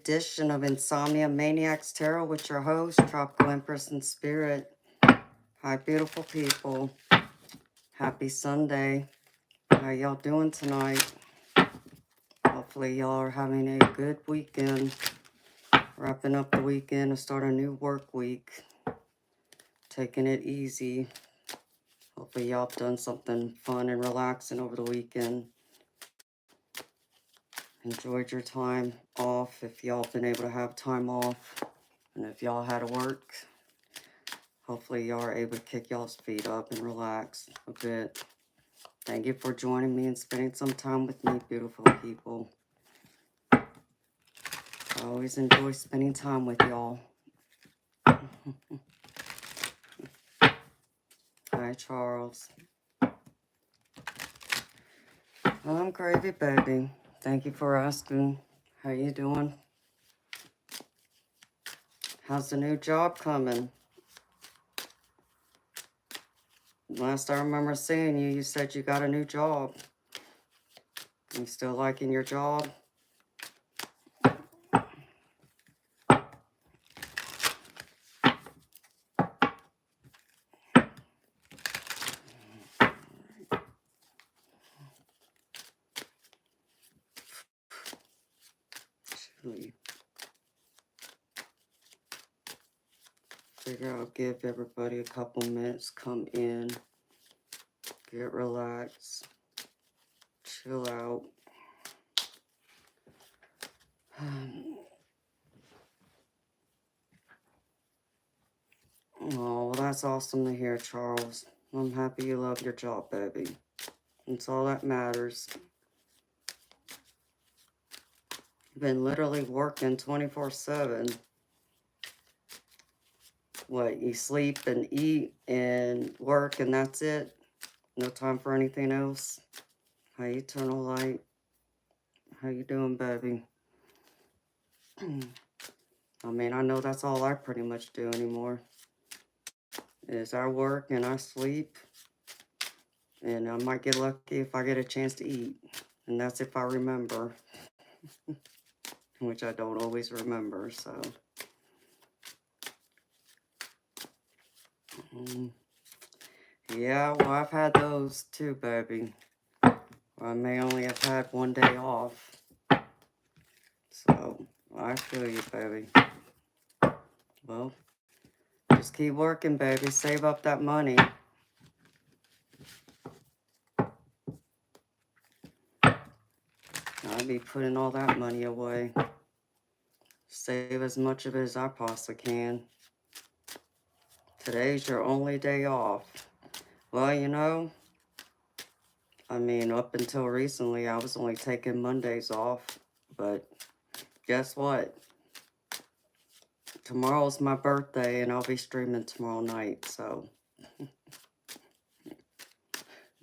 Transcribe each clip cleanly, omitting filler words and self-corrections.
edition of Insomnia Maniacs Tarot with your host, Tropical Empress in Spirit. Hi, beautiful people. Happy Sunday. How y'all doing tonight? Hopefully y'all are having a good weekend. Wrapping up the weekend to start a new work week. Taking it easy. Hopefully y'all have done something fun and relaxing over the weekend. Enjoyed your time off if y'all been able to have time off. And if y'all had to work, hopefully y'all are able to kick y'all's feet up and relax a bit. Thank you for joining me and spending some time with me, beautiful people. I always enjoy spending time with y'all. Hi, Charles. I'm gravy, baby. Thank you for asking. How you doing? How's the new job coming? Last I remember seeing you, you said you got a new job. You still liking your job? Chilly. Figure I'll give everybody a couple minutes, come in, get relaxed, chill out. Oh, well, that's awesome to hear, Charles. I'm happy you love your job, baby. That's all that matters. You've been literally working 24/7. What, you sleep and eat and work and that's it? No time for anything else? Hi, Eternal Light. How you doing, baby? I mean, I know that's all I pretty much do anymore. Is I work and I sleep. And I might get lucky if I get a chance to eat. And that's if I remember. Which I don't always remember, so. Yeah, well, I've had those too, baby. I may only have had one day off. So, I feel you, baby. Well, just keep working, baby. Save up that money. I'll be putting all that money away. Save as much of it as I possibly can. Today's your only day off. Well, you know, I mean, up until recently, I was only taking Mondays off. But guess what? Tomorrow's my birthday, and I'll be streaming tomorrow night, so.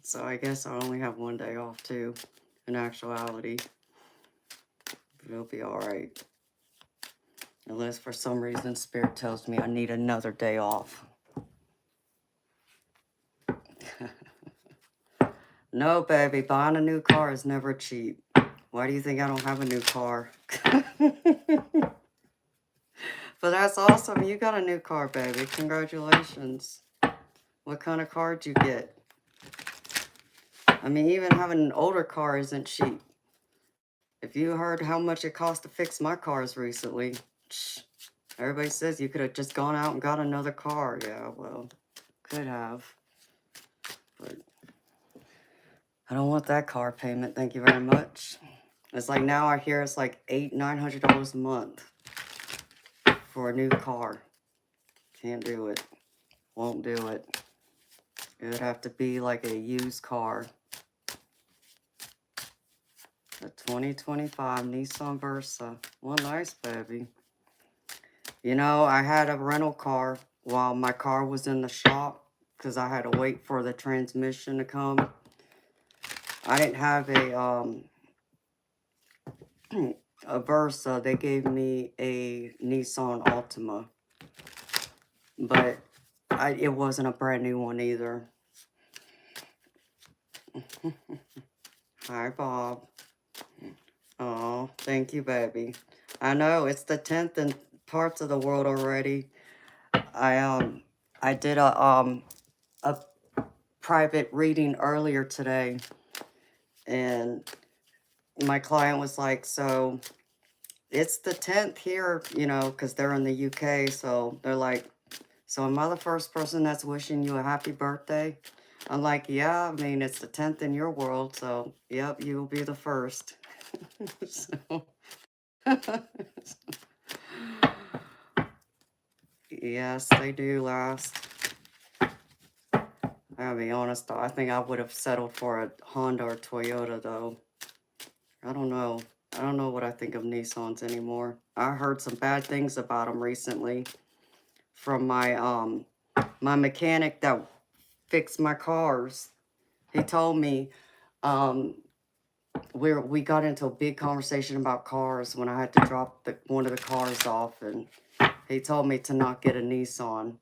So I guess I only have one day off, too, in actuality. It'll be alright. Unless for some reason Spirit tells me I need another day off. No, baby, buying a new car is never cheap. Why do you think I don't have a new car? But that's awesome. You got a new car, baby. Congratulations. What kind of car did you get? I mean, even having an older car isn't cheap. If you heard how much it cost to fix my cars recently, everybody says you could have just gone out and got another car. Yeah, well, could have. But I don't want that car payment. Thank you very much. It's like now I hear it's like $800-900 a month for a new car. Can't do it. Won't do it. It would have to be like a used car. A 2025 Nissan Versa. Well, nice, baby. You know, I had a rental car while my car was in the shop because I had to wait for the transmission to come. I didn't have a Versa. They gave me a Nissan Altima. But it wasn't a brand new one either. Hi, Bob. Oh, thank you, baby. I know it's the 10th in parts of the world already. I did a private reading earlier today, and my client was like, so it's the 10th here, you know, because they're in the UK. So they're like, so am I the first person that's wishing you a happy birthday? I'm like, yeah, I mean, it's the 10th in your world. So, yep, you will be the first. So, yes, they do last. I'll be honest, though, I think I would have settled for a Honda or Toyota, though. I don't know. I don't know what I think of Nissans anymore. I heard some bad things about them recently from my mechanic that fixed my cars. He told me um we got into a big conversation about cars when I had to drop one of the cars off, and he told me to not get a Nissan.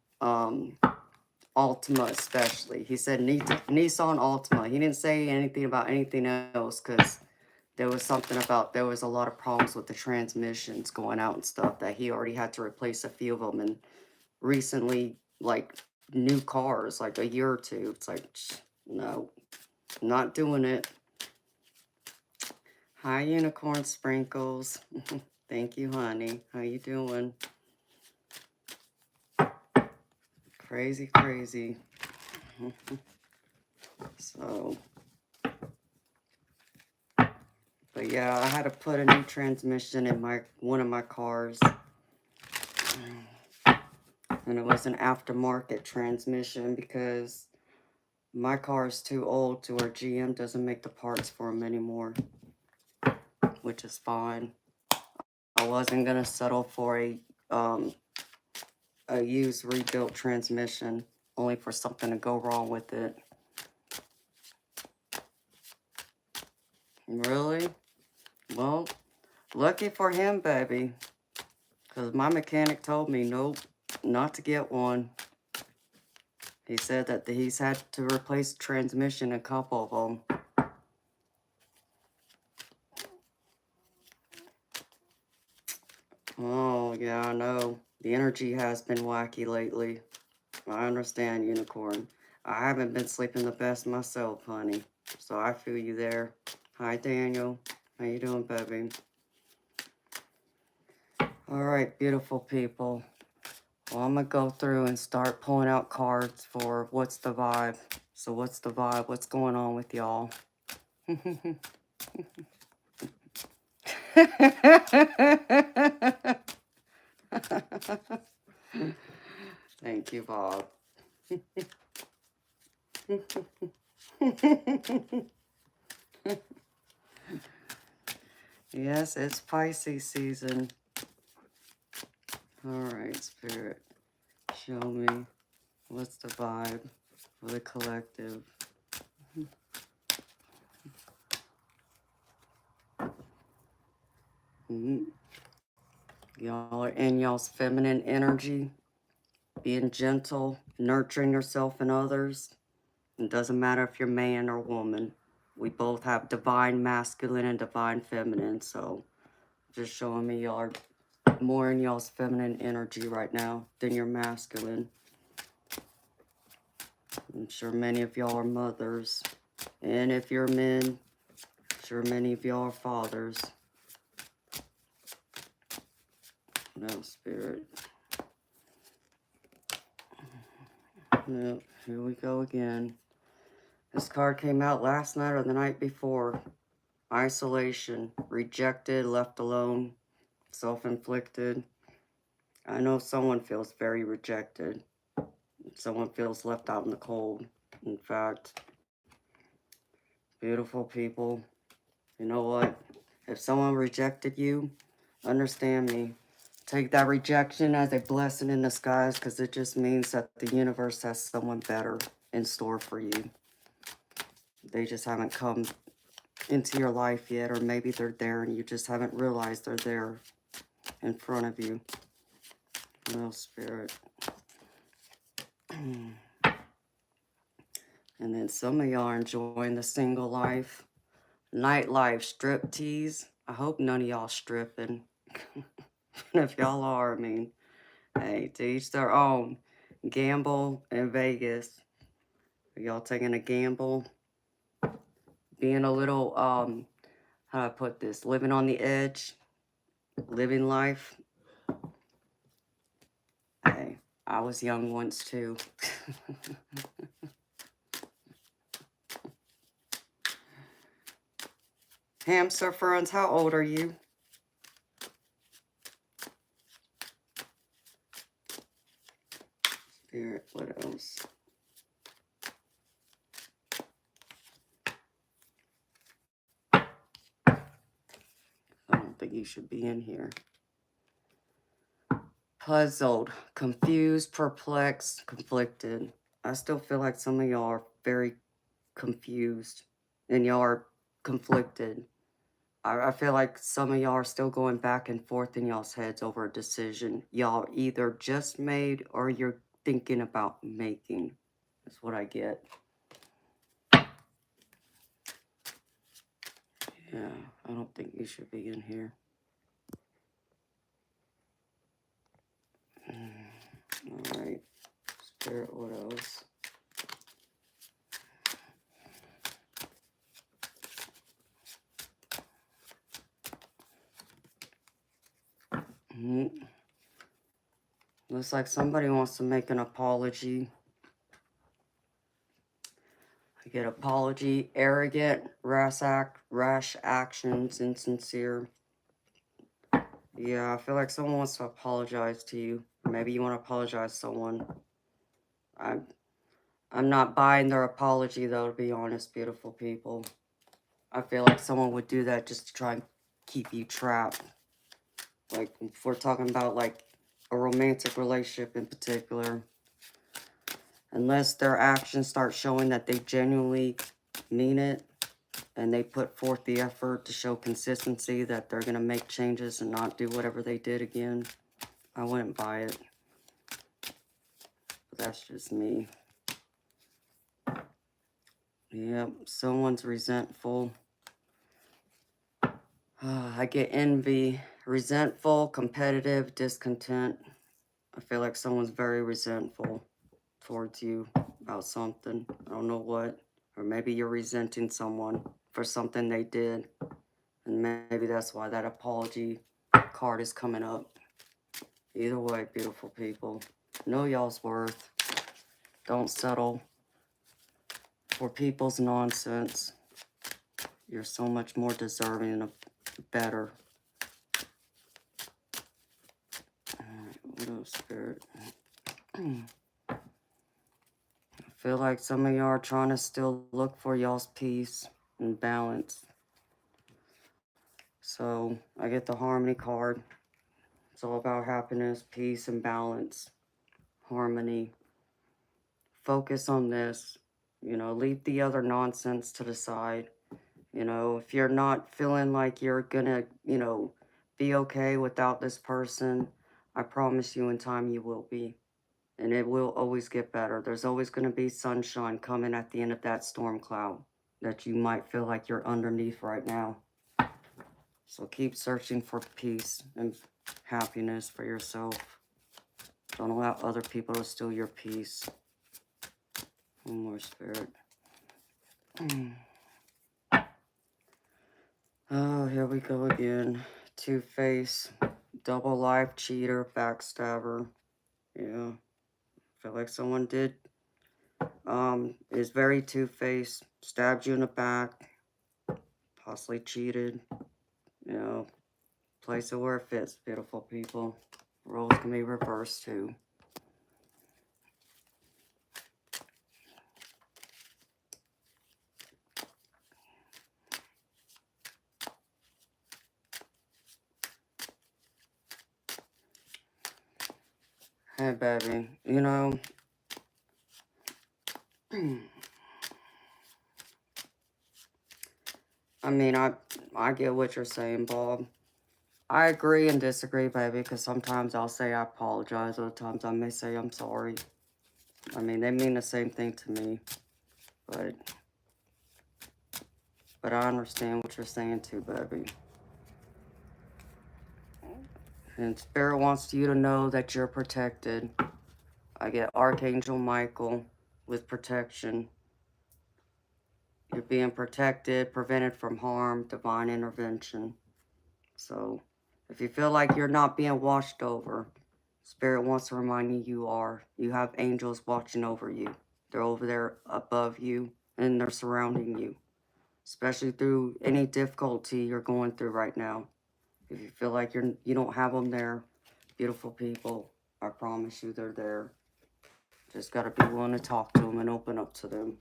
Altima especially. He said Nissan Altima. He didn't say anything about anything else because there was something about there was a lot of problems with the transmissions going out and stuff that he already had to replace a few of them. And recently, like new cars, like a year or two, it's like, no, not doing it. Hi, Unicorn Sprinkles. Thank you, honey. How you doing? Crazy, crazy. So, but yeah, I had to put a new transmission in one of my cars. And it was an aftermarket transmission because my car is too old to where GM doesn't make the parts for them anymore, which is fine. I wasn't gonna settle for a used rebuilt transmission, only for something to go wrong with it. Really? Well, lucky for him, baby. Because my mechanic told me, nope, not to get one. He said that he's had to replace transmission, a couple of them. Oh, yeah, I know. The energy has been wacky lately. I understand, Unicorn. I haven't been sleeping the best myself, honey. So I feel you there. Hi, Daniel. How you doing, baby? All right, beautiful people. Well, I'm going to go through and start pulling out cards for what's the vibe. So what's the vibe? What's going on with y'all? Thank you, Bob. Yes, it's Pisces season. All right, Spirit, show me what's the vibe for the collective. Y'all are in y'all's feminine energy, being gentle, nurturing yourself and others. It doesn't matter if you're man or woman. We both have divine masculine and divine feminine. So just showing me y'all are more in y'all's feminine energy right now than your masculine. I'm sure many of y'all are mothers. And if you're men, I'm sure many of y'all are fathers. No, Spirit. Yep, here we go again. This card came out last night or the night before. Isolation, rejected, left alone, self-inflicted. I know someone feels very rejected. Someone feels left out in the cold. In fact, beautiful people, you know what? If someone rejected you, understand me. Take that rejection as a blessing in disguise, because it just means that the universe has someone better in store for you. They just haven't come into your life yet, or maybe they're there and you just haven't realized they're there in front of you. Well, Spirit. And then some of y'all are enjoying the single life, nightlife, strip tease. I hope none of y'all stripping. And if y'all are, I mean, hey, to each their own. Gamble in Vegas. Are y'all taking a gamble? Being a little, how do I put this? Living on the edge. Living life. Hey, I was young once too. Hamster friends, how old are you? Spirit, what else? I don't think you should be in here. Puzzled, confused, perplexed, conflicted. I still feel like some of y'all are very confused and y'all are conflicted. I feel like some of y'all are still going back and forth in y'all's heads over a decision y'all either just made or you're thinking about making. That's what I get. Yeah, I don't think you should be in here. All right. Spirit, what else? Looks like somebody wants to make an apology. I get apology, arrogant, rash actions, insincere. Yeah, I feel like someone wants to apologize to you. Maybe you want to apologize to someone. I'm not buying their apology, though, to be honest, beautiful people. I feel like someone would do that just to try and keep you trapped. Like, if we're talking about, like, a romantic relationship in particular. Unless their actions start showing that they genuinely mean it, and they put forth the effort to show consistency that they're going to make changes and not do whatever they did again, I wouldn't buy it. But that's just me. Yep, someone's resentful. I get envy, resentful, competitive, discontent. I feel like someone's very resentful towards you about something. I don't know what. Or maybe you're resenting someone for something they did. And maybe that's why that apology card is coming up. Either way, beautiful people, know y'all's worth. Don't settle for people's nonsense. You're so much more deserving and better. Alright, what else, Spirit? I feel like some of y'all are trying to still look for y'all's peace and balance. So, I get the Harmony card. It's all about happiness, peace, and balance. Harmony. Focus on this. You know, leave the other nonsense to the side. You know, if you're not feeling like you're gonna, you know, be okay without this person, I promise you in time you will be. And it will always get better. There's always going to be sunshine coming at the end of that storm cloud that you might feel like you're underneath right now. So keep searching for peace and happiness for yourself. Don't allow other people to steal your peace. One more, Spirit. Oh, here we go again. Two-Face, double life, cheater, backstabber. Yeah. Feel like someone is very two-faced, stabbed you in the back, possibly cheated. You know, place it where it fits, beautiful people. Roles can be reversed too. Hey, baby, you know, I mean, I get what you're saying, Bob. I agree and disagree, baby, because sometimes I'll say I apologize, other times I may say I'm sorry. I mean, they mean the same thing to me, but I understand what you're saying too, baby. And Spirit wants you to know that you're protected. I get Archangel Michael with protection. You're being protected, prevented from harm, divine intervention. So if you feel like you're not being watched over, Spirit wants to remind you you are. You have angels watching over you. They're over there above you and they're surrounding you, especially through any difficulty you're going through right now. If you feel like you don't have them there, beautiful people, I promise you they're there. Just got to be willing to talk to them and open up to them.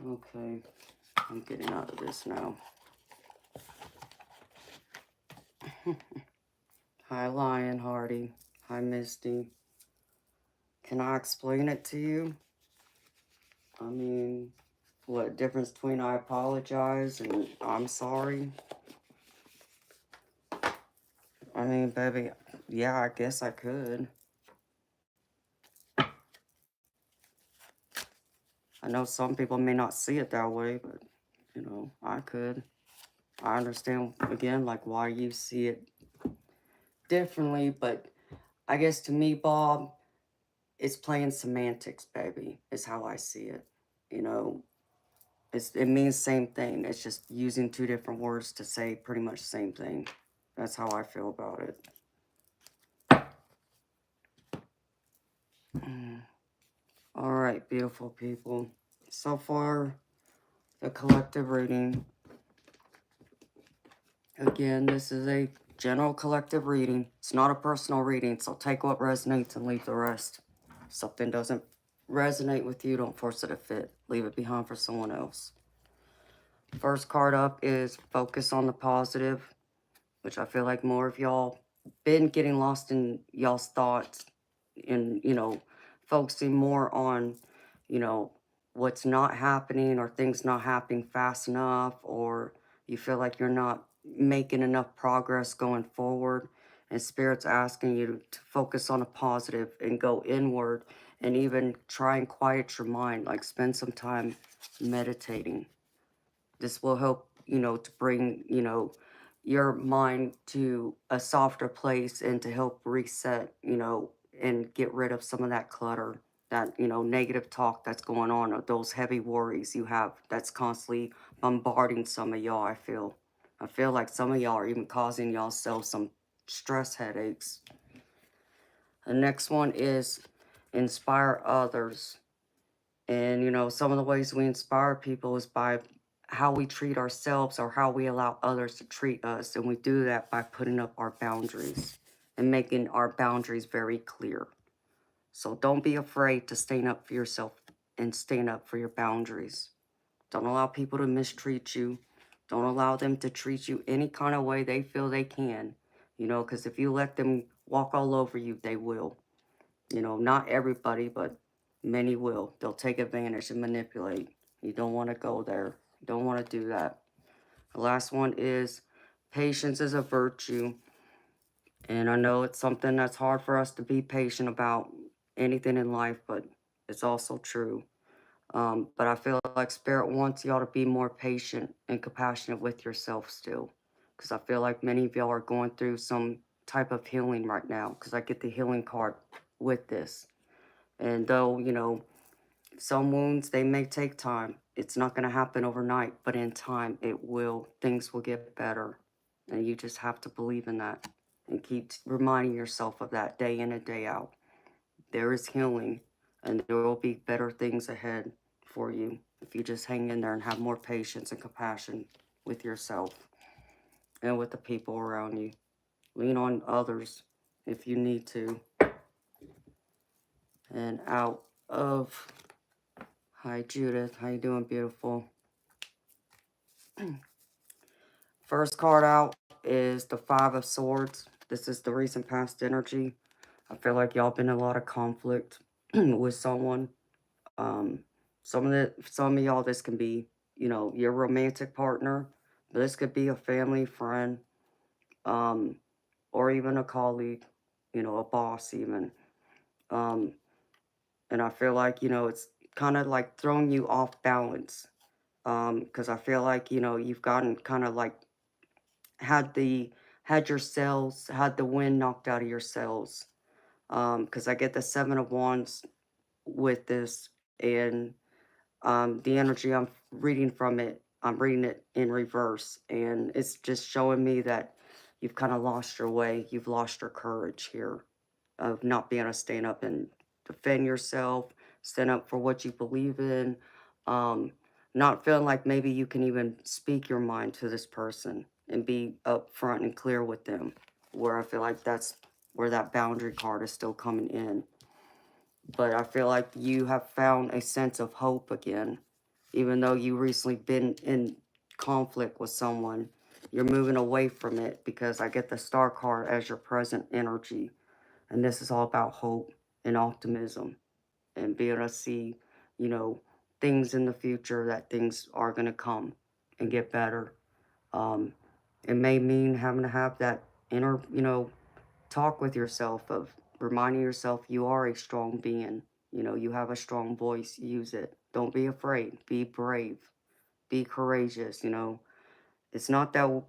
Okay, I'm getting out of this now. Hi, Lion Hardy. Hi, Misty. Can I explain it to you? I mean, what difference between I apologize and I'm sorry? I mean, baby, yeah, I guess I could. I know some people may not see it that way, but, you know, I could. I understand, again, like, why you see it differently, but I guess to me, Bob, it's playing semantics, baby, is how I see it. You know, it means same thing. It's just using two different words to say pretty much the same thing. That's how I feel about it. All right, beautiful people. So far, the collective reading. Again, this is a general collective reading. It's not a personal reading, so take what resonates and leave the rest. If something doesn't resonate with you, don't force it to fit. Leave it behind for someone else. First card up is Focus on the Positive, which I feel like more of y'all been getting lost in y'all's thoughts and, you know, focusing more on, you know, what's not happening or things not happening fast enough, or you feel like you're not making enough progress going forward. And Spirit's asking you to focus on a positive and go inward and even try and quiet your mind, like spend some time meditating. This will help, you know, to bring, you know, your mind to a softer place and to help reset, you know, and get rid of some of that clutter, that, you know, negative talk that's going on, or those heavy worries you have that's constantly bombarding some of y'all, I feel. I feel like some of y'all are even causing y'all self some stress headaches. The next one is inspire others. And, you know, some of the ways we inspire people is by how we treat ourselves or how we allow others to treat us. And we do that by putting up our boundaries and making our boundaries very clear. So don't be afraid to stand up for yourself and stand up for your boundaries. Don't allow people to mistreat you. Don't allow them to treat you any kind of way they feel they can. You know, because if you let them walk all over you, they will. You know, not everybody, but many will. They'll take advantage and manipulate. You don't want to go there. You don't want to do that. The last one is patience is a virtue. And I know it's something that's hard for us to be patient about anything in life, but it's also true. But I feel like Spirit wants y'all to be more patient and compassionate with yourself still. Because I feel like many of y'all are going through some type of healing right now. Because I get the healing card with this. And though, you know, some wounds, they may take time. It's not going to happen overnight, but in time, it will. Things will get better. And you just have to believe in that and keep reminding yourself of that day in and day out. There is healing, and there will be better things ahead for you if you just hang in there and have more patience and compassion with yourself and with the people around you. Lean on others if you need to. And out of... Hi, Judith. How you doing, beautiful? First card out is the Five of Swords. This is the recent past energy. I feel like y'all been in a lot of conflict with someone. Some of y'all, this can be, you know, your romantic partner. But this could be a family, friend, or even a colleague, you know, a boss even. And I feel like, you know, it's kind of like throwing you off balance. Because I feel like, you know, you've gotten kind of like had the had your cells, had the wind knocked out of your cells. Because I get the Seven of Wands with this, and the energy I'm reading from it, I'm reading it in reverse, and it's just showing me that you've kind of lost your way. You've lost your courage here of not being able to stand up and defend yourself, stand up for what you believe in, um, not feeling like maybe you can even speak your mind to this person and be upfront and clear with them. Where I feel like that's where that boundary card is still coming in. But I feel like you have found a sense of hope again. Even though you recently been in conflict with someone, you're moving away from it because I get the star card as your present energy. And this is all about hope and optimism and being able to see, you know, things in the future, that things are going to come and get better. Um, it may mean having to have that inner, talk with yourself of reminding yourself you are a strong being. You know, you have a strong voice, use it. Don't be afraid, be brave, be courageous. It's not that,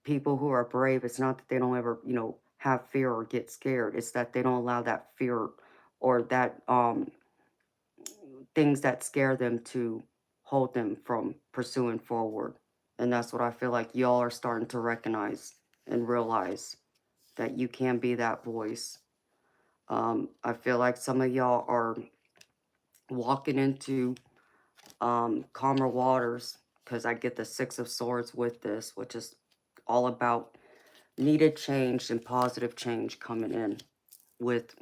people who are brave, it's not that they don't ever, have fear or get scared. It's that they don't allow that fear or that things that scare them to hold them from pursuing forward. And that's what I feel like y'all are starting to recognize and realize that you can be that voice. I feel like some of y'all are walking into calmer waters because I get the Six of Swords with this, which is all about needed change and positive change coming in with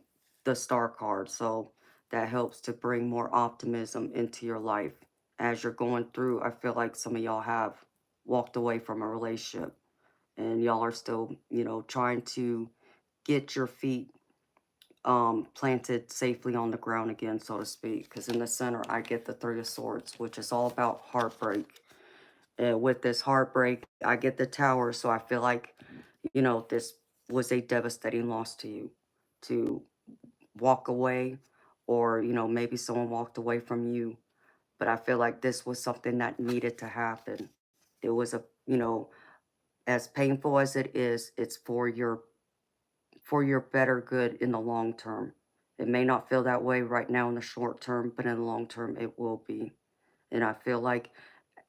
the Star card. So that helps to bring more optimism into your life. As you're going through, I feel like some of y'all have walked away from a relationship and y'all are still, trying to get your feet planted safely on the ground again, so to speak. Because in the center, I get the Three of Swords, which is all about heartbreak. And with this heartbreak, I get the Tower, so I feel like, this was a devastating loss to you to walk away, or, maybe someone walked away from you. But I feel like this was something that needed to happen. It was as painful as it is, it's for your better good in the long term. It may not feel that way right now in the short term, but in the long term, it will be. And I feel like,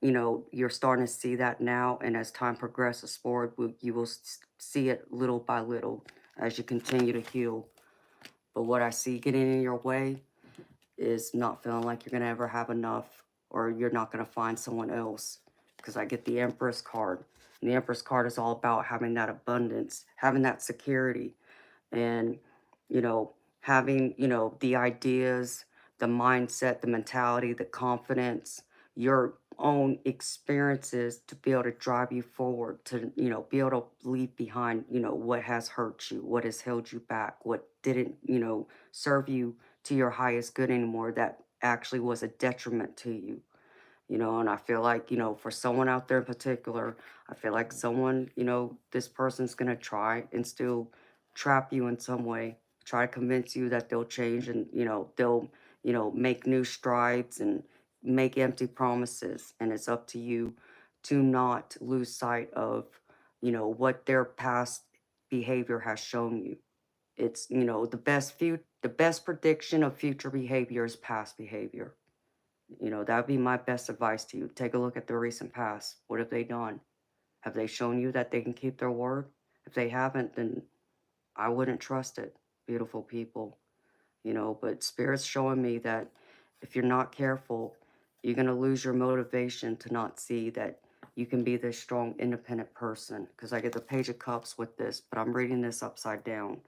you're starting to see that now. And as time progresses forward, you will see it little by little as you continue to heal. But what I see getting in your way is not feeling like you're going to ever have enough or you're not going to find someone else. Because I get the Empress card. And the Empress card is all about having that abundance, having that security, and having the ideas, the mindset, the mentality, the confidence, your own experiences to be able to drive you forward, to be able to leave behind what has hurt you, what has held you back, what didn't serve you to your highest good anymore, that actually was a detriment to you. And I feel like, for someone out there in particular, I feel like someone, this person's going to try and still trap you in some way, try to convince you that they'll change and, they'll, make new strides and make empty promises. And it's up to you to not lose sight of, what their past behavior has shown you. It's, the best prediction of future behavior is past behavior. That would be my best advice to you. Take a look at the recent past. What have they done? Have they shown you that they can keep their word? If they haven't, then I wouldn't trust it. Beautiful people, but Spirit's showing me that if you're not careful, you're going to lose your motivation to not see that you can be this strong, independent person. Because I get the Page of Cups with this, but I'm reading this upside down.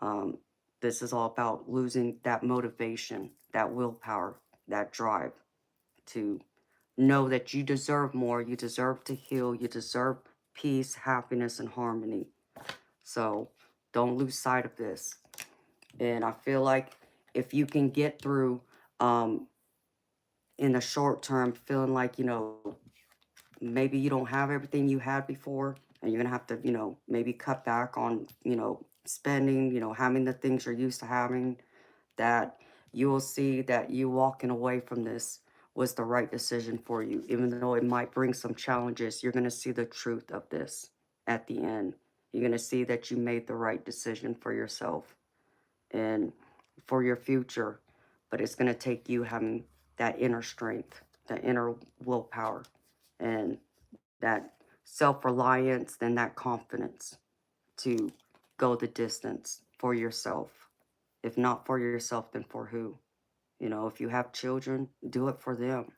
Um, this is all about losing that motivation, that willpower, that drive to know that you deserve more, you deserve to heal, you deserve peace, happiness, and harmony. So don't lose sight of this. And I feel like if you can get through in the short term, feeling like, maybe you don't have everything you had before, and you're gonna have to, maybe cut back on, spending, having the things you're used to having, that you will see that you walking away from this was the right decision for you. Even though it might bring some challenges, you're going to see the truth of this at the end. You're going to see that you made the right decision for yourself and for your future. But it's going to take you having that inner strength, that inner willpower, and that self-reliance, and that confidence to go the distance for yourself. If not for yourself, then for who? You know, if you have children, do it for them.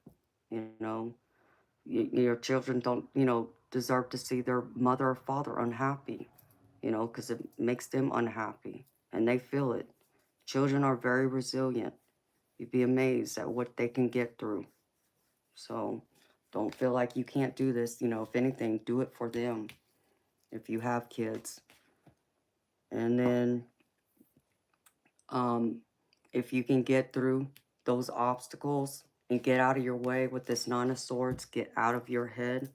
You know, your children don't, deserve to see their mother or father unhappy, because it makes them unhappy and they feel it. Children are very resilient. You'd be amazed at what they can get through. So don't feel like you can't do this. If anything, do it for them if you have kids. And then if you can get through those obstacles and get out of your way with this Nine of Swords, get out of your head,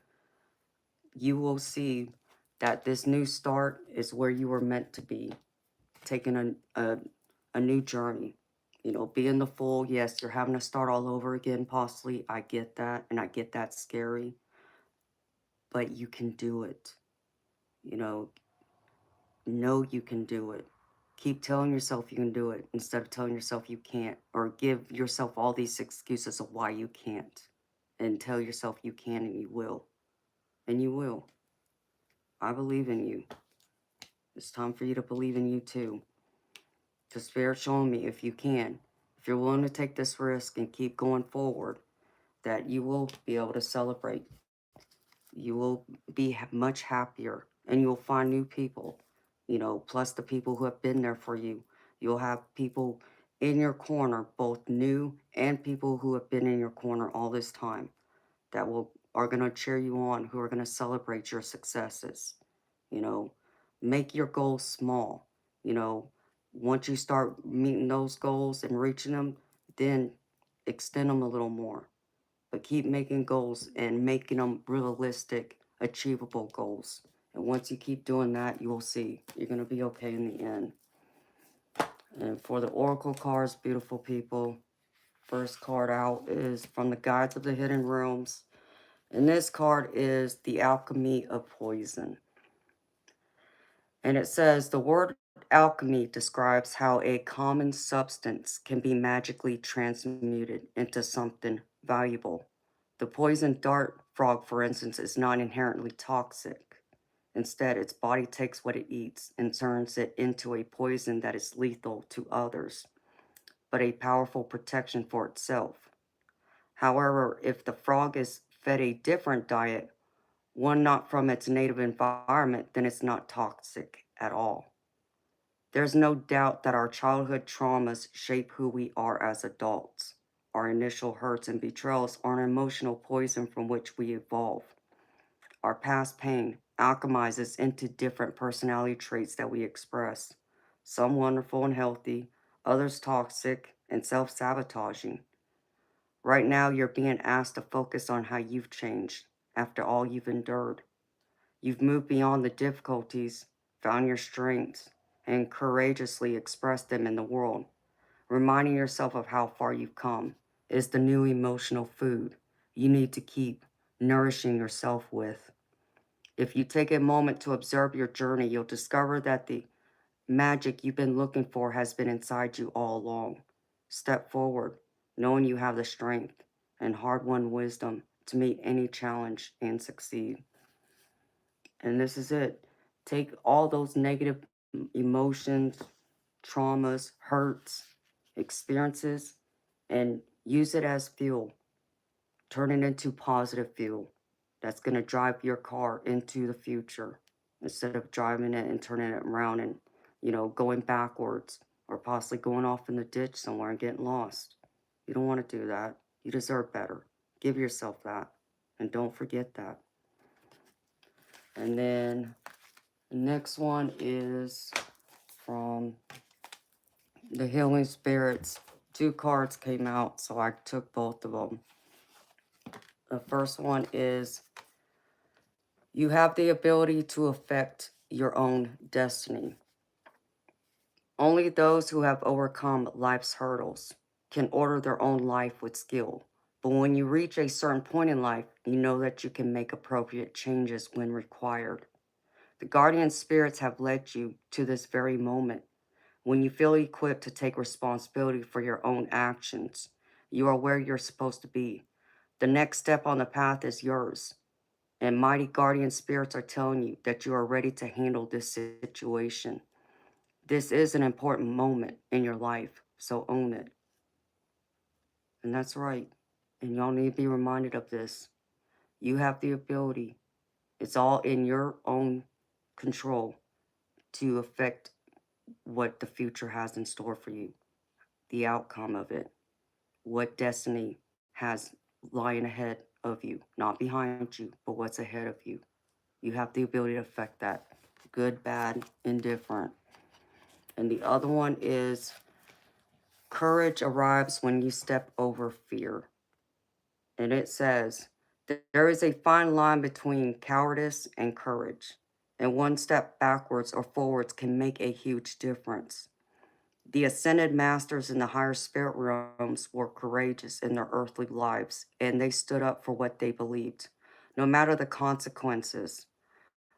you will see that this new start is where you were meant to be, taking a new journey. Being the Fool, yes, you're having to start all over again, possibly. I get that, and I get that's scary, but you can do it. You know you can do it. Keep telling yourself you can do it instead of telling yourself you can't, or give yourself all these excuses of why you can't, and tell yourself you can and you will. And you will. I believe in you. It's time for you to believe in you too. The Spirit showing me if you can, if you're willing to take this risk and keep going forward, that you will be able to celebrate. You will be much happier, and you'll find new people, plus the people who have been there for you. You'll have people in your corner, both new and people who have been in your corner all this time, that are going to cheer you on, who are going to celebrate your successes. You know, make your goals small. You know, once you start meeting those goals and reaching them, then extend them a little more. But keep making goals and making them realistic, achievable goals. And once you keep doing that, you will see you're going to be okay in the end. And for the Oracle cards, beautiful people, first card out is from the Guides of the Hidden Realms. And this card is the Alchemy of Poison. And it says, the word alchemy describes how a common substance can be magically transmuted into something valuable. The poison dart frog, for instance, is not inherently toxic. Instead, its body takes what it eats and turns it into a poison that is lethal to others, but a powerful protection for itself. However, if the frog is fed a different diet, one not from its native environment, then it's not toxic at all. There's no doubt that our childhood traumas shape who we are as adults. Our initial hurts and betrayals are an emotional poison from which we evolve. Our past pain alchemizes into different personality traits that we express, some wonderful and healthy, others toxic and self-sabotaging. Right now, you're being asked to focus on how you've changed after all you've endured. You've moved beyond the difficulties, found your strengths, and courageously expressed them in the world. Reminding yourself of how far you've come is the new emotional food you need to keep nourishing yourself with. If you take a moment to observe your journey, you'll discover that the magic you've been looking for has been inside you all along. Step forward, knowing you have the strength and hard-won wisdom to meet any challenge and succeed. And this is it. Take all those negative emotions, traumas, hurts, experiences, and use it as fuel. Turn it into positive fuel that's going to drive your car into the future instead of driving it and turning it around and, going backwards or possibly going off in the ditch somewhere and getting lost. You don't want to do that. You deserve better. Give yourself that. And don't forget that. And then the next one is from the Healing Spirits. 2 cards came out, so I took both of them. The first one is, you have the ability to affect your own destiny. Only those who have overcome life's hurdles can order their own life with skill. But when you reach a certain point in life, you know that you can make appropriate changes when required. The guardian spirits have led you to this very moment. When you feel equipped to take responsibility for your own actions, you are where you're supposed to be. The next step on the path is yours. And mighty guardian spirits are telling you that you are ready to handle this situation. This is an important moment in your life, so own it. And that's right. And y'all need to be reminded of this. You have the ability, it's all in your own control to affect what the future has in store for you, the outcome of it, what destiny has lying ahead of you, not behind you, but what's ahead of you. You have the ability to affect that, good, bad, indifferent. And the other one is courage arrives when you step over fear. And it says, there is a fine line between cowardice and courage, and one step backwards or forwards can make a huge difference. The ascended masters in the higher spirit realms were courageous in their earthly lives, and they stood up for what they believed, no matter the consequences.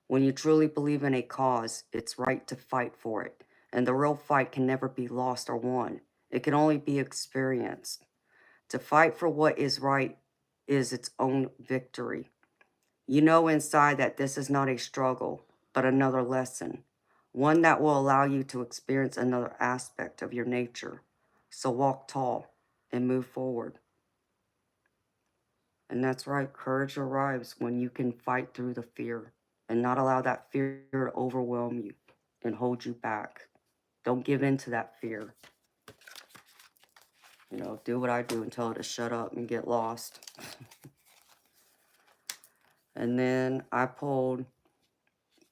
When you truly believe in a cause, it's right to fight for it, and the real fight can never be lost or won. It can only be experienced. To fight for what is right is its own victory. You know inside that this is not a struggle, but another lesson, one that will allow you to experience another aspect of your nature. So walk tall and move forward. And that's right, courage arrives when you can fight through the fear and not allow that fear to overwhelm you and hold you back. Don't give in to that fear. You know, do what I do and tell it to shut up and get lost. And then I pulled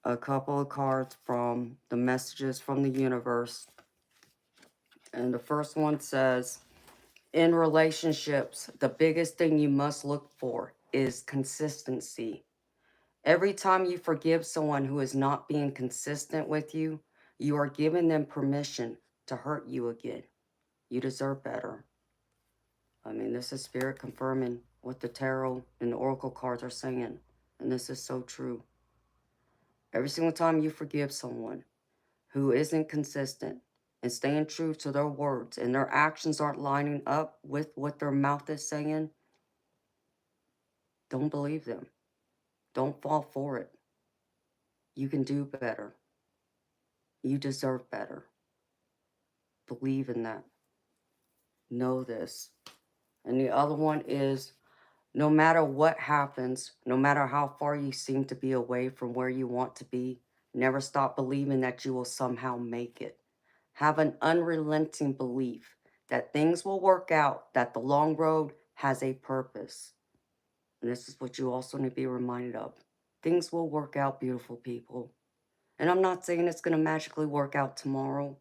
a couple of cards from the messages from the universe. And the first one says, in relationships, the biggest thing you must look for is consistency. Every time you forgive someone who is not being consistent with you, you are giving them permission to hurt you again. You deserve better. I mean, this is spirit confirming what the tarot and the oracle cards are saying. And this is so true. Every single time you forgive someone who isn't consistent and staying true to their words and their actions aren't lining up with what their mouth is saying, don't believe them. Don't fall for it. You can do better. You deserve better. Believe in that. Know this. And the other one is, no matter what happens, no matter how far you seem to be away from where you want to be, never stop believing that you will somehow make it. Have an unrelenting belief that things will work out, that the long road has a purpose. And this is what you also need to be reminded of. Things will work out, beautiful people. And I'm not saying it's going to magically work out tomorrow,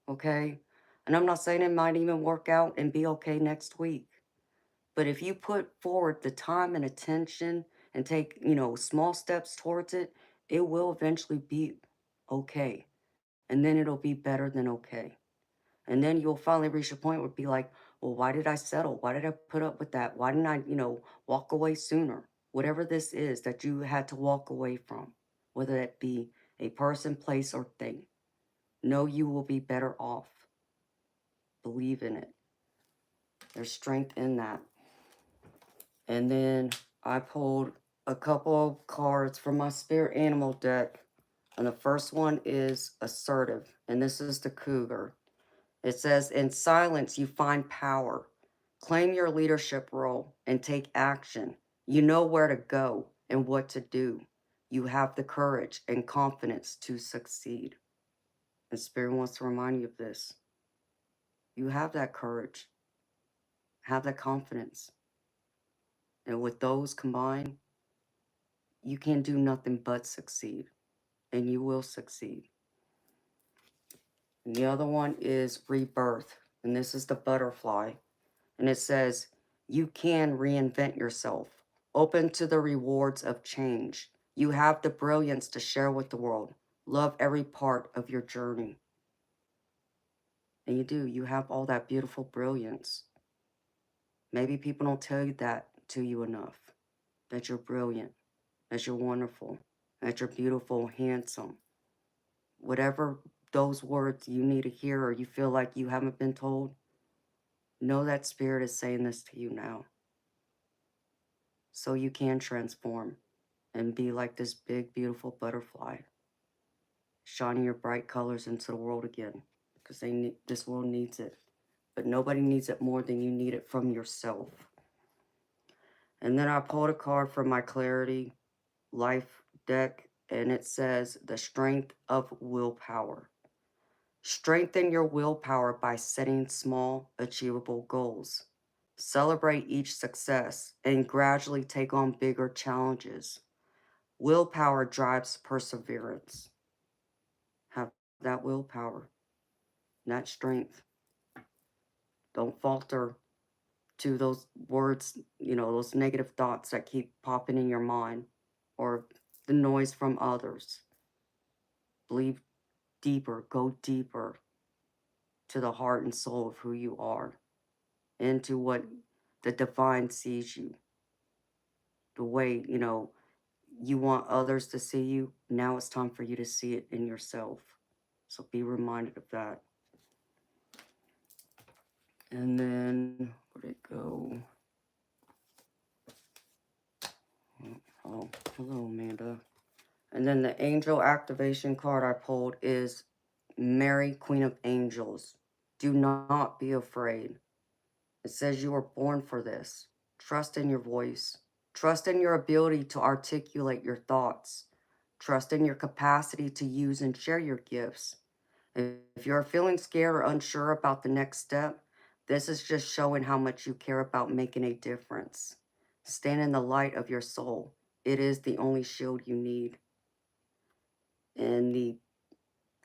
okay? And I'm not saying it might even work out and be okay next week. But if you put forward the time and attention and take, small steps towards it, it will eventually be okay. And then it'll be better than okay. And then you'll finally reach a point where it'll be like, well, why did I settle? Why did I put up with that? Why didn't I, walk away sooner? Whatever this is that you had to walk away from, whether it be a person, place, or thing, know you will be better off. Believe in it. There's strength in that. And then I pulled a couple of cards from my spirit animal deck. And the first one is assertive. And this is the cougar. It says, in silence, you find power. Claim your leadership role and take action. You know where to go and what to do. You have the courage and confidence to succeed. And Spirit wants to remind you of this. You have that courage. Have that confidence. And with those combined, you can do nothing but succeed. And you will succeed. And the other one is rebirth. And this is the butterfly. And it says, you can reinvent yourself. Open to the rewards of change. You have the brilliance to share with the world. Love every part of your journey. And you do. You have all that beautiful brilliance. Maybe people don't tell you that to you enough. That you're brilliant. That you're wonderful. that you're beautiful, handsome. Whatever those words you need to hear or you feel like you haven't been told, know that Spirit is saying this to you now. So you can transform and be like this big, beautiful butterfly, shining your bright colors into the world again. Because this world needs it. But nobody needs it more than you need it from yourself. And then I pulled a card from my Clarity Life deck, and it says, the strength of willpower. Strengthen your willpower by setting small, achievable goals. Celebrate each success and gradually take on bigger challenges. Willpower drives perseverance. Have that willpower, that strength. Don't falter to those words, those negative thoughts that keep popping in your mind or the noise from others. Believe deeper, go deeper to the heart and soul of who you are, into what the divine sees you, the way, you want others to see you. Now it's time for you to see it in yourself. So be reminded of that. And then, where'd it go? Oh, hello, Amanda. And then the angel activation card I pulled is Mary, Queen of Angels. Do not be afraid. It says you were born for this. Trust in your voice. Trust in your ability to articulate your thoughts. Trust in your capacity to use and share your gifts. If you're feeling scared or unsure about the next step, this is just showing how much you care about making a difference. Stand in the light of your soul. It is the only shield you need. And the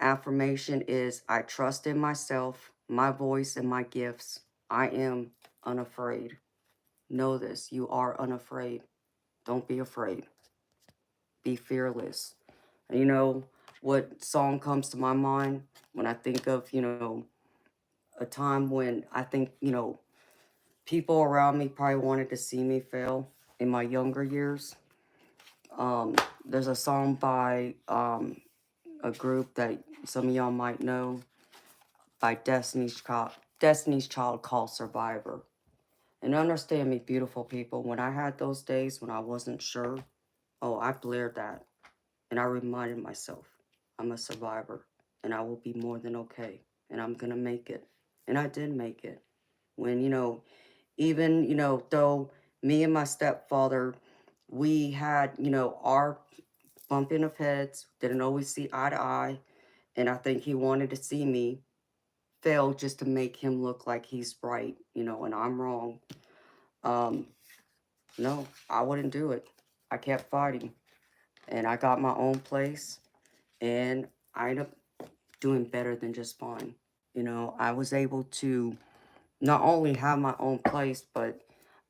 affirmation is, I trust in myself, my voice, and my gifts. I am unafraid. Know this, you are unafraid. Don't be afraid. Be fearless. And you know what song comes to my mind when I think of, a time when I think, people around me probably wanted to see me fail in my younger years. There's a song by a group that some of y'all might know, by Destiny's Child called Survivor. And understand me, beautiful people, when I had those days when I wasn't sure, I blared that. And I reminded myself, I'm a survivor and I will be more than okay. And I'm going to make it. And I did make it. When, even, though me and my stepfather, we had, our bumping of heads, didn't always see eye to eye. And I think he wanted to see me fail just to make him look like he's right, and I'm wrong. No, I wouldn't do it. I kept fighting. And I got my own place. And I ended up doing better than just fine. I was able to not only have my own place, but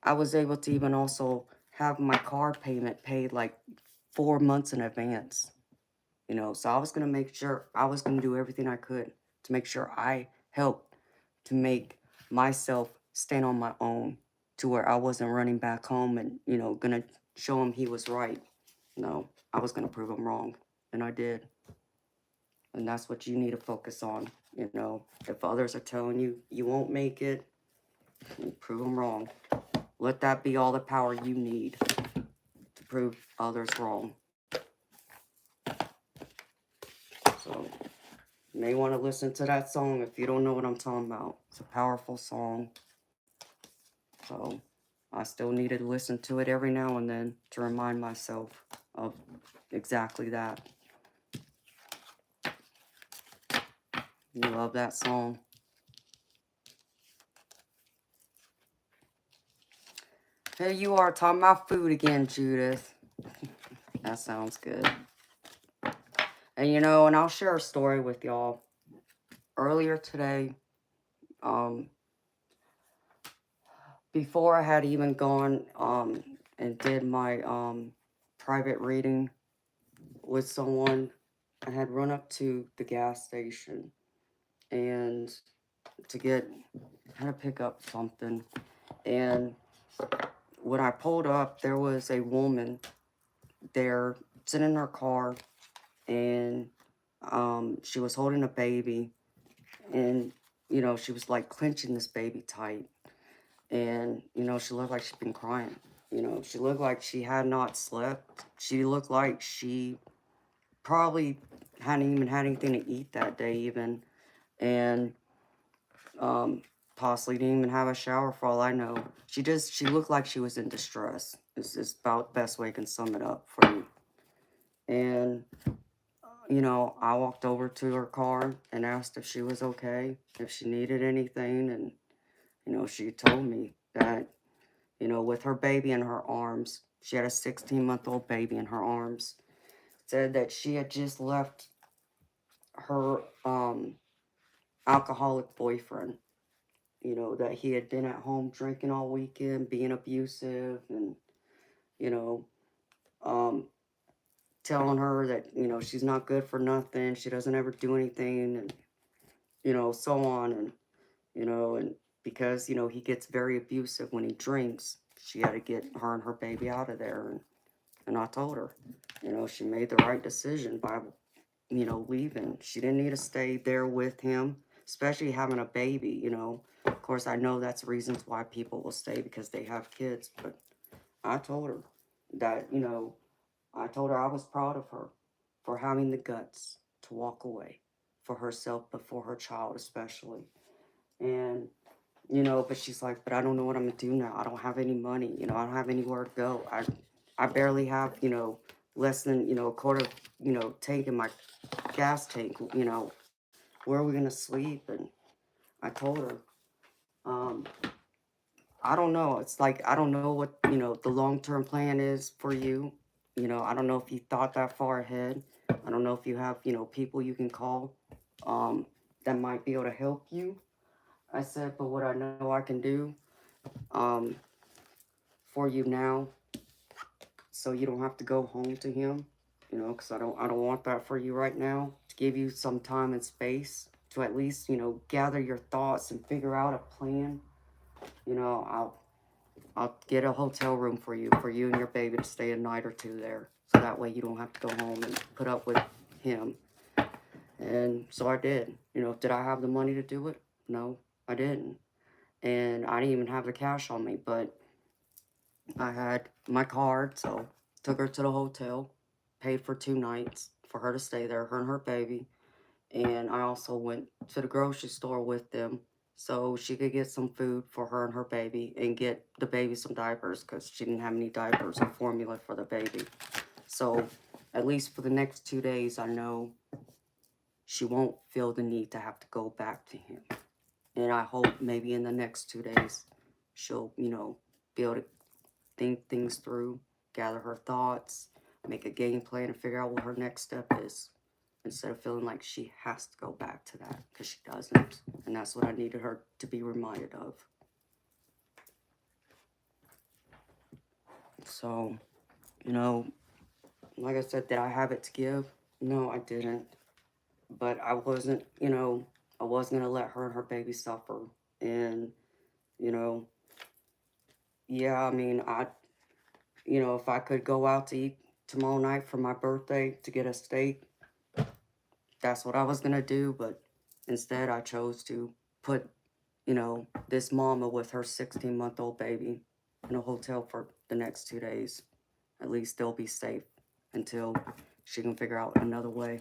I was able to even also have my car payment paid like 4 months in advance. So I was going to make sure, I was going to do everything I could to make sure I helped to make myself stand on my own, to where I wasn't running back home and, going to show him he was right. No, I was going to prove him wrong. And I did. And that's what you need to focus on. If others are telling you you won't make it, prove them wrong. Let that be all the power you need to prove others wrong. So, you may want to listen to that song if you don't know what I'm talking about. It's a powerful song. So, I still need to listen to it every now and then to remind myself of exactly that. You love that song. Here you are talking about food again, Judith. That sounds good. And and I'll share a story with y'all. Earlier today, before I had even gone and did my private reading with someone, I had run up to the gas station and I had to pick up something. And when I pulled up, there was a woman there sitting in her car, and she was holding a baby, and she was like clenching this baby tight, and she looked like she'd been crying. She looked like she had not slept. She looked like she probably hadn't even had anything to eat that day even, and um possibly didn't even have a shower for all I know. She looked like she was in distress. Is about the best way I can sum it up for you. And I walked over to her car and asked if she was okay, if she needed anything, and she told me that with her baby in her arms, she had a 16-month-old baby in her arms, said that she had just left her alcoholic boyfriend, that he had been at home drinking all weekend, being abusive, and, you know, um, telling her that, she's not good for nothing, she doesn't ever do anything, and, so on, and because, he gets very abusive when he drinks, she had to get her and her baby out of there, and I told her, she made the right decision by, leaving. She didn't need to stay there with him, especially having a baby. Of course, I know that's reasons why people will stay because they have kids, but I told her that, I told her I was proud of her for having the guts to walk away for herself, but for her child especially. And, but she's like, but I don't know what I'm gonna do now. I don't have any money, I don't have anywhere to go. I barely have, less than, a quarter, tank in my gas tank, where are we gonna sleep? And I told her, um, I don't know. It's like I don't know what, the long-term plan is for you. I don't know if you thought that far ahead. I don't know if you have, people you can call um that might be able to help you. I said, but what I know I can do um for you now, so you don't have to go home to him, because I don't want that for you right now. To give you some time and space to at least, gather your thoughts and figure out a plan. I'll get a hotel room for you and your baby to stay a night or two there. So that way you don't have to go home and put up with him. And so I did. Did I have the money to do it? No, I didn't. And I didn't even have the cash on me, but I had my card, so took her to the hotel, paid for 2 nights for her to stay there, her and her baby. And I also went to the grocery store with them so she could get some food for her and her baby and get the baby some diapers because she didn't have any diapers or formula for the baby. So at least for the next 2 days, I know she won't feel the need to have to go back to him. And I hope maybe in the next 2 days, she'll, be able to think things through, gather her thoughts, make a game plan, and figure out what her next step is, instead of feeling like she has to go back to that, because she doesn't. And that's what I needed her to be reminded of. So, like I said, did I have it to give? No, I didn't. But I wasn't, I wasn't going to let her and her baby suffer. And, you know, yeah, I mean, if I could go out to eat tomorrow night for my birthday to get a steak, that's what I was going to do. But instead, I chose to put, this mama with her 16-month-old baby in a hotel for the next 2 days. At least they'll be safe until she can figure out another way.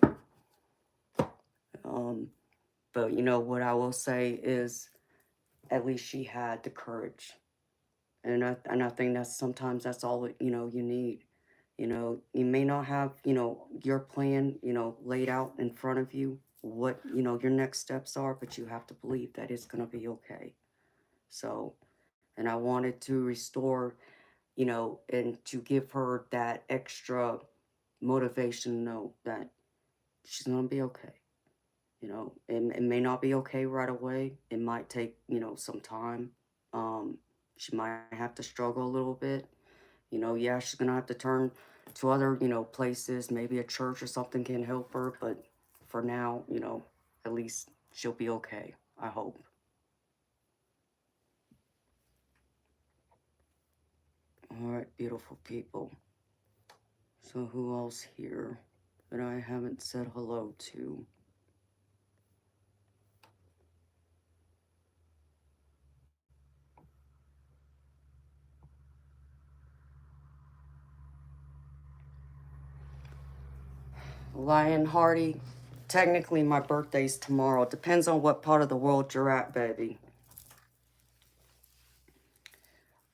But what I will say is, at least she had the courage, and I think that's sometimes that's all you need. You may not have your plan laid out in front of you, what your next steps are, but you have to believe that it's gonna be okay. So, and I wanted to restore, and to give her that extra motivation to know that she's gonna be okay. It may not be okay right away. It might take, some time. Um, she might have to struggle a little bit. Yeah, she's gonna have to turn to other, places. Maybe a church or something can help her. But for now, at least she'll be okay. I hope. All right, beautiful people. So who else here that I haven't said hello to? Lion Hardy, technically my birthday's tomorrow. Depends on what part of the world you're at, baby.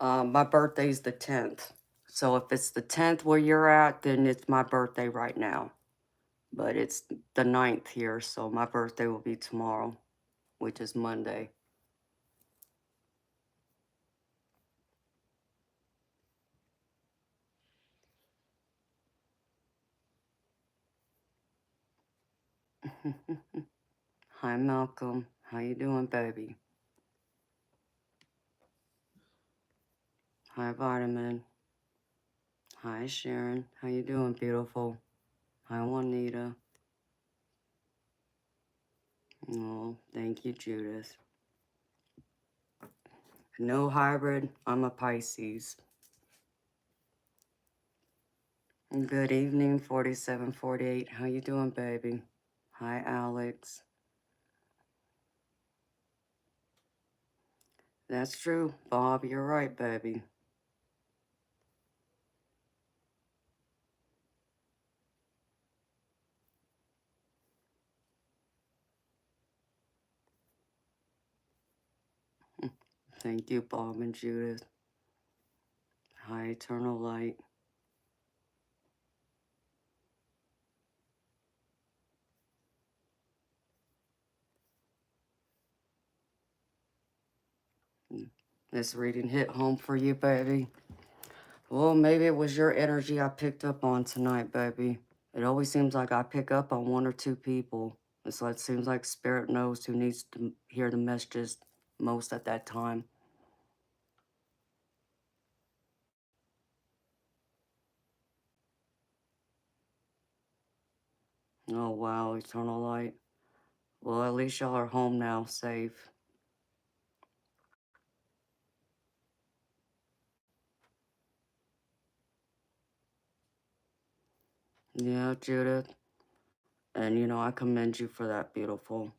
My birthday's the 10th. So if it's the 10th where you're at, then it's my birthday right now. But it's the 9th here, so my birthday will be tomorrow, which is Monday. Hi, Malcolm. How you doing, baby? Hi, Vitamin. Hi, Sharon. How you doing, beautiful? Hi, Juanita. Oh, thank you, Judith. No hybrid. I'm a Pisces. Good evening, 4748. How you doing, baby? Hi, Alex. That's true, Bob. You're right, baby. Thank you, Bob and Judith. Hi, Eternal Light. This reading hit home for you, baby. Well, maybe it was your energy I picked up on tonight, baby. It always seems like I pick up on one or two people. It's like it seems like Spirit knows who needs to hear the messages most at that time. Oh, wow, Eternal Light. Well, at least y'all are home now, safe. Yeah, Judith. And, you know, I commend you for that, beautiful.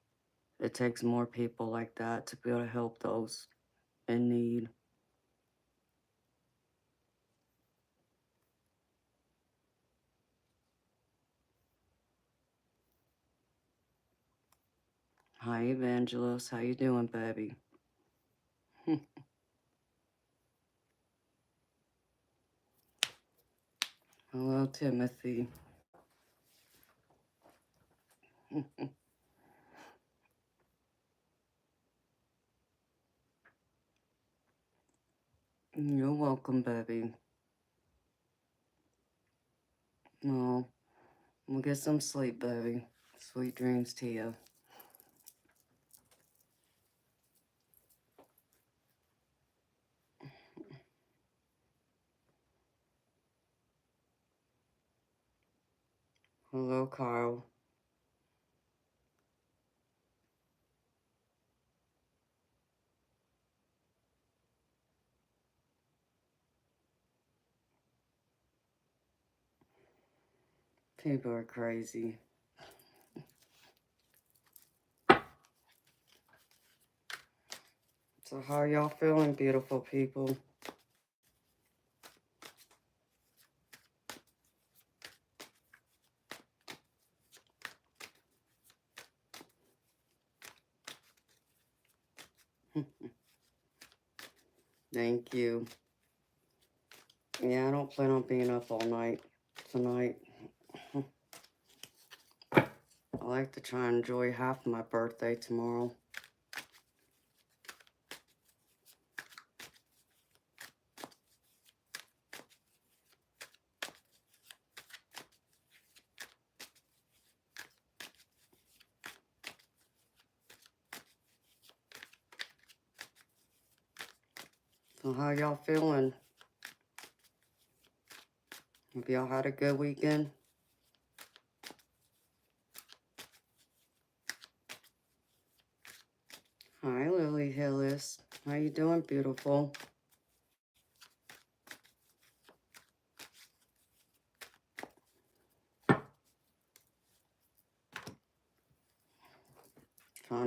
It takes more people like that to be able to help those in need. Hi, Evangelist. How you doing, baby? Hello, Timothy. You're welcome, baby. Oh, we'll get some sleep, baby. Sweet dreams to you. Hello, Carl. People are crazy. So how y'all feeling, beautiful people? Thank you. Yeah, I don't plan on being up all night tonight. I like to try and enjoy half my birthday tomorrow. So how y'all feeling? Have y'all had a good weekend? Hi, Lily Hillis. How you doing, beautiful?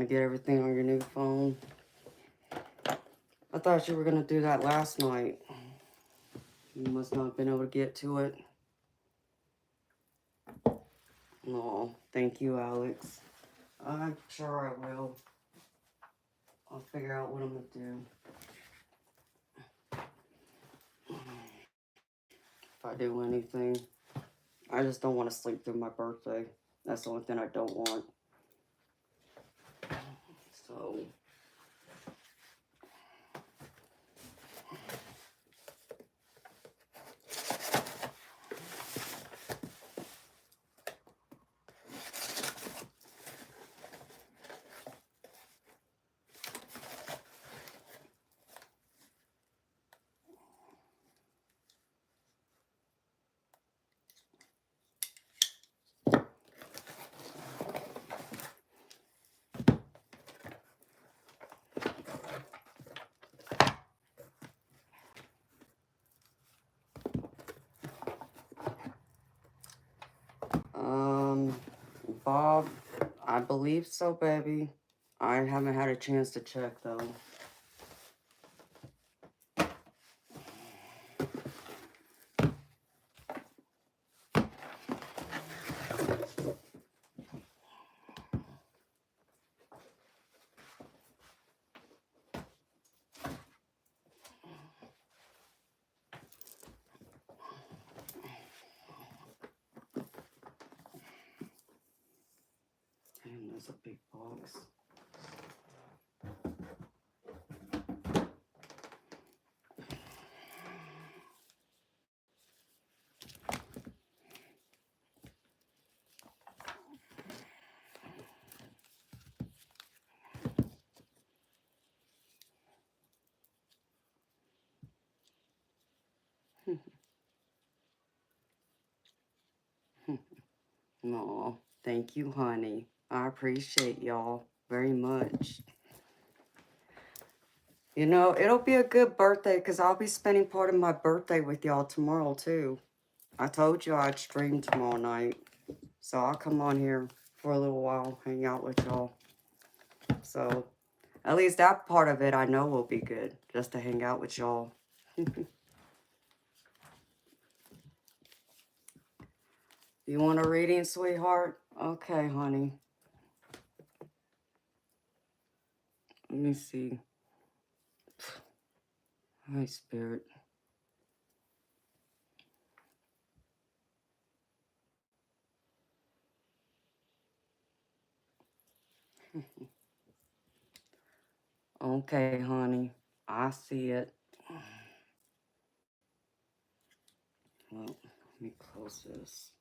to get everything on your new phone. I thought you were going to do that last night. You must not have been able to get to it. No, thank you, Alex. I'm sure I will. I'll figure out what I'm going to do. If I do anything. I just don't want to sleep through my birthday. That's the only thing I don't want. So... Bob, I believe so, baby. I haven't had a chance to check, though. Damn, there's a big box. No, thank you, honey. I appreciate y'all very much. You know, it'll be a good birthday because I'll be spending part of my birthday with y'all tomorrow, too. I told you I'd stream tomorrow night. So I'll come on here for a little while, hang out with y'all. So at least that part of it I know will be good, just to hang out with y'all. You want a reading, sweetheart? Okay, honey. Let me see. Hi, Spirit. Okay, honey. I see it. Well, let me close this.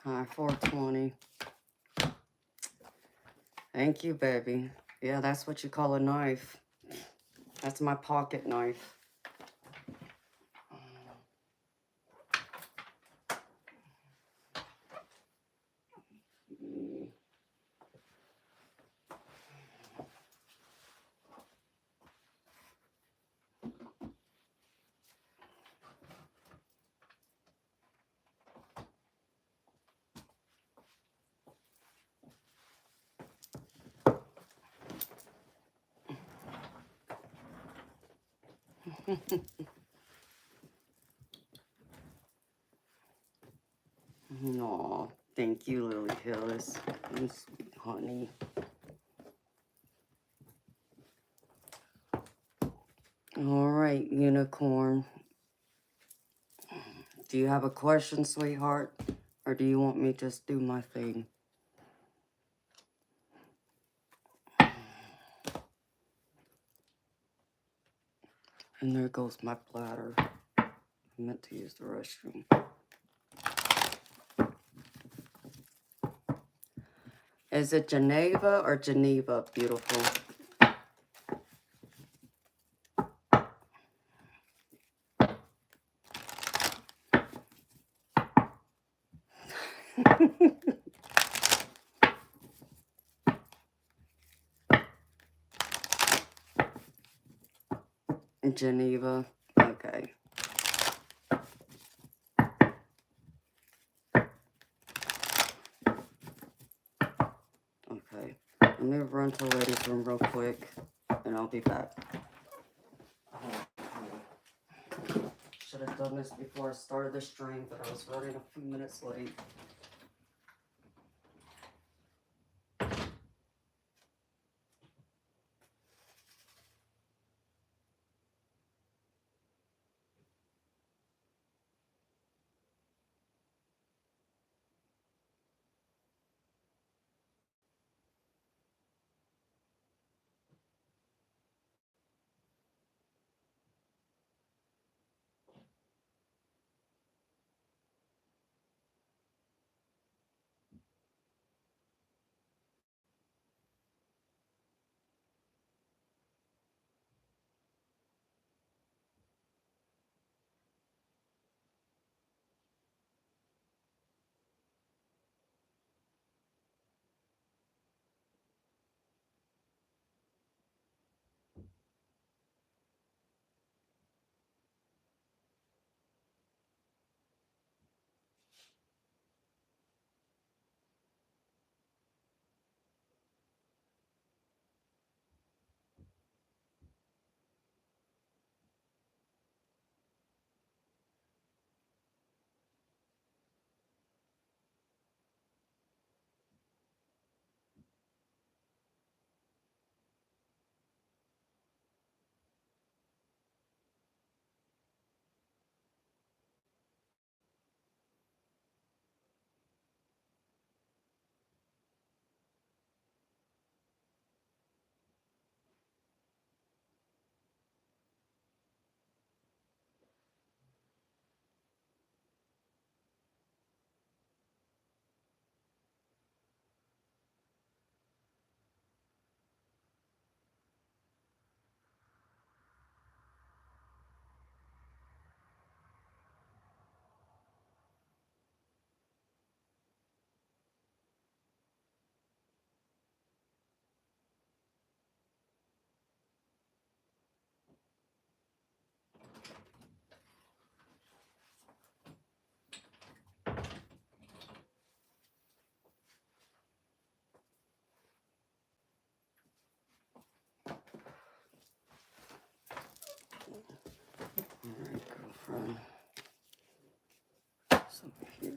Hi, 420. Thank you, baby. Yeah, that's what you call a knife. That's my pocket knife. Aw, thank you, Lily Hillis. You sweet honey. All right, unicorn. Do you have a question, sweetheart? Or do you want me to just do my thing? And there goes my bladder. I meant to use the restroom. Is it Geneva or Geneva, beautiful? Geneva. Okay. Okay. Let me run to the ladies' room real quick, and I'll be back. Should have done this before I started the stream, but I was running a few minutes late. Alright, girlfriend. So here.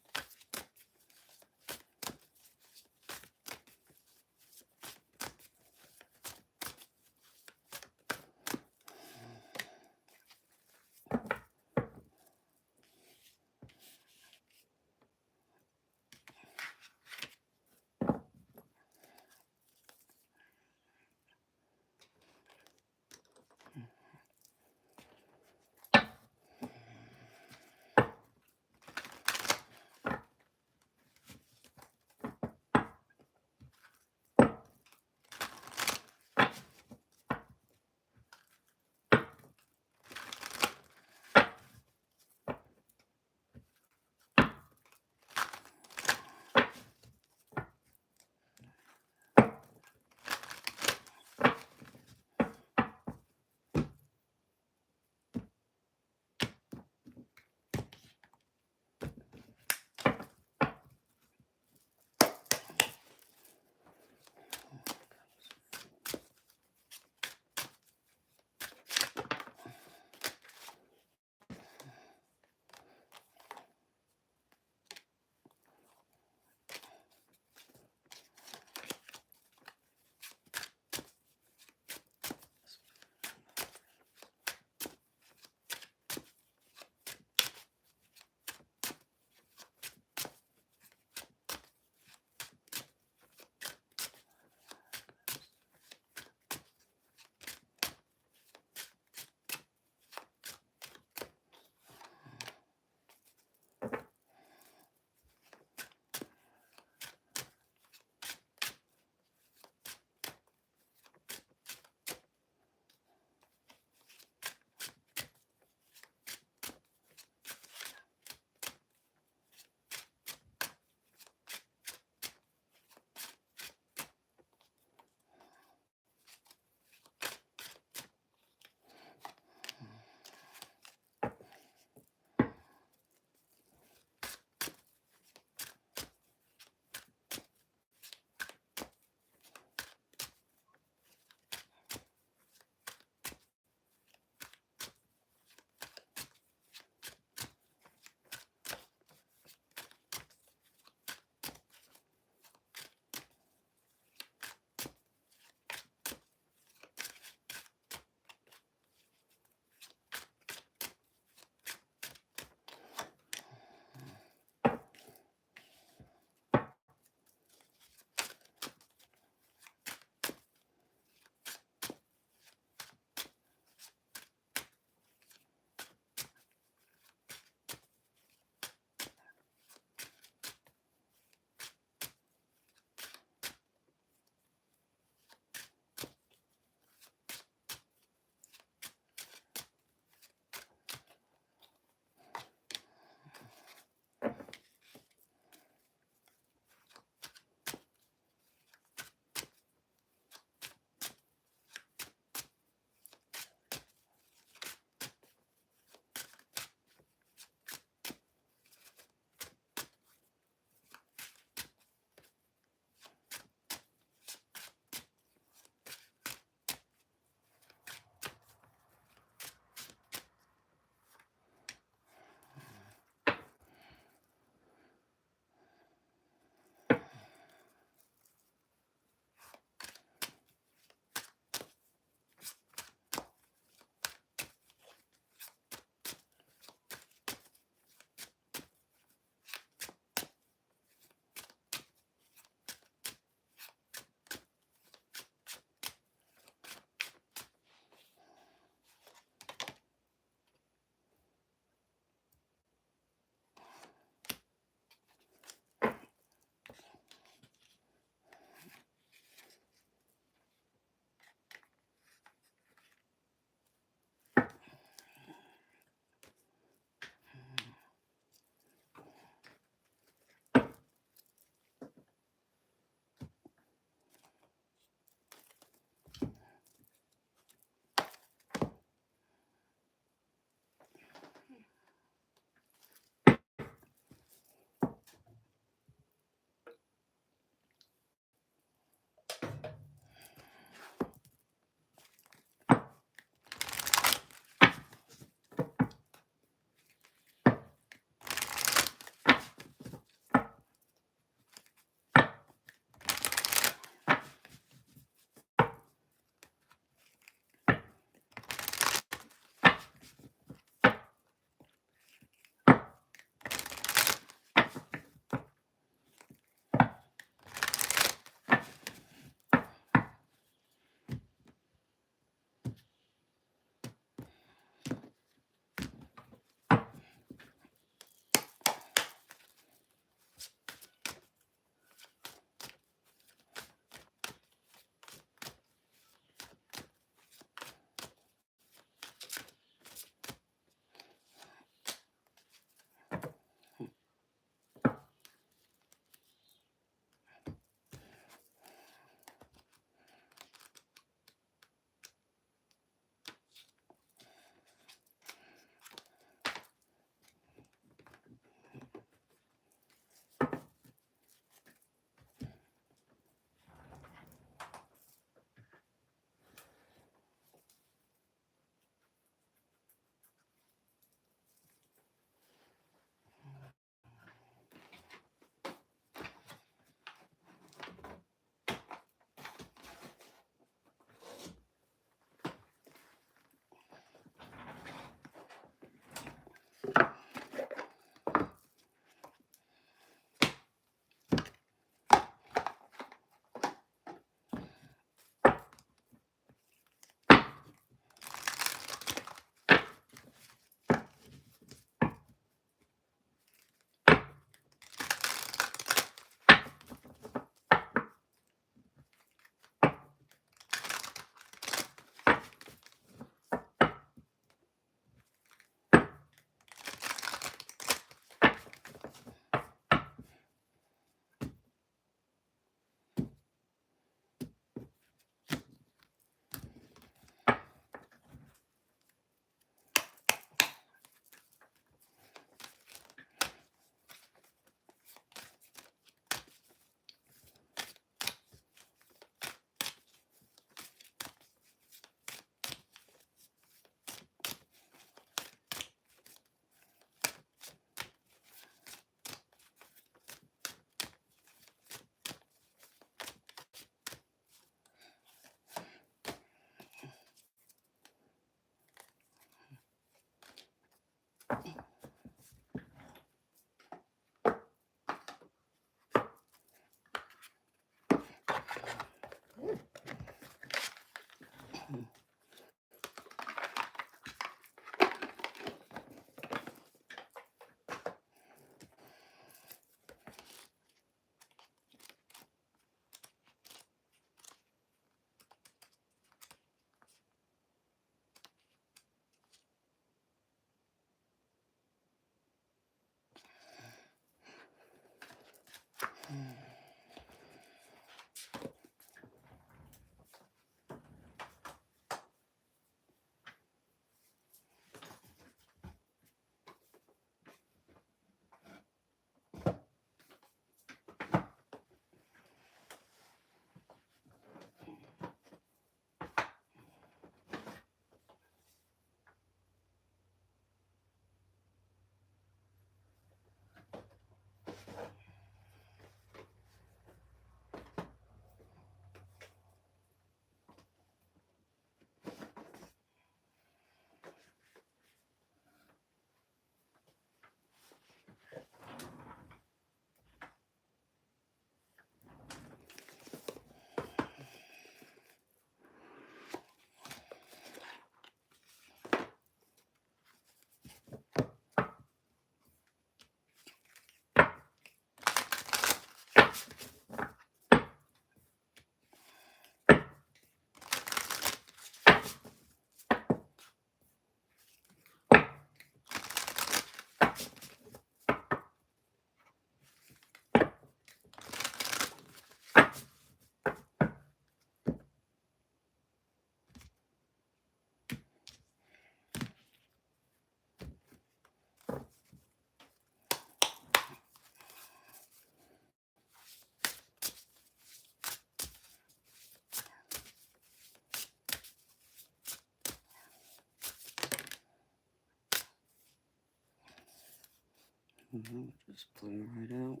Just blew right out.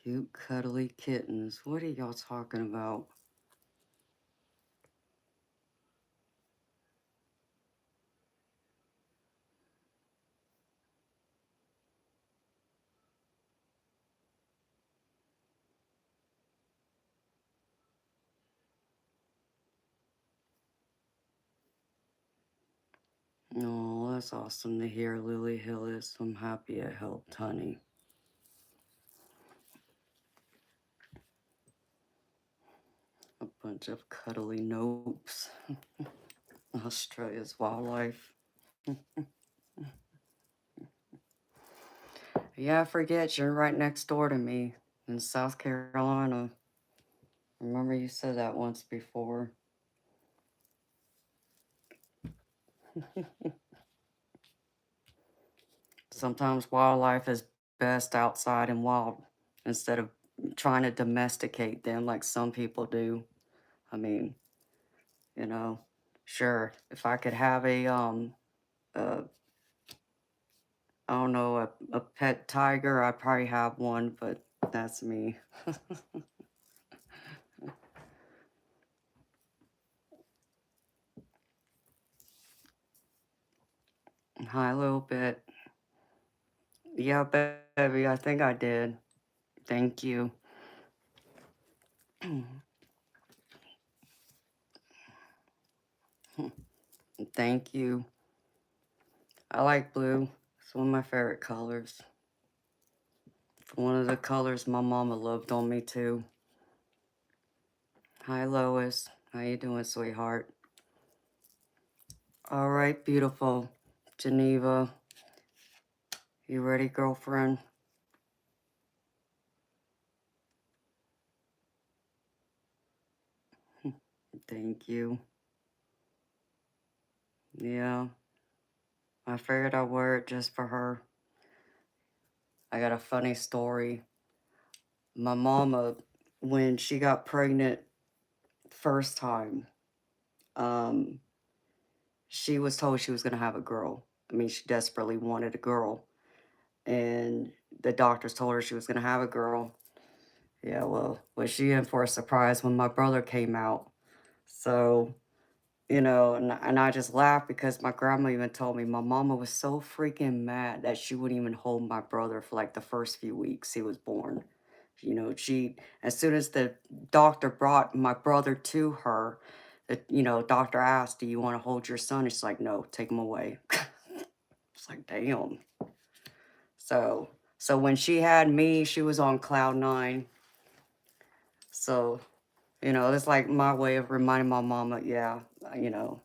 Cute, cuddly kittens. What are y'all talking about? Oh, that's awesome to hear, Lily Hillis. I'm happy it helped, honey. A bunch of cuddly nopes. Australia's wildlife. Yeah, I forget you're right next door to me in South Carolina. Remember you said that once before. Sometimes wildlife is best outside and wild instead of trying to domesticate them like some people do. I mean, you know, sure, if I could have a I don't know, a pet tiger, I'd probably have one, but that's me. Hi, a little bit. Yeah, baby, I think I did. Thank you. Thank you. I like blue. It's one of my favorite colors. It's one of the colors my mama loved on me too. Hi, Lois. How you doing, sweetheart? All right, beautiful. Geneva, you ready, girlfriend? Thank you. Yeah, I figured I'd wear it just for her. I got a funny story. My mama, when she got pregnant first time, um, she was told she was going to have a girl. I mean, she desperately wanted a girl. And the doctors told her she was going to have a girl. Yeah, well, was she in for a surprise when my brother came out? So, and I just laughed because my grandma even told me my mama was so freaking mad that she wouldn't even hold my brother for like the first few weeks he was born. As soon as the doctor brought my brother to her, the doctor asked, "Do you want to hold your son?" And she's like, "No, take him away." It's like, damn. So when she had me, she was on cloud nine. So, it's like my way of reminding my mama, yeah, you know,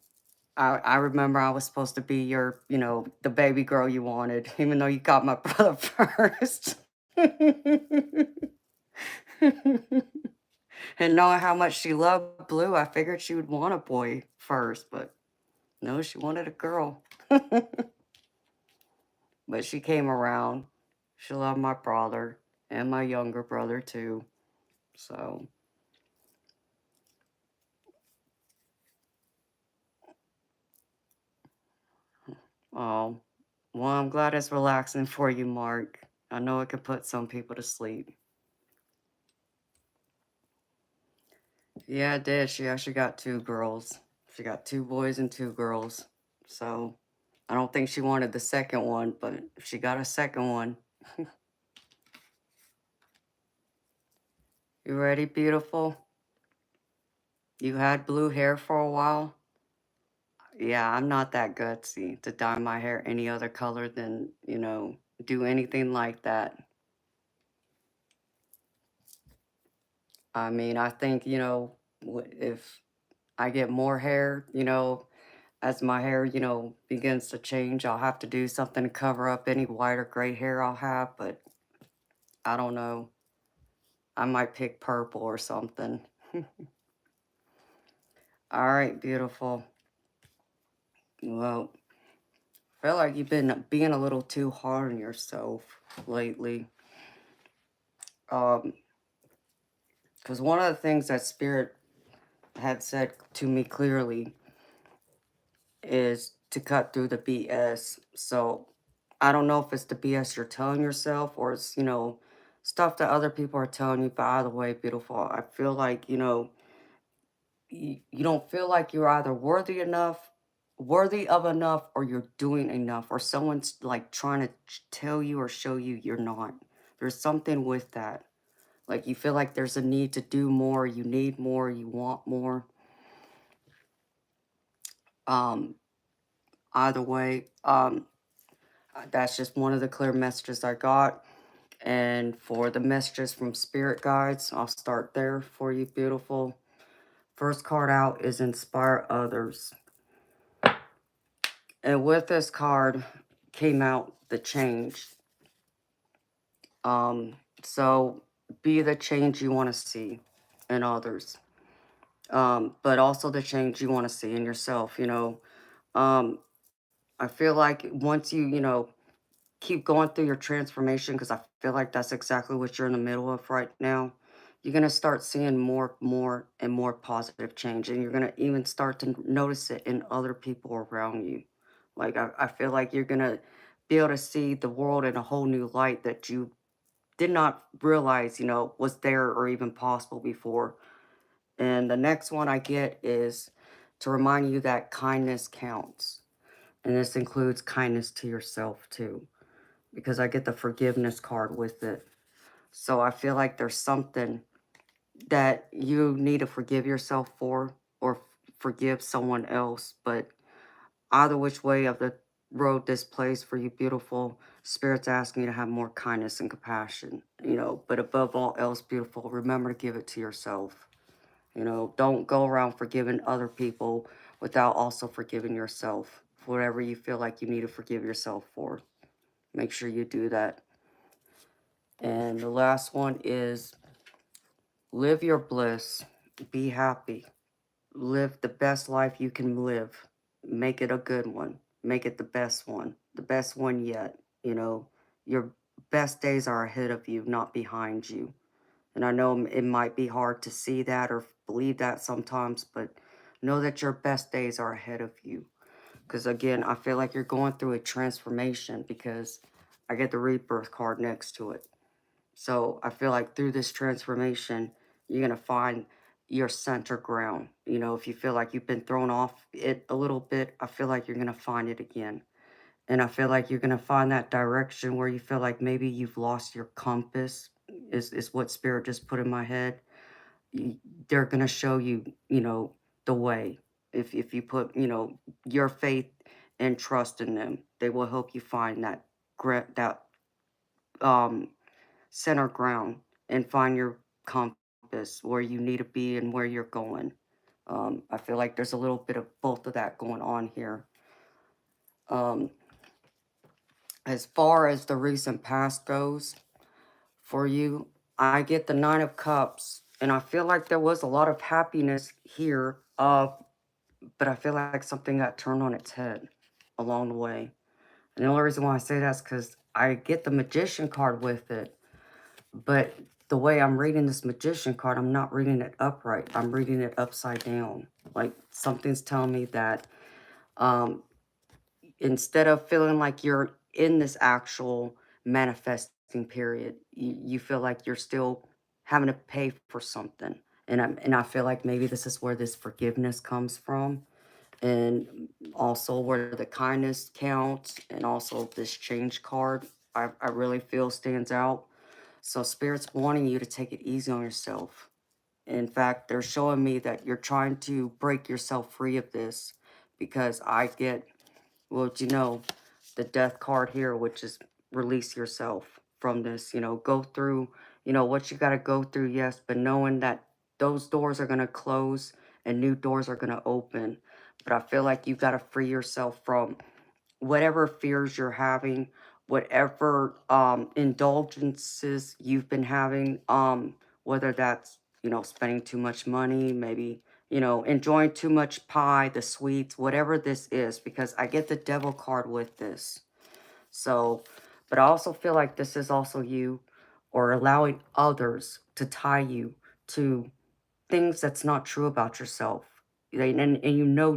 I remember I was supposed to be the baby girl you wanted, even though you got my brother first. And knowing how much she loved Blue, I figured she would want a boy first, but no, she wanted a girl. But she came around. She loved my brother and my younger brother too. So, oh, well, I'm glad it's relaxing for you, Mark. I know it could put some people to sleep. Yeah, it did. She actually got two girls. She got two boys and two girls. So I don't think she wanted the second one, but she got a second one. You ready, beautiful? You had blue hair for a while? Yeah, I'm not that gutsy to dye my hair any other color than, do anything like that. I mean, I think, if I get more hair, as my hair, begins to change, I'll have to do something to cover up any white or gray hair I'll have, but I don't know. I might pick purple or something. All right, beautiful. Well, I feel like you've been being a little too hard on yourself lately. Because one of the things that Spirit had said to me clearly is to cut through the BS. So I don't know if it's the BS you're telling yourself or it's, stuff that other people are telling you. By the way, beautiful, I feel like, you don't feel like you're either worthy of enough, or you're doing enough, or someone's like trying to tell you or show you you're not. There's something with that. Like you feel like there's a need to do more, you need more, you want more. Um, Either way, that's just one of the clear messages I got. And for the messages from spirit guides, I'll start there for you, beautiful. First card out is inspire others. And with this card came out the change. Um, so be the change you want to see in others. But also the change you want to see in yourself. Um, I feel like once you keep going through your transformation, because I feel like that's exactly what you're in the middle of right now, you're going to start seeing more and more positive change. And you're going to even start to notice it in other people around you. Like, I feel like you're going to be able to see the world in a whole new light that you did not realize was there or even possible before. And the next one I get is to remind you that kindness counts. And this includes kindness to yourself too, because I get the forgiveness card with it. So I feel like there's something that you need to forgive yourself for, or forgive someone else. But either which way of the road this plays for you, beautiful, Spirit's asking you to have more kindness and compassion. But above all else, beautiful, remember to give it to yourself. Don't go around forgiving other people without also forgiving yourself for whatever you feel like you need to forgive yourself for. Make sure you do that. And the last one is live your bliss. Be happy. Live the best life you can live. Make it a good one. Make it the best one. The best one yet. Your best days are ahead of you, not behind you. And I know it might be hard to see that or believe that sometimes, but know that your best days are ahead of you. Because again, I feel like you're going through a transformation, because I get the rebirth card next to it. So I feel like through this transformation, you're going to find your center ground. If you feel like you've been thrown off it a little bit, I feel like you're going to find it again. And I feel like you're going to find that direction where you feel like maybe you've lost your compass, is what Spirit just put in my head. y- they're going to show you the way. If you put your faith and trust in them, they will help you find that um center ground, and find your compass where you need to be and where you're going. I feel like there's a little bit of both of that going on here. Um, as far as the recent past goes for you, I get the Nine of Cups, and I feel like there was a lot of happiness here. But I feel like something got turned on its head along the way. And the only reason why I say that's because I get the Magician card with it. But the way I'm reading this Magician card, I'm not reading it upright. I'm reading it upside down. Like something's telling me that um, instead of feeling like you're in this actual manifesting period, you feel like you're still having to pay for something. And I feel like maybe this is where this forgiveness comes from, and also where the kindness counts, and also this change card I really feel stands out. So Spirit's wanting you to take it easy on yourself. In fact, they're showing me that you're trying to break yourself free of this, because I get, well, the death card here, which is release yourself from this. Go through what you got to go through, yes, but knowing that those doors are going to close and new doors are going to open. But I feel like you got to free yourself from whatever fears you're having, whatever indulgences you've been having, whether that's spending too much money, maybe enjoying too much pie, the sweets, whatever this is, because I get the devil card with this. So, but I also feel like this is also you, or allowing others to tie you to things that's not true about yourself. And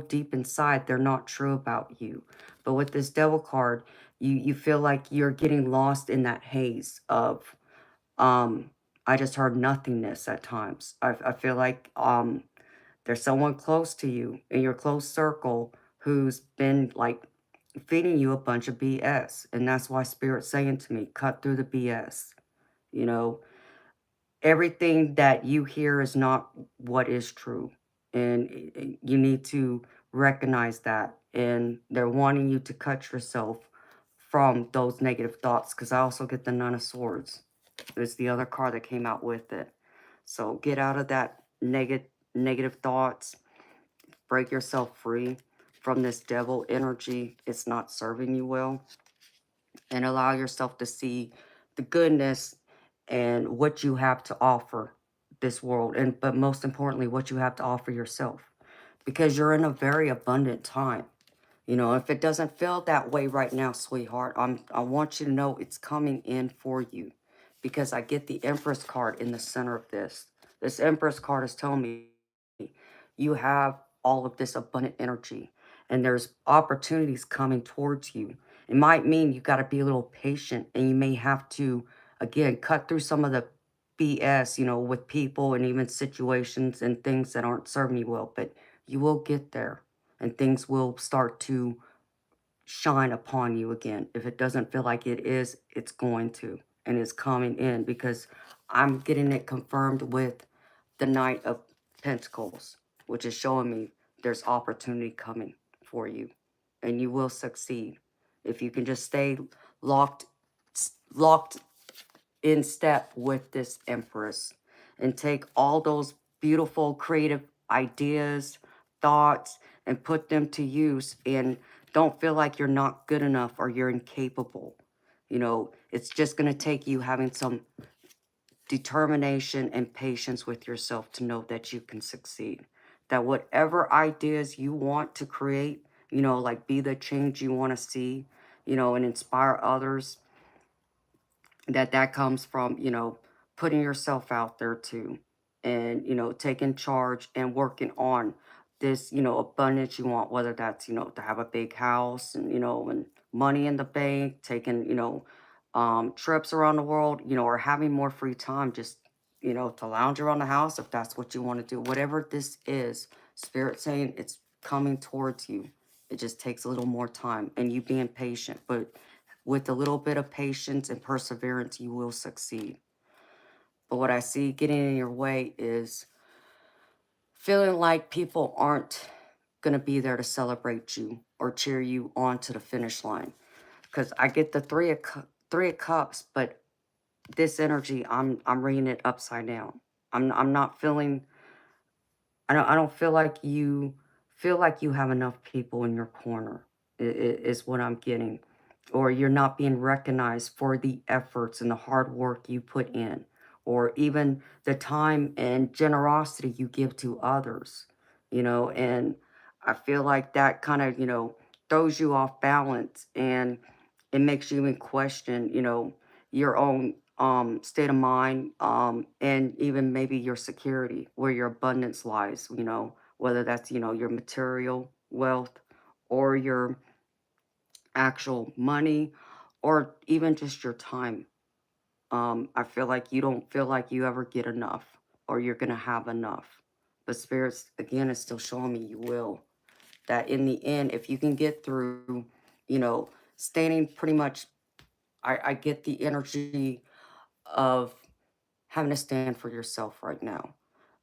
deep inside they're not true about you. But with this devil card, you feel like you're getting lost in that haze of Um, I just heard nothingness at times. I feel like there's someone close to you in your close circle who's been like feeding you a bunch of BS. And that's why Spirit's saying to me, cut through the BS. You know, everything that you hear is not what is true. And you need to recognize that. And they're wanting you to cut yourself from those negative thoughts. Because I also get the Nine of Swords. It's the other card that came out with it. So get out of that negative thoughts. Break yourself free from this devil energy. It's not serving you well. And allow yourself to see the goodness and what you have to offer this world. And but most importantly, what you have to offer yourself. Because you're in a very abundant time. You know, if it doesn't feel that way right now, sweetheart, I want you to know it's coming in for you. Because I get the Empress card in the center of this. This Empress card is telling me you have all of this abundant energy and there's opportunities coming towards you. It might mean you got to be a little patient and you may have to, again, cut through some of the BS, you know, with people and even situations and things that aren't serving you well, but you will get there and things will start to shine upon you again. If it doesn't feel like it is, it's going to, and it's coming in because I'm getting it confirmed with the Knight of Pentacles, which is showing me there's opportunity coming for you and you will succeed. If you can just stay locked, locked in step with this Empress and take all those beautiful creative ideas, thoughts, and put them to use and don't feel like you're not good enough or you're incapable. You know, it's just going to take you having some determination and patience with yourself to know that you can succeed. That whatever ideas you want to create, you know, like be the change you want to see, you know, and inspire others, that comes from, you know, putting yourself out there too, and, you know, taking charge and working on this, you know, abundance you want, whether that's, you know, to have a big house and, you know, and money in the bank, taking, you know, trips around the world, you know, or having more free time, just, you know, to lounge around the house if that's what you want to do. Whatever this is, Spirit saying it's coming towards you. It just takes a little more time and you being patient, but with a little bit of patience and perseverance, you will succeed. But what I see getting in your way is feeling like people aren't going to be there to celebrate you or cheer you on to the finish line. Because I get the three of cups, but this energy, I'm reading it upside down. I'm not feeling, I don't feel like you have enough people in your corner is what I'm getting. Or you're not being recognized for the efforts and the hard work you put in, or even the time and generosity you give to others, you know, and I feel like that kind of, you know, throws you off balance and it makes you even question, you know, your own state of mind, and even maybe your security, where your abundance lies, you know, whether that's, you know, your material wealth or your actual money or even just your time. I feel like you don't feel like you ever get enough or you're going to have enough. But spirits, again, is still showing me you will. That in the end, if you can get through, you know, standing pretty much, I get the energy of having to stand for yourself right now.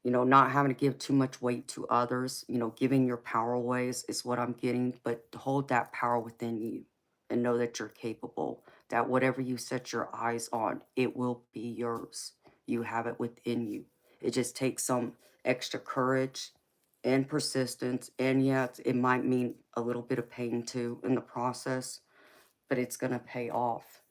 You know, not having to give too much weight to others, you know, giving your power away is what I'm getting, but hold that power within you and know that you're capable, that whatever you set your eyes on, it will be yours. You have it within you. It just takes some extra courage and persistence. And yeah, it might mean a little bit of pain too in the process, but it's going to pay off.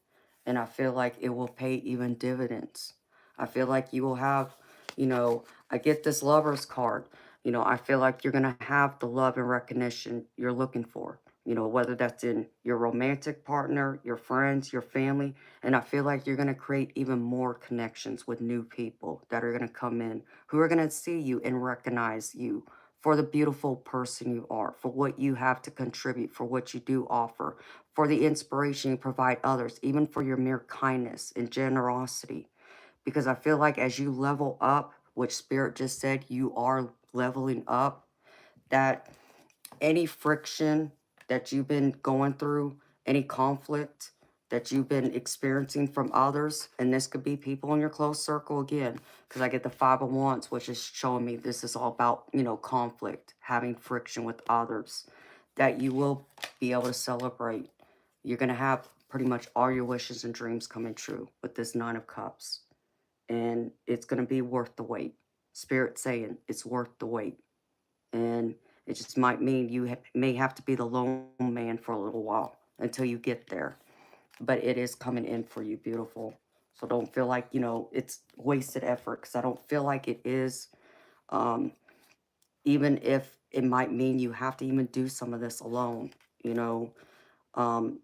And I feel like it will pay even dividends. I feel like you will have, you know, I get this lover's card. You know, I feel like you're going to have the love and recognition you're looking for, you know, whether that's in your romantic partner, your friends, your family. And I feel like you're going to create even more connections with new people that are going to come in who are going to see you and recognize you for the beautiful person you are, for what you have to contribute, for what you do offer, for the inspiration you provide others, even for your mere kindness and generosity. because I feel like as you level up, which Spirit just said, you are leveling up, that any friction that you've been going through, any conflict that you've been experiencing from others, and this could be people in your close circle again, because I get the Five of Wands, which is showing me this is all about, conflict, having friction with others, that you will be able to celebrate. You're going to have pretty much all your wishes and dreams coming true with this Nine of Cups. And it's going to be worth the wait. Spirit saying it's worth the wait. And it just might mean you may have to be the lone man for a little while until you get there. But it is coming in for you, beautiful. So don't feel like, it's wasted effort, because I don't feel like it is. Um, Even if it might mean you have to even do some of this alone, you know. Um,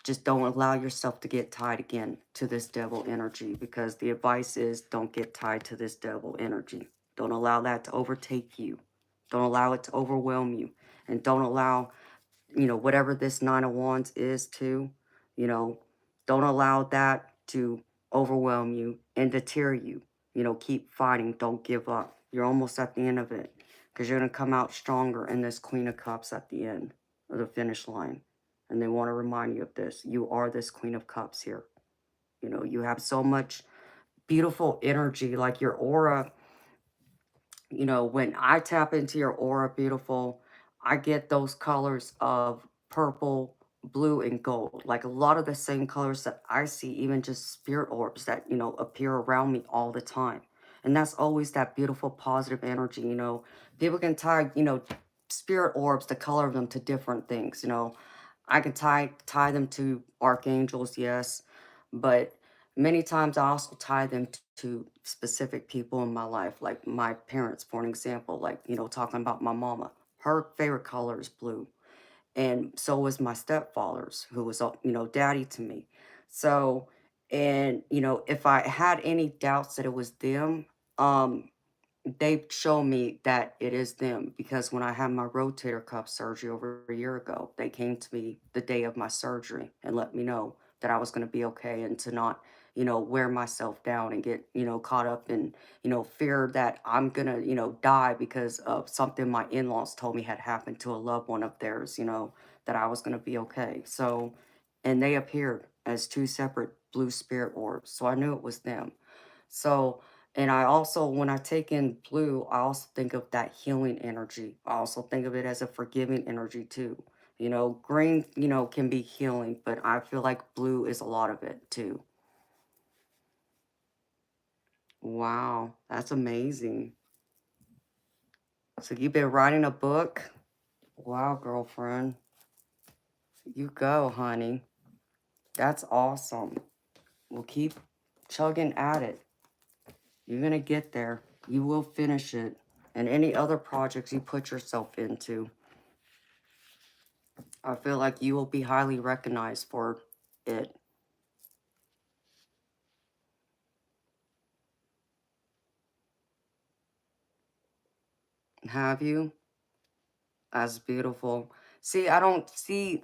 just don't allow yourself to get tied again to this devil energy, because the advice is don't get tied to this devil energy. Don't allow that to overtake you. Don't allow it to overwhelm you. And don't allow, whatever this Nine of Wands is too, you know, don't allow that to overwhelm you and deter you. Keep fighting. Don't give up. You're almost at the end of it, because you're going to come out stronger in this Queen of Cups at the end of the finish line. And they want to remind you of this. You are this Queen of Cups here. You have so much beautiful energy, like your aura. When I tap into your aura, beautiful, I get those colors of purple, blue, and gold. Like a lot of the same colors that I see, even just spirit orbs that, appear around me all the time. And that's always that beautiful, positive energy. People can tie, spirit orbs, the color of them, to different things. I can tie them to archangels, yes, but many times I also tie them to specific people in my life, like my parents, for an example, like, talking about my mama. Her favorite color is blue. And so was my stepfather's, who was, daddy to me. So, and, if I had any doubts that it was them, um, they've shown me that it is them, because when I had my rotator cuff surgery over a year ago, they came to me the day of my surgery and let me know that I was going to be okay, and to not, wear myself down and get, caught up in, fear that I'm going to, die because of something my in-laws told me had happened to a loved one of theirs, that I was going to be okay. So, and they appeared as two separate blue spirit orbs. So I knew it was them. So, and I also, when I take in blue, I also think of that healing energy. I also think of it as a forgiving energy too. Green, can be healing, but I feel like blue is a lot of it too. Wow, that's amazing. So you've been writing a book? Wow, girlfriend. You go, honey. That's awesome. We'll keep chugging at it. You're going to get there. You will finish it. And any other projects you put yourself into, I feel like you will be highly recognized for it. Have you? That's beautiful. See, I don't see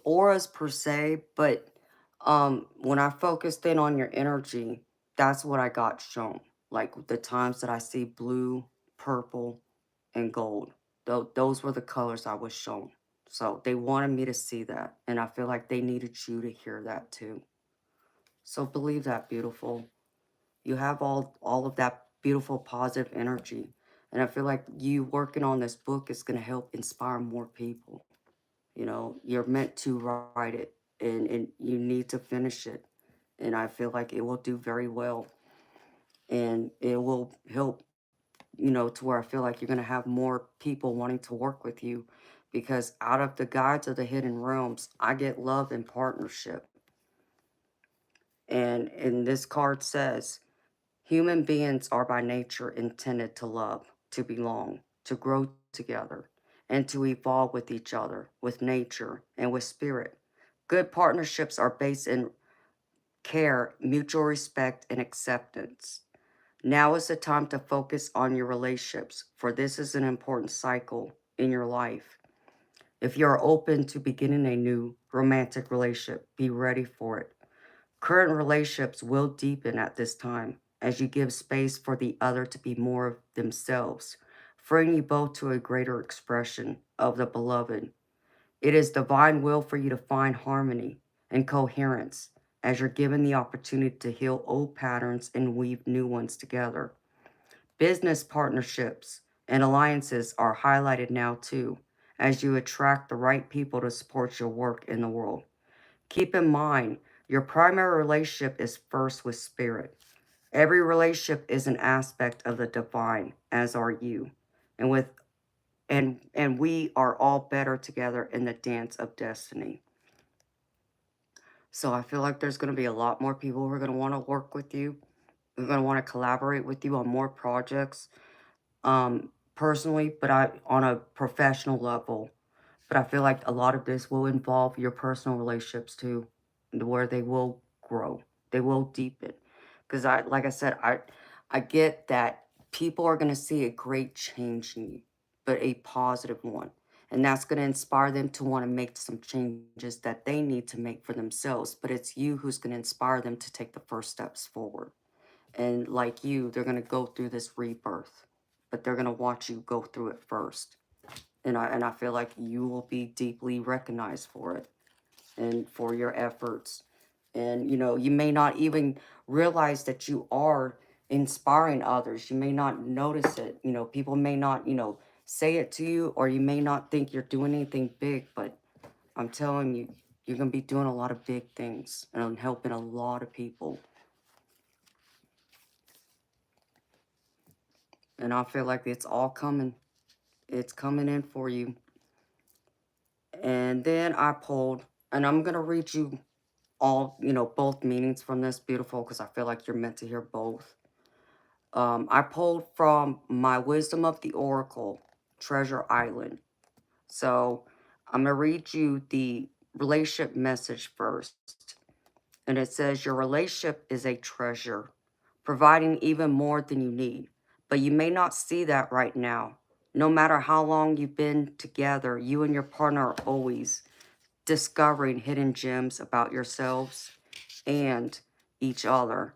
auras per se, but when I focused in on your energy, that's what I got shown. Like the times that I see blue, purple, and gold. Those were the colors I was shown. So they wanted me to see that, and I feel like they needed you to hear that too. So believe that, beautiful. You have all of that beautiful positive energy. And I feel like you working on this book is going to help inspire more people. You're meant to write it, and you need to finish it. And I feel like it will do very well. And it will help, to where I feel like you're going to have more people wanting to work with you. Because out of the guides of the hidden realms, I get love and partnership. And this card says, human beings are by nature intended to love, to belong, to grow together, and to evolve with each other, with nature, and with spirit. Good partnerships are based in care, mutual respect, and acceptance. Now is the time to focus on your relationships, for this is an important cycle in your life. If you are open to beginning a new romantic relationship, be ready for it. Current relationships will deepen at this time as you give space for the other to be more of themselves, freeing you both to a greater expression of the beloved. It is divine will for you to find harmony and coherence as you're given the opportunity to heal old patterns and weave new ones together. Business partnerships and alliances are highlighted now too, as you attract the right people to support your work in the world. Keep in mind, your primary relationship is first with spirit. Every relationship is an aspect of the divine, as are you. And with and we are all better together in the dance of destiny. So I feel like there's going to be a lot more people who are going to want to work with you. We're going to want to collaborate with you on more projects, personally, but I on a professional level. But I feel like a lot of this will involve your personal relationships too, where they will grow, they will deepen. Because like I said, I get that people are going to see a great change in you, but a positive one. And that's going to inspire them to want to make some changes that they need to make for themselves. But it's you who's going to inspire them to take the first steps forward. And like you, they're going to go through this rebirth, but they're going to watch you go through it first. And I feel like you will be deeply recognized for it and for your efforts. And, you may not even realize that you are inspiring others. You may not notice it. People may not, say it to you, or you may not think you're doing anything big, but I'm telling you, you're going to be doing a lot of big things and helping a lot of people. And I feel like it's all coming. It's coming in for you. And then I pulled, and I'm going to read you all, both meanings from this, beautiful, because I feel like you're meant to hear both. I pulled from My Wisdom of the Oracle, Treasure Island. So I'm going to read you the relationship message first. And it says, your relationship is a treasure, providing even more than you need. But you may not see that right now. No matter how long you've been together, you and your partner are always discovering hidden gems about yourselves and each other.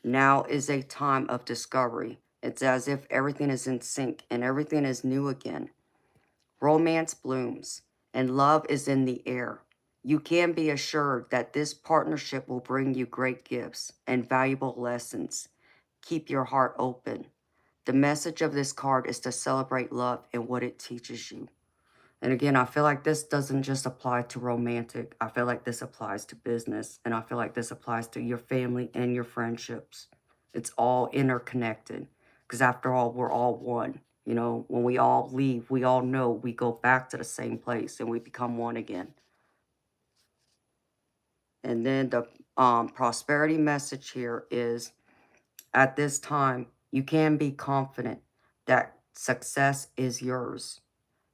Now is a time of discovery. It's as if everything is in sync and everything is new again. Romance blooms and love is in the air. You can be assured that this partnership will bring you great gifts and valuable lessons. Keep your heart open. The message of this card is to celebrate love and what it teaches you. And again, I feel like this doesn't just apply to romantic. I feel like this applies to business. And I feel like this applies to your family and your friendships. It's all interconnected. Because after all, we're all one. When we all leave, we all know we go back to the same place and we become one again. And then the prosperity message here is, at this time, you can be confident that success is yours.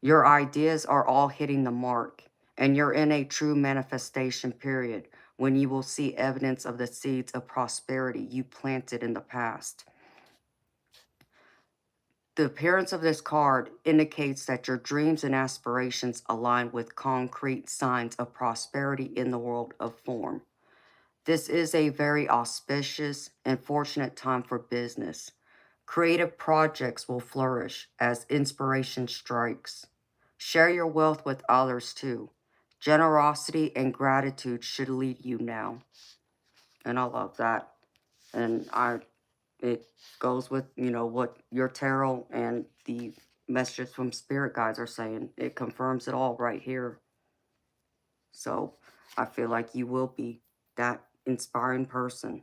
Your ideas are all hitting the mark, and you're in a true manifestation period when you will see evidence of the seeds of prosperity you planted in the past. The appearance of this card indicates that your dreams and aspirations align with concrete signs of prosperity in the world of form. This is a very auspicious and fortunate time for business. Creative projects will flourish as inspiration strikes. Share your wealth with others too. Generosity and gratitude should lead you now. And I love that. And it goes with, what your tarot and the messages from spirit guides are saying. It confirms it all right here. So I feel like you will be that inspiring person.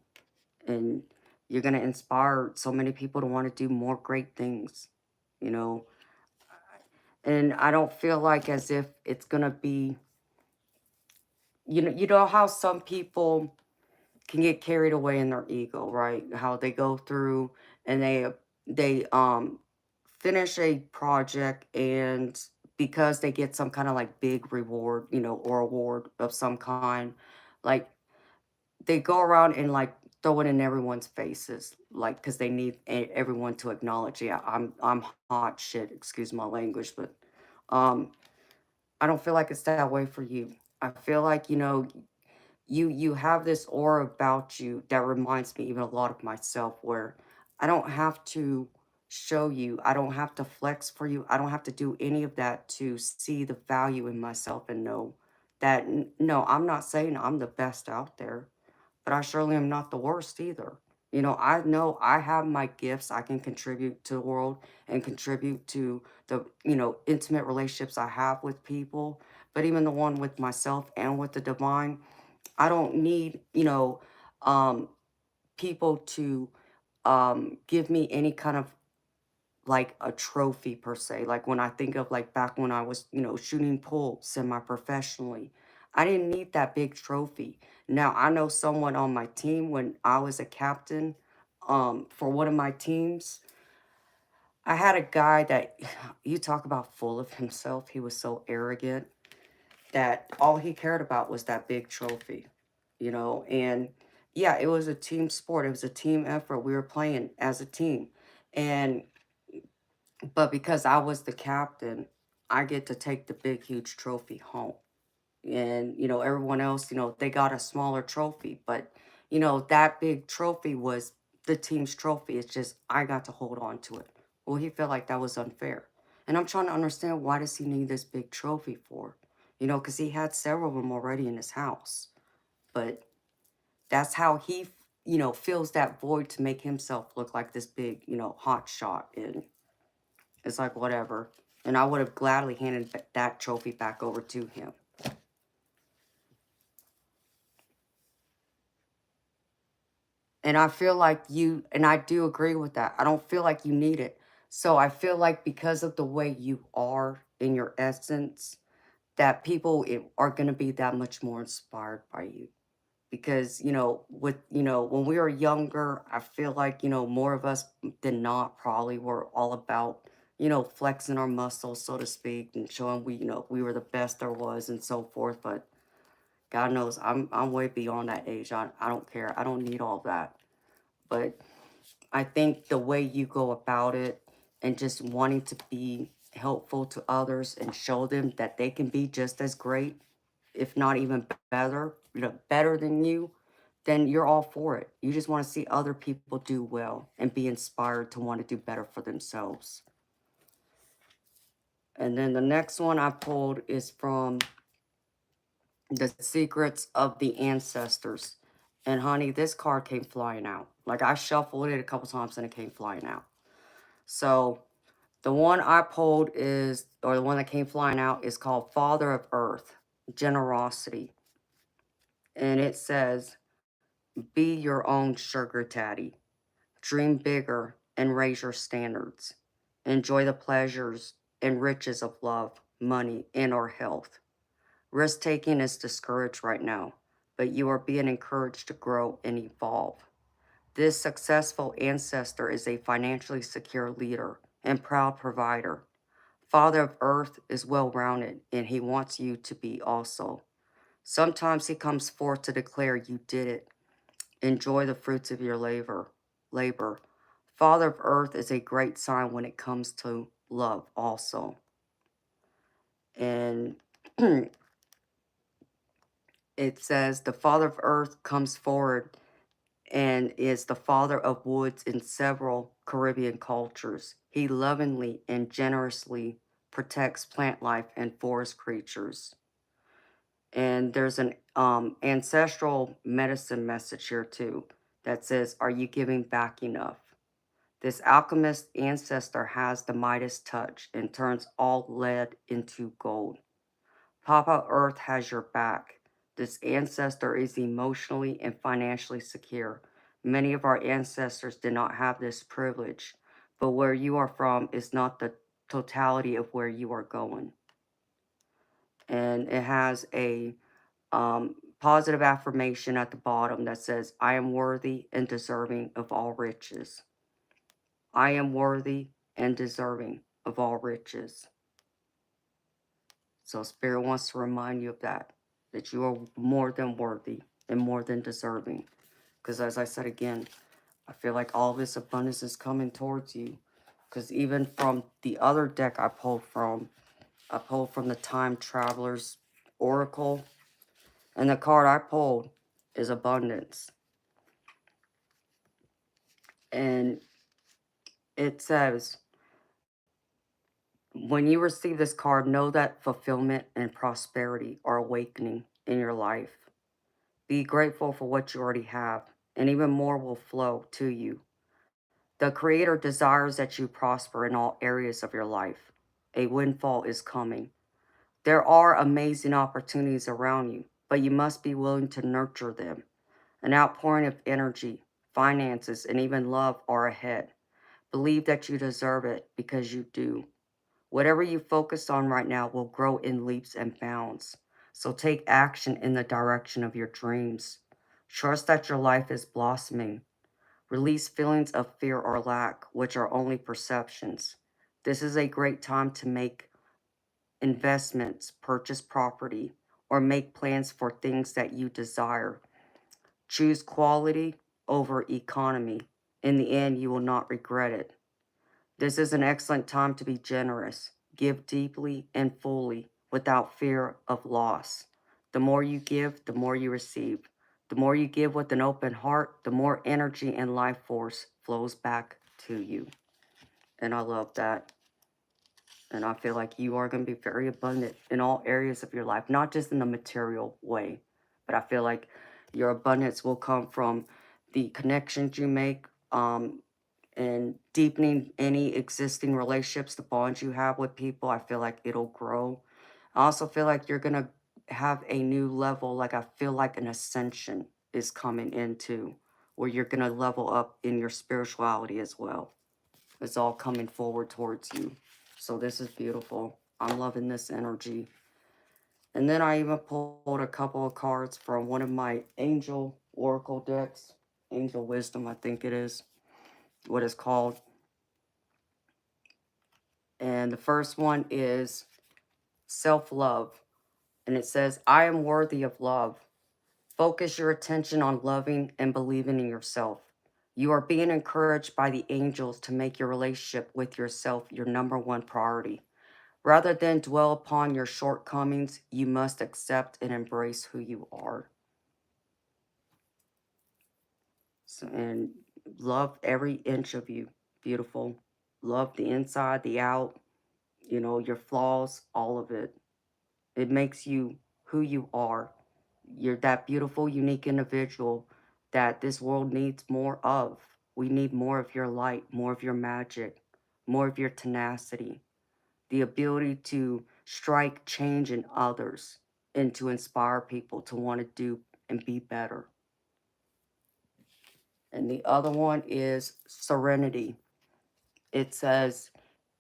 And you're going to inspire so many people to want to do more great things, you know. And I don't feel like as if it's going to be, you know how some people can get carried away in their ego, right? How they go through and they finish a project, and because they get some kind of like big reward, or award of some kind, like they go around and like throw it in everyone's faces, like because they need everyone to acknowledge, yeah, I'm hot shit. Excuse my language, but um, I don't feel like it's that way for you. I feel like you have this aura about you that reminds me even a lot of myself, where I don't have to show you, I don't have to flex for you, I don't have to do any of that to see the value in myself and know that no, I'm not saying I'm the best out there, but I surely am not the worst either. I know I have my gifts. I can contribute to the world and contribute to the, intimate relationships I have with people, but even the one with myself and with the divine. I don't need, um, people to give me any kind of like a trophy per se. Like when I think of like back when I was, shooting pool semi-professionally, I didn't need that big trophy. Now I know someone on my team when I was a captain, for one of my teams, I had a guy that you talk about full of himself. He was so arrogant that all he cared about was that big trophy, and yeah, it was a team sport. It was a team effort. We were playing as a team. And but because I was the captain, I get to take the big, huge trophy home. And, everyone else, they got a smaller trophy. But, that big trophy was the team's trophy. It's just I got to hold on to it. Well, he felt like that was unfair. And I'm trying to understand, why does he need this big trophy for? Because he had several of them already in his house. But that's how he, fills that void to make himself look like this big, hot shot. And it's like, whatever. And I would have gladly handed that trophy back over to him. And I feel like and I do agree with that. I don't feel like you need it. So I feel like because of the way you are in your essence, that people are going to be that much more inspired by you. Because, when we were younger, I feel like, more of us than not probably were all about, flexing our muscles, so to speak, and showing we were the best there was and so forth. But God knows I'm way beyond that age. I don't care. I don't need all that. But I think the way you go about it and just wanting to be helpful to others and show them that they can be just as great, if not even better, better than you, then you're all for it. You just want to see other people do well and be inspired to want to do better for themselves. And then the next one I pulled is from The Secrets of the Ancestors. And honey, this card came flying out. Like I shuffled it a couple times and it came flying out. So the one I pulled or the one that came flying out is called Father of Earth, Generosity. And it says, be your own sugar daddy. Dream bigger and raise your standards. Enjoy the pleasures and riches of love, money, and or health. Risk taking is discouraged right now, but you are being encouraged to grow and evolve. This successful ancestor is a financially secure leader and proud provider. Father of Earth is well rounded, and he wants you to be also. Sometimes he comes forth to declare you did it. Enjoy the fruits of your labor. Father of Earth is a great sign when it comes to love also. And it says the Father of Earth comes forward and is the father of woods in several Caribbean cultures. He lovingly and generously protects plant life and forest creatures. And there's an ancestral medicine message here too that says, are you giving back enough? This alchemist ancestor has the Midas touch and turns all lead into gold. Papa Earth has your back. This ancestor is emotionally and financially secure. Many of our ancestors did not have this privilege, but where you are from is not the totality of where you are going. And it has a positive affirmation at the bottom that says, I am worthy and deserving of all riches. I am worthy and deserving of all riches. So Spirit wants to remind you of that you are more than worthy and more than deserving. Because as I said again, I feel like all this abundance is coming towards you. Because even from the other deck I pulled from the Time Traveler's Oracle. And the card I pulled is abundance. And it says, when you receive this card, know that fulfillment and prosperity are awakening in your life. Be grateful for what you already have, and even more will flow to you. The Creator desires that you prosper in all areas of your life. A windfall is coming. There are amazing opportunities around you, but you must be willing to nurture them. An outpouring of energy, finances, and even love are ahead. Believe that you deserve it because you do. Whatever you focus on right now will grow in leaps and bounds. So take action in the direction of your dreams. Trust that your life is blossoming. Release feelings of fear or lack, which are only perceptions. This is a great time to make investments, purchase property, or make plans for things that you desire. Choose quality over economy. In the end, you will not regret it. This is an excellent time to be generous. Give deeply and fully without fear of loss. The more you give, the more you receive. The more you give with an open heart, the more energy and life force flows back to you. And I love that. And I feel like you are going to be very abundant in all areas of your life, not just in the material way, but I feel like your abundance will come from the connections you make, and deepening any existing relationships, the bonds you have with people. I feel like it'll grow. I also feel like you're going to have a new level. Like I feel like an ascension is coming into where you're going to level up in your spirituality as well. It's all coming forward towards you. So this is beautiful. I'm loving this energy. And then I even pulled a couple of cards from one of my angel oracle decks. Angel wisdom, I think it is what it's called. And the first one is self-love. And it says, I am worthy of love. Focus your attention on loving and believing in yourself. You are being encouraged by the angels to make your relationship with yourself your number one priority. Rather than dwell upon your shortcomings, you must accept and embrace who you are. So, and love every inch of you. Beautiful. Love the inside, the out, your flaws, all of it. It makes you who you are. You're that beautiful, unique individual that this world needs more of. We need more of your light, more of your magic, more of your tenacity, the ability to strike change in others and to inspire people to want to do and be better. And the other one is serenity. It says,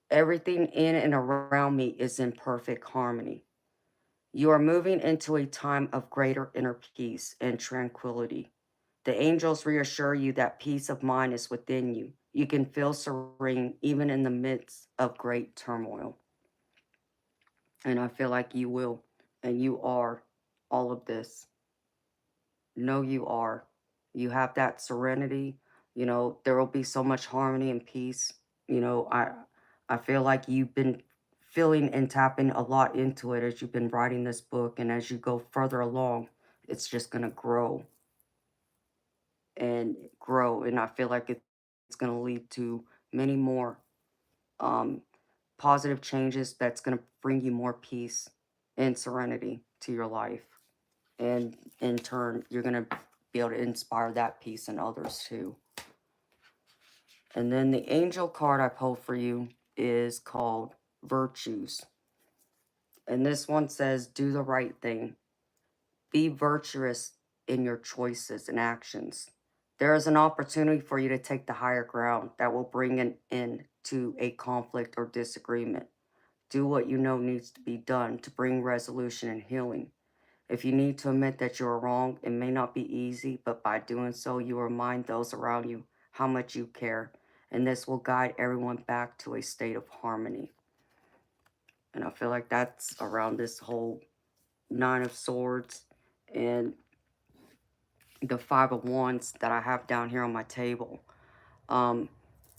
everything in and around me is in perfect harmony. You are moving into a time of greater inner peace and tranquility. The angels reassure you that peace of mind is within you. You can feel serene even in the midst of great turmoil. And I feel like you will. And you are all of this. No, you are. You have that serenity. There will be so much harmony and peace. I feel like you've been feeling and tapping a lot into it as you've been writing this book, and as you go further along, it's just going to grow and grow. And I feel like it's going to lead to many more um, positive changes that's going to bring you more peace and serenity to your life. And in turn, you're going to be able to inspire that peace in others too. And then the angel card I pulled for you is called Virtues. And this one says, do the right thing. Be virtuous in your choices and actions. There is an opportunity for you to take the higher ground that will bring an end to a conflict or disagreement. Do what you know needs to be done to bring resolution and healing. If you need to admit that you are wrong, it may not be easy, but by doing so, you remind those around you how much you care, and this will guide everyone back to a state of harmony. And I feel like that's around this whole Nine of Swords and the Five of Wands that I have down here on my table.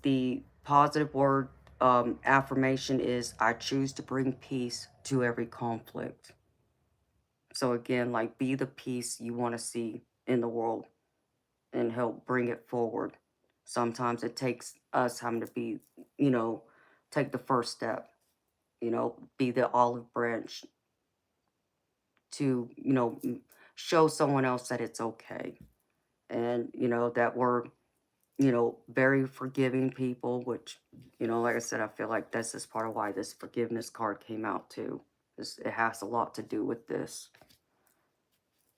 The positive word affirmation is, I choose to bring peace to every conflict. So again, like, be the peace you want to see in the world and help bring it forward. Sometimes it takes us having to be, you know, take the first step, be the olive branch to, show someone else that it's okay. And, that we're, very forgiving people, which, like I said, I feel like this is part of why this forgiveness card came out too. It has a lot to do with this.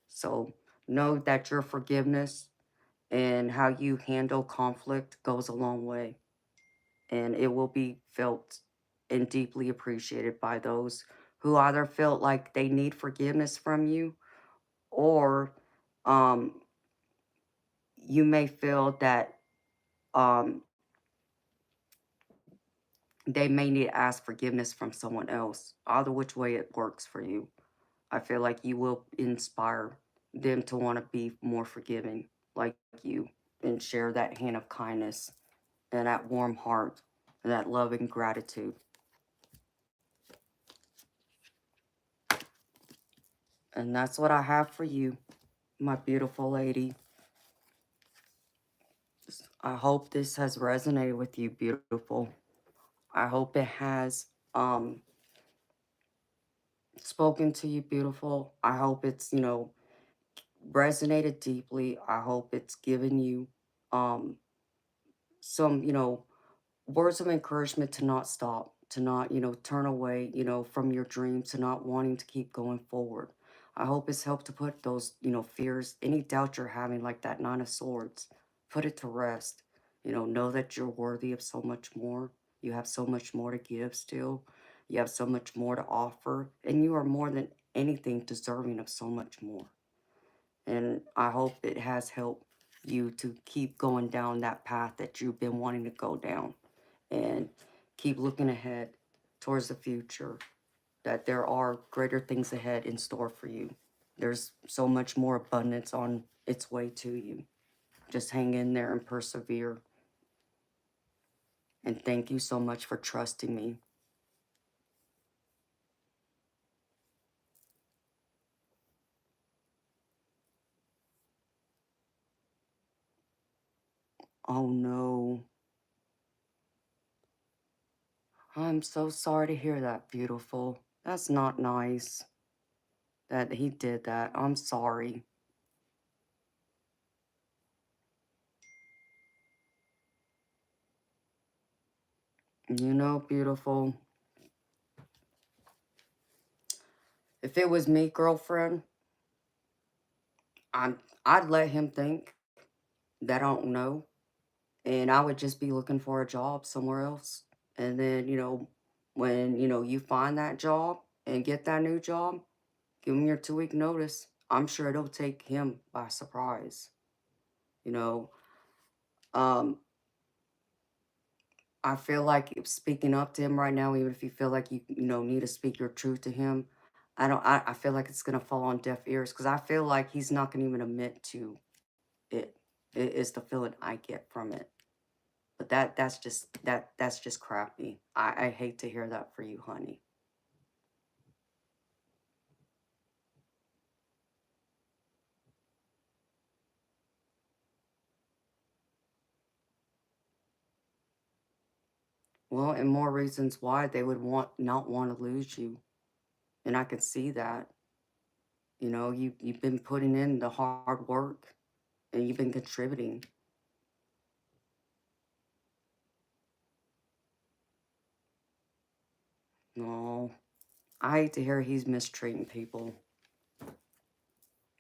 So know that your forgiveness and how you handle conflict goes a long way. And it will be felt and deeply appreciated by those who either felt like they need forgiveness from you, or um, you may feel that um, they may need to ask forgiveness from someone else. Either which way it works for you, I feel like you will inspire them to want to be more forgiving like you and share that hand of kindness and that warm heart and that love and gratitude. And that's what I have for you, my beautiful lady. I hope this has resonated with you, beautiful. I hope it has spoken to you, beautiful. I hope it's, resonated deeply. I hope it's given you um some, words of encouragement to not stop, to not, turn away, from your dreams, to not wanting to keep going forward. I hope it's helped to put those, fears, any doubt you're having, like that Nine of Swords, put it to rest. Know that you're worthy of so much more. You have so much more to give still. You have so much more to offer. And you are more than anything deserving of so much more. And I hope it has helped you to keep going down that path that you've been wanting to go down, and keep looking ahead towards the future, that there are greater things ahead in store for you. There's so much more abundance on its way to you. Just hang in there and persevere. And thank you so much for trusting me. Oh no. I'm so sorry to hear that, beautiful. That's not nice that he did that. I'm sorry. Beautiful. If it was me, girlfriend, I'd let him think that I don't know, and I would just be looking for a job somewhere else. And then, when, you find that job and get that new job, give him your 2-week notice. I'm sure it'll take him by surprise. You know, um, I feel like if speaking up to him right now, even if you feel like you need to speak your truth to him, I feel like it's gonna fall on deaf ears, because I feel like he's not gonna even admit to it. It is the feeling I get from it. But that's just crappy. I hate to hear that for you, honey. Well, and more reasons why they would not want to lose you. And I can see that. You've been putting in the hard work and you've been contributing. No, I hate to hear he's mistreating people.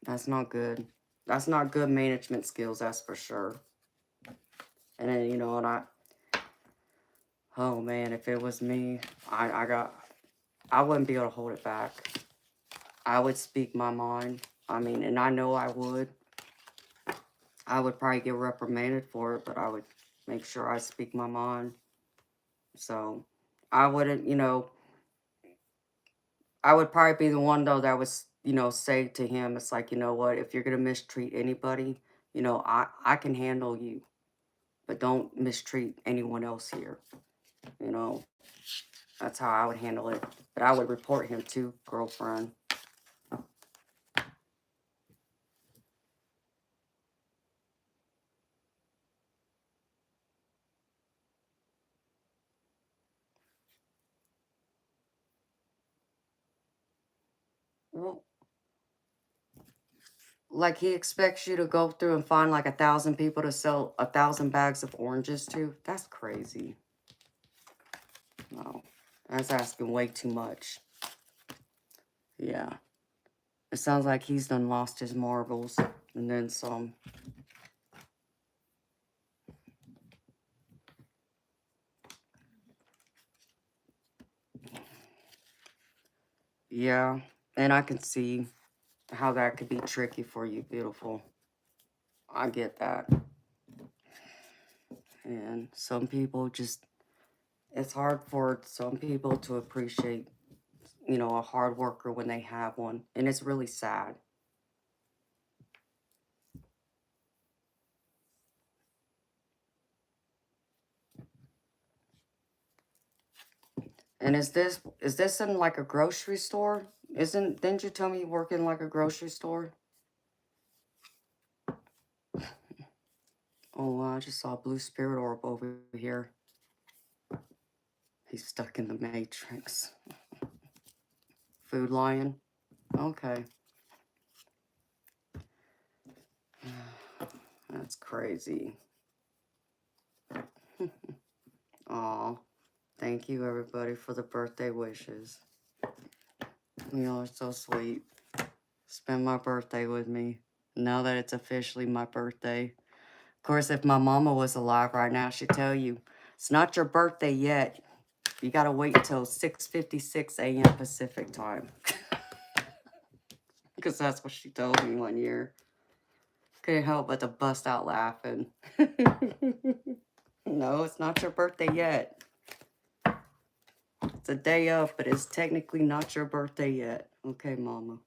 That's not good. That's not good management skills, that's for sure. And then, oh man, if it was me, I wouldn't be able to hold it back. I would speak my mind. I mean, and I know I would. I would probably get reprimanded for it, but I would make sure I speak my mind. So I wouldn't, I would probably be the one though that was, say to him, it's like, you know what, if you're gonna mistreat anybody, I can handle you, but don't mistreat anyone else here. You know, that's how I would handle it. But I would report him to girlfriend. Well, like he expects you to go through and find like 1,000 people to sell 1,000 bags of oranges to? That's crazy. No, that's asking way too much. Yeah. It sounds like he's done lost his marbles and then some. Yeah, and I can see how that could be tricky for you, beautiful. I get that. And some people just, it's hard for some people to appreciate, you know, a hard worker when they have one. And it's really sad. And is this in like a grocery store? Didn't you tell me you work in like a grocery store? Oh, wow, I just saw a blue spirit orb over here. He's stuck in the matrix. Food lion? Okay. That's crazy. Aw. Thank you, everybody, for the birthday wishes. You all are so sweet. Spend my birthday with me. Now that it's officially my birthday. Of course, if my mama was alive right now, she'd tell you, it's not your birthday yet. You gotta wait until 6:56 a.m. Pacific time. Because that's what she told me one year. Couldn't help but to bust out laughing. No, it's not your birthday yet. It's a day up, but it's technically not your birthday yet. Okay, mama.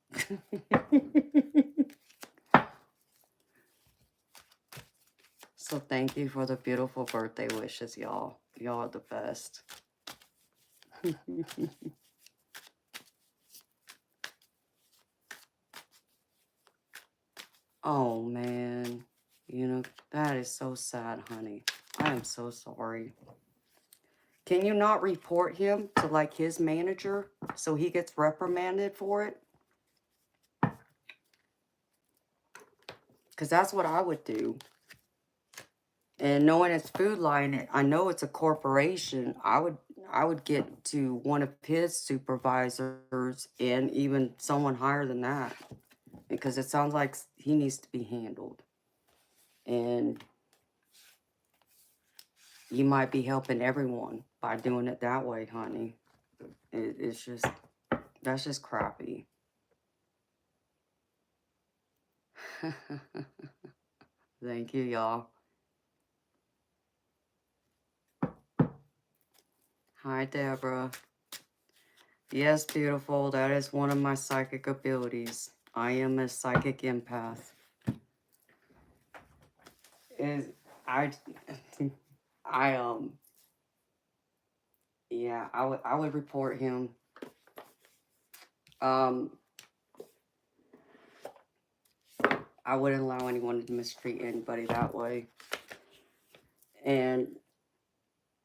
So thank you for the beautiful birthday wishes, y'all. Y'all are the best. Oh, man. You know, that is so sad, honey. I am so sorry. Can you not report him to, like, his manager so he gets reprimanded for it? Because that's what I would do. And knowing it's Food Line, I know it's a corporation. I would get to one of his supervisors and even someone higher than that. Because it sounds like he needs to be handled. And you might be helping everyone by doing it that way, honey. It's just, that's just crappy. Thank you, y'all. Hi, Deborah. Yes, beautiful. That is one of my psychic abilities. I am a psychic empath. Is I, I yeah, I would report him. Um, I wouldn't allow anyone to mistreat anybody that way.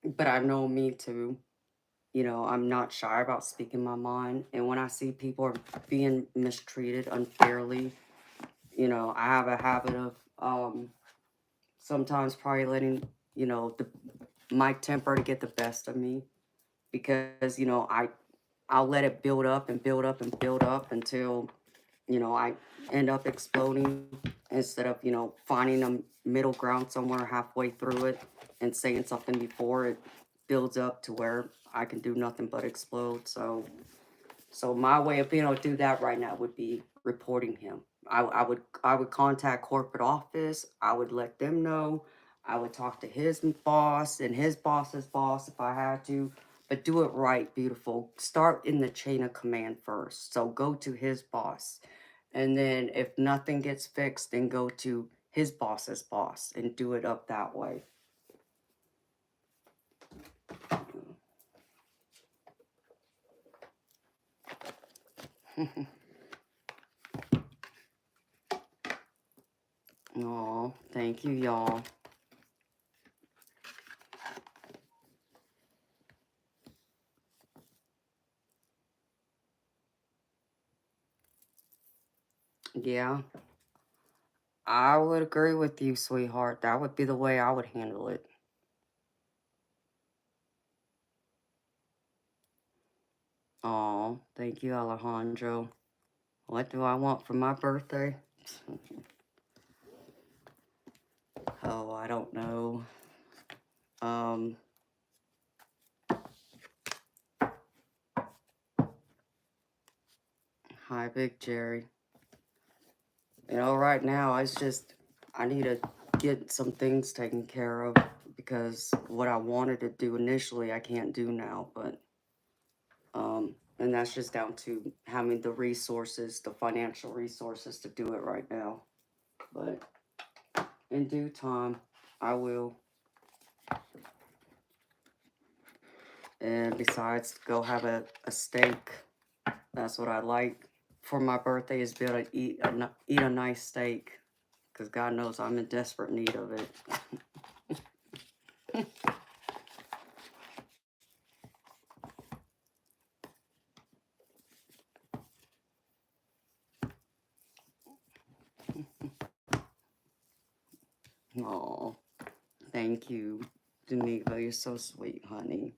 But I know me too. You know, I'm not shy about speaking my mind. And when I see people are being mistreated unfairly, you know, I have a habit of sometimes probably letting, you know, my temper to get the best of me. Because, you know, I'll let it build up and build up and build up until, you know, I end up exploding instead of, you know, finding a middle ground somewhere halfway through it and saying something before it builds up to where I can do nothing but explode. So my way of being able to do that right now would be reporting him. I would contact corporate office. I would let them know. I would talk to his boss and his boss's boss if I had to. But do it right, beautiful. Start in the chain of command first. So go to his boss. And then if nothing gets fixed, then go to his boss's boss and do it up that way. Oh, thank you, y'all. Yeah, I would agree with you, sweetheart. That would be the way I would handle it. Oh, thank you, Alejandro. What do I want for my birthday? Oh, I don't know. Um, Hi, Big Jerry. Right now, I need to get some things taken care of because what I wanted to do initially, I can't do now, and that's just down to having the resources, the financial resources to do it right now. But in due time, I will. And besides, go have a steak. That's what I like for my birthday is be able to eat a nice steak. Because God knows I'm in desperate need of it. Oh, thank you, Geneva. You're so sweet, honey.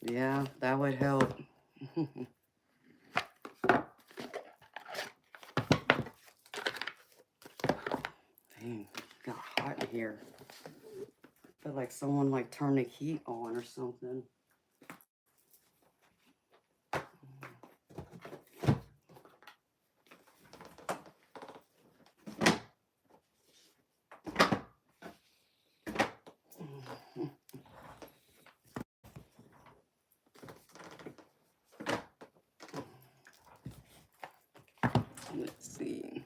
Yeah, that would help. Dang, got hot in here. I feel like someone like turned the heat on or something. Let's see.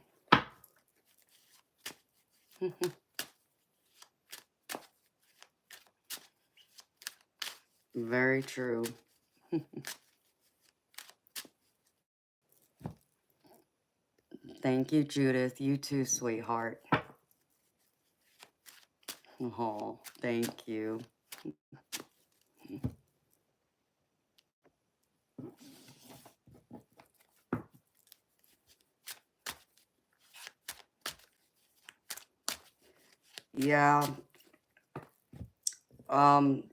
Very true. Thank you, Judith. You too, sweetheart. Oh, thank you. Yeah. Um,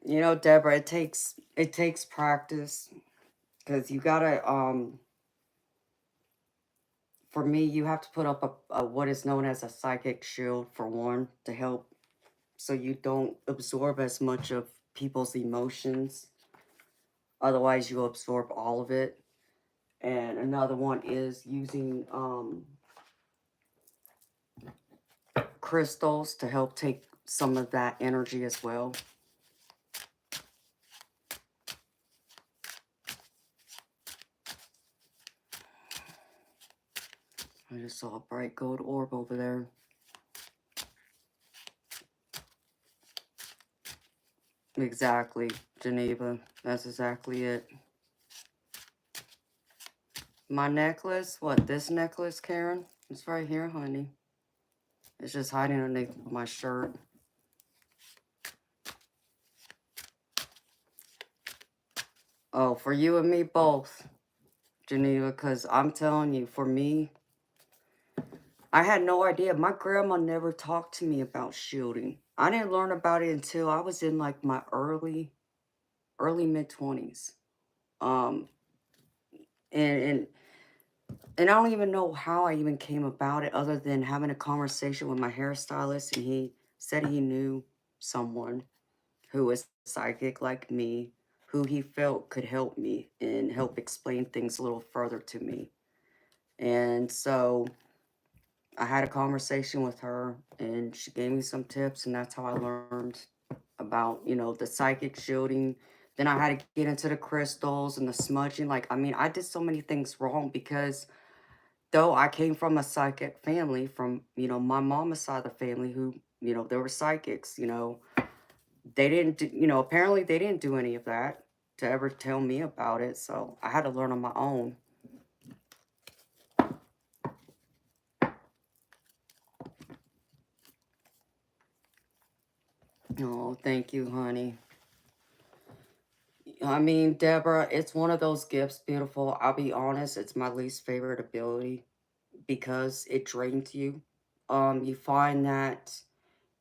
Deborah, it takes practice because you gotta for me you have to put up a what is known as a psychic shield for one to help so you don't absorb as much of people's emotions. Otherwise you'll absorb all of it. And another one is using crystals to help take some of that energy as well. I just saw a bright gold orb over there. Exactly, Geneva. That's exactly it. My necklace? What, this necklace, Karen? It's right here, honey. It's just hiding underneath my shirt. Oh, for you and me both, Geneva, because I'm telling you, for me, I had no idea. My grandma never talked to me about shielding. I didn't learn about it until I was in like my early mid-20s. Um, and, and and I don't even know how I even came about it other than having a conversation with my hairstylist, and he said he knew someone who was psychic like me, who he felt could help me and help explain things a little further to me. And so I had a conversation with her and she gave me some tips, and that's how I learned about, the psychic shielding. Then I had to get into the crystals and the smudging. Like, I mean, I did so many things wrong because though I came from a psychic family, from, my mama's side of the family who, they were psychics, they didn't do, apparently they didn't do any of that to ever tell me about it. So I had to learn on my own. Oh, thank you, honey. I mean, Deborah, it's one of those gifts, beautiful. I'll be honest, it's my least favorite ability because it drains you. You find that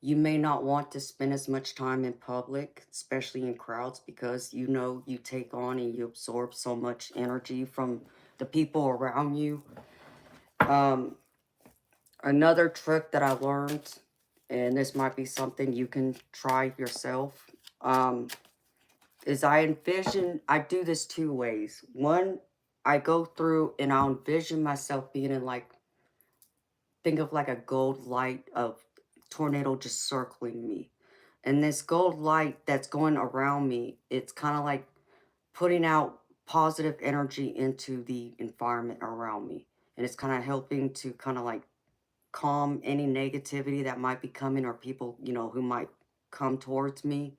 you may not want to spend as much time in public, especially in crowds, because you know you take on and you absorb so much energy from the people around you. Um, Another trick that I learned, and this might be something you can try yourself, um, is I do this two ways. One, I go through and I'll envision myself being in like, think of like a gold light of tornado just circling me. And this gold light that's going around me, it's kind of like putting out positive energy into the environment around me. And it's kind of helping to kind of like calm any negativity that might be coming or people, who might come towards me.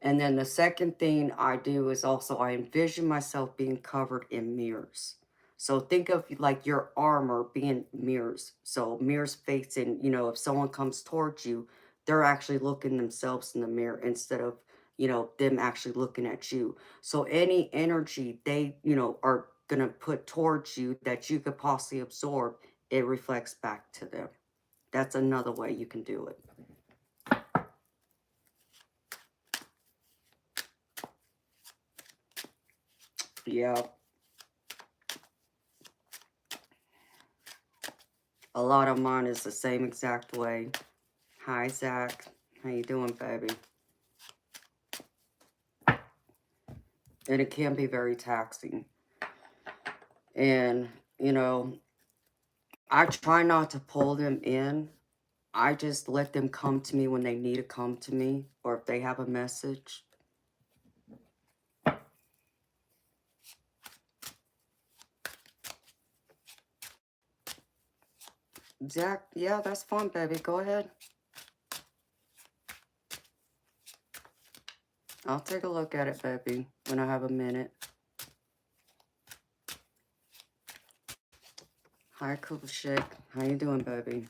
And then the second thing I do is also I envision myself being covered in mirrors. So think of like your armor being mirrors. So mirrors facing, if someone comes towards you, they're actually looking themselves in the mirror instead of, them actually looking at you. So any energy they, are going to put towards you that you could possibly absorb, it reflects back to them. That's another way you can do it. Yeah. A lot of mine is the same exact way. Hi, Zach. How you doing, baby? And it can be very taxing. And, I try not to pull them in. I just let them come to me when they need to come to me or if they have a message. Zach, yeah, that's fun, baby. Go ahead. I'll take a look at it, baby, when I have a minute. Hi, Kushik. How you doing, baby?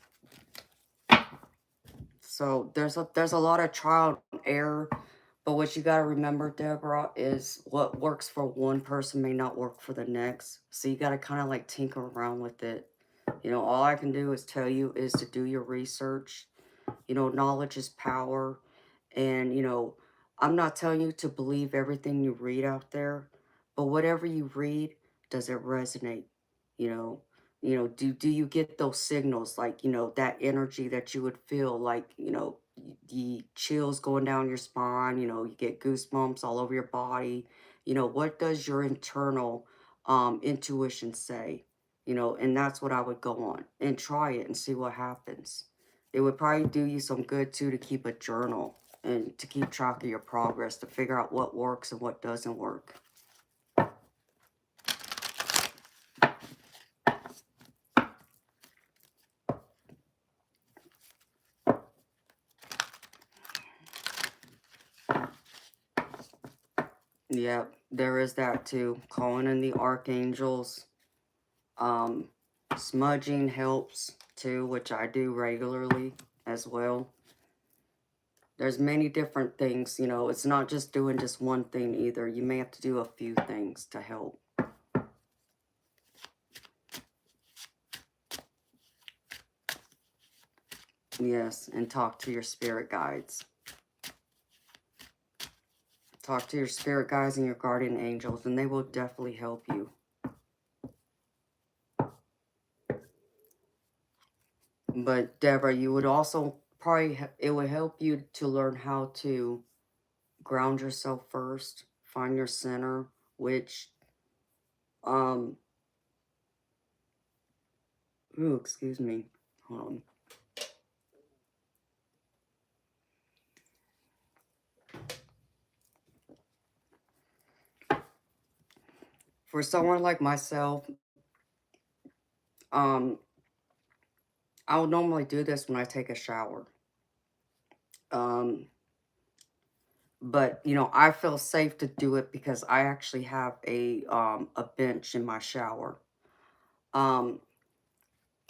So there's a lot of trial and error, but what you got to remember, Deborah, is what works for one person may not work for the next. So you got to kind of like tinker around with it. All I can do is tell you is to do your research. Knowledge is power, and I'm not telling you to believe everything you read out there, but whatever you read, does it resonate? You know, do you get those signals like, that energy that you would feel like, the chills going down your spine, you get goosebumps all over your body. What does your internal intuition say? And that's what I would go on and try it and see what happens. It would probably do you some good too to keep a journal and to keep track of your progress, to figure out what works and what doesn't work. Yeah, there is that too. Calling in the archangels. Um, Smudging helps too, which I do regularly as well. There's many different things, it's not just doing just one thing either. You may have to do a few things to help. Yes, and talk to your spirit guides. Talk to your spirit guides and your guardian angels, and they will definitely help you. But Deborah, you would also probably, it would help you to learn how to ground yourself first, find your center, which, excuse me, hold on. For someone like myself, I would normally do this when I take a shower. But I feel safe to do it because I actually have a bench in my shower. Um,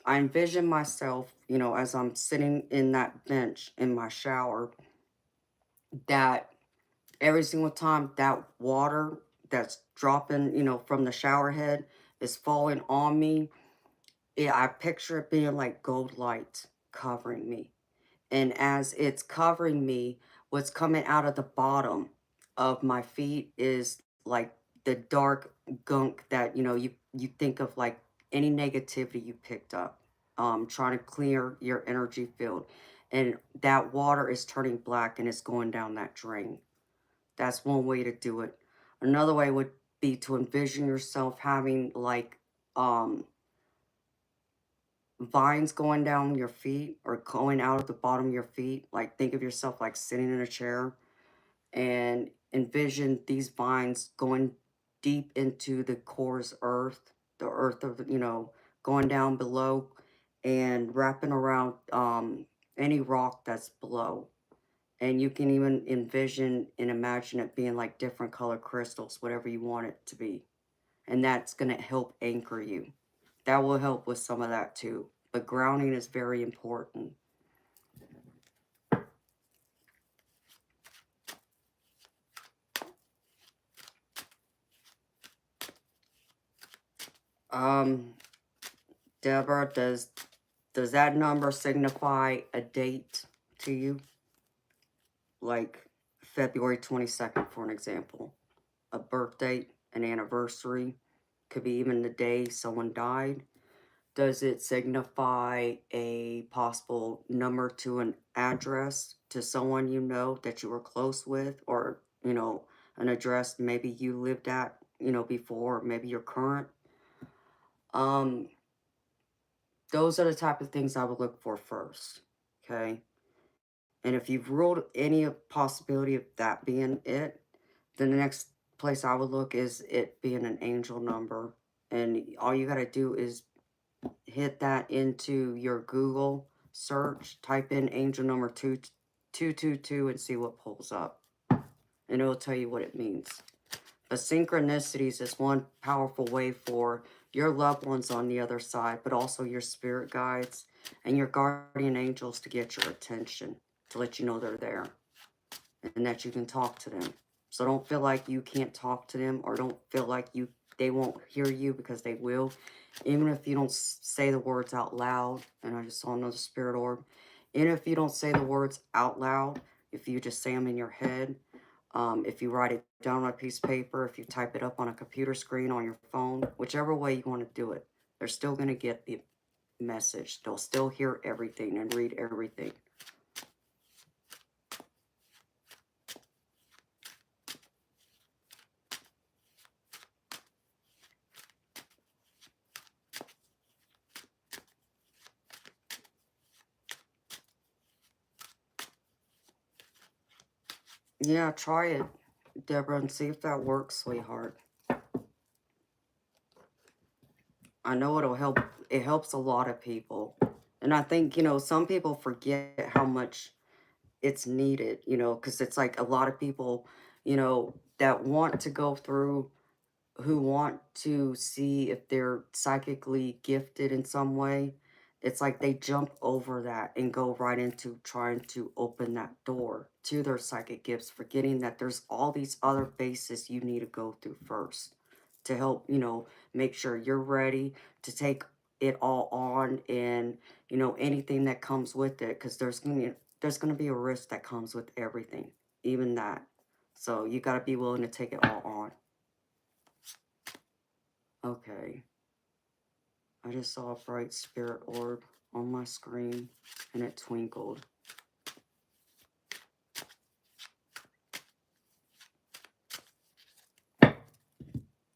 I envision myself, as I'm sitting in that bench in my shower, that Every single time that water that's dropping, you know, from the shower head is falling on me, I picture it being like gold light covering me. And as it's covering me, what's coming out of the bottom of my feet is like the dark gunk that, you know, you think of like any negativity you picked up, trying to clear your energy field. And that water is turning black and it's going down that drain. That's one way to do it. Another way would be to envision yourself having like um vines going down your feet or going out at the bottom of your feet. Like think of yourself like sitting in a chair and envision these vines going deep into the core's earth, the earth of, you know, going down below and wrapping around any rock that's below. And you can even envision and imagine it being like different color crystals, whatever you want it to be. And that's going to help anchor you. That will help with some of that too. But grounding is very important. Um, Deborah, does that number signify a date to you? Like February 22nd, for an example. A birth date, an anniversary, could be even the day someone died. Does it signify a possible number to an address to someone you know that you were close with, or, you know, an address maybe you lived at, you know, before, maybe your current? Um, those are the type of things I would look for first, okay? And if you've ruled any possibility of that being it, then the next place I would look is it being an angel number. And all you got to do is hit that into your Google search, type in angel number 222 and see what pulls up. And it'll tell you what it means. But synchronicities is one powerful way for your loved ones on the other side, but also your spirit guides and your guardian angels to get your attention, to let you know they're there and that you can talk to them. So don't feel like you can't talk to them, or don't feel like they won't hear you, because they will. Even if you don't say the words out loud, and I just saw another spirit orb. Even if you don't say the words out loud, if you just say them in your head, if you write it down on a piece of paper, if you type it up on a computer screen on your phone, whichever way you want to do it, they're still going to get the message. They'll still hear everything and read everything. Yeah, try it, Deborah, and see if that works, sweetheart. I know it'll help. It helps a lot of people. And I think, you know, some people forget how much it's needed, you know, because it's like a lot of people, you know, that want to go through, who want to see if they're psychically gifted in some way. It's like they jump over that and go right into trying to open that door to their psychic gifts, forgetting that there's all these other bases you need to go through first to help, you know, make sure you're ready to take it all on, and, you know, anything that comes with it, because there's gonna be a risk that comes with everything, even that. So you got to be willing to take it all on. Okay. I just saw a bright spirit orb on my screen and it twinkled.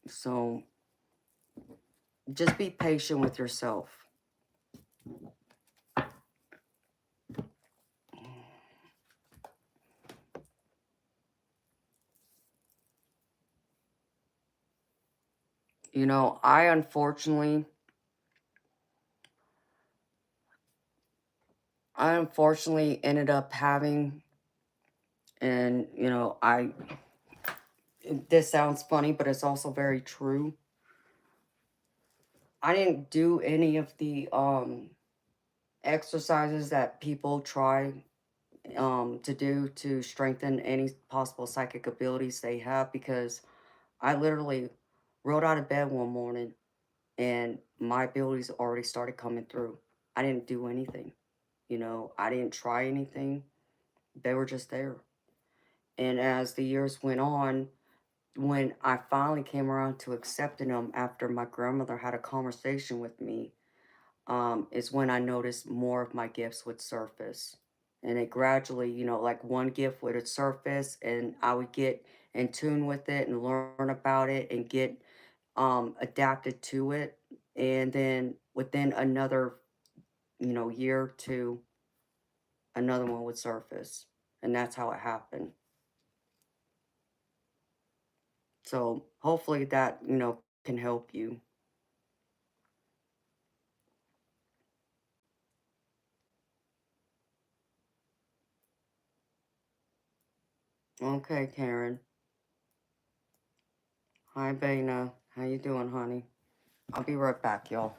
So just be patient with yourself. You know, I unfortunately ended up having, and, you know, this sounds funny, but it's also very true. I didn't do any of the exercises that people try to do to strengthen any possible psychic abilities they have, because I literally rolled out of bed one morning and my abilities already started coming through. I didn't do anything, you know, I didn't try anything. They were just there. And as the years went on, when I finally came around to accepting them after my grandmother had a conversation with me, is when I noticed more of my gifts would surface. And it gradually, you know, like one gift would surface and I would get in tune with it and learn about it and get adapted to it. And then within another, you know, year or two, another one would surface. And that's how it happened. So hopefully that, you know, can help you. Okay, Karen. Hi, Bana. How you doing, honey? I'll be right back, y'all.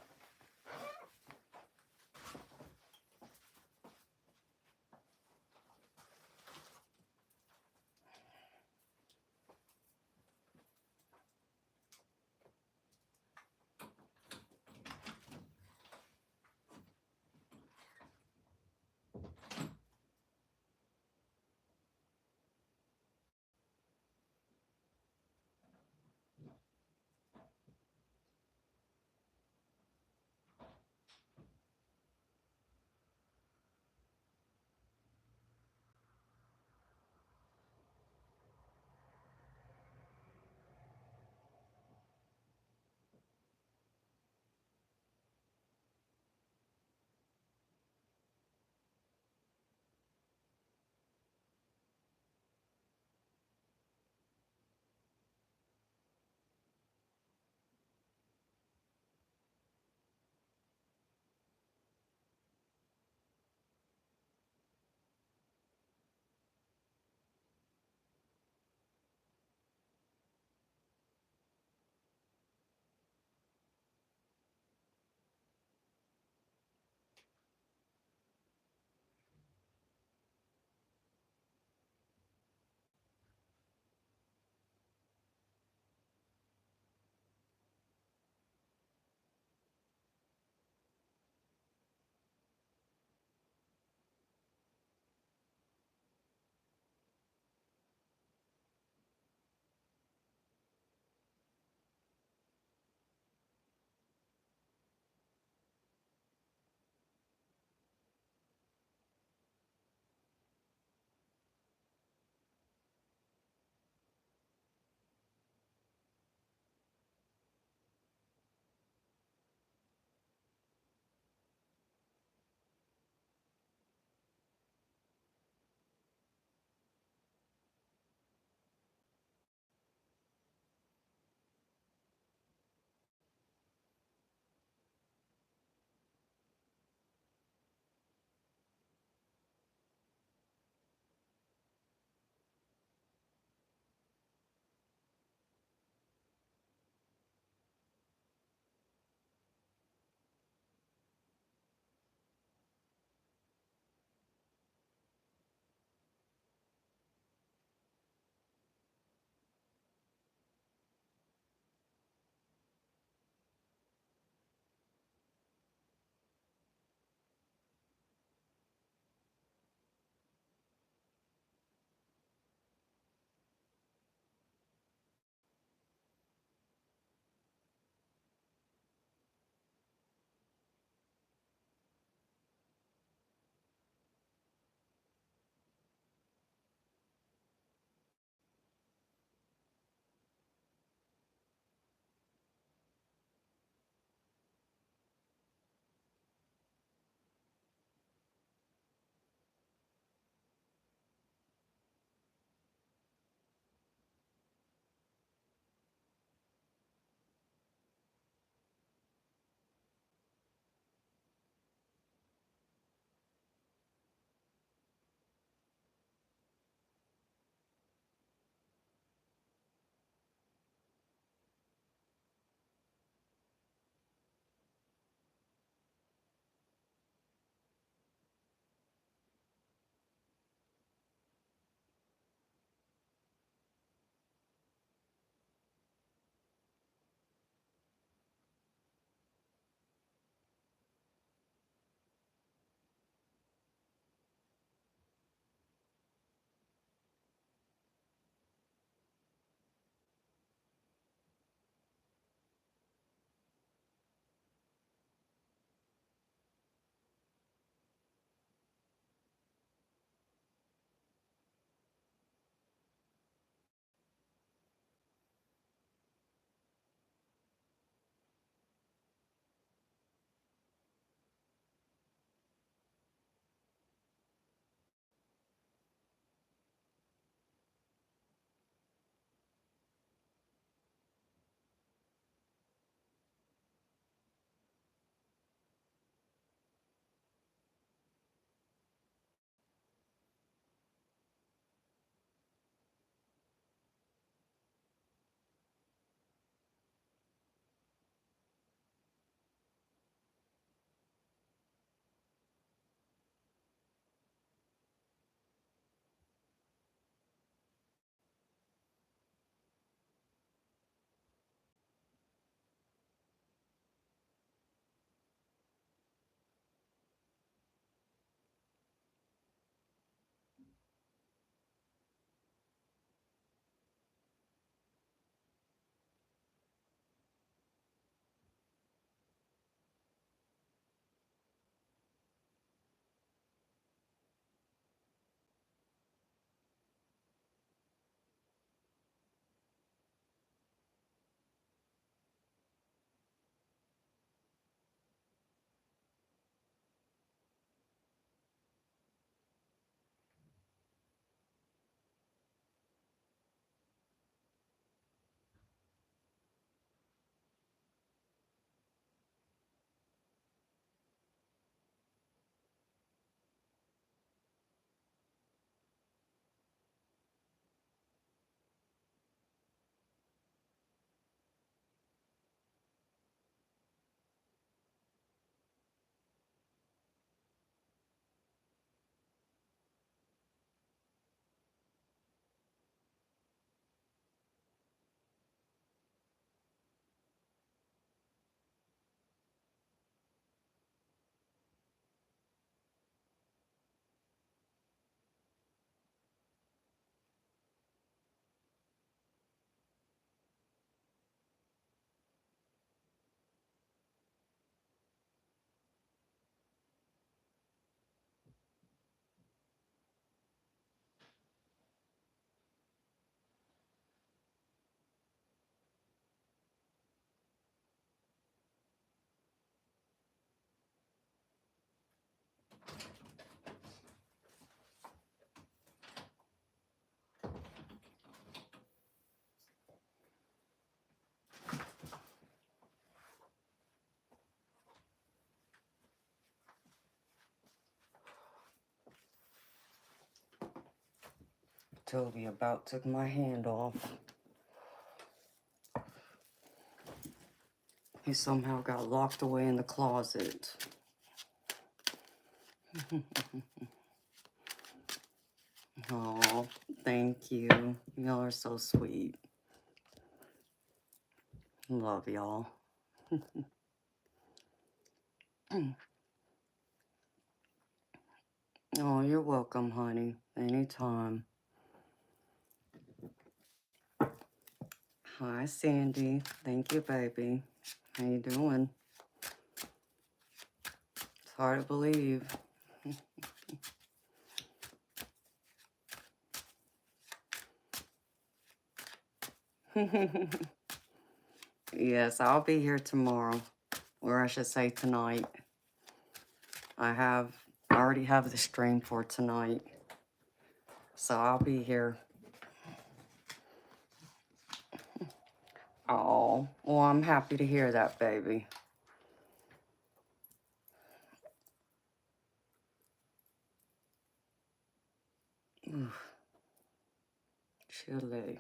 Toby about took my hand off. He somehow got locked away in the closet. Oh, thank you. Y'all are so sweet. Love y'all. Oh, you're welcome, honey. Anytime. Hi, Sandy. Thank you, baby. How you doing? It's hard to believe. Yes, I'll be here tomorrow. Or I should say tonight. I already have the stream for tonight. So I'll be here. Oh, well, I'm happy to hear that, baby. Oof. Chilly.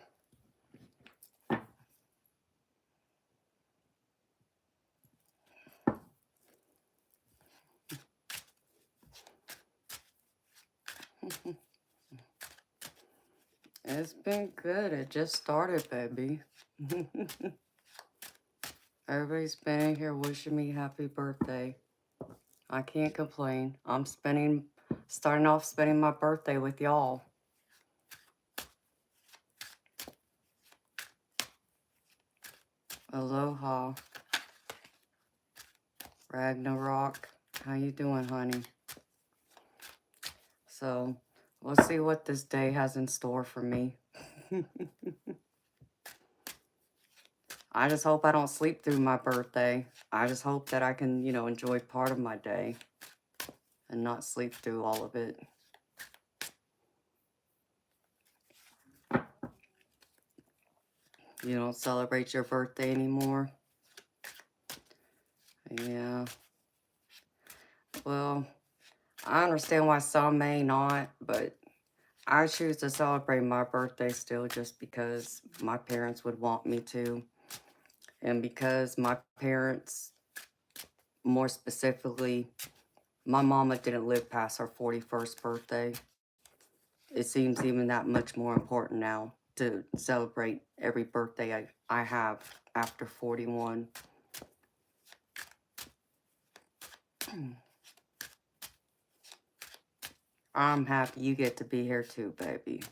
It's been good. It just started, baby. Everybody's been in here wishing me happy birthday. I can't complain. I'm starting off spending my birthday with y'all. Aloha. Ragnarok. How you doing, honey? So, we'll see what this day has in store for me. I just hope I don't sleep through my birthday. I just hope that I can, enjoy part of my day and not sleep through all of it. You don't celebrate your birthday anymore? Yeah. Well, I understand why some may not, but I choose to celebrate my birthday still just because my parents would want me to. And because my parents, more specifically, my mama didn't live past her 41st birthday. It seems even that much more important now to celebrate every birthday I have after 41. I'm happy you get to be here too, baby.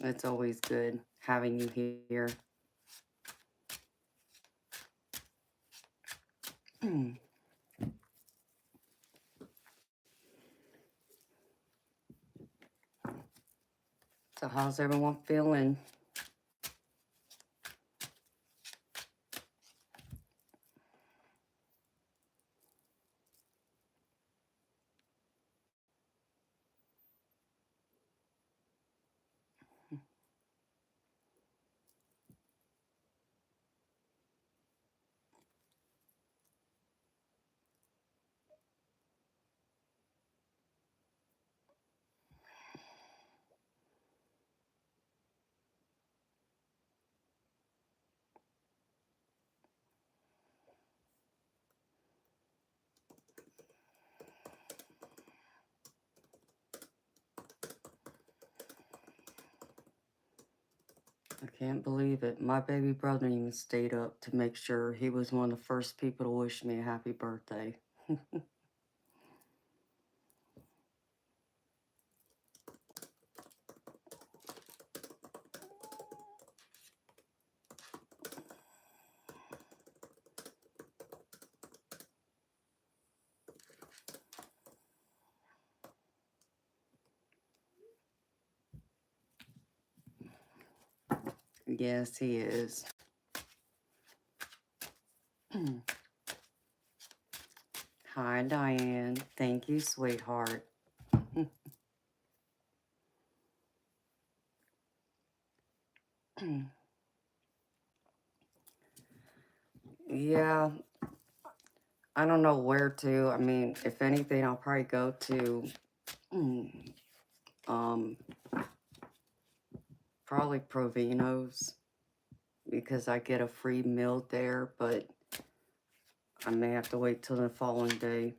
It's always good having you here. So how's everyone feeling? I can't believe it. My baby brother even stayed up to make sure he was one of the first people to wish me a happy birthday. Yes, he is. Hi, Diane. Thank you, sweetheart. Yeah, I don't know where to. I mean, if anything, I'll probably go to Probably Provino's, because I get a free meal there, but I may have to wait till the following day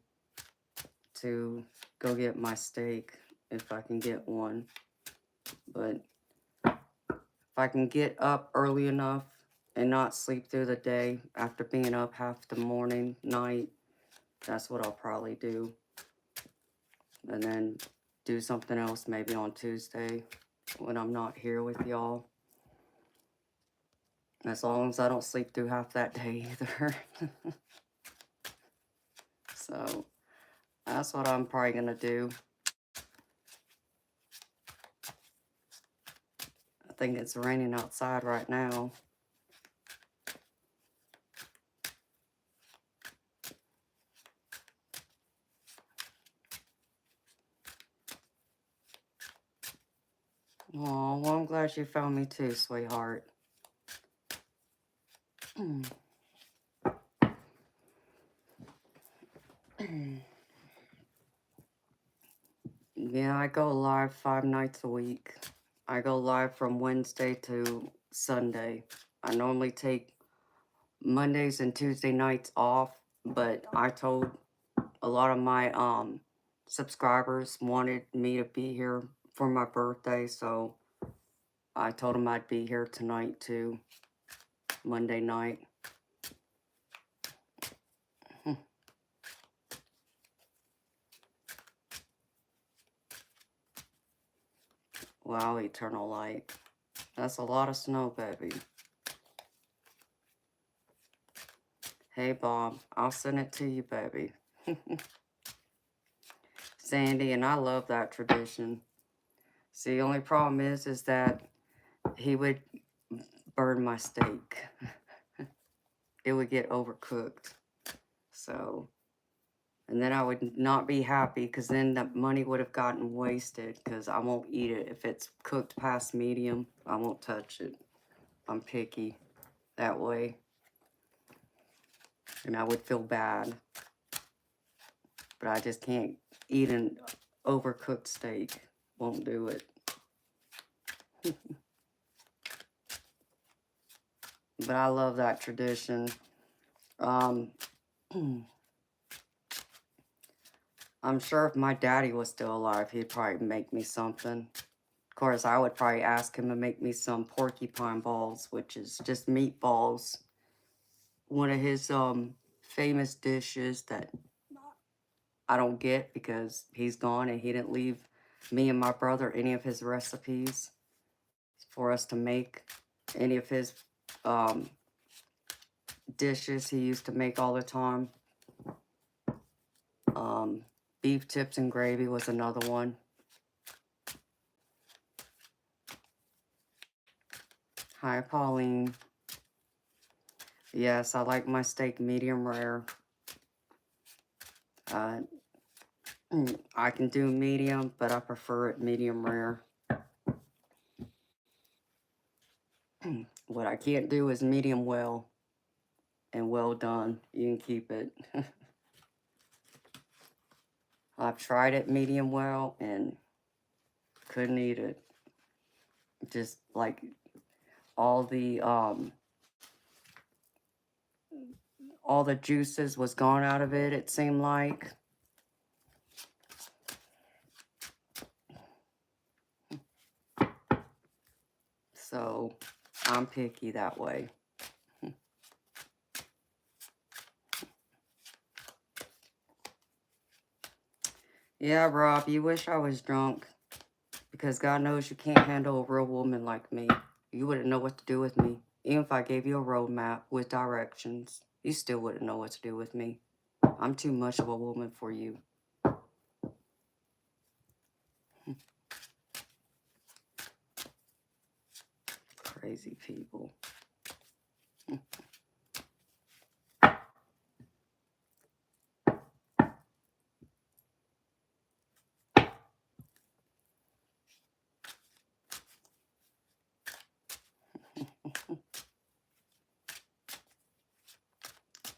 to go get my steak if I can get one. But if I can get up early enough and not sleep through the day after being up half the morning, night, that's what I'll probably do. And then do something else maybe on Tuesday when I'm not here with y'all. As long as I don't sleep through half that day either. So that's what I'm probably going to do. I think it's raining outside right now. Oh, well, I'm glad you found me too, sweetheart. Yeah, I go live 5 nights a week. I go live from Wednesday to Sunday. I normally take Mondays and Tuesday nights off, but I told a lot of my subscribers wanted me to be here for my birthday, so I told them I'd be here tonight too, Monday night. Wow, eternal light. That's a lot of snow, baby. Hey, Bob, I'll send it to you, baby. Sandy, and I love that tradition. See, the only problem is that he would burn my steak. It would get overcooked. So, and then I would not be happy because then the money would have gotten wasted because I won't eat it. If it's cooked past medium, I won't touch it. I'm picky that way. And I would feel bad. But I just can't eat an overcooked steak. Won't do it. But I love that tradition. I'm sure if my daddy was still alive, he'd probably make me something. Of course, I would probably ask him to make me some porcupine balls, which is just meatballs. One of his famous dishes that I don't get because he's gone and he didn't leave me and my brother any of his recipes for us to make. Any of his dishes he used to make all the time. Beef tips and gravy was another one. Hi, Pauline. Yes, I like my steak medium rare. I can do medium, but I prefer it medium rare. What I can't do is medium well and well done. You can keep it. I've tried it medium well and couldn't eat it. Just like all the juices was gone out of it, it seemed like. So I'm picky that way. Yeah, Rob, you wish I was drunk. Because God knows you can't handle a real woman like me. You wouldn't know what to do with me. Even if I gave you a roadmap with directions, you still wouldn't know what to do with me. I'm too much of a woman for you. Crazy people.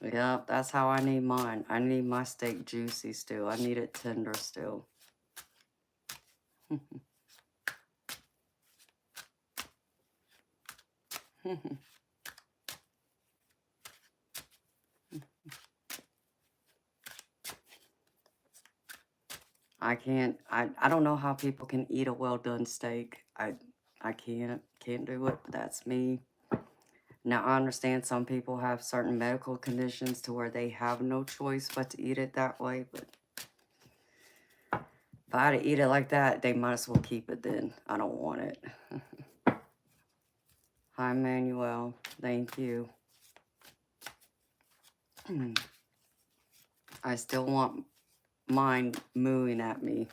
Yeah, that's how I need mine. I need my steak juicy still. I need it tender still. I can't, I don't know how people can eat a well-done steak. I can't do it, but that's me. Now, I understand some people have certain medical conditions to where they have no choice but to eat it that way, but if I had to eat it like that, they might as well keep it then. I don't want it. Hi, Manuel. Thank you. I still want mine mooing at me.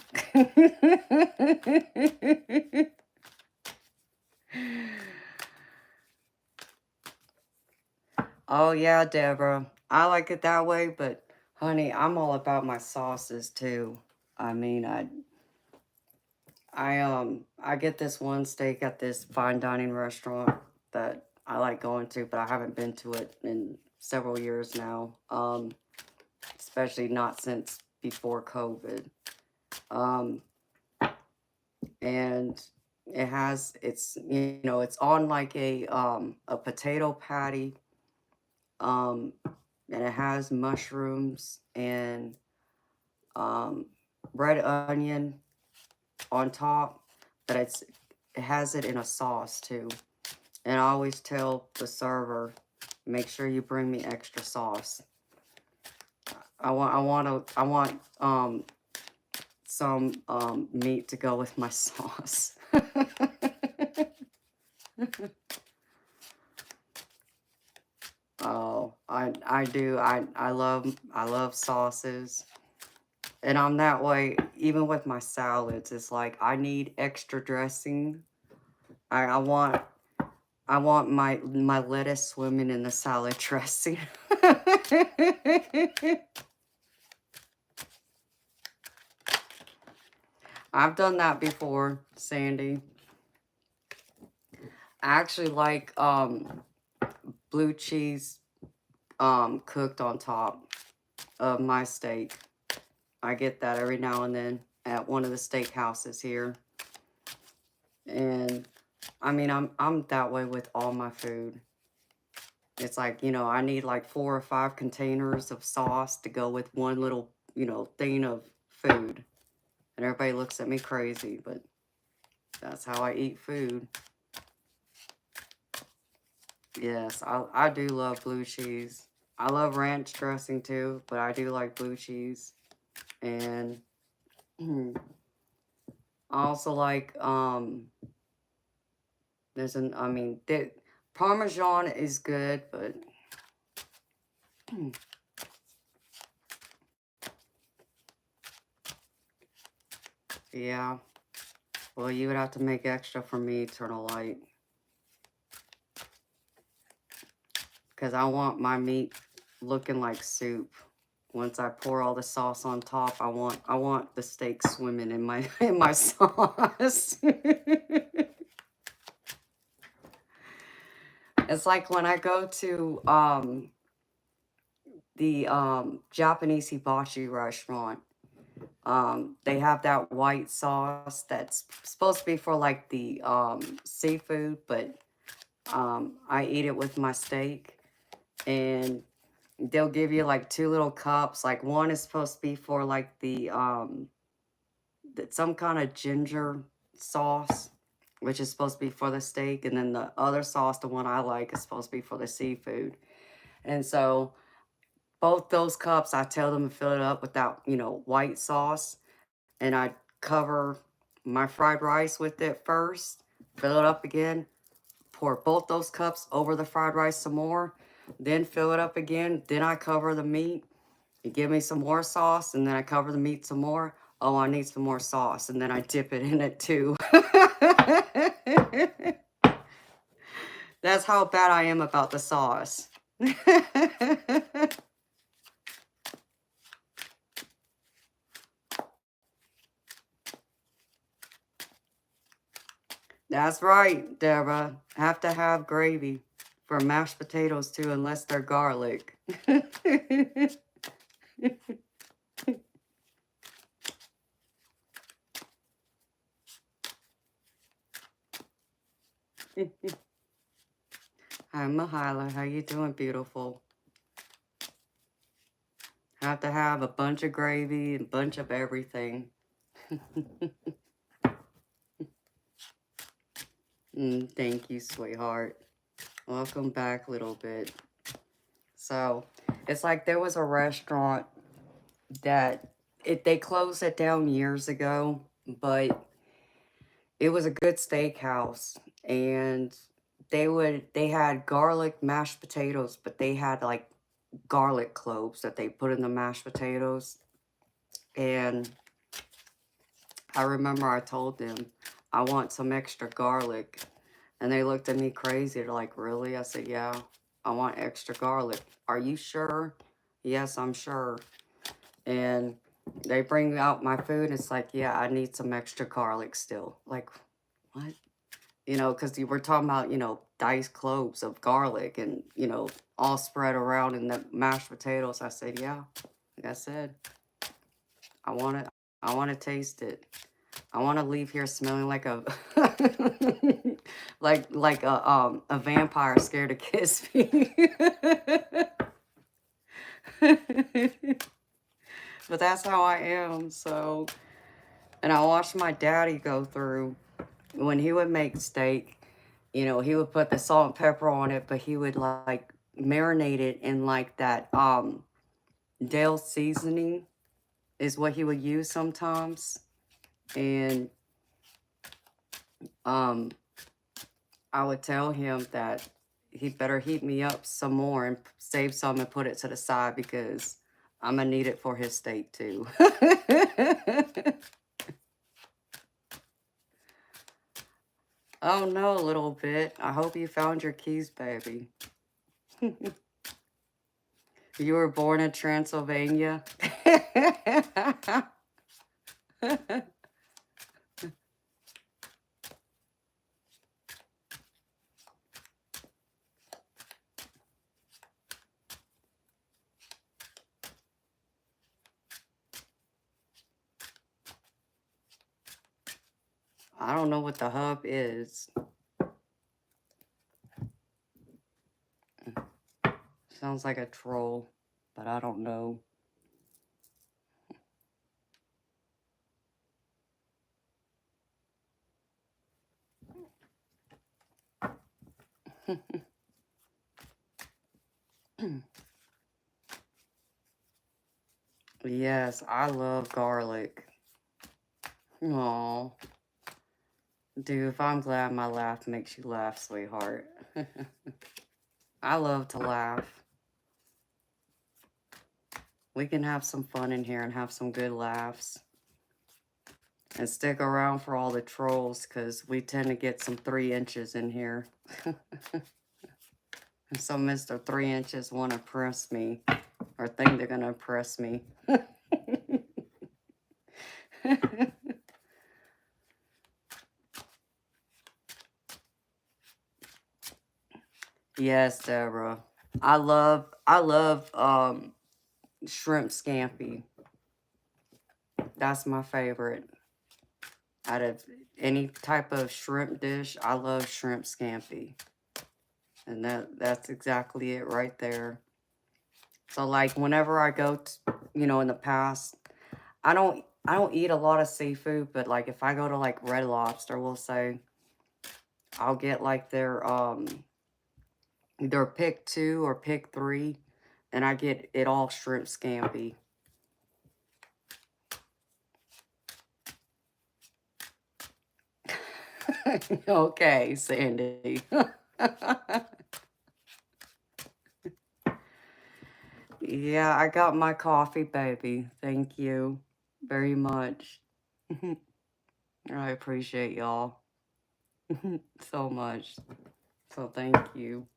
Oh, yeah, Deborah. I like it that way, but honey, I'm all about my sauces too. I mean, I get this one steak at this fine dining restaurant that I like going to, but I haven't been to it in several years now. Especially not since before COVID. Um, and it's on like a potato patty. And it has mushrooms and red onion on top, but it has it in a sauce too. And I always tell the server, make sure you bring me extra sauce. I want some meat to go with my sauce. Oh, I do. I love sauces. And I'm that way even with my salads. It's like I need extra dressing. I want my lettuce swimming in the salad dressing. I've done that before, Sandy. I actually like blue cheese cooked on top of my steak. I get that every now and then at one of the steakhouses here. And I mean, I'm that way with all my food. It's like, I need like 4 or 5 containers of sauce to go with one little, thing of food. And everybody looks at me crazy, but that's how I eat food. Yes, I do love blue cheese. I love ranch dressing too, but I do like blue cheese. And I also like, the Parmesan is good, but yeah. Well, you would have to make extra for me, Eternal Light. Because I want my meat looking like soup. Once I pour all the sauce on top, I want the steak swimming in my in my sauce. It's like when I go to the Japanese hibachi restaurant. They have that white sauce that's supposed to be for like the seafood, but I eat it with my steak, and they'll give you like 2 little cups. Like one is supposed to be for like the some kind of ginger sauce, which is supposed to be for the steak, and then the other sauce, the one I like, is supposed to be for the seafood. And so both those cups, I tell them to fill it up without, white sauce, and I cover my fried rice with it first, fill it up again, pour both those cups over the fried rice some more, then fill it up again, then I cover the meat, you give me some more sauce, and then I cover the meat some more. Oh, I need some more sauce, and then I dip it in it too. That's how bad I am about the sauce. That's right, Deborah. Have to have gravy for mashed potatoes too, unless they're garlic. Hi, Mahila. How you doing, beautiful? Have to have a bunch of gravy and a bunch of everything. Thank you, sweetheart. Welcome back a little bit. So, it's like there was a restaurant that they closed it down years ago, but it was a good steakhouse, and they had garlic mashed potatoes, but they had like garlic cloves that they put in the mashed potatoes. And I remember I told them I want some extra garlic, and they looked at me crazy. They're like, "Really?" I said, "Yeah, I want extra garlic." "Are you sure?" "Yes, I'm sure." And they bring out my food. It's like, "Yeah, I need some extra garlic still." Like, what? You know, because you were talking about, diced cloves of garlic and, all spread around in the mashed potatoes. I said, "Yeah." Like I said, I want it. I want to taste it. I want to leave here smelling like a like a vampire scared to kiss me. But that's how I am. So, and I watched my daddy go through when he would make steak. He would put the salt and pepper on it, but he would like marinate it in like that Dale seasoning is what he would use sometimes. And um I would tell him that he better heat me up some more and save some and put it to the side because I'm gonna need it for his steak too. Oh no, a little bit. I hope you found your keys, baby. You were born in Transylvania. I don't know what the hub is. Sounds like a troll, but I don't know. Yes, I love garlic. Aw. Dude, if I'm glad my laugh makes you laugh, sweetheart. I love to laugh. We can have some fun in here and have some good laughs. And stick around for all the trolls, because we tend to get some 3 inches in here. And some Mr. 3 inches want to press me, or think they're going to press me. Yes, Deborah. I love shrimp scampi. That's my favorite. Out of any type of shrimp dish, I love shrimp scampi. And that's exactly it right there. So like whenever I go in the past, I don't eat a lot of seafood, but like if I go to like Red Lobster, we'll say, I'll get like their either pick 2 or pick 3, and I get it all shrimp scampi. Okay, Sandy. Yeah, I got my coffee, baby. Thank you very much. I appreciate y'all so much. So thank you.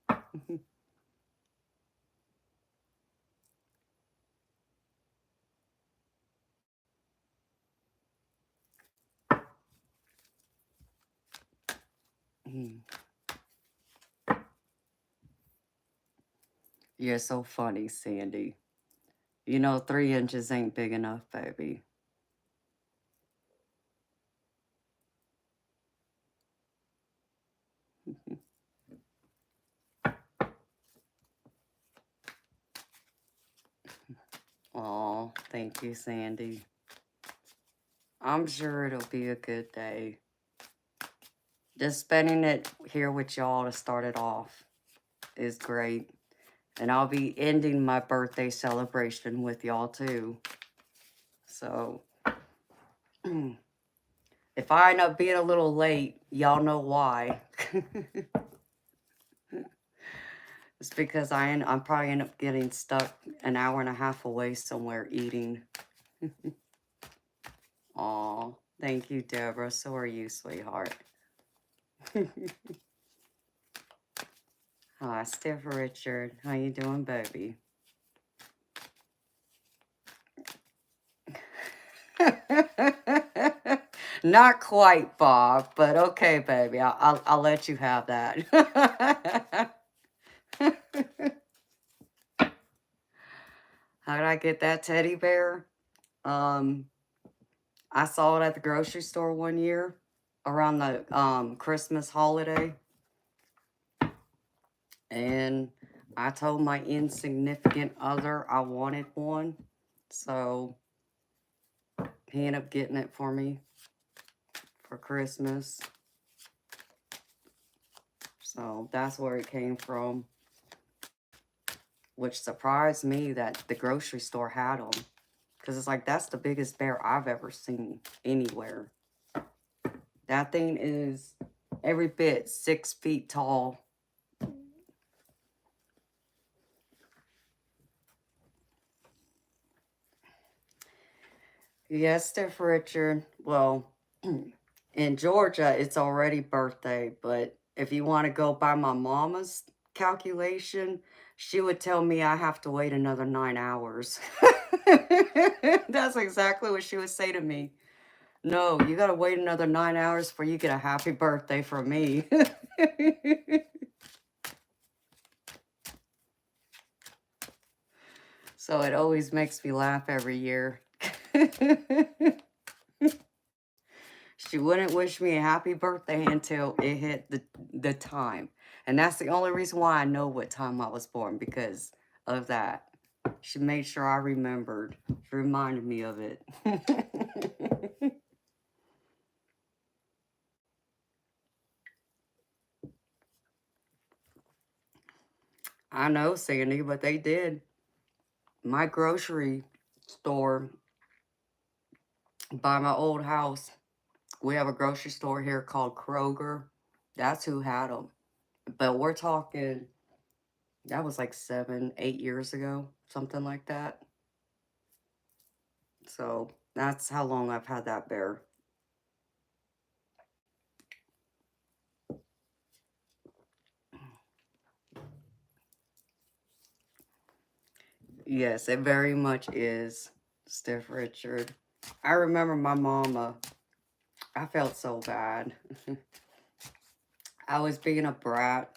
You're so funny, Sandy. 3 inches ain't big enough, baby. Oh, thank you, Sandy. I'm sure it'll be a good day. Just spending it here with y'all to start it off is great. And I'll be ending my birthday celebration with y'all too. So, if I end up being a little late, y'all know why. It's because I'm probably end up getting stuck an hour and a half away somewhere eating. Aw, thank you, Deborah. So are you, sweetheart. Hi, Steph Richard. How you doing, baby? Not quite, Bob, but okay, baby. I'll let you have that. How did I get that teddy bear? I saw it at the grocery store one year around the Christmas holiday, and I told my insignificant other I wanted one, so he ended up getting it for me for Christmas. So that's where it came from, which surprised me that the grocery store had them, because it's like, that's the biggest bear I've ever seen anywhere. That thing is every bit 6 feet tall. Yes, Steph Richard. Well, in Georgia, it's already birthday, but if you want to go by my mama's calculation, she would tell me I have to wait another 9 hours. That's exactly what she would say to me. No, you got to wait another 9 hours before you get a happy birthday from me. So it always makes me laugh every year. She wouldn't wish me a happy birthday until it hit the time. And that's the only reason why I know what time I was born, because of that. She made sure I remembered. She reminded me of it. I know, Sandy, but they did. My grocery store by my old house, we have a grocery store here called Kroger. That's who had them. But we're talking, that was like 7, 8 years ago, something like that. So that's how long I've had that bear. Yes, it very much is, Steph Richard. I remember my mama, I felt so bad. I was being a brat,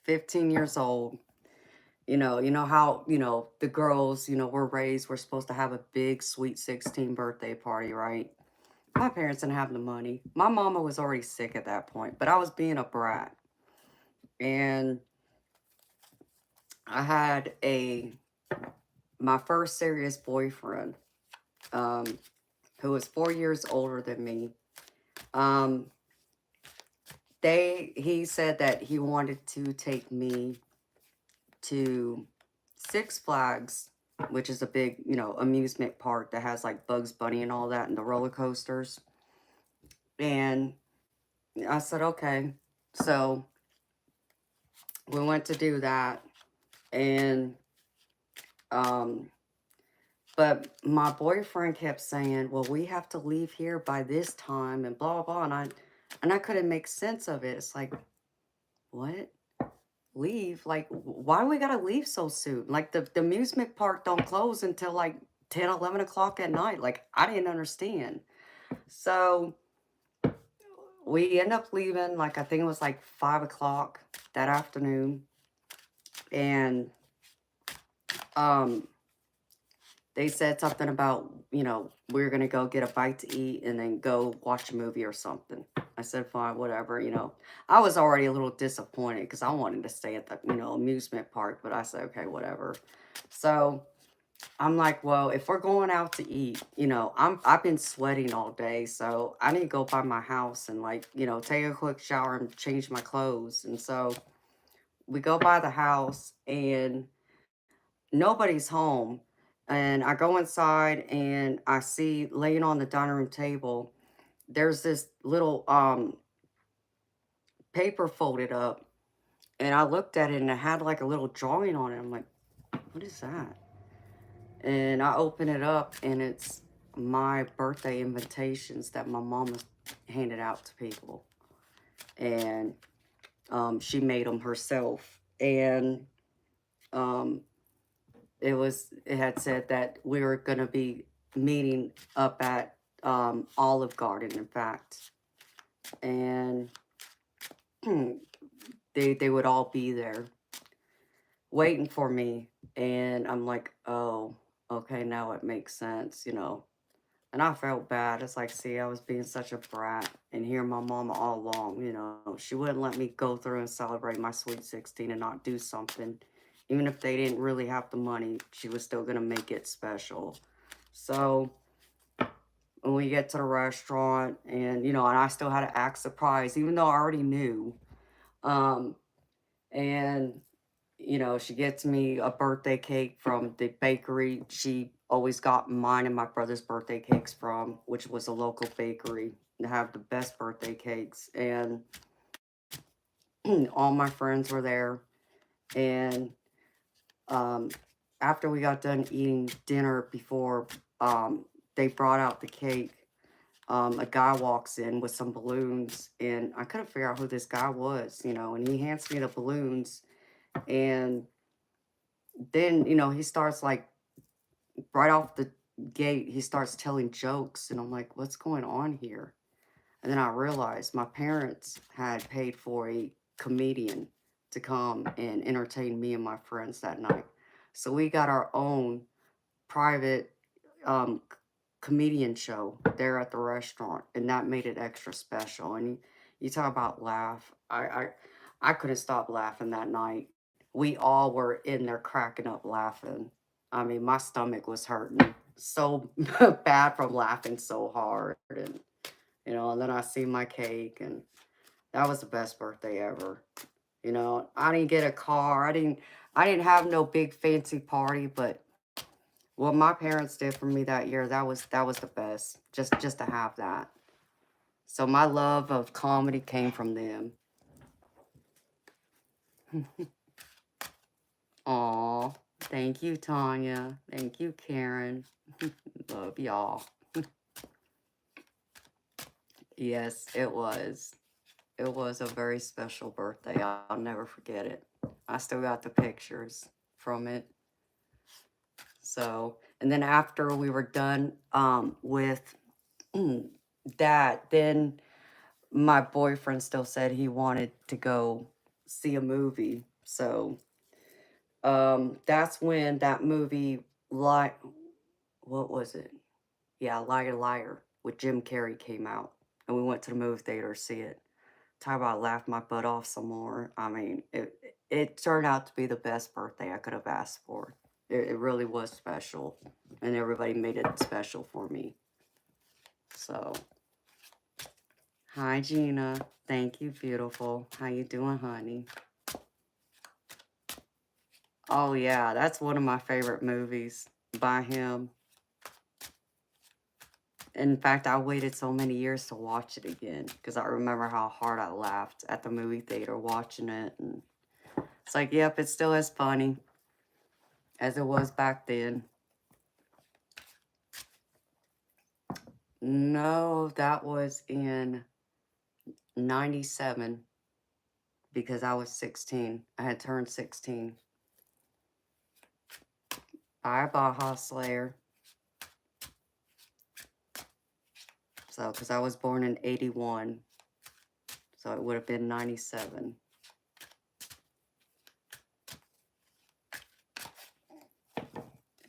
15 years old. You know how, the girls, were raised, we're supposed to have a big sweet 16 birthday party, right? My parents didn't have the money. My mama was already sick at that point, but I was being a brat. And I had my first serious boyfriend, who was 4 years older than me. He said that he wanted to take me to Six Flags, which is a big, amusement park that has like Bugs Bunny and all that and the roller coasters. And I said, okay. So we went to do that. And, but my boyfriend kept saying, well, we have to leave here by this time and blah, blah, blah. And I couldn't make sense of it. It's like, what? Leave? Like, why do we gotta leave so soon? Like, the amusement park don't close until like 10, 11 o'clock at night. Like, I didn't understand. So we end up leaving, like, I think it was like 5 o'clock that afternoon. And they said something about, we were going to go get a bite to eat and then go watch a movie or something. I said, fine, whatever, I was already a little disappointed because I wanted to stay at the, amusement park, but I said, okay, whatever. So I'm like, well, if we're going out to eat, you know, I've been sweating all day, so I need to go by my house and like, you know, take a quick shower and change my clothes. And so we go by the house and nobody's home. And I go inside and I see laying on the dining room table, there's this little paper folded up. And I looked at it and it had like a little drawing on it. I'm like, what is that? And I open it up and it's my birthday invitations that my mama handed out to people. And she made them herself. And um, it had said that we were going to be meeting up at Olive Garden, in fact. And they would all be there waiting for me. And I'm like, oh, okay, now it makes sense, you know. And I felt bad. It's like, see, I was being such a brat. And here my mama all along, you know, she wouldn't let me go through and celebrate my sweet 16 and not do something. Even if they didn't really have the money, she was still going to make it special. So when we get to the restaurant and, you know, and I still had to act surprised, even though I already knew. Um, and you know, she gets me a birthday cake from the bakery she always got mine and my brother's birthday cakes from, which was a local bakery. They have the best birthday cakes. And all my friends were there. And um, after we got done eating dinner, before they brought out the cake, a guy walks in with some balloons. And I couldn't figure out who this guy was, you know, and he hands me the balloons. And then, you know, he starts like, right off the gate, he starts telling jokes, and I'm like, what's going on here? And then I realized my parents had paid for a comedian to come and entertain me and my friends that night. So we got our own private comedian show there at the restaurant, and that made it extra special. And you talk about laugh. I couldn't stop laughing that night. We all were in there cracking up laughing. I mean, my stomach was hurting so bad from laughing so hard. And, you know, and then I see my cake, and that was the best birthday ever. You know, I didn't get a car. I didn't have no big fancy party, but what my parents did for me that year, that was the best. Just to have that. So my love of comedy came from them. Aw, thank you, Tanya. Thank you, Karen. Love y'all. Yes, it was. It was a very special birthday. I'll never forget it. I still got the pictures from it. So, and then after we were done with that, then my boyfriend still said he wanted to go see a movie. So, that's when that movie, like, what was it? Yeah, Liar Liar with Jim Carrey came out. And we went to the movie theater to see it. Talk about laugh my butt off some more. I mean, it turned out to be the best birthday I could have asked for. It really was special. And everybody made it special for me. So, hi, Gina. Thank you, beautiful. How you doing, honey? Oh, yeah, that's one of my favorite movies by him. In fact, I waited so many years to watch it again because I remember how hard I laughed at the movie theater watching it. And it's like, yep, it's still as funny as it was back then. No, that was in 97 because I was 16. I had turned 16. Bye, Baja Slayer. So, because I was born in 81. So it would have been 97.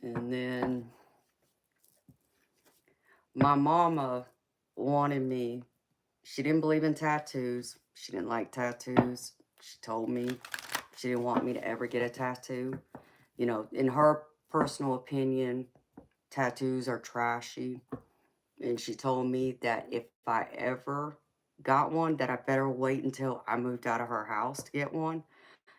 And then my mama wanted me. She didn't believe in tattoos. She didn't like tattoos. She told me she didn't want me to ever get a tattoo. You know, in her personal opinion, tattoos are trashy. And she told me that if I ever got one, that I better wait until I moved out of her house to get one.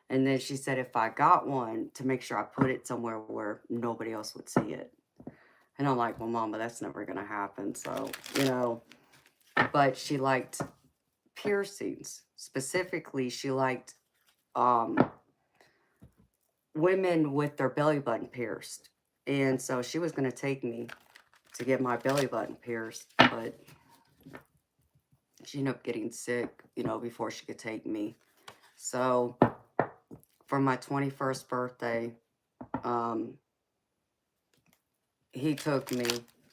And then she said if I got one, to make sure I put it somewhere where nobody else would see it. And I'm like, well, Mama, that's never going to happen. So, but she liked piercings. Specifically, she liked um, women with their belly button pierced. And so she was going to take me to get my belly button pierced. But she ended up getting sick, before she could take me. So for my 21st birthday, he took me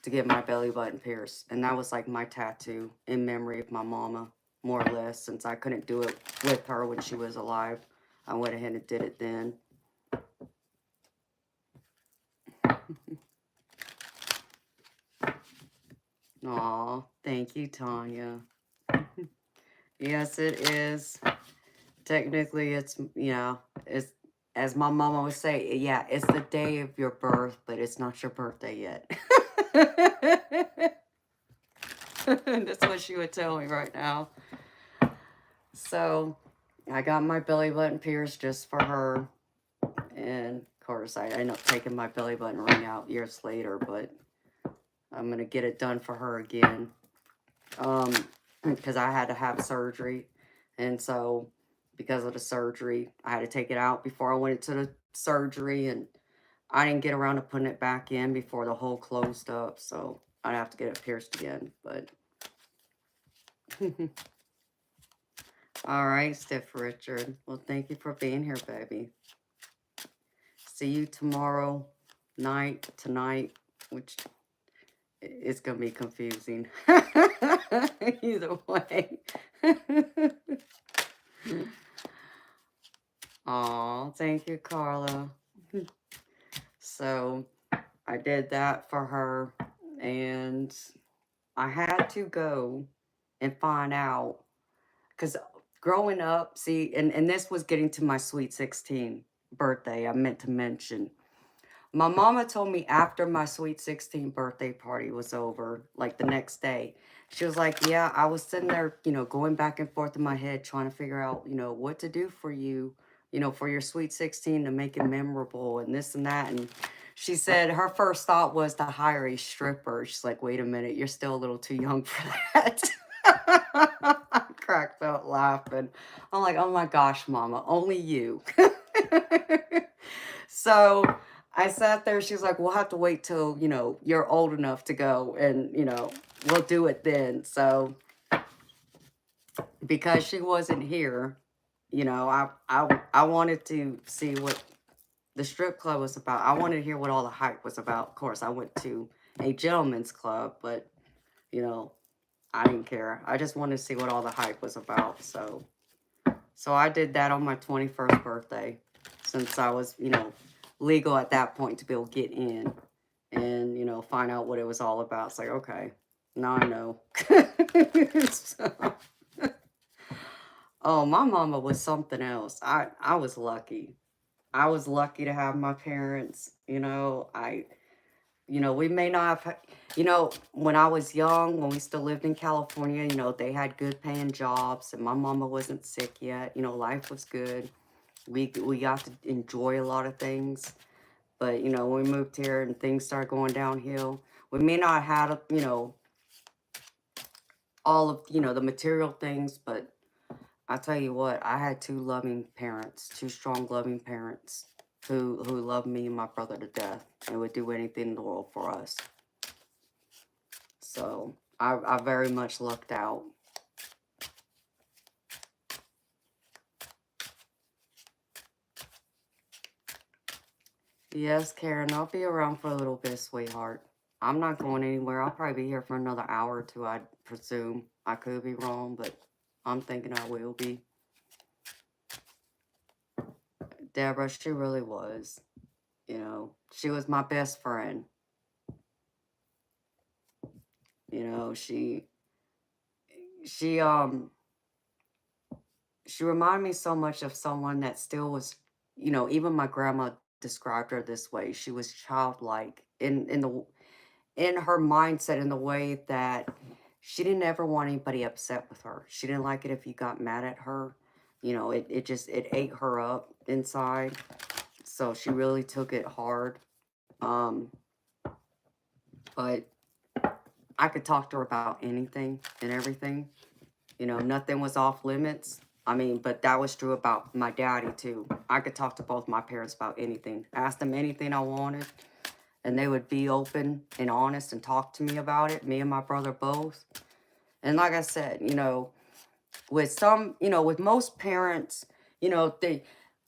to get my belly button pierced. And that was like my tattoo in memory of my mama, more or less, since I couldn't do it with her when she was alive. I went ahead and did it then. Aw, thank you, Tanya. Yes, it is. Technically, it's, it's, as my mama would say, yeah, it's the day of your birth, but it's not your birthday yet. That's what she would tell me right now. So, I got my belly button pierced just for her. And, of course, I ended up taking my belly button ring out years later, but I'm going to get it done for her again. Because I had to have surgery. And so, because of the surgery, I had to take it out before I went into the surgery. And I didn't get around to putting it back in before the hole closed up. So, I'd have to get it pierced again. But, all right, Stiff Richard. Well, thank you for being here, baby. See you tomorrow tonight, which it's going to be confusing. Either way. Aw, thank you, Carla. So, I did that for her, and I had to go and find out, because growing up, see, and this was getting to my sweet 16 birthday, I meant to mention. My mama told me after my sweet 16 birthday party was over, like the next day, she was like, yeah, I was sitting there, going back and forth in my head trying to figure out, what to do for you, for your sweet 16 to make it memorable and this and that. And she said her first thought was to hire a stripper. She's like, wait a minute, you're still a little too young for that. I cracked up laughing. I'm like, oh my gosh, Mama, only you. So I sat there. She's like, we'll have to wait till, you're old enough to go and, we'll do it then. So because she wasn't here, I wanted to see what the strip club was about. I wanted to hear what all the hype was about. Of course, I went to a gentleman's club, but, I didn't care. I just wanted to see what all the hype was about. So I did that on my 21st birthday, since I was, legal at that point to be able to get in and, find out what it was all about. It's like, okay, now I know. So, oh, my mama was something else. I was lucky. I was lucky to have my parents, we may not have, when I was young, when we still lived in California, they had good paying jobs and my mama wasn't sick yet. Life was good. We got to enjoy a lot of things. But, when we moved here and things started going downhill, we may not have had, all of, the material things, but I tell you what, I had two loving parents, two strong, loving parents who loved me and my brother to death and would do anything in the world for us. So I very much lucked out. Yes, Karen, I'll be around for a little bit, sweetheart. I'm not going anywhere. I'll probably be here for another hour or two, I presume. I could be wrong, but I'm thinking I will be. Deborah, she really was. She was my best friend. She reminded me so much of someone that still was, even my grandma described her this way. She was childlike in her mindset, in the way that she didn't ever want anybody upset with her. She didn't like it if you got mad at her. You know, it ate her up inside. So she really took it hard. Um, but I could talk to her about anything and everything. You know, nothing was off limits. I mean, but that was true about my daddy too. I could talk to both my parents about anything. Ask them anything I wanted, and they would be open and honest and talk to me about it, me and my brother both. And like I said, you know, with some, you know, with most parents, you know,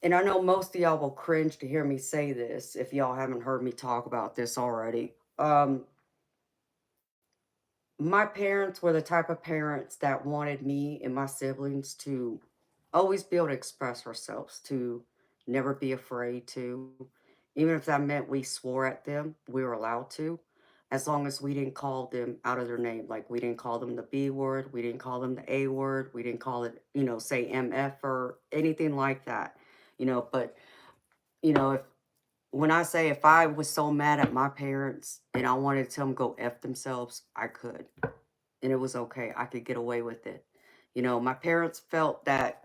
and I know most of y'all will cringe to hear me say this if y'all haven't heard me talk about this already. My parents were the type of parents that wanted me and my siblings to always be able to express ourselves, to never be afraid to. Even if that meant we swore at them, we were allowed to, as long as we didn't call them out of their name. Like, we didn't call them the B word, we didn't call them the A word, we didn't call it, you know, say MF or anything like that. You know, but, you know, when I say if I was so mad at my parents and I wanted to tell them go F themselves, I could, and it was okay. I could get away with it. You know, my parents felt that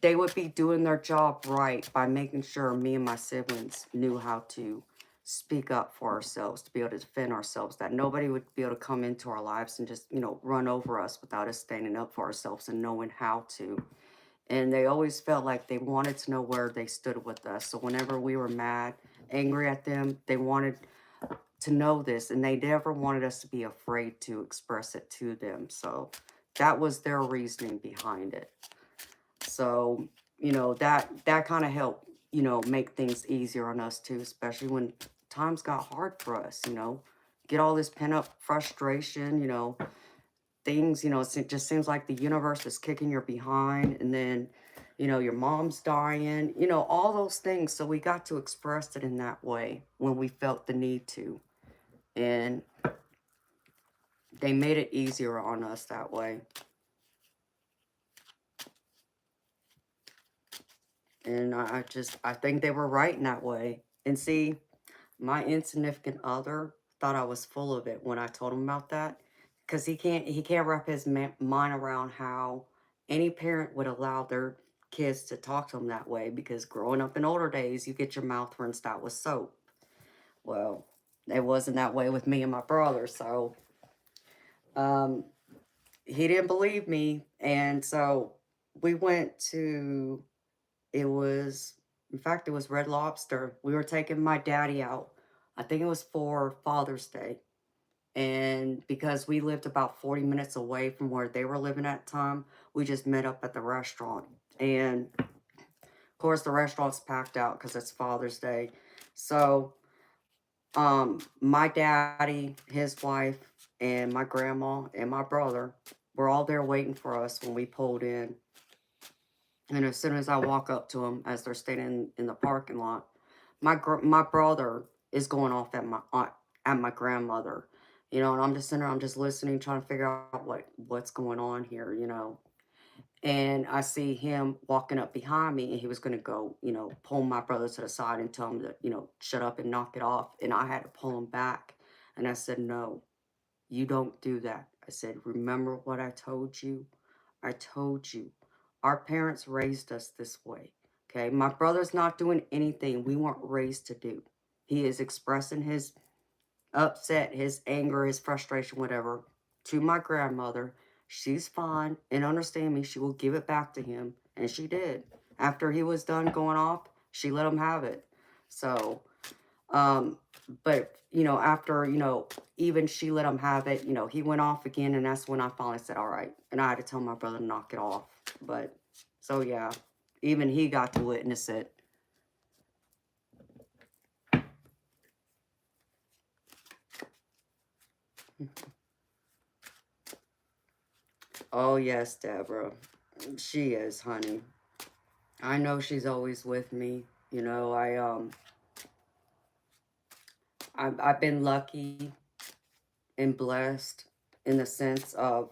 they would be doing their job right by making sure me and my siblings knew how to speak up for ourselves, to be able to defend ourselves, that nobody would be able to come into our lives and just, you know, run over us without us standing up for ourselves and knowing how to. And they always felt like they wanted to know where they stood with us. So whenever we were mad, angry at them, they wanted to know this, and they never wanted us to be afraid to express it to them. So that was their reasoning behind it. So, you know, that kind of helped, you know, make things easier on us too, especially when times got hard for us, you know. Get all this pent up frustration, you know, things, you know, it just seems like the universe is kicking your behind, and then, you know, your mom's dying, you know, all those things. So we got to express it in that way when we felt the need to. And they made it easier on us that way. And I think they were right in that way. And see, my insignificant other thought I was full of it when I told him about that. Because he can't wrap his mind around how any parent would allow their kids to talk to them that way. Because growing up in older days, you get your mouth rinsed out with soap. Well, it wasn't that way with me and my brother. So, um, he didn't believe me. And so we went to, it was, in fact, it was Red Lobster. We were taking my daddy out. I think it was for Father's Day. And because we lived about 40 minutes away from where they were living at the time, we just met up at the restaurant. And of course, the restaurant's packed out because it's Father's Day. So, my daddy, his wife, and my grandma and my brother were all there waiting for us when we pulled in. And as soon as I walk up to them, as they're standing in the parking lot, my brother is going off at my aunt, at my grandmother, you know, and I'm just sitting there, I'm just listening, trying to figure out what's going on here, you know. And I see him walking up behind me, and he was going to go, you know, pull my brother to the side and tell him to, you know, shut up and knock it off. And I had to pull him back, and I said, "No, you don't do that." I said, "Remember what I told you? I told you. Our parents raised us this way. Okay? My brother's not doing anything we weren't raised to do. He is expressing his upset, his anger, his frustration, whatever, to my grandmother. She's fine and understand me. She will give it back to him." And she did. After he was done going off, she let him have it. So, um, but, you know, after, you know, even she let him have it, you know, he went off again, and that's when I finally said, all right. And I had to tell my brother to knock it off. But, so yeah, even he got to witness it. Oh, yes, Deborah. She is, honey. I know she's always with me. You know, I've been lucky and blessed in the sense of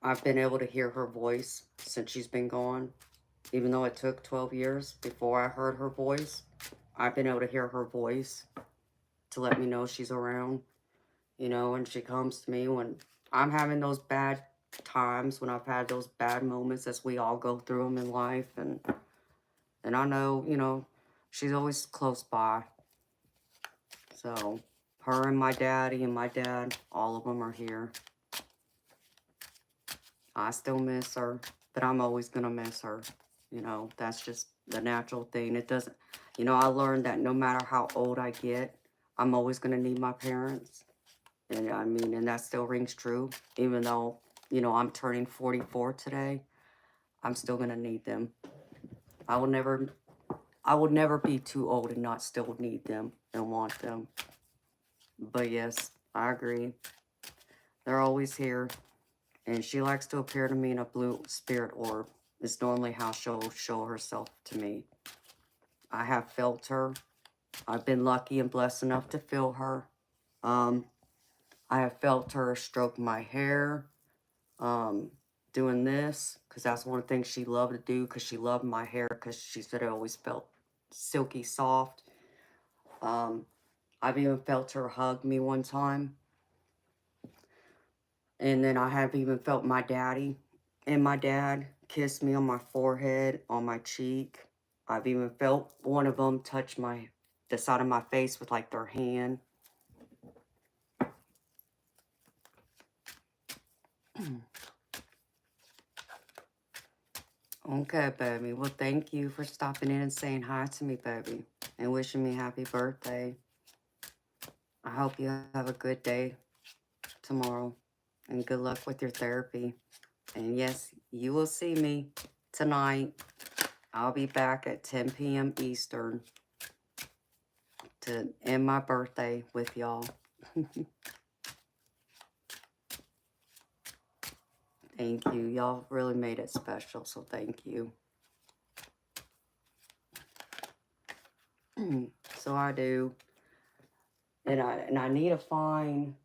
I've been able to hear her voice since she's been gone. Even though it took 12 years before I heard her voice, I've been able to hear her voice to let me know she's around, you know, and she comes to me when I'm having those bad times, when I've had those bad moments, as we all go through them in life. And I know, you know, she's always close by. So her and my daddy and my dad, all of them are here. I still miss her, but I'm always going to miss her. You know, that's just the natural thing. It doesn't, you know, I learned that no matter how old I get, I'm always going to need my parents. And I mean, and that still rings true. Even though, you know, I'm turning 44 today, I'm still going to need them. I will never be too old and not still need them and want them. But yes, I agree. They're always here. And she likes to appear to me in a blue spirit orb. It's normally how she'll show herself to me. I have felt her. I've been lucky and blessed enough to feel her. I have felt her stroke my hair, doing this, because that's one thing she loved to do, because she loved my hair, because she said it always felt silky soft. I've even felt her hug me one time. And then I have even felt my daddy and my dad kiss me on my forehead, on my cheek. I've even felt one of them touch the side of my face with like their hand. Okay, baby. Well, thank you for stopping in and saying hi to me, baby. And wishing me happy birthday. I hope you have a good day tomorrow. And good luck with your therapy. And yes, you will see me tonight. I'll be back at 10 p.m. Eastern to end my birthday with y'all. Thank you. Y'all really made it special, so thank you. So I do. And I need to find...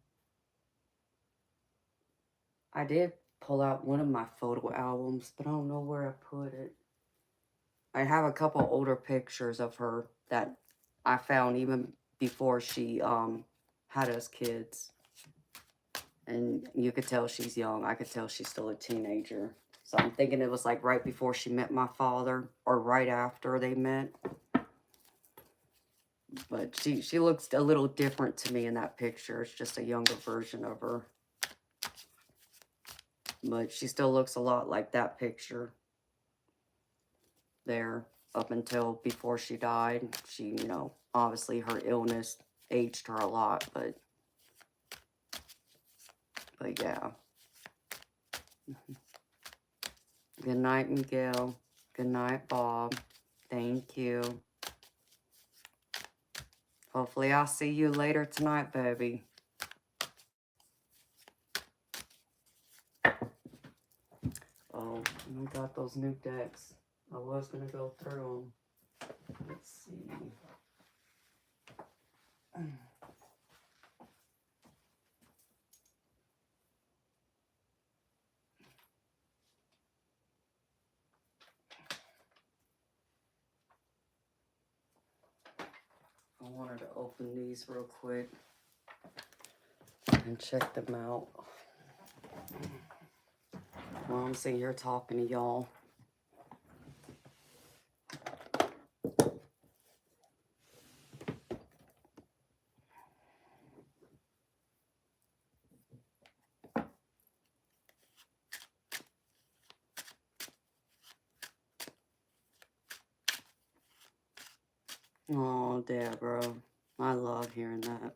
I did pull out one of my photo albums, but I don't know where I put it. I have a couple older pictures of her that I found even before she had us kids. And you could tell she's young. I could tell she's still a teenager. So I'm thinking it was like right before she met my father, or right after they met. But she looks a little different to me in that picture. It's just a younger version of her. But she still looks a lot like that picture there, up until before she died. She, you know, obviously her illness aged her a lot, but yeah. Good night, Miguel. Good night, Bob. Thank you. Hopefully I'll see you later tonight, baby. Oh, I got those new decks. I was going to go through them. Let's see. I wanted to open these real quick and check them out while I'm sitting here talking to y'all. Oh, Deborah, I love hearing that.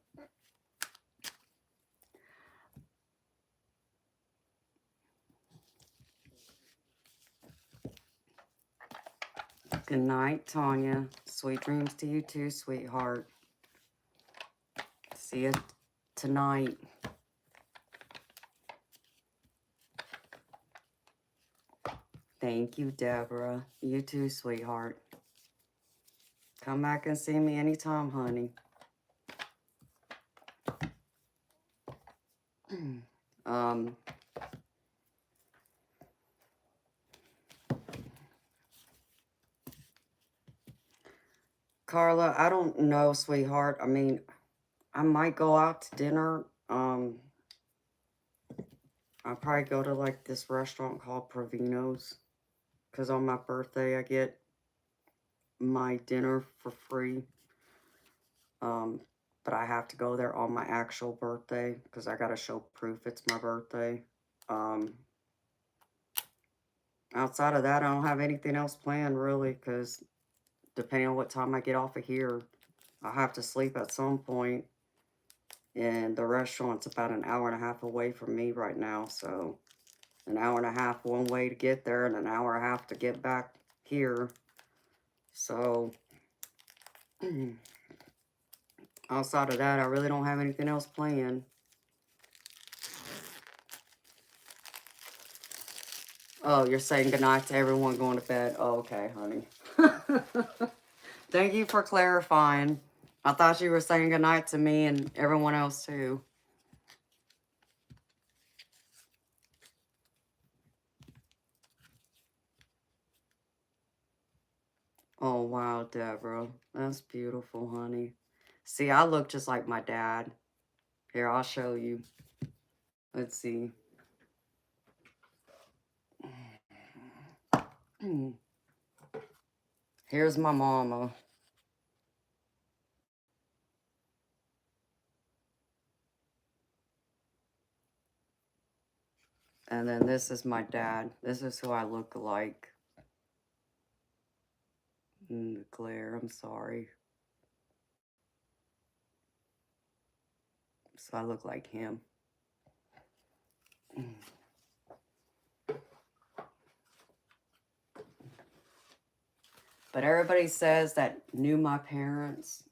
Good night, Tanya. Sweet dreams to you too, sweetheart. See you tonight. Thank you, Deborah. You too, sweetheart. Come back and see me anytime, honey. Carla, I don't know, sweetheart. I mean, I might go out to dinner. I'll probably go to like this restaurant called Provino's. Because on my birthday, I get my dinner for free. But I have to go there on my actual birthday because I got to show proof it's my birthday. Outside of that, I don't have anything else planned really because depending on what time I get off of here, I'll have to sleep at some point. And the restaurant's about an hour and a half away from me right now. So an hour and a half one way to get there and an hour and a half to get back here. So outside of that, I really don't have anything else planned. Oh, you're saying goodnight to everyone going to bed. Oh, okay, honey. Thank you for clarifying. I thought you were saying goodnight to me and everyone else too. Oh, wow, Deborah. That's beautiful, honey. See, I look just like my dad. Here, I'll show you. Let's see. Here's my mama. And then this is my dad. This is who I look like. The glare, I'm sorry. So I look like him. But everybody says that knew my parents.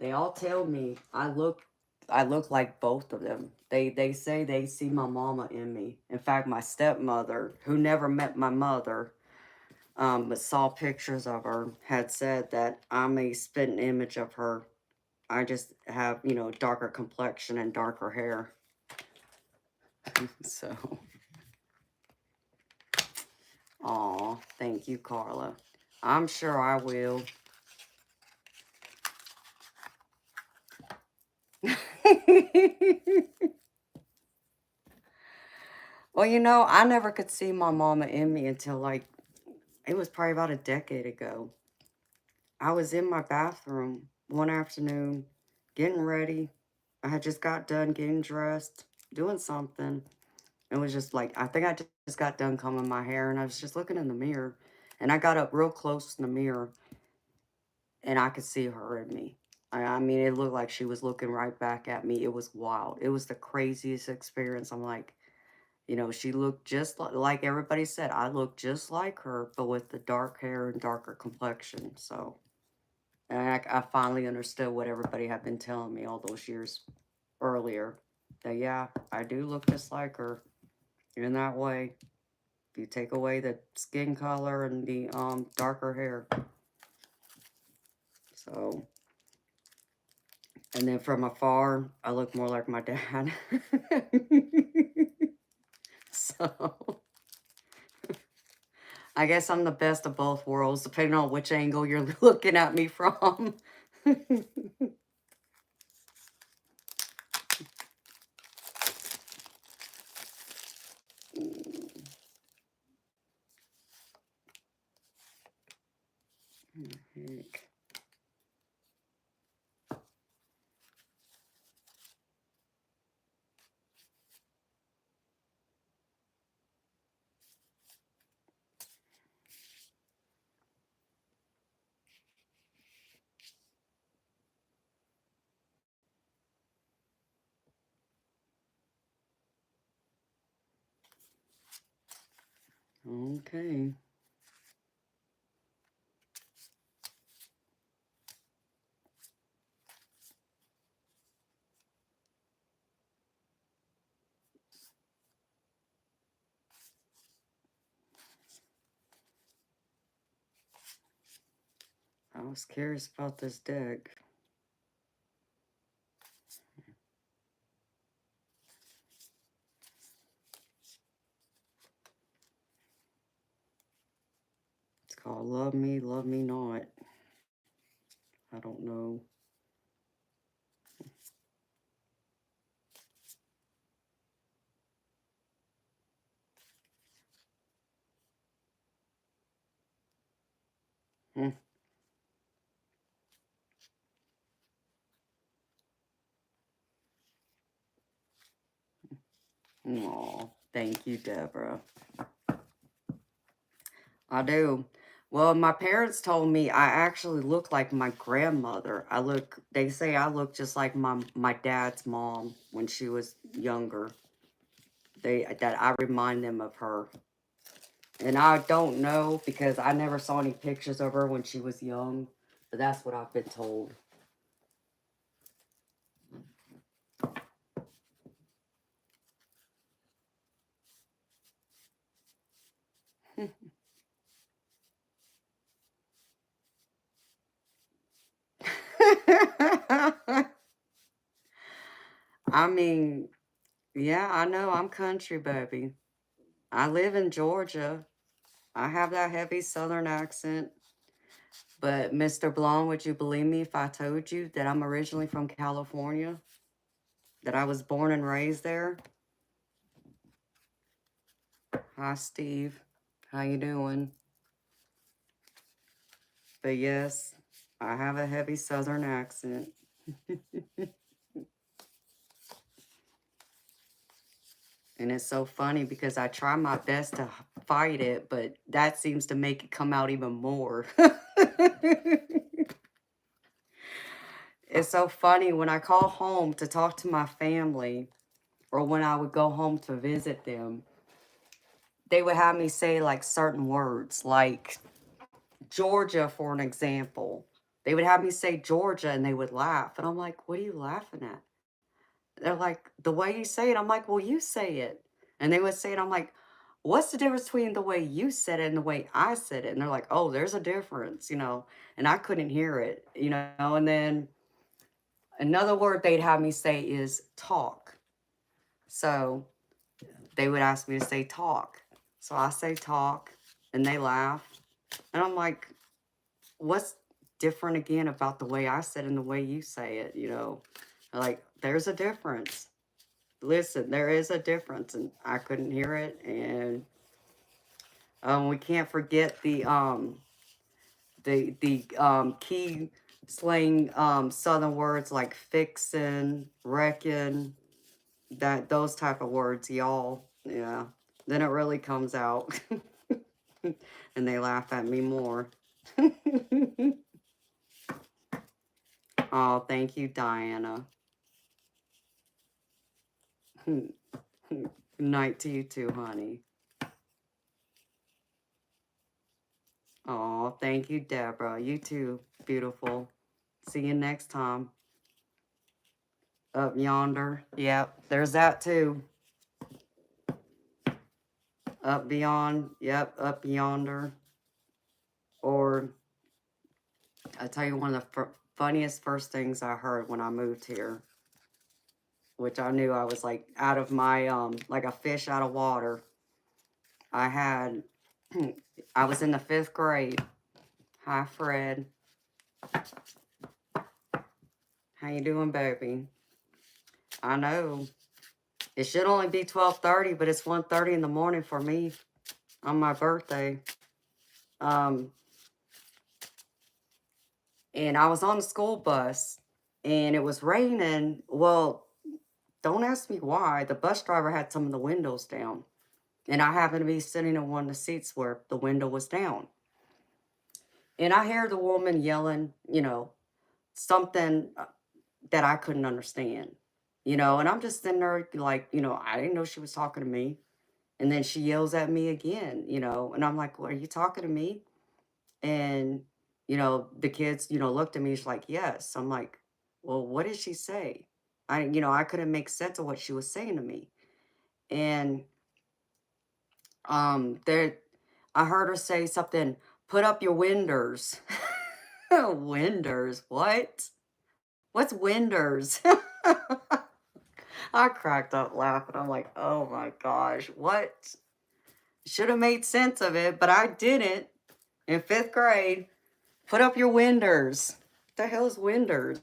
They all tell me I look like both of them. They say they see my mama in me. In fact, my stepmother, who never met my mother, but saw pictures of her, had said that I'm a spitting image of her. I just have, you know, darker complexion and darker hair. So, aw, thank you, Carla. I'm sure I will. Well, you know, I never could see my mama in me until like, it was probably about a decade ago. I was in my bathroom one afternoon, getting ready. I had just got done getting dressed, doing something. It was just like, I think I just got done combing my hair and I was just looking in the mirror. And I got up real close in the mirror and I could see her in me. I mean, it looked like she was looking right back at me. It was wild. It was the craziest experience. I'm like, you know, she looked just like everybody said. I looked just like her, but with the dark hair and darker complexion. So, and I finally understood what everybody had been telling me all those years earlier. That, yeah, I do look just like her in that way. If you take away the skin color and the darker hair. So, and then from afar, I look more like my dad. So, I guess I'm the best of both worlds, depending on which angle you're looking at me from. Heck. Okay. I was curious about this deck. It's called Love Me, Love Me Not. I don't know. Oh, thank you, Deborah. I do. Well, my parents told me I actually look like my grandmother. They say I look just like my dad's mom when she was younger. That I remind them of her. And I don't know because I never saw any pictures of her when she was young, but that's what I've been told. I mean, yeah, I know I'm country, baby. I live in Georgia. I have that heavy southern accent. But Mr. Blonde, would you believe me if I told you that I'm originally from California? That I was born and raised there? Hi, Steve. How you doing? But yes, I have a heavy southern accent. And it's so funny because I try my best to fight it, but that seems to make it come out even more. It's so funny when I call home to talk to my family or when I would go home to visit them, they would have me say like certain words, like Georgia, for an example. They would have me say Georgia and they would laugh. And I'm like, what are you laughing at? They're like, the way you say it. I'm like, well, you say it. And they would say it. I'm like, what's the difference between the way you said it and the way I said it? And they're like, oh, there's a difference, and I couldn't hear it, and then another word they'd have me say is talk. So they would ask me to say talk. So I say talk and they laugh. And I'm like, what's different again about the way I said it and the way you say it, Like, there's a difference. Listen, there is a difference, and I couldn't hear it. And we can't forget the key slang southern words like fixin', reckon, those type of words, y'all. Yeah. Then it really comes out. And they laugh at me more. Oh, thank you, Diana. Night to you too, honey. Oh, thank you, Deborah. You too, beautiful. See you next time. Up yonder. Yep, there's that too. Up beyond. Yep, up yonder. Or, I tell you, one of the funniest first things I heard when I moved here, which I knew I was like out of my, like a fish out of water. I was in the 5th grade. Hi, Fred. How you doing, baby? I know. It should only be 12:30, but it's 1:30 in the morning for me on my birthday. And I was on the school bus, and it was raining. Well, don't ask me why. The bus driver had some of the windows down, and I happened to be sitting in one of the seats where the window was down. And I hear the woman yelling, something that I couldn't understand, and I'm just sitting there like, I didn't know she was talking to me. And then she yells at me again, and I'm like, well, are you talking to me? And, the kids, looked at me, she's like, yes. I'm like, well, what did she say? I couldn't make sense of what she was saying to me. And there I heard her say something, put up your winders. Winders, what? What's winders? I cracked up laughing. I'm like, oh my gosh, what? Should have made sense of it, but I didn't. In 5th grade, put up your winders. the hell is winders?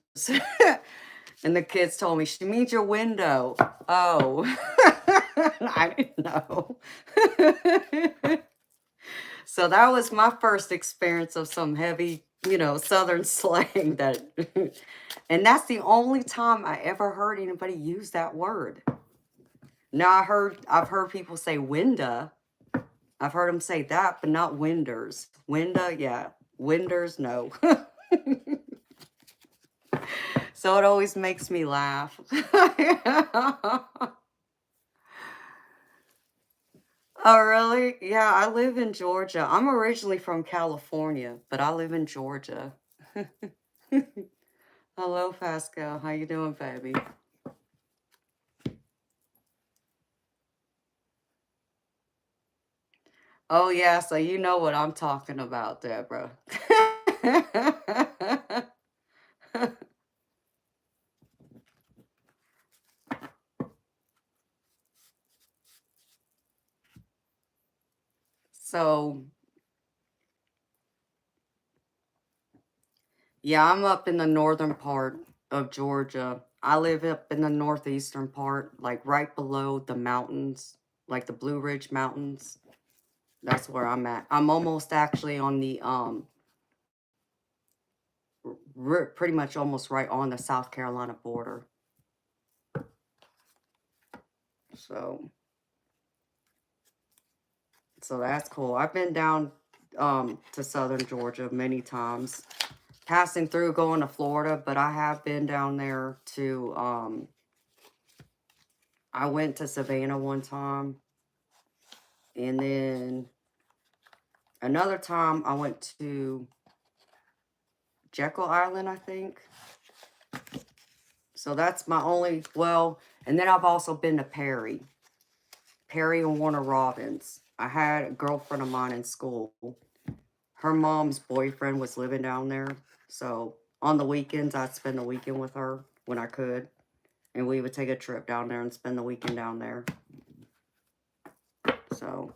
And the kids told me, she means your window. Oh, I didn't know. So that was my first experience of some heavy, you know, Southern slang that, and that's the only time I ever heard anybody use that word. Now I've heard people say window. I've heard them say that, but not winders. Window, yeah. Winders, no. So it always makes me laugh. Oh, really? Yeah, I live in Georgia. I'm originally from California, but I live in Georgia. Hello, Pascal. How you doing, baby? Oh, yeah, so you know what I'm talking about, Deborah. So, yeah, I'm up in the northern part of Georgia. I live up in the northeastern part, like right below the mountains, like the Blue Ridge Mountains. That's where I'm at. I'm almost actually on the pretty much almost right on the South Carolina border. So so that's cool. I've been down to southern Georgia many times, passing through going to Florida, but I have been down there to I went to Savannah one time, and then another time I went to Jekyll Island, I think. So that's my only, well, and then I've also been to Perry and Warner Robins. I had a girlfriend of mine in school. Her mom's boyfriend was living down there. So on the weekends, I'd spend the weekend with her when I could. And we would take a trip down there and spend the weekend down there. So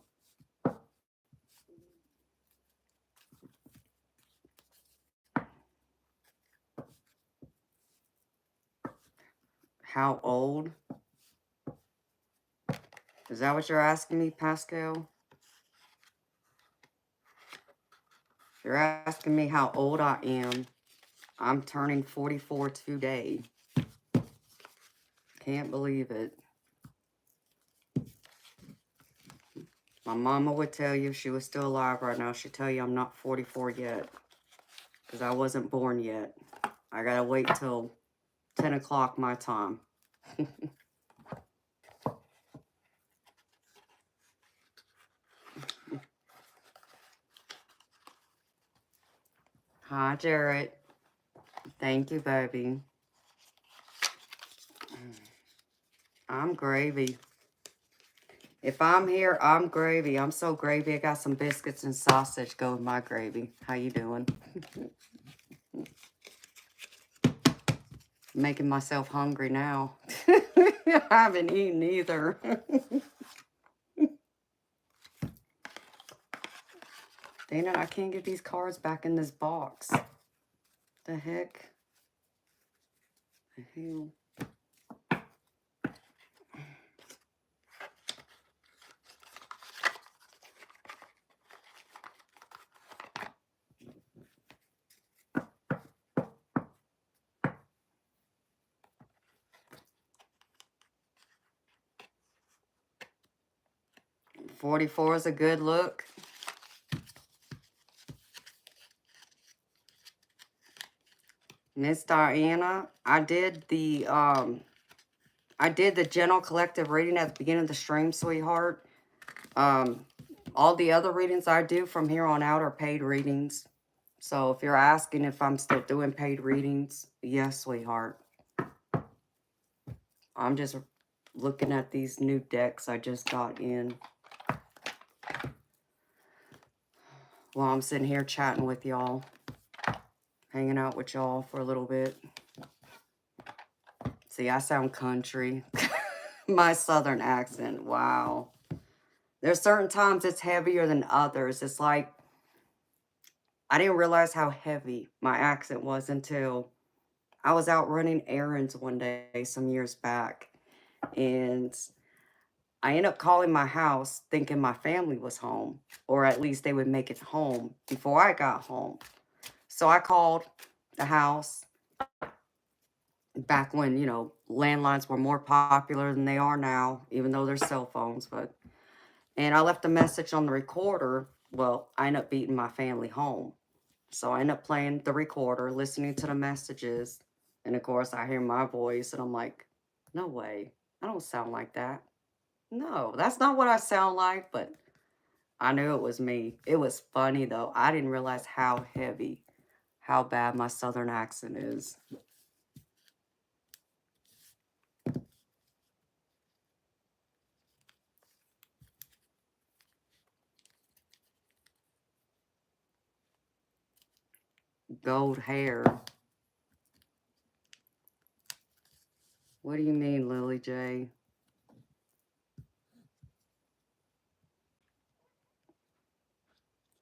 how old? Is that what you're asking me, Pascal? You're asking me how old I am. I'm turning 44 today. Can't believe it. My mama would tell you if she was still alive right now, she'd tell you I'm not 44 yet. Because I wasn't born yet. I gotta wait till 10 o'clock my time. Hi, Jared. Thank you, baby. I'm gravy. If I'm here, I'm gravy. I'm so gravy. I got some biscuits and sausage. Go with my gravy. How you doing? Making myself hungry now. I haven't eaten either. Dang it, I can't get these cards back in this box. The heck? The hell? $44 is a good look. Miss Diana, I did the general collective reading at the beginning of the stream, sweetheart. All the other readings I do from here on out are paid readings. So if you're asking if I'm still doing paid readings, yes, sweetheart. I'm just looking at these new decks I just got in while I'm sitting here chatting with y'all, hanging out with y'all for a little bit. See, I sound country. My southern accent, wow. There's certain times it's heavier than others. It's like I didn't realize how heavy my accent was until I was out running errands one day some years back. And I ended up calling my house thinking my family was home, or at least they would make it home before I got home. So I called the house back when, landlines were more popular than they are now, even though they're cell phones. And I left a message on the recorder. Well, I ended up beating my family home. So I end up playing the recorder, listening to the messages. And of course, I hear my voice and I'm like, no way. I don't sound like that. No, that's not what I sound like. But I knew it was me. It was funny though. I didn't realize how heavy, how bad my southern accent is. Gold hair. What do you mean, Lily J?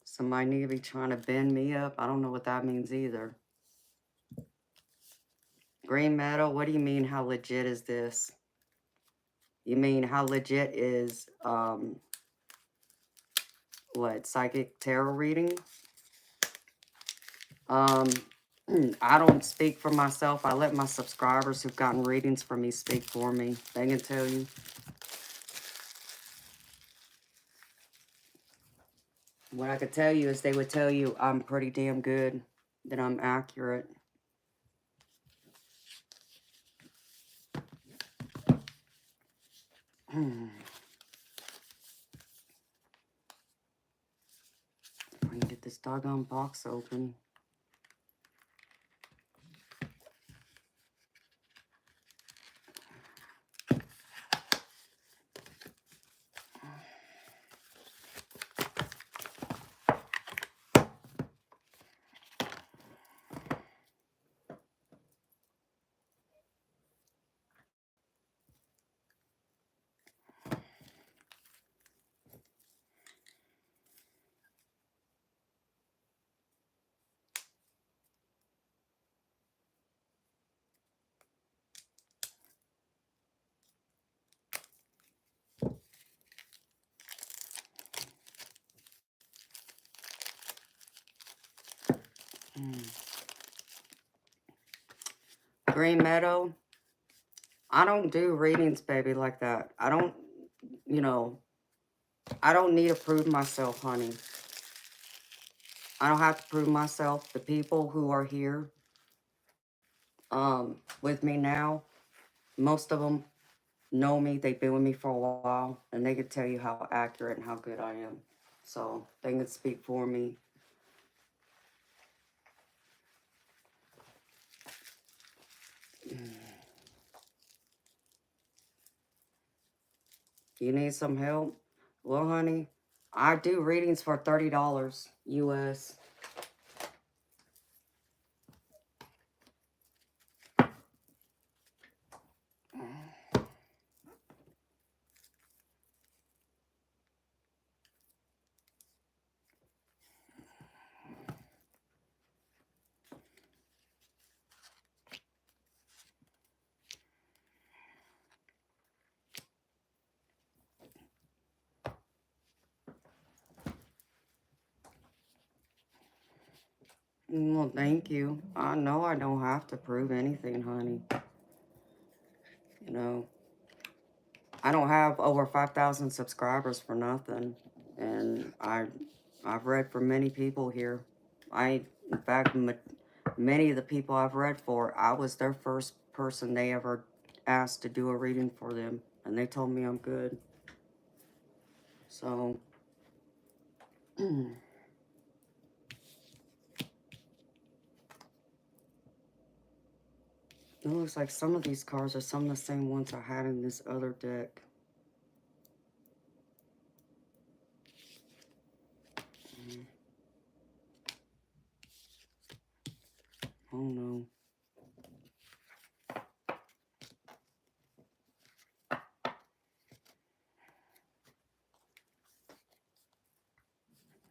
Somebody need to be trying to bend me up. I don't know what that means either. Green metal, what do you mean, how legit is this? You mean how legit is what, psychic tarot reading? Um I don't speak for myself. I let my subscribers who've gotten readings from me speak for me. They can tell you. What I could tell you is they would tell you I'm pretty damn good, that I'm accurate. I can get this doggone box open. Green Meadow, I don't do readings, baby, like that. I don't, you know, I don't need to prove myself, honey. I don't have to prove myself. The people who are here with me now, most of them know me. They've been with me for a while, and they can tell you how accurate and how good I am. So they can speak for me. You need some help? Well, honey, I do readings for $30 US. Well, thank you. I know I don't have to prove anything, honey. You know, I don't have over 5,000 subscribers for nothing. And I've read for many people here. In fact, many of the people I've read for, I was their first person they ever asked to do a reading for them. And they told me I'm good. So, it looks like some of these cards are some of the same ones I had in this other deck. Oh no.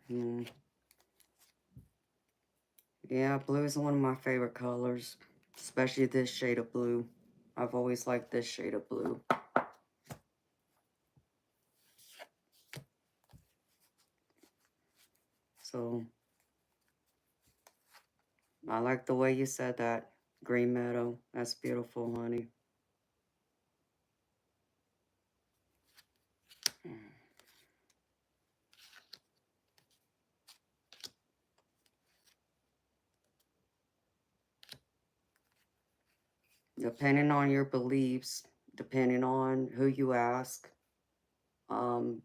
Hmm. Yeah, blue is one of my favorite colors, especially this shade of blue. I've always liked this shade of blue. So, I like the way you said that, Green Meadow. That's beautiful, honey. Depending on your beliefs, depending on who you ask, um,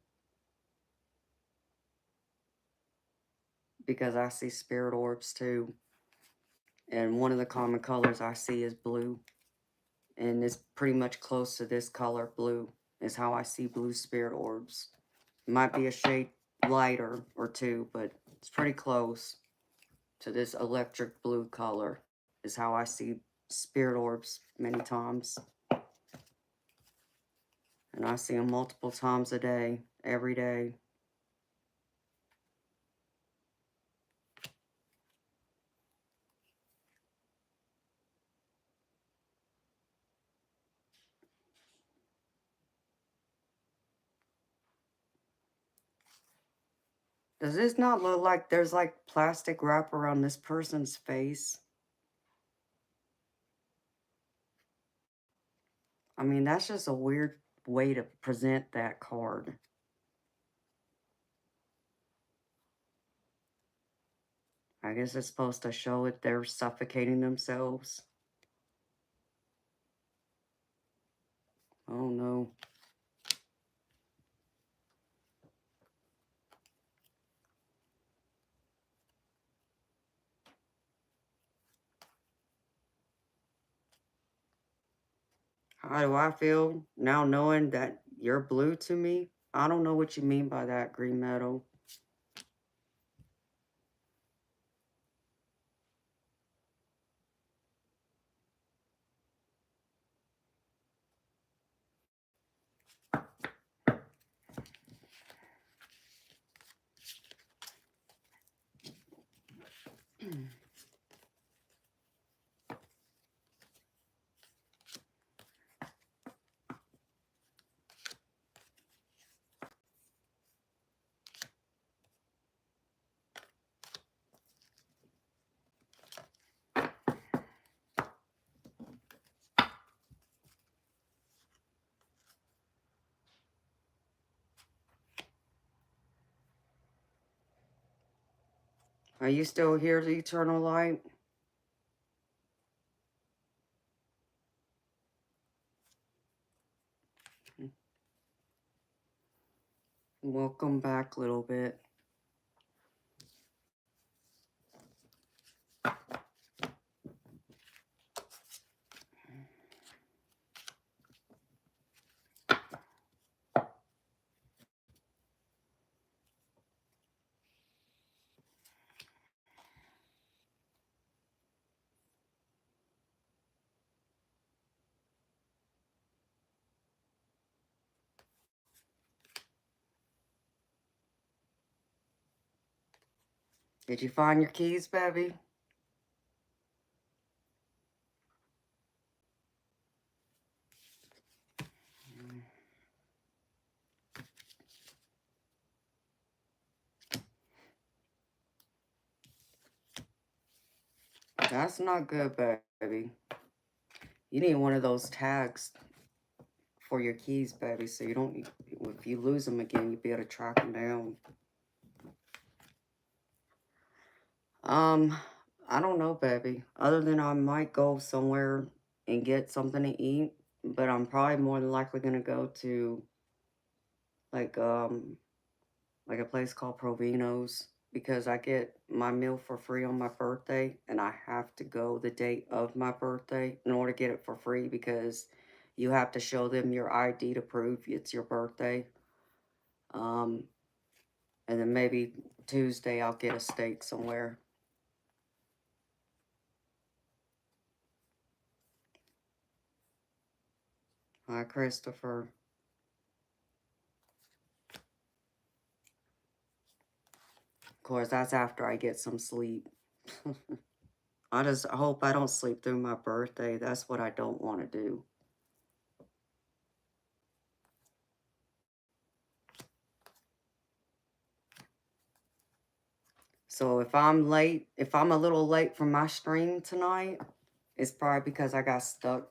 because I see spirit orbs too. And one of the common colors I see is blue. And it's pretty much close to this color, blue, is how I see blue spirit orbs. It might be a shade lighter or two, but it's pretty close to this electric blue color, is how I see spirit orbs many times. And I see them multiple times a day, every day. Does this not look like there's like plastic wrap around this person's face? I mean, that's just a weird way to present that card. I guess it's supposed to show it they're suffocating themselves. Oh no. How do I feel now knowing that you're blue to me? I don't know what you mean by that, Green Meadow. Are you still here, the eternal light? Welcome back a little bit. Did you find your keys, baby? That's not good, baby. You need one of those tags for your keys, baby, so you don't, if you lose them again, you'll be able to track them down. I don't know, baby. Other than I might go somewhere and get something to eat, but I'm probably more than likely gonna go to like like a place called Provino's because I get my meal for free on my birthday and I have to go the date of my birthday in order to get it for free because you have to show them your ID to prove it's your birthday. Um, and then maybe Tuesday I'll get a steak somewhere. Hi, Christopher. Of course, that's after I get some sleep. I just hope I don't sleep through my birthday. That's what I don't want to do. So if I'm late, if I'm a little late for my stream tonight, it's probably because I got stuck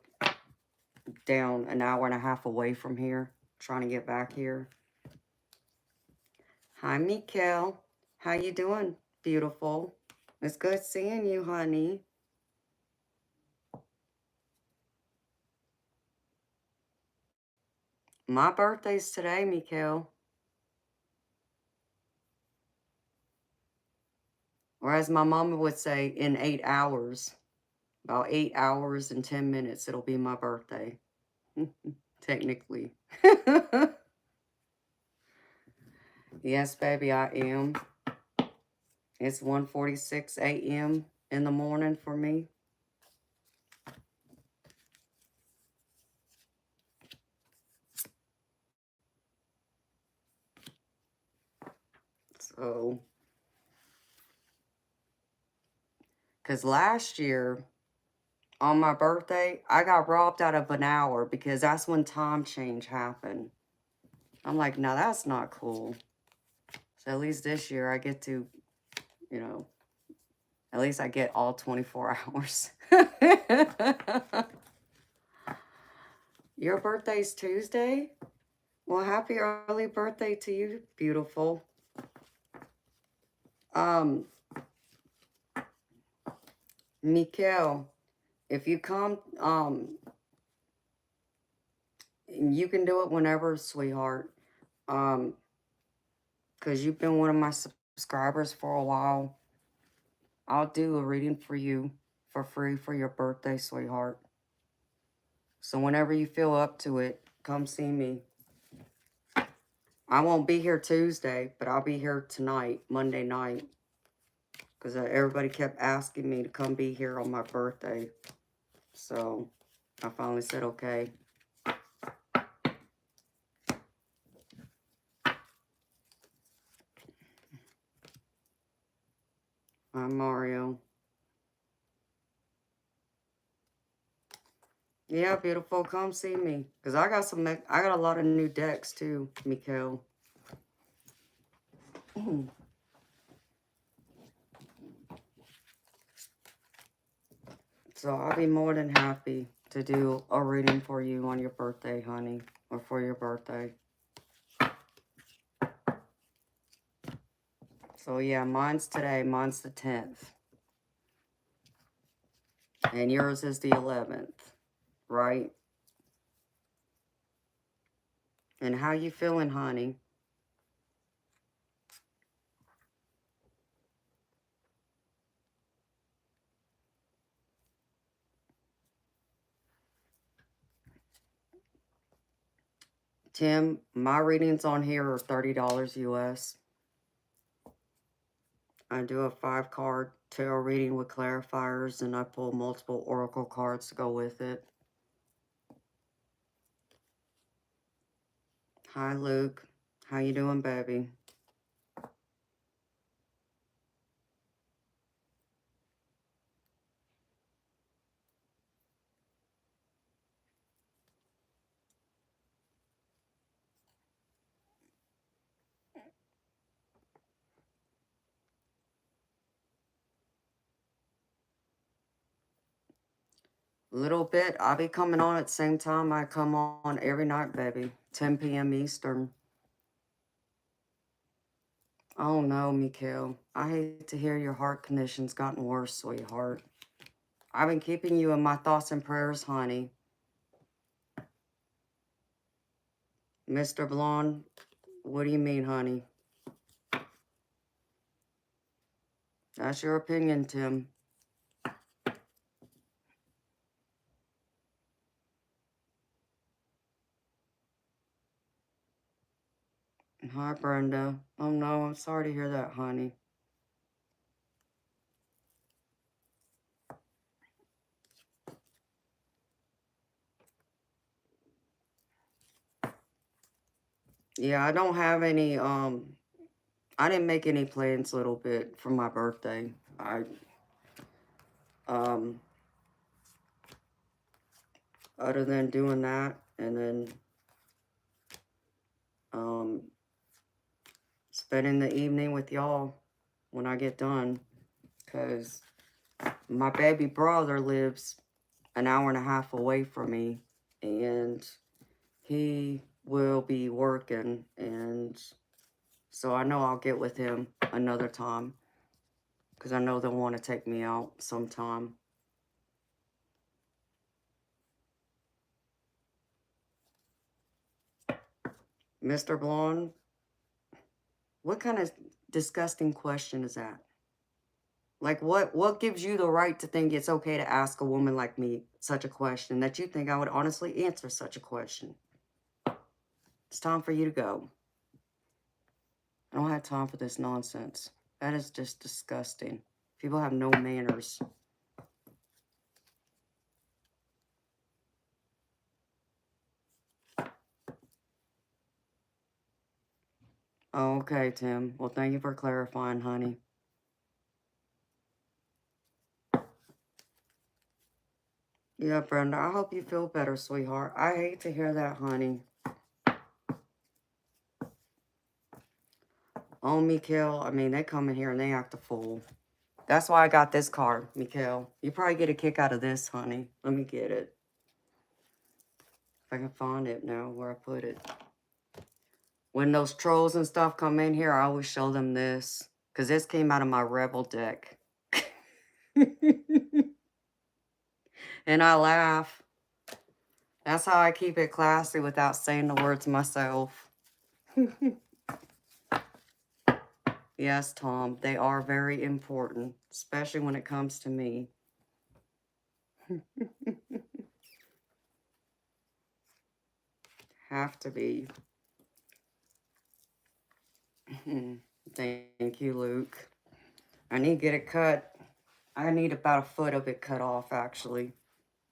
down an hour and a half away from here, trying to get back here. Hi, Mikkel. How you doing, beautiful? It's good seeing you, honey. My birthday's today, Mikkel. Or as my mama would say, in 8 hours. About 8 hours and 10 minutes, it'll be my birthday. Technically. Yes, baby, I am. It's 1:46 a.m. in the morning for me. So, because last year on my birthday, I got robbed out of an hour because that's when time change happened. I'm like, no, that's not cool. So at least this year I get to, you know, at least I get all 24 hours. Your birthday's Tuesday? Well, happy early birthday to you, beautiful. Mikkel, if you come, you can do it whenever, sweetheart. Because you've been one of my subscribers for a while. I'll do a reading for you for free for your birthday, sweetheart. So whenever you feel up to it, come see me. I won't be here Tuesday, but I'll be here tonight, Monday night. Because everybody kept asking me to come be here on my birthday. So I finally said, okay. Hi, Mario. Yeah, beautiful. Come see me. Because I got a lot of new decks too, Mikkel. So I'll be more than happy to do a reading for you on your birthday, honey. Or for your birthday. So yeah, mine's today. Mine's the 10th. And yours is the 11th. Right? And how you feeling, honey? Tim, my readings on here are $30 US. I do a 5-card tarot reading with clarifiers, and I pull multiple oracle cards to go with it. Hi, Luke. How you doing, baby? Little bit. I'll be coming on at the same time I come on every night, baby. 10 p.m. Eastern. Oh, no, Mikhail. I hate to hear your heart condition's gotten worse, sweetheart. I've been keeping you in my thoughts and prayers, honey. Mr. Blonde, what do you mean, honey? That's your opinion, Tim. Hi, Brenda. Oh, no, I'm sorry to hear that, honey. Yeah, I don't have any, I didn't make any plans, little bit, for my birthday. Um, other than doing that, and then spending the evening with y'all when I get done, because my baby brother lives an hour and a half away from me, and he will be working, and so I know I'll get with him another time, because I know they'll want to take me out sometime. Mr. Blonde, what kind of disgusting question is that? Like, what gives you the right to think it's okay to ask a woman like me such a question, that you think I would honestly answer such a question? It's time for you to go. I don't have time for this nonsense. That is just disgusting. People have no manners. Oh, okay, Tim. Well, thank you for clarifying, honey. Yeah, Brenda, I hope you feel better, sweetheart. I hate to hear that, honey. Oh, Mikhail, I mean, they come in here and they act a fool. That's why I got this card, Mikhail. You probably get a kick out of this, honey. Let me get it. If I can find it now, where I put it. When those trolls and stuff come in here, I always show them this. Because this came out of my Rebel deck. And I laugh. That's how I keep it classy without saying the words myself. Yes, Tom, they are very important, especially when it comes to me. Have to be. Thank you, Luke. I need to get it cut. I need about a foot of it cut off, actually,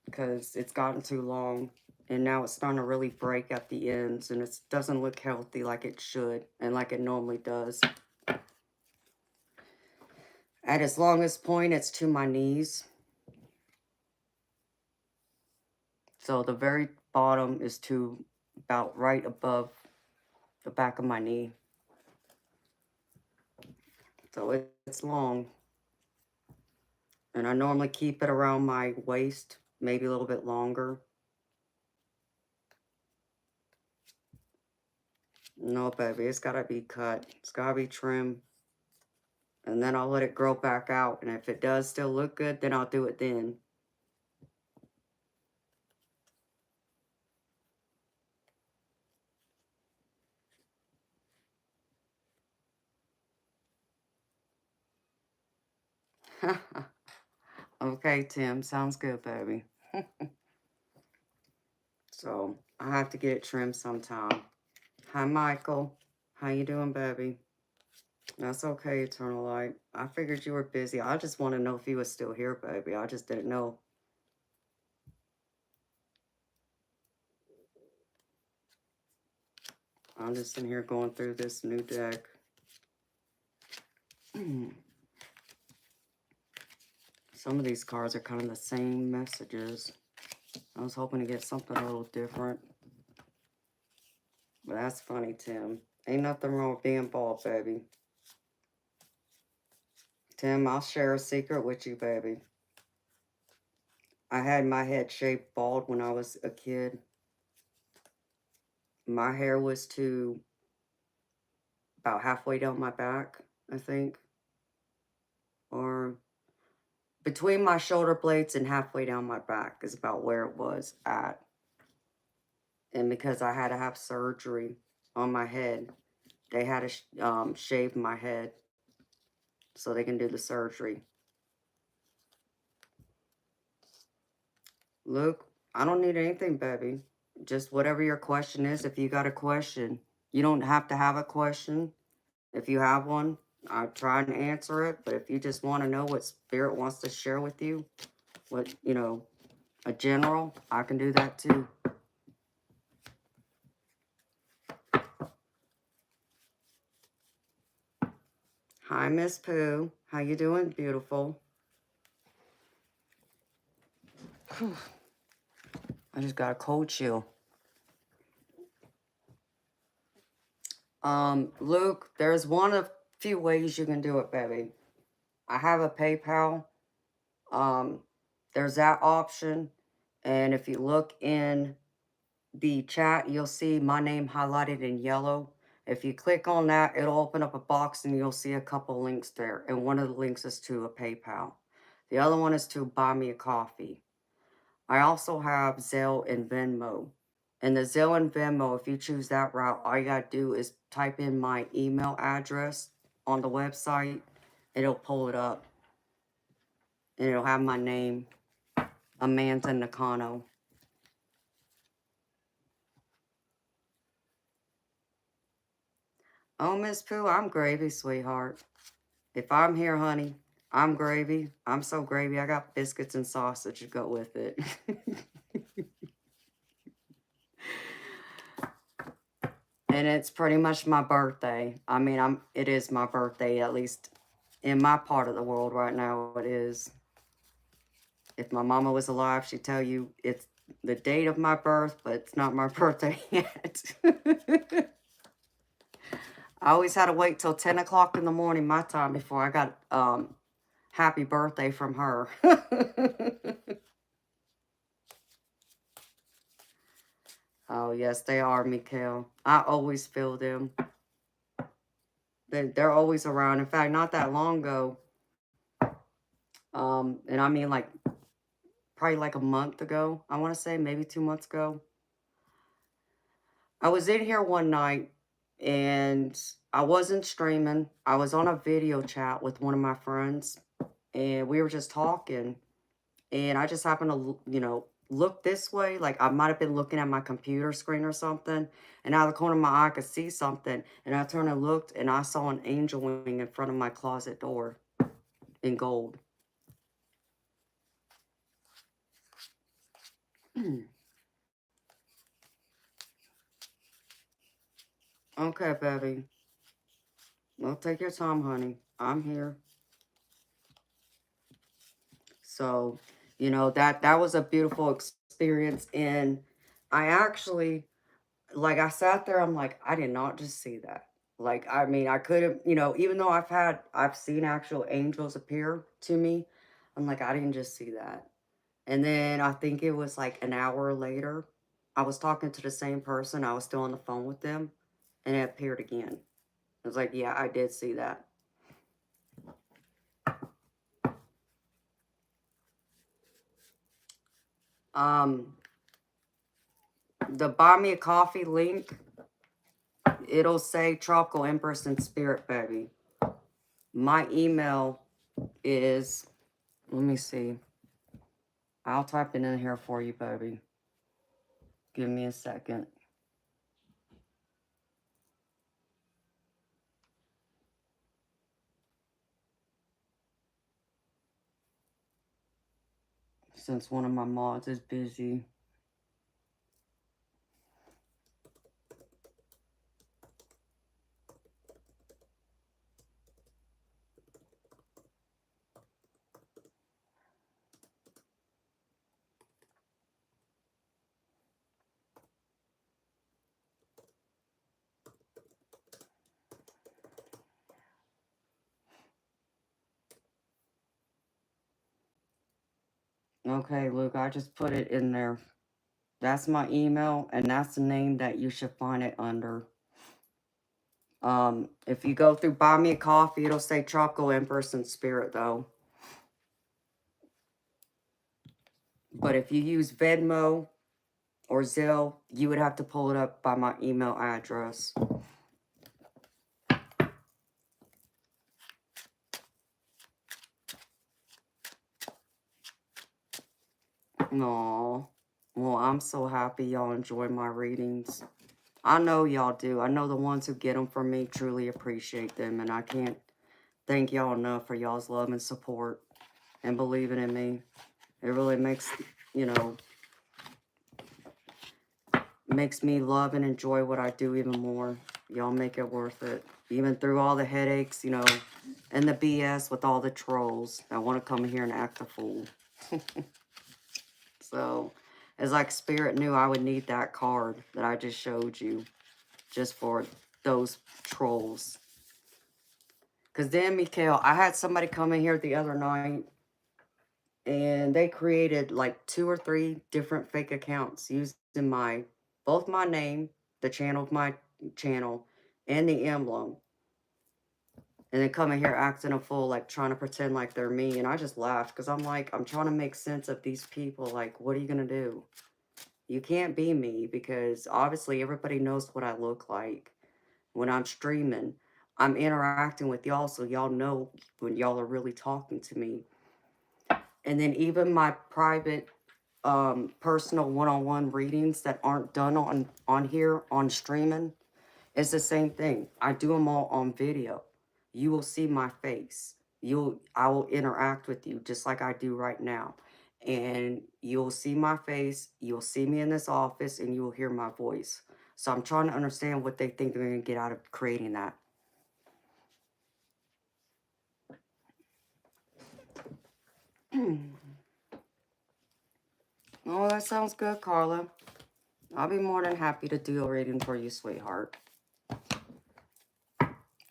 because it's gotten too long. And now it's starting to really break at the ends, and it doesn't look healthy like it should, and like it normally does. At its longest point, it's to my knees. So the very bottom is to about right above the back of my knee. So it's long. And I normally keep it around my waist, maybe a little bit longer. No, baby, it's got to be cut. It's got to be trimmed. And then I'll let it grow back out. And if it does still look good, then I'll do it then. Okay, Tim. Sounds good, baby. So, I have to get it trimmed sometime. Hi, Michael. How you doing, baby? That's okay, Eternal Light. I figured you were busy. I just want to know if you were still here, baby. I just didn't know. I'm just in here going through this new deck. Some of these cards are kind of the same messages. I was hoping to get something a little different. But that's funny, Tim. Ain't nothing wrong with being bald, baby. Tim, I'll share a secret with you, baby. I had my head shaved bald when I was a kid. My hair was to about halfway down my back, I think. Or between my shoulder blades and halfway down my back is about where it was at. And because I had to have surgery on my head, they had to shave my head so they can do the surgery. Luke, I don't need anything, baby. Just whatever your question is. If you got a question, you don't have to have a question. If you have one, I'll try and answer it. But if you just want to know what Spirit wants to share with you, what, you know, a general, I can do that too. Hi, Miss Pooh. How you doing, beautiful? I just got a cold chill. Luke, there's one of few ways you can do it, baby. I have a PayPal. There's that option. And if you look in the chat, you'll see my name highlighted in yellow. If you click on that, it'll open up a box and you'll see a couple links there. And one of the links is to a PayPal. The other one is to buy me a coffee. I also have Zelle and Venmo. And the Zelle and Venmo, if you choose that route, all you gotta do is type in my email address on the website. It'll pull it up. And it'll have my name, Amanda Nakano. Oh, Miss Pooh, I'm gravy, sweetheart. If I'm here, honey, I'm gravy. I'm so gravy. I got biscuits and sausage to go with it. And it's pretty much my birthday. I mean, it is my birthday, at least in my part of the world right now, it is. If my mama was alive, she'd tell you it's the date of my birth, but it's not my birthday yet. I always had to wait till 10 o'clock in the morning my time before I got happy birthday from her. Oh, yes, they are, Mikhail. I always feel them. They're always around. In fact, not that long ago, and I mean like probably like a month ago, I want to say, maybe 2 months ago, I was in here one night and I wasn't streaming. I was on a video chat with one of my friends and we were just talking. And I just happened to, look this way. Like I might have been looking at my computer screen or something. And out of the corner of my eye, I could see something. And I turned and looked and I saw an angel wing in front of my closet door in gold. Okay, baby. Well, take your time, honey. I'm here. So, that was a beautiful experience. And I actually, like, I sat there, I'm like, I did not just see that. Like, I mean, I could have, even though I've seen actual angels appear to me, I'm like, I didn't just see that. And then I think it was like an hour later, I was talking to the same person. I was still on the phone with them, and it appeared again. I was like, yeah, I did see that. The buy me a coffee link, it'll say Tropical Empress and Spirit, baby. My email is, let me see. I'll type it in here for you, baby. Give me a second. Since one of my mods is busy. Okay, Luke, I just put it in there. That's my email, and that's the name that you should find it under. If you go through Buy Me a Coffee, it'll say Tropical Empress and Spirit, though. But if you use Venmo or Zelle, you would have to pull it up by my email address. Aww. Well, I'm so happy y'all enjoy my readings. I know y'all do. I know the ones who get them from me truly appreciate them. And I can't thank y'all enough for y'all's love and support and believing in me. It really makes, makes me love and enjoy what I do even more. Y'all make it worth it. Even through all the headaches, and the BS with all the trolls that want to come here and act a fool. So it's like Spirit knew I would need that card that I just showed you just for those trolls. Because then, Mikhail, I had somebody come in here the other night and they created like 2 or 3 different fake accounts using both my name, the channel of my channel, and the emblem. And then come in here acting a fool, like trying to pretend like they're me. And I just laughed because I'm like, I'm trying to make sense of these people. Like, what are you going to do? You can't be me because obviously everybody knows what I look like when I'm streaming. I'm interacting with y'all, so y'all know when y'all are really talking to me. And then even my private, personal one-on-one readings that aren't done on here on streaming, it's the same thing. I do them all on video. You will see my face. I will interact with you just like I do right now. And you'll see my face, you'll see me in this office, and you will hear my voice. So I'm trying to understand what they think they're going to get out of creating that. Oh, that sounds good, Carla. I'll be more than happy to do a reading for you, sweetheart.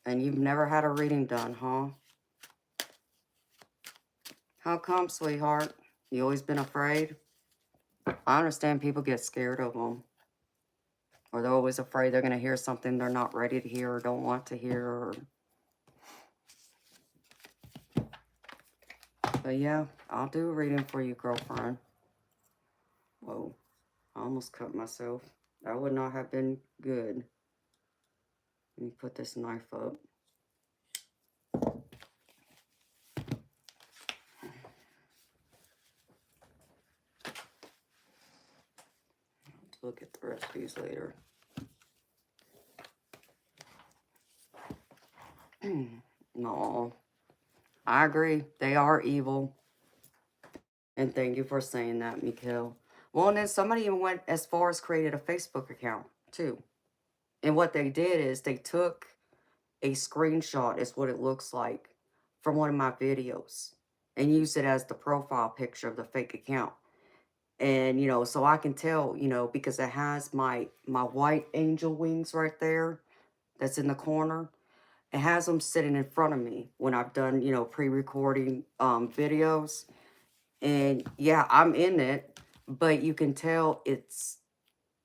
And you've never had a reading done, huh? How come, sweetheart? You always been afraid? I understand people get scared of them. Or they're always afraid they're going to hear something they're not ready to hear or don't want to hear. But yeah, I'll do a reading for you, girlfriend. Whoa, I almost cut myself. That would not have been good. Let me put this knife up. Look at the recipes later. No, I agree. They are evil. And thank you for saying that, Mikhail. Well, and then somebody even went as far as created a Facebook account, too. And what they did is they took a screenshot, is what it looks like, from one of my videos and used it as the profile picture of the fake account. And, so I can tell, because it has my white angel wings right there that's in the corner. It has them sitting in front of me when I've done, pre-recording videos. And yeah, I'm in it, but you can tell it's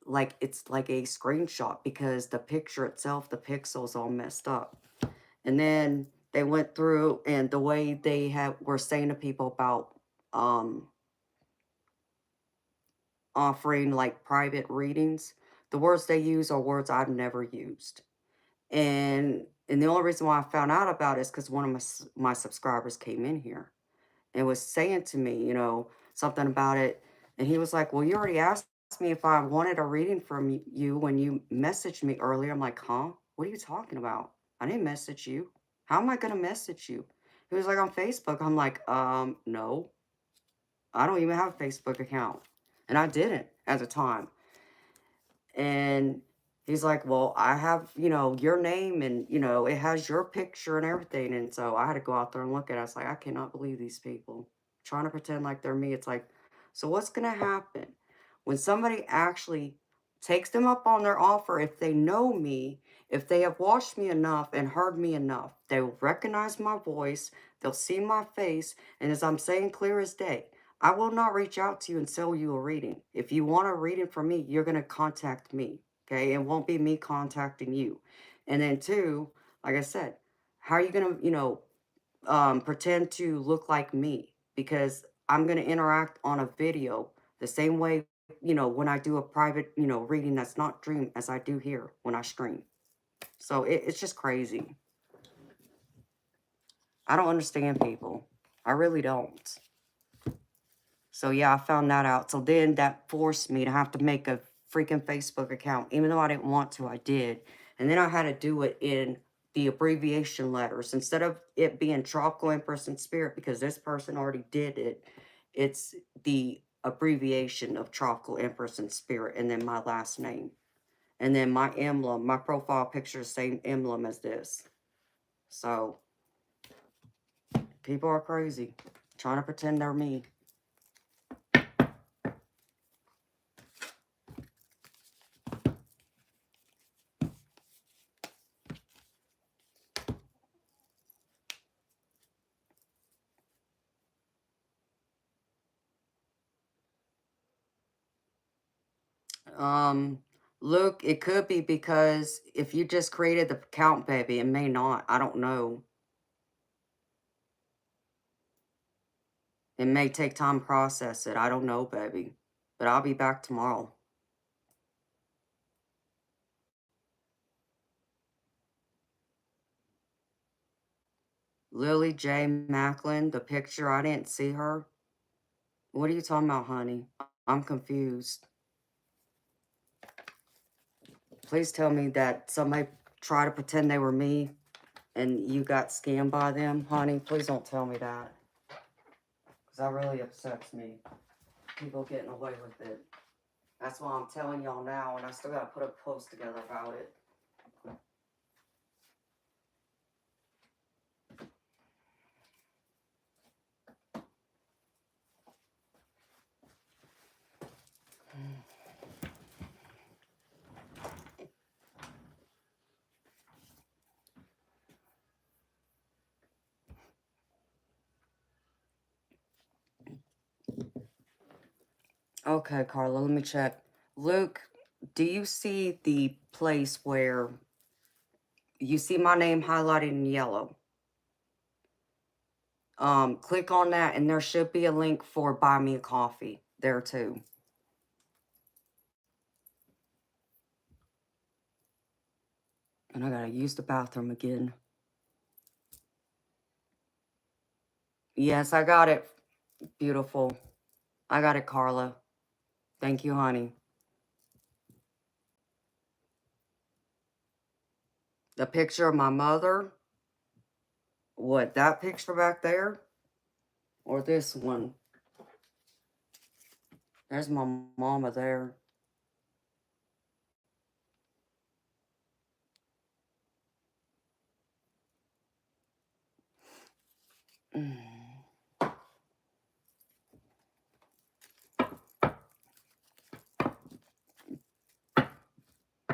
like a screenshot because the picture itself, the pixels all messed up. And then they went through and the way they were saying to people about offering like private readings, the words they use are words I've never used. And the only reason why I found out about it is because one of my subscribers came in here and was saying to me, something about it. And he was like, well, you already asked me if I wanted a reading from you when you messaged me earlier. I'm like, huh? What are you talking about? I didn't message you. How am I going to message you? He was like, on Facebook. I'm like, no, I don't even have a Facebook account. And I didn't at the time. And he's like, well, I have, your name and, it has your picture and everything. And so I had to go out there and look at it. I was like, I cannot believe these people trying to pretend like they're me. It's like, so what's going to happen when somebody actually takes them up on their offer? If they know me, if they have watched me enough and heard me enough, they will recognize my voice. They'll see my face. And as I'm saying clear as day, I will not reach out to you and sell you a reading. If you want a reading from me, you're going to contact me, okay? It won't be me contacting you. And then 2, like I said, how are you going to, pretend to look like me? Because I'm going to interact on a video the same way, when I do a private, reading that's not dream as I do here when I stream. So it's just crazy. I don't understand people. I really don't. So yeah, I found that out. So then that forced me to have to make a freaking Facebook account. Even though I didn't want to, I did. And then I had to do it in the abbreviation letters. Instead of it being Tropical Empress and Spirit, because this person already did it, it's the abbreviation of Tropical Empress and Spirit, and then my last name. And then my emblem, my profile picture, the same emblem as this. So, people are crazy. Trying to pretend they're me. Um, Luke, it could be because if you just created the account, baby, it may not. I don't know. It may take time to process it. I don't know, baby. But I'll be back tomorrow. Lily J. Macklin, the picture, I didn't see her. What are you talking about, honey? I'm confused. Please tell me that somebody tried to pretend they were me and you got scammed by them, honey. Please don't tell me that. Because that really upsets me. People getting away with it. That's why I'm telling y'all now, and I still gotta put a post together about it. Okay, Carla, let me check. Luke, do you see the place where you see my name highlighted in yellow? Click on that, and there should be a link for Buy Me a Coffee there too. And I gotta use the bathroom again. Yes, I got it. Beautiful. I got it, Carla. Thank you, honey. The picture of my mother. What, that picture back there? Or this one? There's my mama there.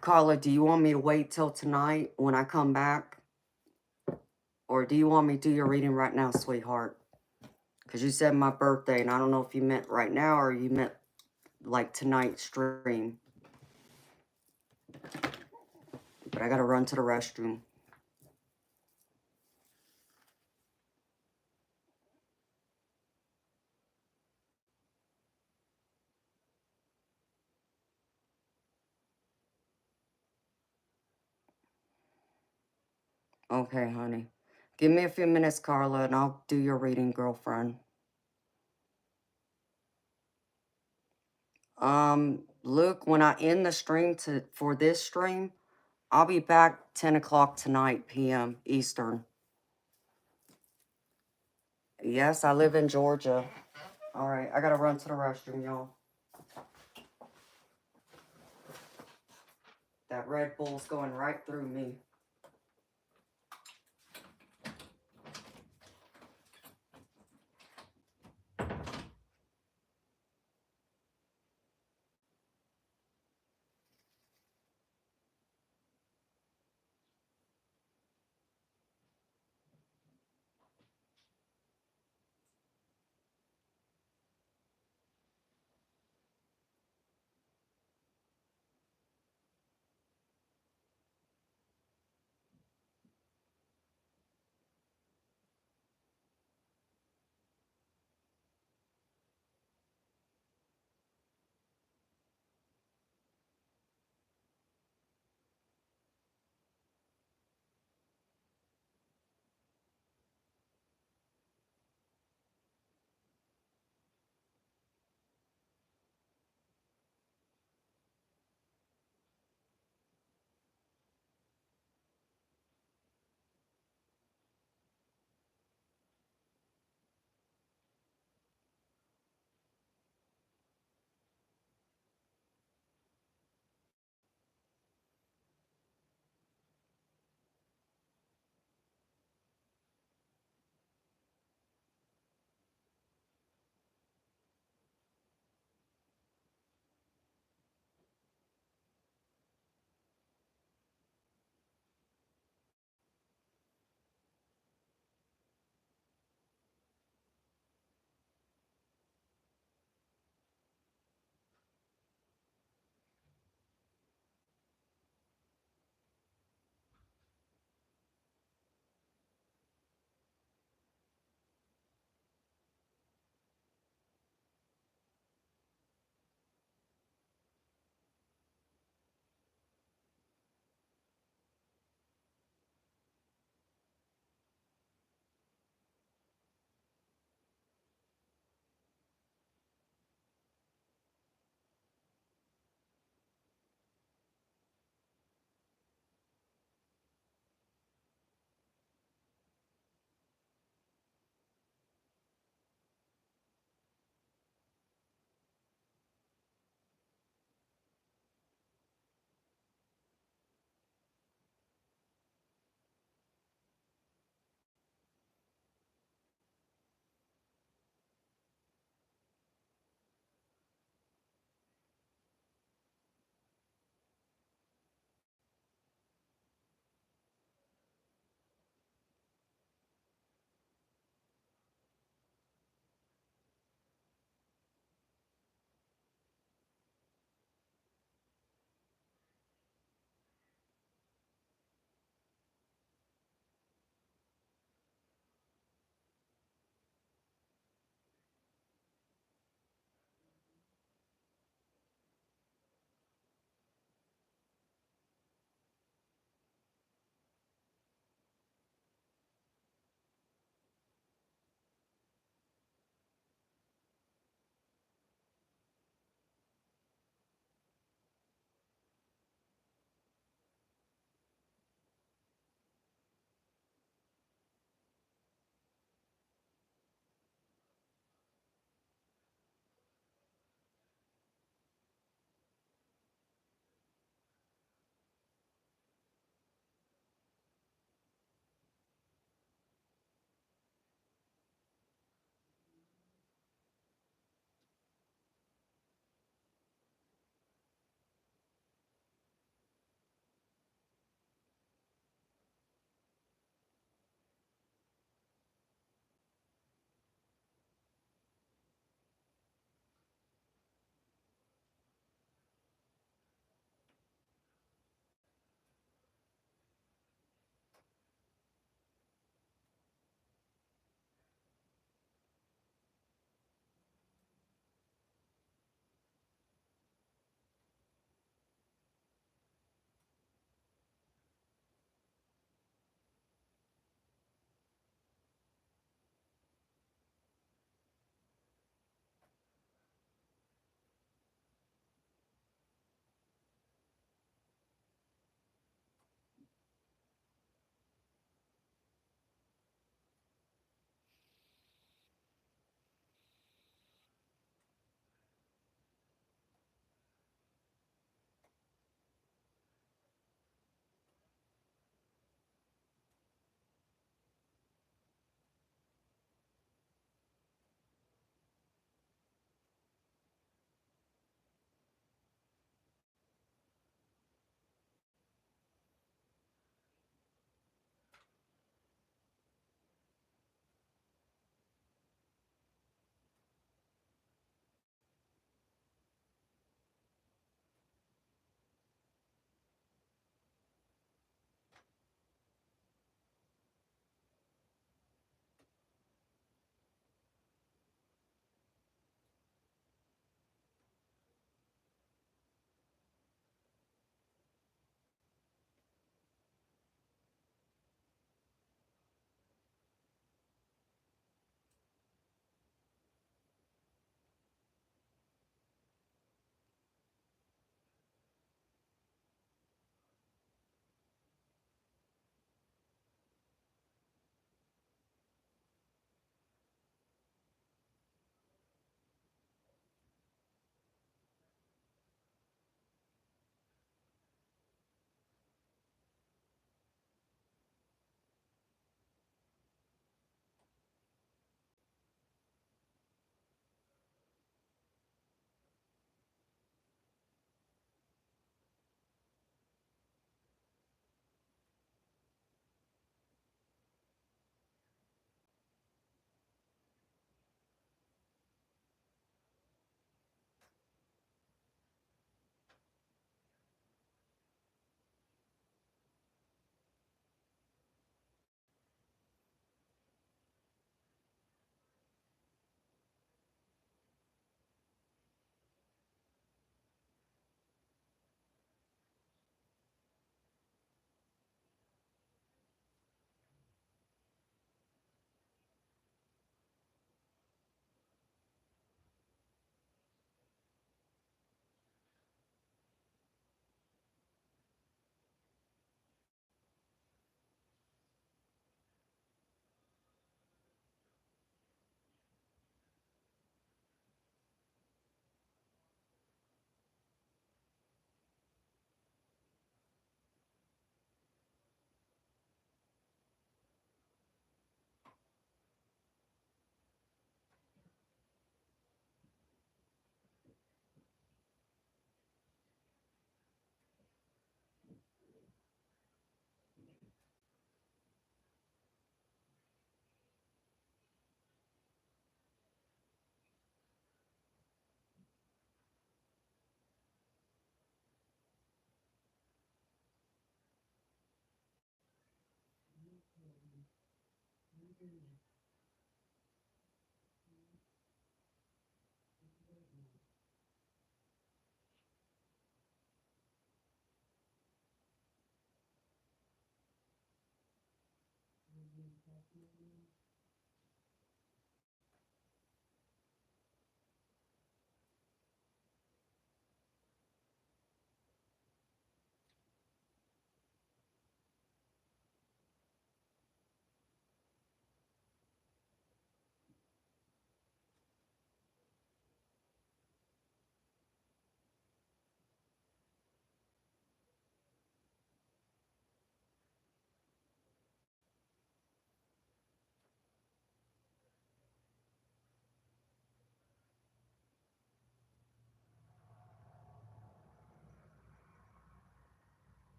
Carla, do you want me to wait till tonight when I come back? Or do you want me to do your reading right now, sweetheart? Because you said my birthday, and I don't know if you meant right now or you meant like tonight's stream. But I gotta run to the restroom. Okay, honey. Give me a few minutes, Carla, and I'll do your reading, girlfriend. Luke, when I end the stream for this stream, I'll be back 10 o'clock tonight, p.m. Eastern. Yes, I live in Georgia. All right, I gotta run to the restroom, y'all. That Red Bull's going right through me.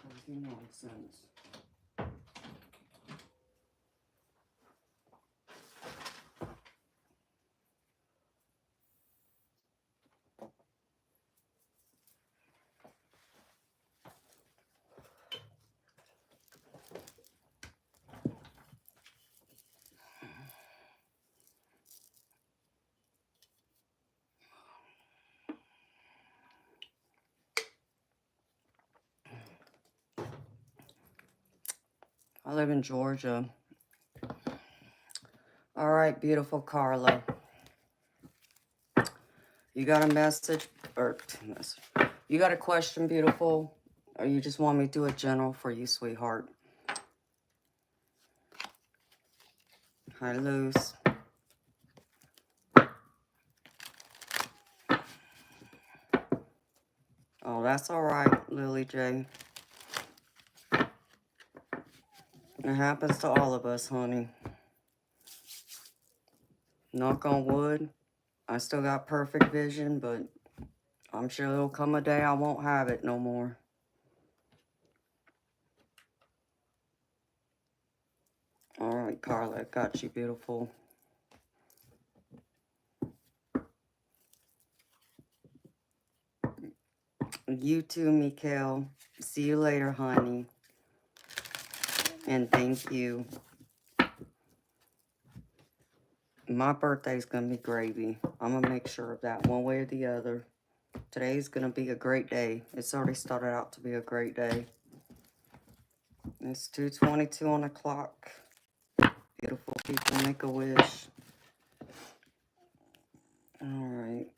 Crazy nonsense. I live in Georgia. All right, beautiful Carla. You got a message, or you got a question, beautiful? Or you just want me to do a general for you, sweetheart? Hi, Luz. Oh, that's all right, Lily J. It happens to all of us, honey. Knock on wood. I still got perfect vision, but I'm sure there'll come a day I won't have it no more. All right, Carla, got you, beautiful. You too, Mikhail. See you later, honey. And thank you. My birthday's gonna be gravy. I'm gonna make sure of that one way or the other. Today's gonna be a great day. It's already started out to be a great day. It's 2:22 on the clock. Beautiful people, make a wish. All right.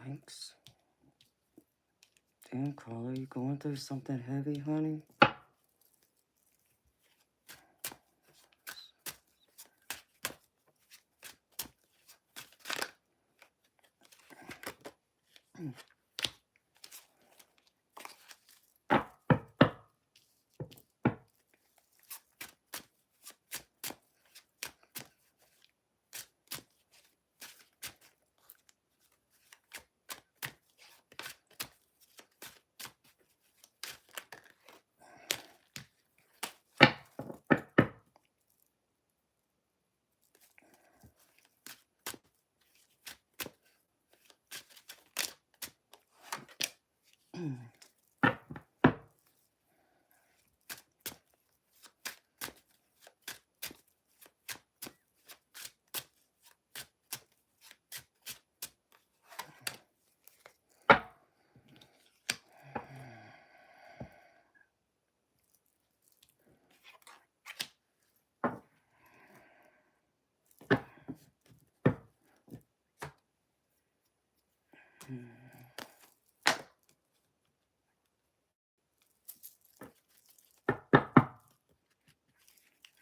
Thanks. Damn, Carla, you going through something heavy, honey?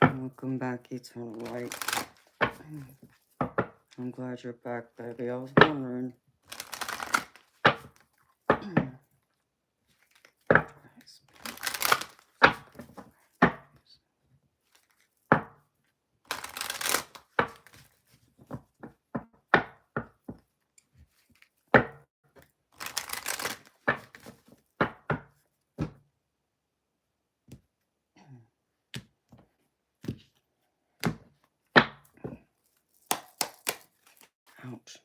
Welcome back, Eternal Light. I'm glad you're back, baby. I was wondering. Ouch.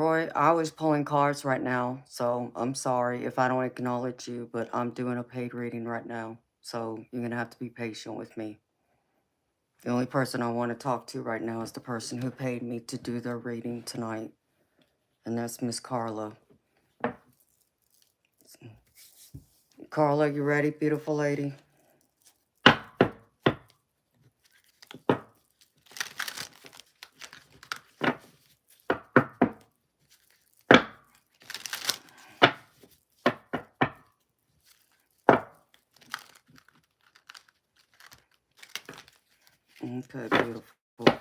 Roy, I was pulling cards right now, so I'm sorry if I don't acknowledge you, but I'm doing a paid reading right now, so you're going to have to be patient with me. The only person I want to talk to right now is the person who paid me to do their reading tonight, and that's Miss Carla. Carla, you ready, beautiful lady? Okay, beautiful.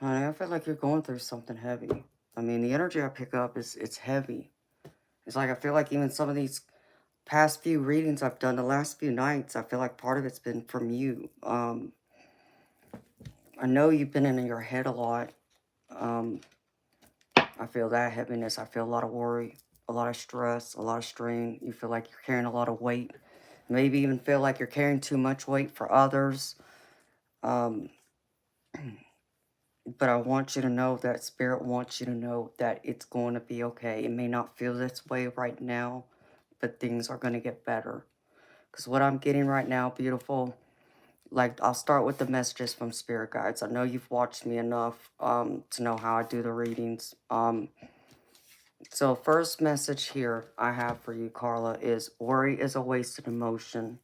Honey, I feel like you're going through something heavy. I mean, the energy I pick up is it's heavy. It's like I feel like even some of these past few readings I've done, the last few nights, I feel like part of it's been from you. I know you've been in your head a lot. Um, I feel that heaviness. I feel a lot of worry, a lot of stress, a lot of strain. You feel like you're carrying a lot of weight. Maybe even feel like you're carrying too much weight for others. Um, but I want you to know that Spirit wants you to know that it's going to be okay. It may not feel this way right now, but things are going to get better. Because what I'm getting right now, beautiful, like I'll start with the messages from Spirit Guides. I know you've watched me enough to know how I do the readings. So first message here I have for you, Carla, is worry is a wasted emotion.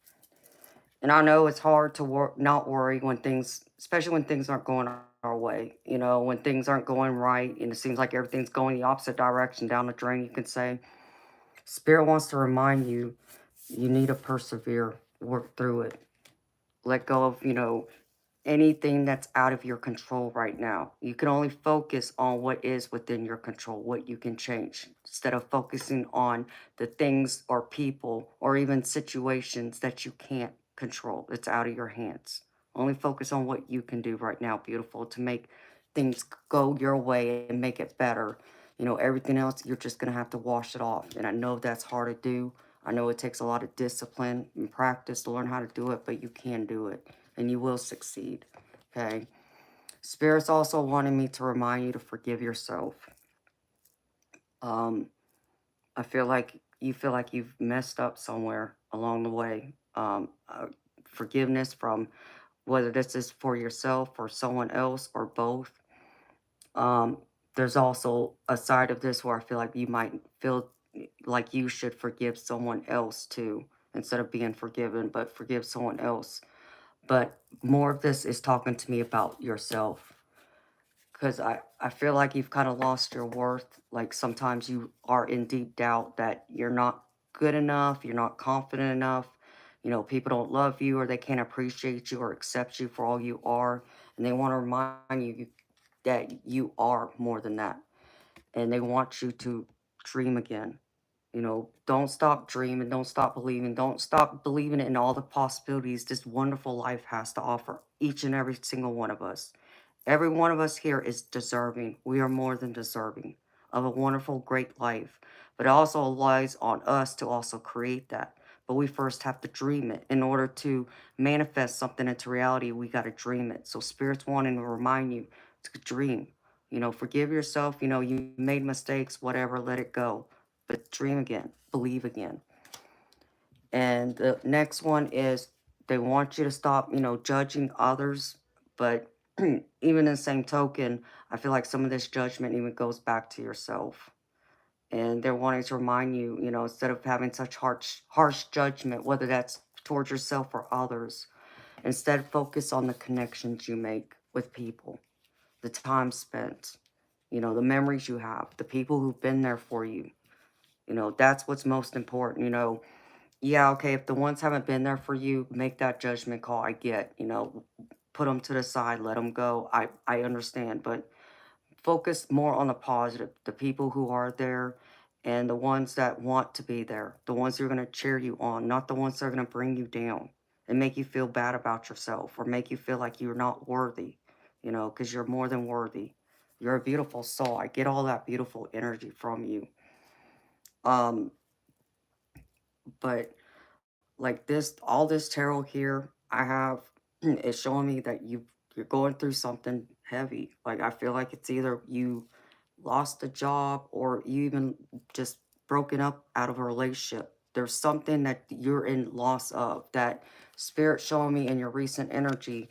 And I know it's hard to not worry when things, especially when things aren't going our way. You know, when things aren't going right and it seems like everything's going the opposite direction, down the drain, you can say. Spirit wants to remind you, you need to persevere, work through it. Let go of, anything that's out of your control right now. You can only focus on what is within your control, what you can change, instead of focusing on the things or people or even situations that you can't control. It's out of your hands. Only focus on what you can do right now, beautiful, to make things go your way and make it better. Everything else, you're just going to have to wash it off. And I know that's hard to do. I know it takes a lot of discipline and practice to learn how to do it, but you can do it and you will succeed. Okay. Spirit's also wanting me to remind you to forgive yourself. Um, I feel like you feel like you've messed up somewhere along the way. Forgiveness from whether this is for yourself or someone else or both. Um, there's also a side of this where I feel like you might feel like you should forgive someone else too, instead of being forgiven, but forgive someone else. But more of this is talking to me about yourself. Because I feel like you've kind of lost your worth. Like sometimes you are in deep doubt that you're not good enough, you're not confident enough. People don't love you or they can't appreciate you or accept you for all you are. And they want to remind you that you are more than that. And they want you to dream again. Don't stop dreaming, don't stop believing, don't stop believing in all the possibilities this wonderful life has to offer each and every single one of us. Every one of us here is deserving. We are more than deserving of a wonderful, great life. But it also lies on us to also create that. But we first have to dream it. In order to manifest something into reality, we got to dream it. So Spirit's wanting to remind you to dream. Forgive yourself. You made mistakes, whatever, let it go. But dream again, believe again. And the next one is they want you to stop, judging others. But even in the same token, I feel like some of this judgment even goes back to yourself. And they're wanting to remind you, instead of having such harsh judgment, whether that's towards yourself or others, instead focus on the connections you make with people, the time spent, the memories you have, the people who've been there for you. That's what's most important. Yeah, okay, if the ones haven't been there for you, make that judgment call. I get, put them to the side, let them go. I understand, but focus more on the positive, the people who are there and the ones that want to be there, the ones who are going to cheer you on, not the ones that are going to bring you down and make you feel bad about yourself or make you feel like you're not worthy, because you're more than worthy. You're a beautiful soul. I get all that beautiful energy from you. Um, but like this, all this tarot here I have is showing me that you're going through something heavy. Like I feel like it's either you lost a job, or you even just broken up out of a relationship. There's something that you're in loss of, that spirit showing me in your recent energy,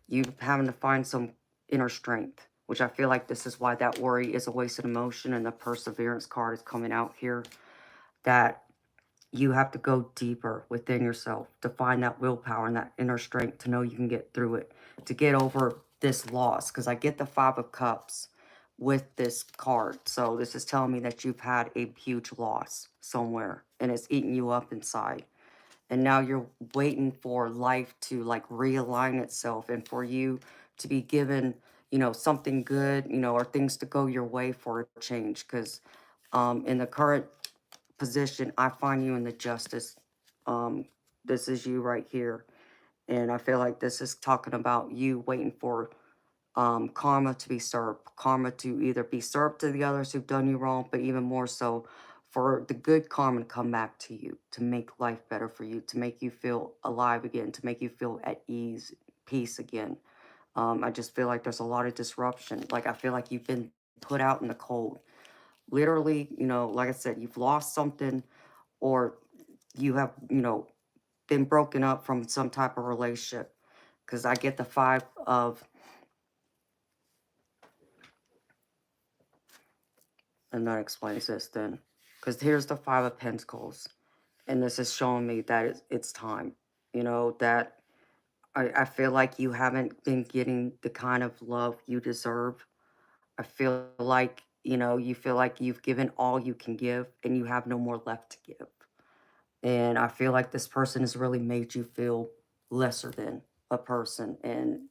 you having to find some inner strength, which I feel like this is why that worry is a wasted emotion, and the perseverance card is coming out here, that you have to go deeper within yourself to find that willpower and that inner strength to know you can get through it, to get over this loss. Because I get the Five of Cups with this card. So this is telling me that you've had a huge loss somewhere and it's eating you up inside. And now you're waiting for life to like realign itself and for you to be given, something good, or things to go your way for a change. Because in the current position, I find you in the justice. Um, this is you right here. And I feel like this is talking about you waiting for karma to be served. Karma to either be served to the others who've done you wrong, but even more so for the good karma to come back to you, to make life better for you, to make you feel alive again, to make you feel at ease, peace again. I just feel like there's a lot of disruption. Like I feel like you've been put out in the cold. Literally, like I said, you've lost something, or you have, been broken up from some type of relationship. Because I get the five of, and that explains this then. Because here's the Five of Pentacles. And this is showing me that it's time. That I feel like you haven't been getting the kind of love you deserve. I feel like, you feel like you've given all you can give and you have no more left to give. And I feel like this person has really made you feel lesser than a person. And,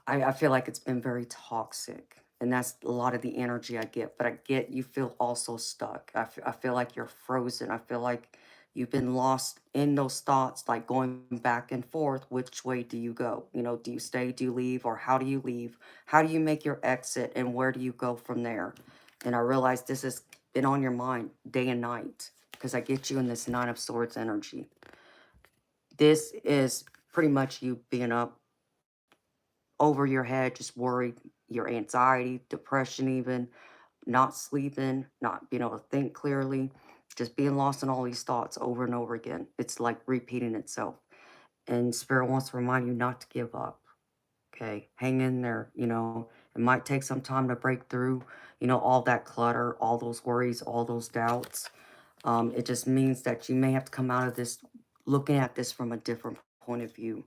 I feel like it's been very toxic. And that's a lot of the energy I get. But I get you feel also stuck. I feel like you're frozen. I feel like you've been lost in those thoughts, like going back and forth. Which way do you go? Do you stay? Do you leave? Or how do you leave? How do you make your exit? And where do you go from there? And I realize this has been on your mind day and night, because I get you in this Nine of Swords energy. This is pretty much you being up over your head, just worried, your anxiety, depression, even not sleeping, not being able to think clearly, just being lost in all these thoughts over and over again. It's like repeating itself. And Spirit wants to remind you not to give up. Okay, hang in there. It might take some time to break through, all that clutter, all those worries, all those doubts. It just means that you may have to come out of this looking at this from a different point of view,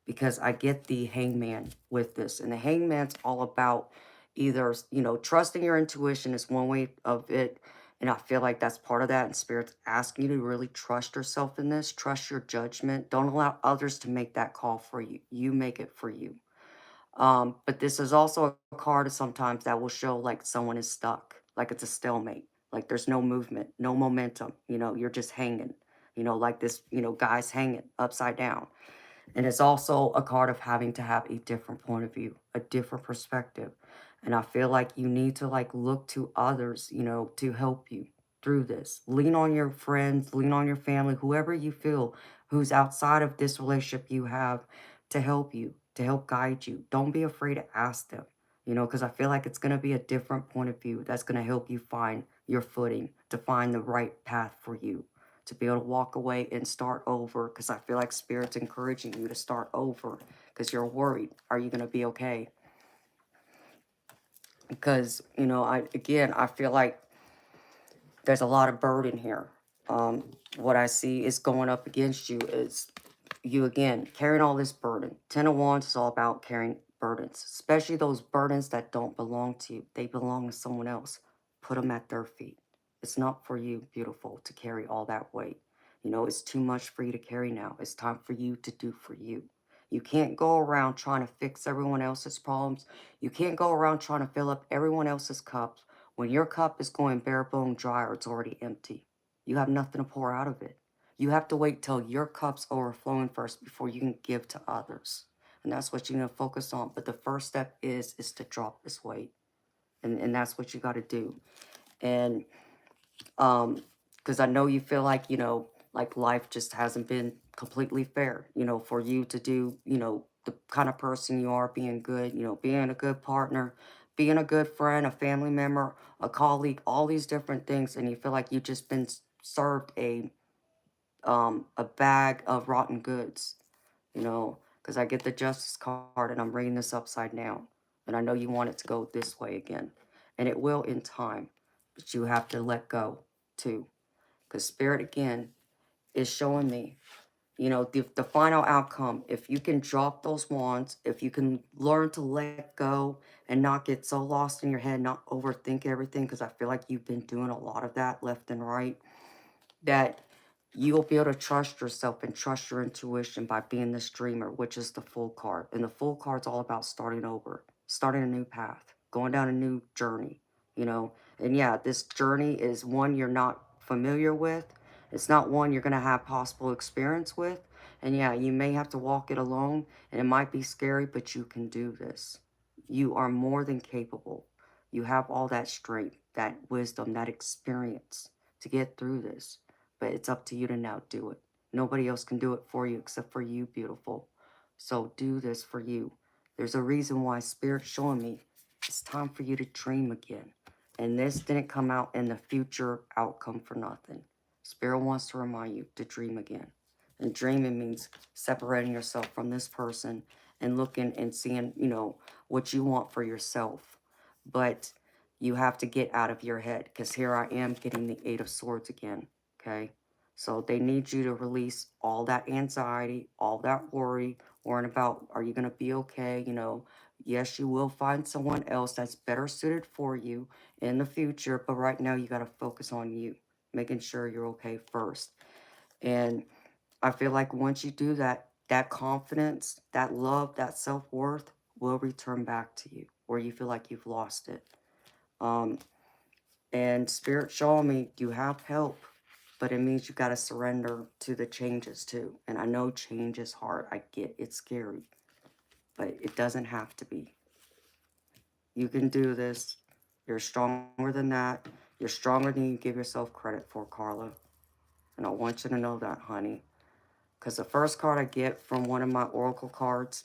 because I get the hangman with this. And the hangman's all about either, trusting your intuition is one way of it. And I feel like that's part of that. And Spirit's asking you to really trust yourself in this, trust your judgment. Don't allow others to make that call for you. You make it for you. But this is also a card sometimes that will show like someone is stuck, like it's a stalemate, like there's no movement, no momentum, you're just hanging, like this, guy's hanging upside down. And it's also a card of having to have a different point of view, a different perspective. And I feel like you need to like look to others, to help you through this. Lean on your friends, lean on your family, whoever you feel who's outside of this relationship you have, to help you, to help guide you. Don't be afraid to ask them, because I feel like it's going to be a different point of view that's going to help you find your footing, to find the right path for you, to be able to walk away and start over. Because I feel like Spirit's encouraging you to start over, because you're worried. Are you going to be okay? Because, I feel like there's a lot of burden here. What I see is going up against you is you again carrying all this burden. 10 of Wands is all about carrying burdens, especially those burdens that don't belong to you. They belong to someone else. Put them at their feet. It's not for you, beautiful, to carry all that weight. It's too much for you to carry now. It's time for you to do for you. You can't go around trying to fix everyone else's problems. You can't go around trying to fill up everyone else's cups when your cup is going bare bone dry or it's already empty. You have nothing to pour out of it. You have to wait till your cup's overflowing first before you can give to others. And that's what you're going to focus on. But the first step is to drop this weight. And that's what you got to do. And because I know you feel like, like life just hasn't been completely fair, for you to do, the kind of person you are, being good, being a good partner, being a good friend, a family member, a colleague, all these different things, and you feel like you've just been served a bag of rotten goods, because I get the justice card and I'm reading this upside down. And I know you want it to go this way again. And it will in time. But you have to let go too. Because Spirit again is showing me, the final outcome. If you can drop those wands, if you can learn to let go and not get so lost in your head, not overthink everything, because I feel like you've been doing a lot of that left and right, that you'll be able to trust yourself and trust your intuition by being this dreamer, which is the Fool card. And the Fool card's all about starting over, starting a new path, going down a new journey, you know. And yeah, this journey is one you're not familiar with. It's not one you're going to have possible experience with. And yeah, you may have to walk it alone, and it might be scary, but you can do this. You are more than capable. You have all that strength, that wisdom, that experience to get through this, but it's up to you to now do it. Nobody else can do it for you except for you, beautiful. So do this for you. There's a reason why Spirit's showing me it's time for you to dream again. And this didn't come out in the future outcome for nothing. Spirit wants to remind you to dream again. And dreaming means separating yourself from this person and looking and seeing, what you want for yourself. But you have to get out of your head, because here I am getting the Eight of Swords again. Okay, so they need you to release all that anxiety, all that worry, worrying about, are you going to be okay? Yes, you will find someone else that's better suited for you in the future, but right now you got to focus on you, making sure you're okay first. And I feel like once you do that, that confidence, that love, that self-worth will return back to you, where you feel like you've lost it. And Spirit showing me you have help, but it means you got to surrender to the changes too. And I know change is hard. I get it's scary, but it doesn't have to be. You can do this. You're stronger than that. You're stronger than you give yourself credit for, Carla. And I want you to know that, honey. Because the first card I get from one of my oracle cards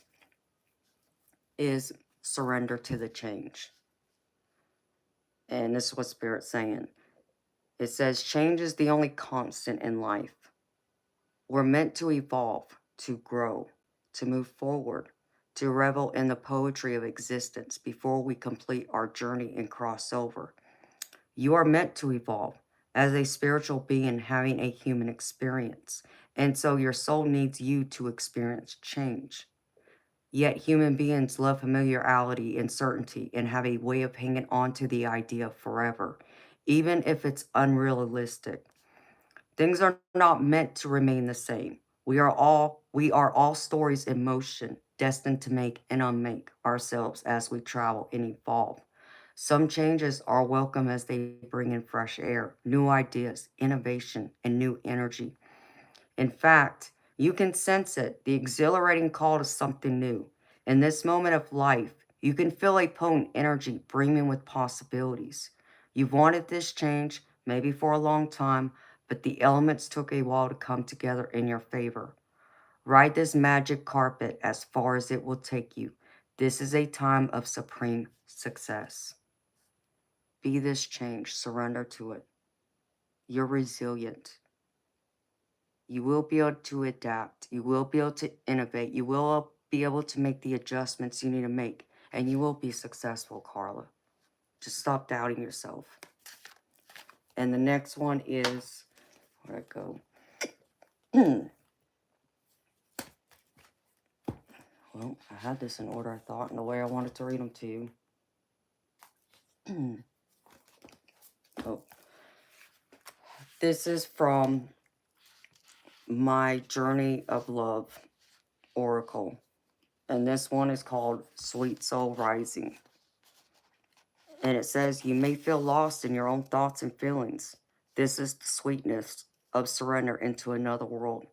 is surrender to the change. And this is what Spirit's saying. It says, change is the only constant in life. We're meant to evolve, to grow, to move forward, to revel in the poetry of existence before we complete our journey and cross over. You are meant to evolve as a spiritual being having a human experience, and so your soul needs you to experience change. Yet human beings love familiarity and certainty and have a way of hanging on to the idea forever, even if it's unrealistic. Things are not meant to remain the same. We are all stories in motion, destined to make and unmake ourselves as we travel and evolve. Some changes are welcome as they bring in fresh air, new ideas, innovation, and new energy. In fact, you can sense it, the exhilarating call to something new. In this moment of life, you can feel a potent energy brimming with possibilities. You've wanted this change, maybe for a long time, but the elements took a while to come together in your favor. Ride this magic carpet as far as it will take you. This is a time of supreme success. Be this change, surrender to it. You're resilient. You will be able to adapt. You will be able to innovate. You will be able to make the adjustments you need to make. And you will be successful, Carla. Just stop doubting yourself. And the next one is, where'd it go? Well, I had this in order, I thought, and the way I wanted to read them to you. Oh. This is from my Journey of Love Oracle. And this one is called Sweet Soul Rising. And it says, you may feel lost in your own thoughts and feelings. This is the sweetness of surrender into another world.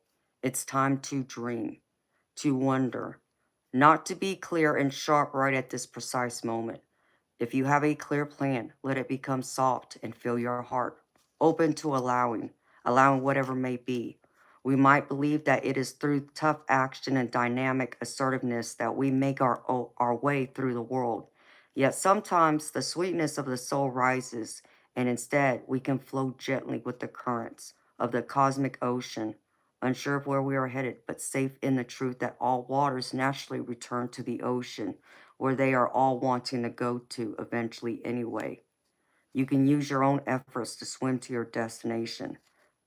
It's time to dream, to wonder, not to be clear and sharp right at this precise moment. If you have a clear plan, let it become soft and fill your heart, open to allowing whatever may be. We might believe that it is through tough action and dynamic assertiveness that we make our way through the world. Yet sometimes the sweetness of the soul rises, and instead we can flow gently with the currents of the cosmic ocean, unsure of where we are headed, but safe in the truth that all waters naturally return to the ocean, where they are all wanting to go to eventually anyway. You can use your own efforts to swim to your destination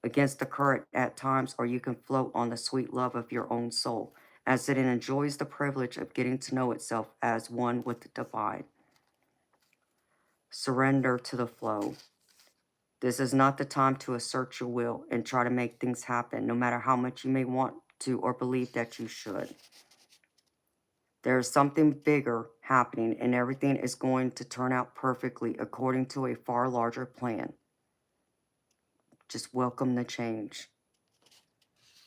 against the current at times, or you can float on the sweet love of your own soul as it enjoys the privilege of getting to know itself as one with the divine. Surrender to the flow. This is not the time to assert your will and try to make things happen, no matter how much you may want to or believe that you should. There is something bigger happening, and everything is going to turn out perfectly according to a far larger plan. Just welcome the change.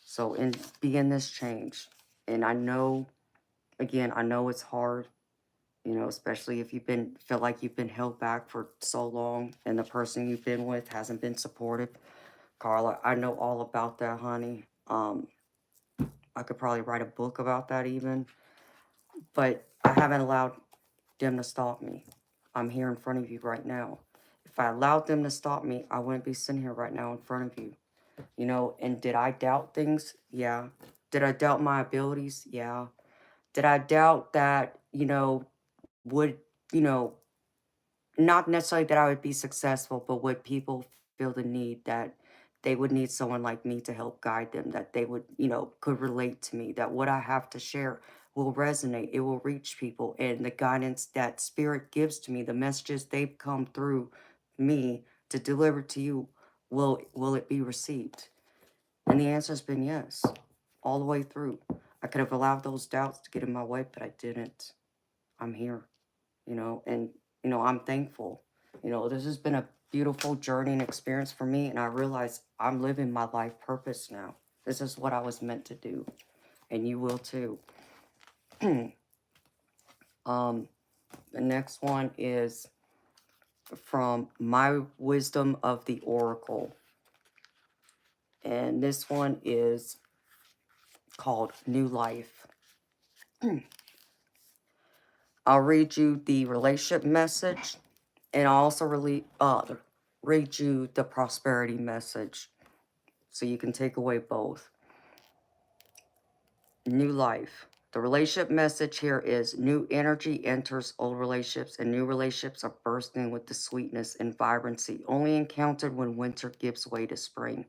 So be in this change. And I know, again, I know it's hard, especially if feel like you've been held back for so long and the person you've been with hasn't been supportive. Carla, I know all about that, honey. I could probably write a book about that even, but I haven't allowed them to stop me. I'm here in front of you right now. If I allowed them to stop me, I wouldn't be sitting here right now in front of you. And did I doubt things? Yeah. Did I doubt my abilities? Yeah. Did I doubt that, would, you know, not necessarily that I would be successful, but would people feel the need that they would need someone like me to help guide them, that they would, could relate to me, that what I have to share will resonate, it will reach people, and the guidance that spirit gives to me, the messages they've come through me to deliver to you, will it be received? And the answer has been yes, all the way through. I could have allowed those doubts to get in my way, but I didn't. I'm here, and, I'm thankful. This has been a beautiful journey and experience for me, and I realize I'm living my life purpose now. This is what I was meant to do, and you will too. The next one is from My Wisdom of the Oracle, and this one is called New Life. I'll read you the relationship message, and I'll also read you the prosperity message, so you can take away both. New life. The relationship message here is new energy enters old relationships, and new relationships are bursting with the sweetness and vibrancy only encountered when winter gives way to spring.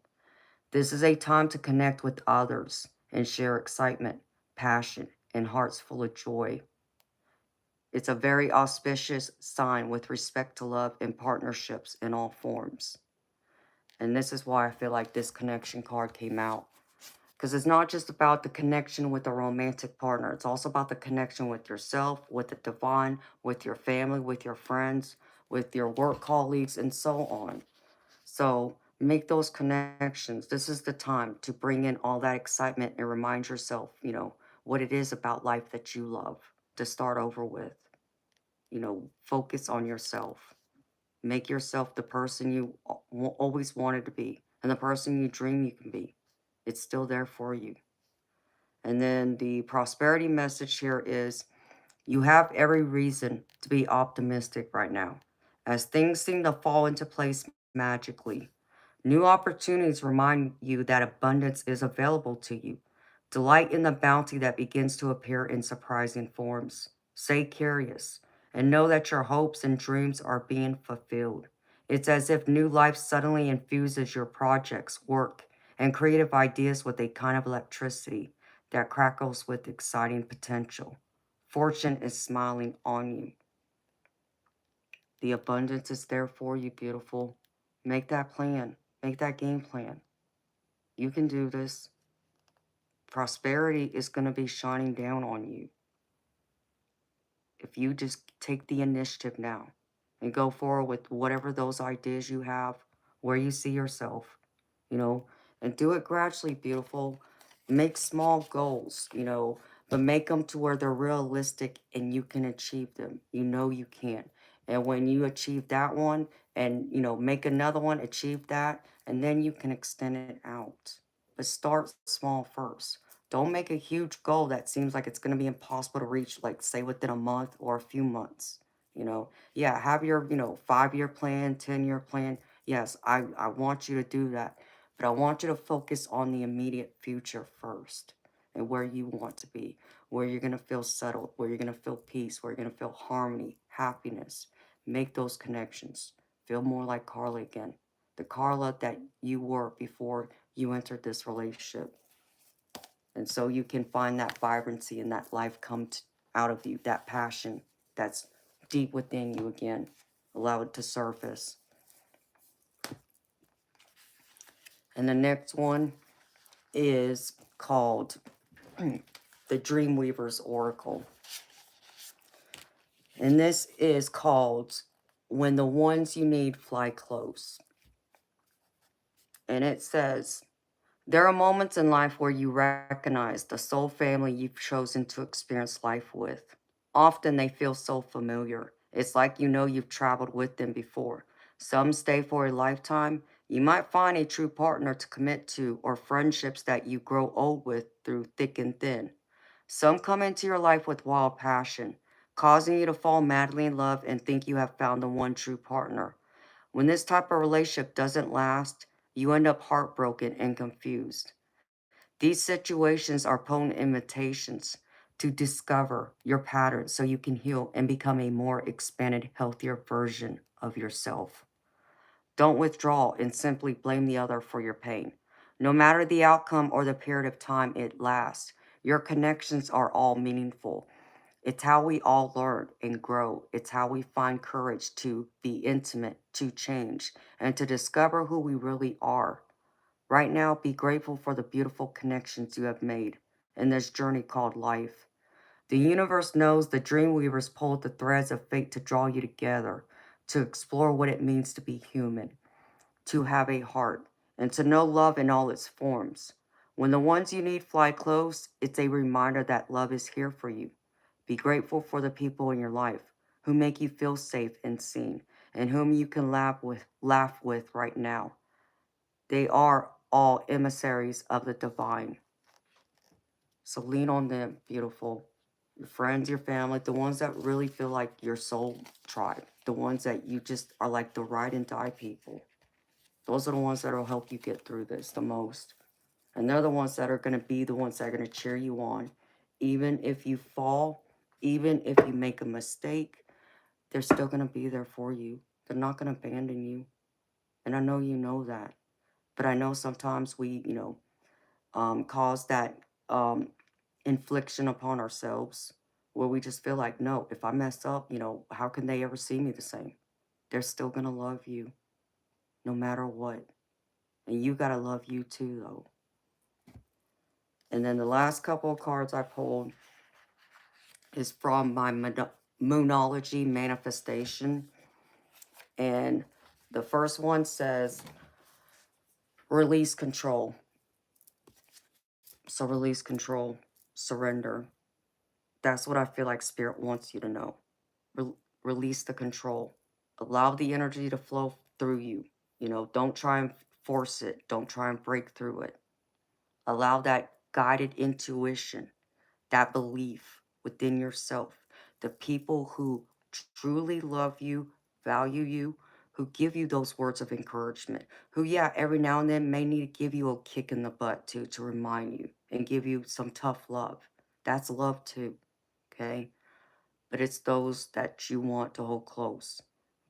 This is a time to connect with others and share excitement, passion, and hearts full of joy. It's a very auspicious sign with respect to love and partnerships in all forms. And this is why I feel like this connection card came out. Because it's not just about the connection with a romantic partner. It's also about the connection with yourself, with the divine, with your family, with your friends, with your work colleagues, and so on. So make those connections. This is the time to bring in all that excitement and remind yourself, what it is about life that you love to start over with. Focus on yourself. Make yourself the person you always wanted to be and the person you dream you can be. It's still there for you. And then the prosperity message here is you have every reason to be optimistic right now, as things seem to fall into place magically. New opportunities remind you that abundance is available to you. Delight in the bounty that begins to appear in surprising forms. Stay curious and know that your hopes and dreams are being fulfilled. It's as if new life suddenly infuses your projects, work, and creative ideas with a kind of electricity that crackles with exciting potential. Fortune is smiling on you. The abundance is there for you, beautiful. Make that plan. Make that game plan. You can do this. Prosperity is going to be shining down on you if you just take the initiative now and go forward with whatever those ideas you have, where you see yourself, and do it gradually, beautiful. Make small goals, but make them to where they're realistic and you can achieve them. You can. And when you achieve that one and, make another one, achieve that, and then you can extend it out. but start small first. Don't make a huge goal that seems like it's going to be impossible to reach, like, say, within a month or a few months. Yeah, have your, 5-year plan, 10-year plan. Yes, I want you to do that. But I want you to focus on the immediate future first and where you want to be, where you're going to feel settled, where you're going to feel peace, where you're going to feel harmony, happiness. Make those connections. Feel more like Carla again. The Carla that you were before you entered this relationship. And so you can find that vibrancy and that life come out of you, that passion that's deep within you again. Allow it to surface. And the next one is called the Dreamweaver's Oracle. And this is called When the Ones You Need Fly Close. And it says, there are moments in life where you recognize the soul family you've chosen to experience life with. Often they feel so familiar. It's like you've traveled with them before. Some stay for a lifetime. You might find a true partner to commit to, or friendships that you grow old with through thick and thin. Some come into your life with wild passion, causing you to fall madly in love and think you have found the one true partner. When this type of relationship doesn't last, you end up heartbroken and confused. These situations are potent invitations to discover your patterns so you can heal and become a more expanded, healthier version of yourself. Don't withdraw and simply blame the other for your pain. No matter the outcome or the period of time it lasts, your connections are all meaningful. It's how we all learn and grow. It's how we find courage to be intimate, to change, and to discover who we really are. Right now, be grateful for the beautiful connections you have made in this journey called life. The universe knows the dreamweavers pulled the threads of fate to draw you together, to explore what it means to be human, to have a heart, and to know love in all its forms. When the ones you need fly close, it's a reminder that love is here for you. Be grateful for the people in your life who make you feel safe and seen, and whom you can laugh with right now. They are all emissaries of the divine. So lean on them, beautiful. Your friends, your family, the ones that really feel like your soul tribe, the ones that you just are like the ride and die people. Those are the ones that will help you get through this the most. And they're the ones that are going to be the ones that are going to cheer you on. Even if you fall, even if you make a mistake, they're still going to be there for you. They're not going to abandon you. And I know you know that. But I know sometimes we, cause that infliction upon ourselves where we just feel like, no, if I mess up, how can they ever see me the same? They're still going to love you no matter what. And you got to love you too, though. And then the last couple of cards I pulled is from my Moonology manifestation. And the first one says, release control. So release control, surrender. That's what I feel like Spirit wants you to know. Release the control. Allow the energy to flow through you. Don't try and force it. Don't try and break through it. Allow that guided intuition, that belief within yourself. The people who truly love you, value you, who give you those words of encouragement, who, yeah, every now and then may need to give you a kick in the butt to remind you and give you some tough love. That's love too, okay? But it's those that you want to hold close,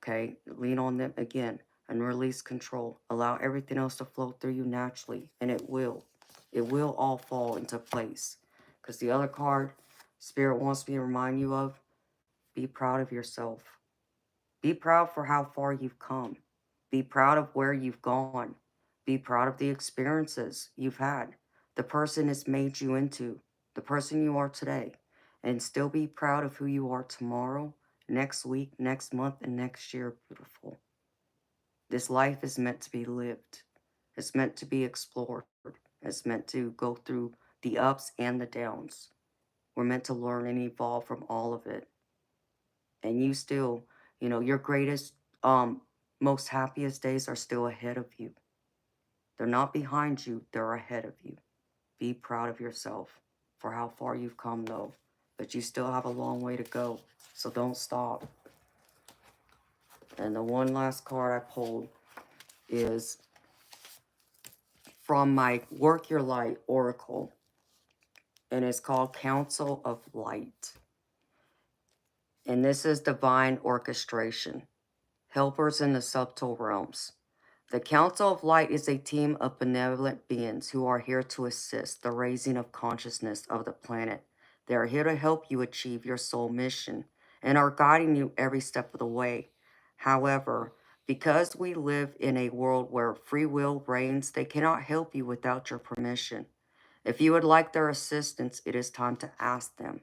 okay? Lean on them again and release control. Allow everything else to flow through you naturally, and it will. It will all fall into place. Because the other card Spirit wants me to remind you of, be proud of yourself. Be proud for how far you've come. Be proud of where you've gone. Be proud of the experiences you've had, the person it's made you into, the person you are today. And still be proud of who you are tomorrow, next week, next month, and next year, beautiful. This life is meant to be lived. It's meant to be explored. It's meant to go through the ups and the downs. We're meant to learn and evolve from all of it. And you still, your greatest, most happiest days are still ahead of you. They're not behind you, they're ahead of you. Be proud of yourself for how far you've come, though. But you still have a long way to go, so don't stop. And the one last card I pulled is from my Work Your Light Oracle, and it's called Council of Light. And this is divine orchestration, helpers in the subtle realms. The Council of Light is a team of benevolent beings who are here to assist the raising of consciousness of the planet. They are here to help you achieve your soul mission and are guiding you every step of the way. However, because we live in a world where free will reigns, they cannot help you without your permission. If you would like their assistance, it is time to ask them.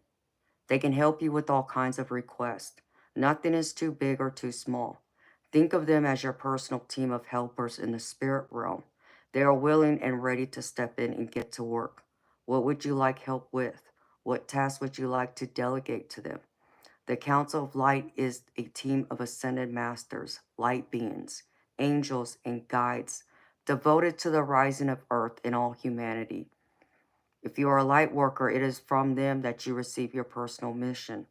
They can help you with all kinds of requests. Nothing is too big or too small. Think of them as your personal team of helpers in the spirit realm. They are willing and ready to step in and get to work. What would you like help with? What tasks would you like to delegate to them? The Council of Light is a team of ascended masters, light beings, angels, and guides devoted to the rising of earth and all humanity. If you are a light worker, it is from them that you receive your personal mission.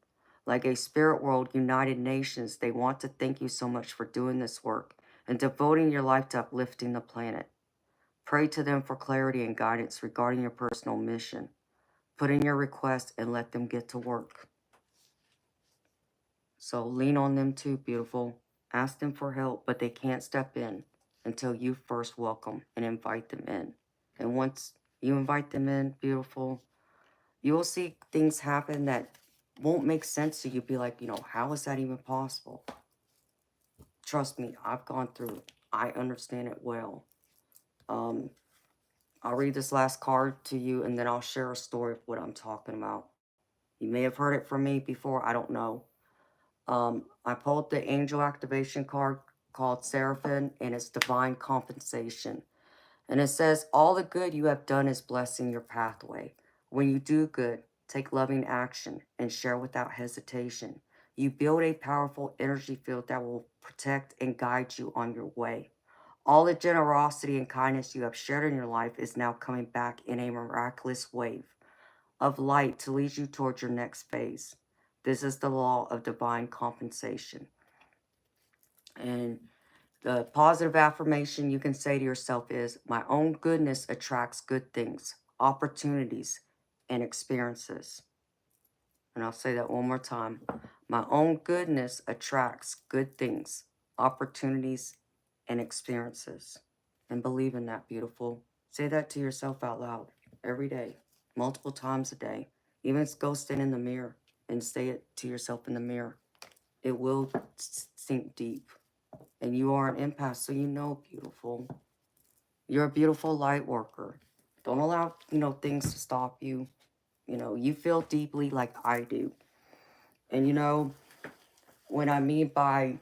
Like a spirit world, United Nations, they want to thank you so much for doing this work and devoting your life to uplifting the planet. Pray to them for clarity and guidance regarding your personal mission. Put in your request and let them get to work. So lean on them too, beautiful. Ask them for help, but they can't step in until you first welcome and invite them in. And once you invite them in, beautiful, you will see things happen that won't make sense to you. Be like, how is that even possible? Trust me, I've gone through it. I understand it well. I'll read this last card to you, and then I'll share a story of what I'm talking about. You may have heard it from me before. I don't know. I pulled the angel activation card called Seraphim, and it's divine compensation. And it says, all the good you have done is blessing your pathway. When you do good, take loving action and share without hesitation. You build a powerful energy field that will protect and guide you on your way. All the generosity and kindness you have shared in your life is now coming back in a miraculous wave of light to lead you towards your next phase. This is the law of divine compensation. And the positive affirmation you can say to yourself is, my own goodness attracts good things, opportunities, and experiences. And I'll say that one more time. My own goodness attracts good things, opportunities, and experiences. And believe in that, beautiful. Say that to yourself out loud every day, multiple times a day. Even go stand in the mirror and say it to yourself in the mirror. It will sink deep. And you are an empath, so you know, beautiful. You're a beautiful light worker. Don't allow, things to stop you. You feel deeply like I do. And what I mean by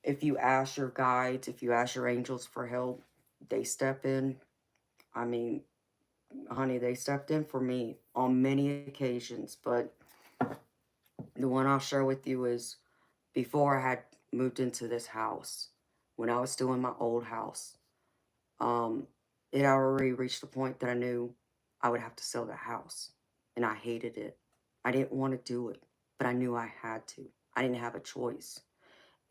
if you ask your guides, if you ask your angels for help, they step in. I mean, honey, they stepped in for me on many occasions. But the one I'll share with you is before I had moved into this house, when I was still in my old house. It had already reached the point that I knew I would have to sell the house. And I hated it. I didn't want to do it, but I knew I had to. I didn't have a choice.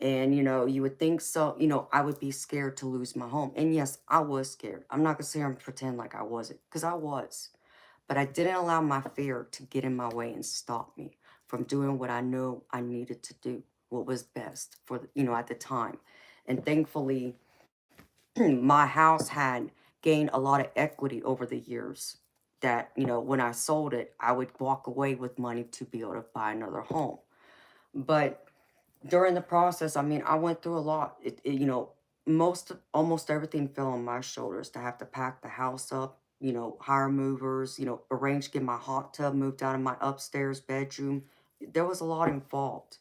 And, you would think so, I would be scared to lose my home. And yes, I was scared. I'm not going to sit here and pretend like I wasn't, because I was. But I didn't allow my fear to get in my way and stop me from doing what I knew I needed to do, what was best for, at the time. And thankfully, my house had gained a lot of equity over the years that, when I sold it, I would walk away with money to be able to buy another home. But during the process, I mean, I went through a lot. Almost everything fell on my shoulders to have to pack the house up, hire movers, arrange to get my hot tub moved out of my upstairs bedroom. There was a lot involved.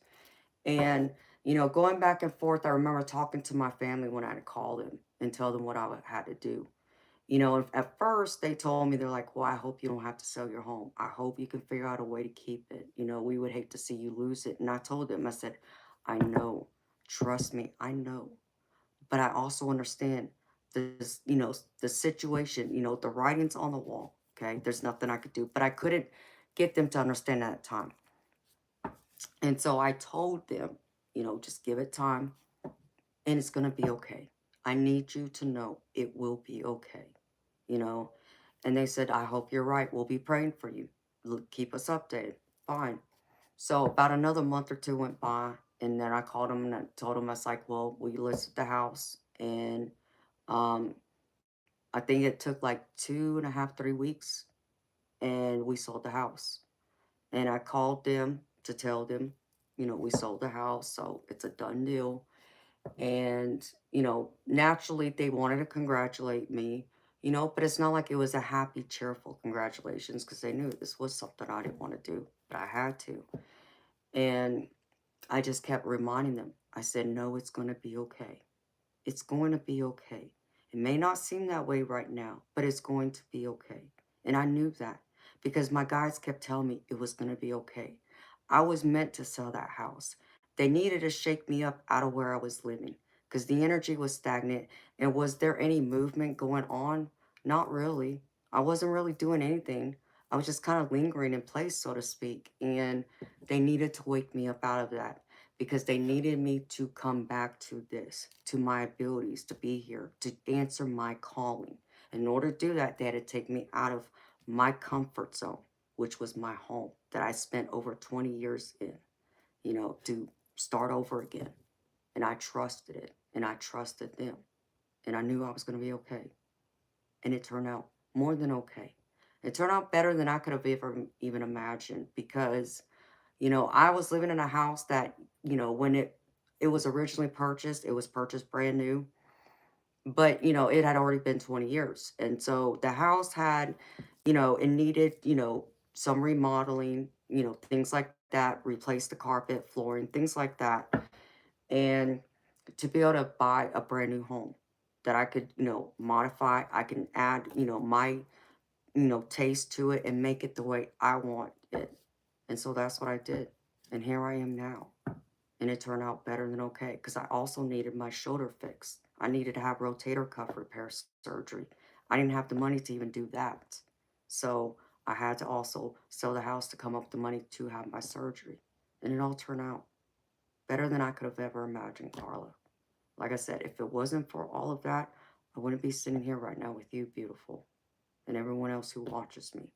And, going back and forth, I remember talking to my family when I had to call them and tell them what I had to do. At first they told me, they're like, well, I hope you don't have to sell your home. I hope you can figure out a way to keep it. We would hate to see you lose it. And I told them, I said, I know, trust me, I know. But I also understand this, the situation, the writing's on the wall. Okay. There's nothing I could do, but I couldn't get them to understand that at the time. And so I told them, just give it time and it's going to be okay. I need you to know it will be okay, you know. And they said, I hope you're right. We'll be praying for you. Keep us updated. Fine. So about another month or two went by, and then I called him and I told him, I was like, well, we listed the house. And um, I think it took like 2.5, 3 weeks, and we sold the house. And I called them to tell them, we sold the house, so it's a done deal. And, naturally they wanted to congratulate me, but it's not like it was a happy, cheerful congratulations because they knew this was something I didn't want to do, but I had to. And I just kept reminding them. I said, no, it's going to be okay. It's going to be okay. It may not seem that way right now, but it's going to be okay. And I knew that because my guides kept telling me it was going to be okay. I was meant to sell that house. They needed to shake me up out of where I was living because the energy was stagnant. And was there any movement going on? Not really. I wasn't really doing anything. I was just kind of lingering in place, so to speak. And they needed to wake me up out of that because they needed me to come back to this, to my abilities, to be here, to answer my calling. In order to do that, they had to take me out of my comfort zone, which was my home that I spent over 20 years in, to start over again. And I trusted it, and I trusted them, and I knew I was going to be okay. And it turned out more than okay. It turned out better than I could have ever even imagined because I was living in a house that, when it was originally purchased, it was purchased brand new, but it had already been 20 years. And so the house had, it needed, some remodeling, things like that, replace the carpet, flooring, things like that. And to be able to buy a brand new home that I could, modify, I can add, my, taste to it and make it the way I want it. And so that's what I did. And here I am now. And it turned out better than okay because I also needed my shoulder fixed. I needed to have rotator cuff repair surgery. I didn't have the money to even do that. So I had to also sell the house to come up with the money to have my surgery. And it all turned out better than I could have ever imagined, Carla. Like I said, if it wasn't for all of that, I wouldn't be sitting here right now with you, beautiful, and everyone else who watches me.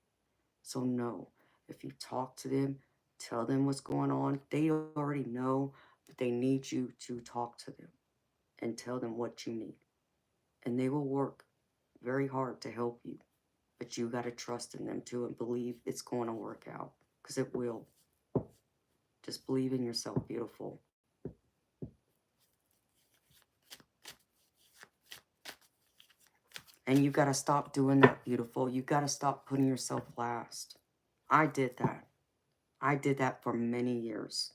So no, if you talk to them, tell them what's going on. They already know, but they need you to talk to them and tell them what you need. And they will work very hard to help you. But you got to trust in them too and believe it's going to work out because it will. Just believe in yourself, beautiful. And you got to stop doing that, beautiful. You got to stop putting yourself last. I did that. I did that for many years.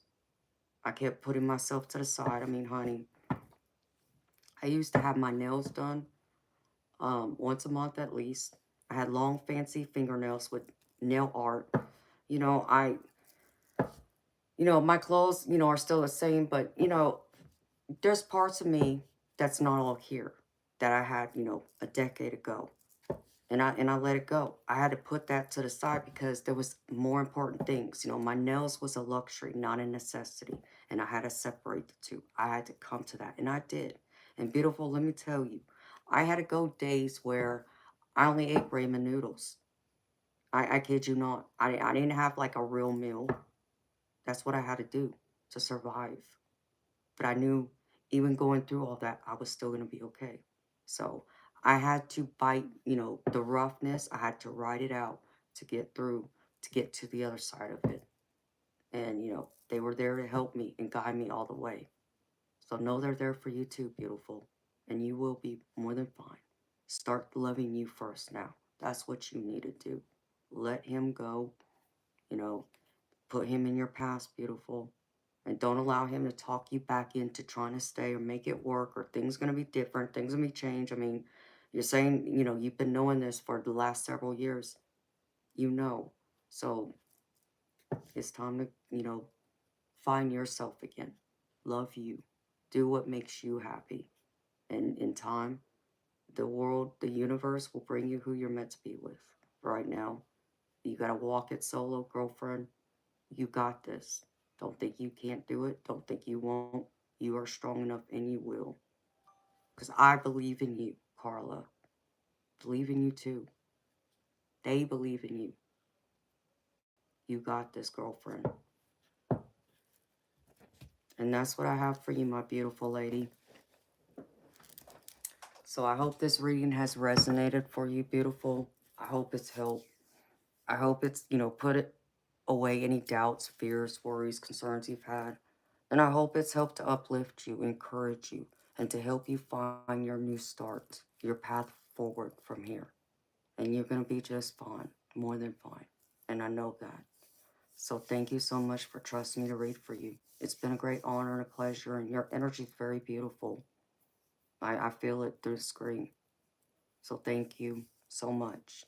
I kept putting myself to the side. I mean, honey, I used to have my nails done once a month at least. I had long, fancy fingernails with nail art. You know, I, my clothes, are still the same, but, there's parts of me that's not all here that I had, a decade ago. And I let it go. I had to put that to the side because there was more important things. My nails was a luxury, not a necessity. And I had to separate the two. I had to come to that. And I did. And beautiful, let me tell you, I had to go days where I only ate ramen noodles. I kid you not. I didn't have like a real meal. That's what I had to do to survive. But I knew even going through all that, I was still going to be okay. So I had to bite, the roughness. I had to ride it out to get through, to get to the other side of it. And, they were there to help me and guide me all the way. So know they're there for you too, beautiful. And you will be more than fine. Start loving you first now. That's what you need to do. Let him go, you know, put him in your past, beautiful. And don't allow him to talk you back into trying to stay or make it work or things going to be different. Things going to be changed. I mean, you're saying, you've been knowing this for the last several years. So it's time to, find yourself again. Love you. Do what makes you happy. And in time, The world, the universe will bring you who you're meant to be with right now. You got to walk it solo, girlfriend. You got this. Don't think you can't do it. Don't think you won't. You are strong enough and you will. Because I believe in you, Carla. Believe in you too. They believe in you. You got this, girlfriend. And that's what I have for you, my beautiful lady. So I hope this reading has resonated for you, beautiful. I hope it's helped. I hope it's, put it away any doubts, fears, worries, concerns you've had. And I hope it's helped to uplift you, encourage you, and to help you find your new start, your path forward from here. And you're going to be just fine, more than fine. And I know that. So thank you so much for trusting me to read for you. It's been a great honor and a pleasure, and your energy is very beautiful. I feel it through the screen. So thank you so much.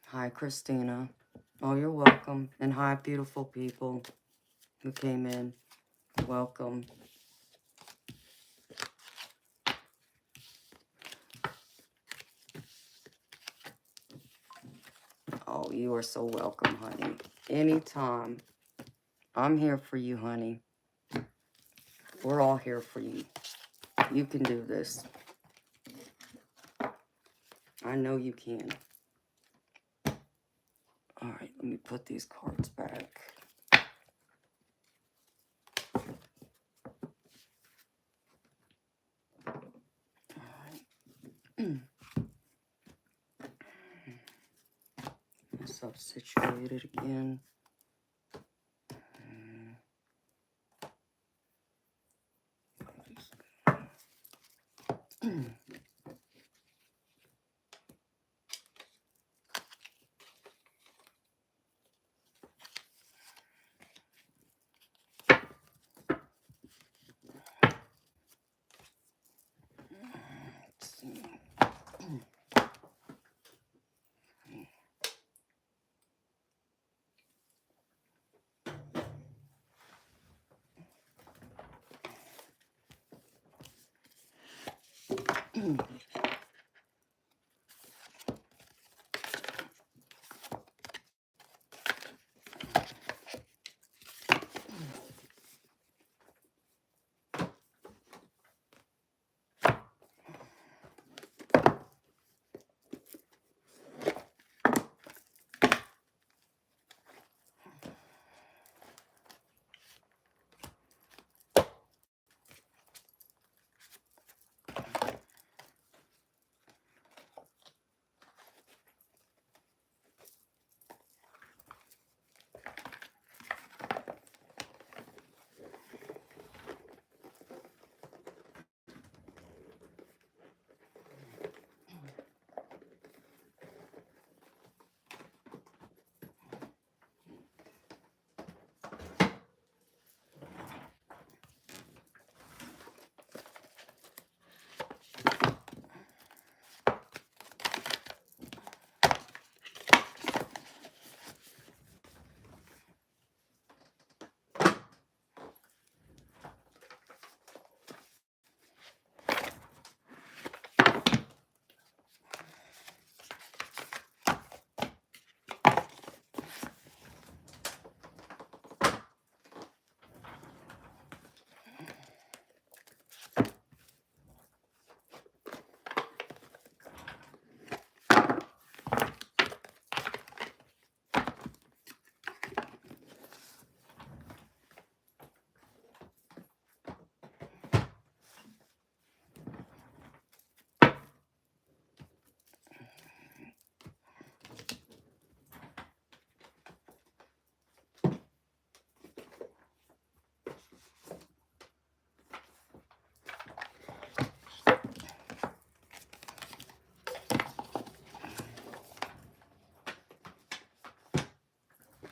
Hi, Christina. Oh, you're welcome. And hi, beautiful people who came in. Welcome. Oh, you are so welcome, honey. Anytime. I'm here for you, honey. We're all here for you. You can do this. I know you can. All right, let me put these cards back. Myself situated again. Let's see.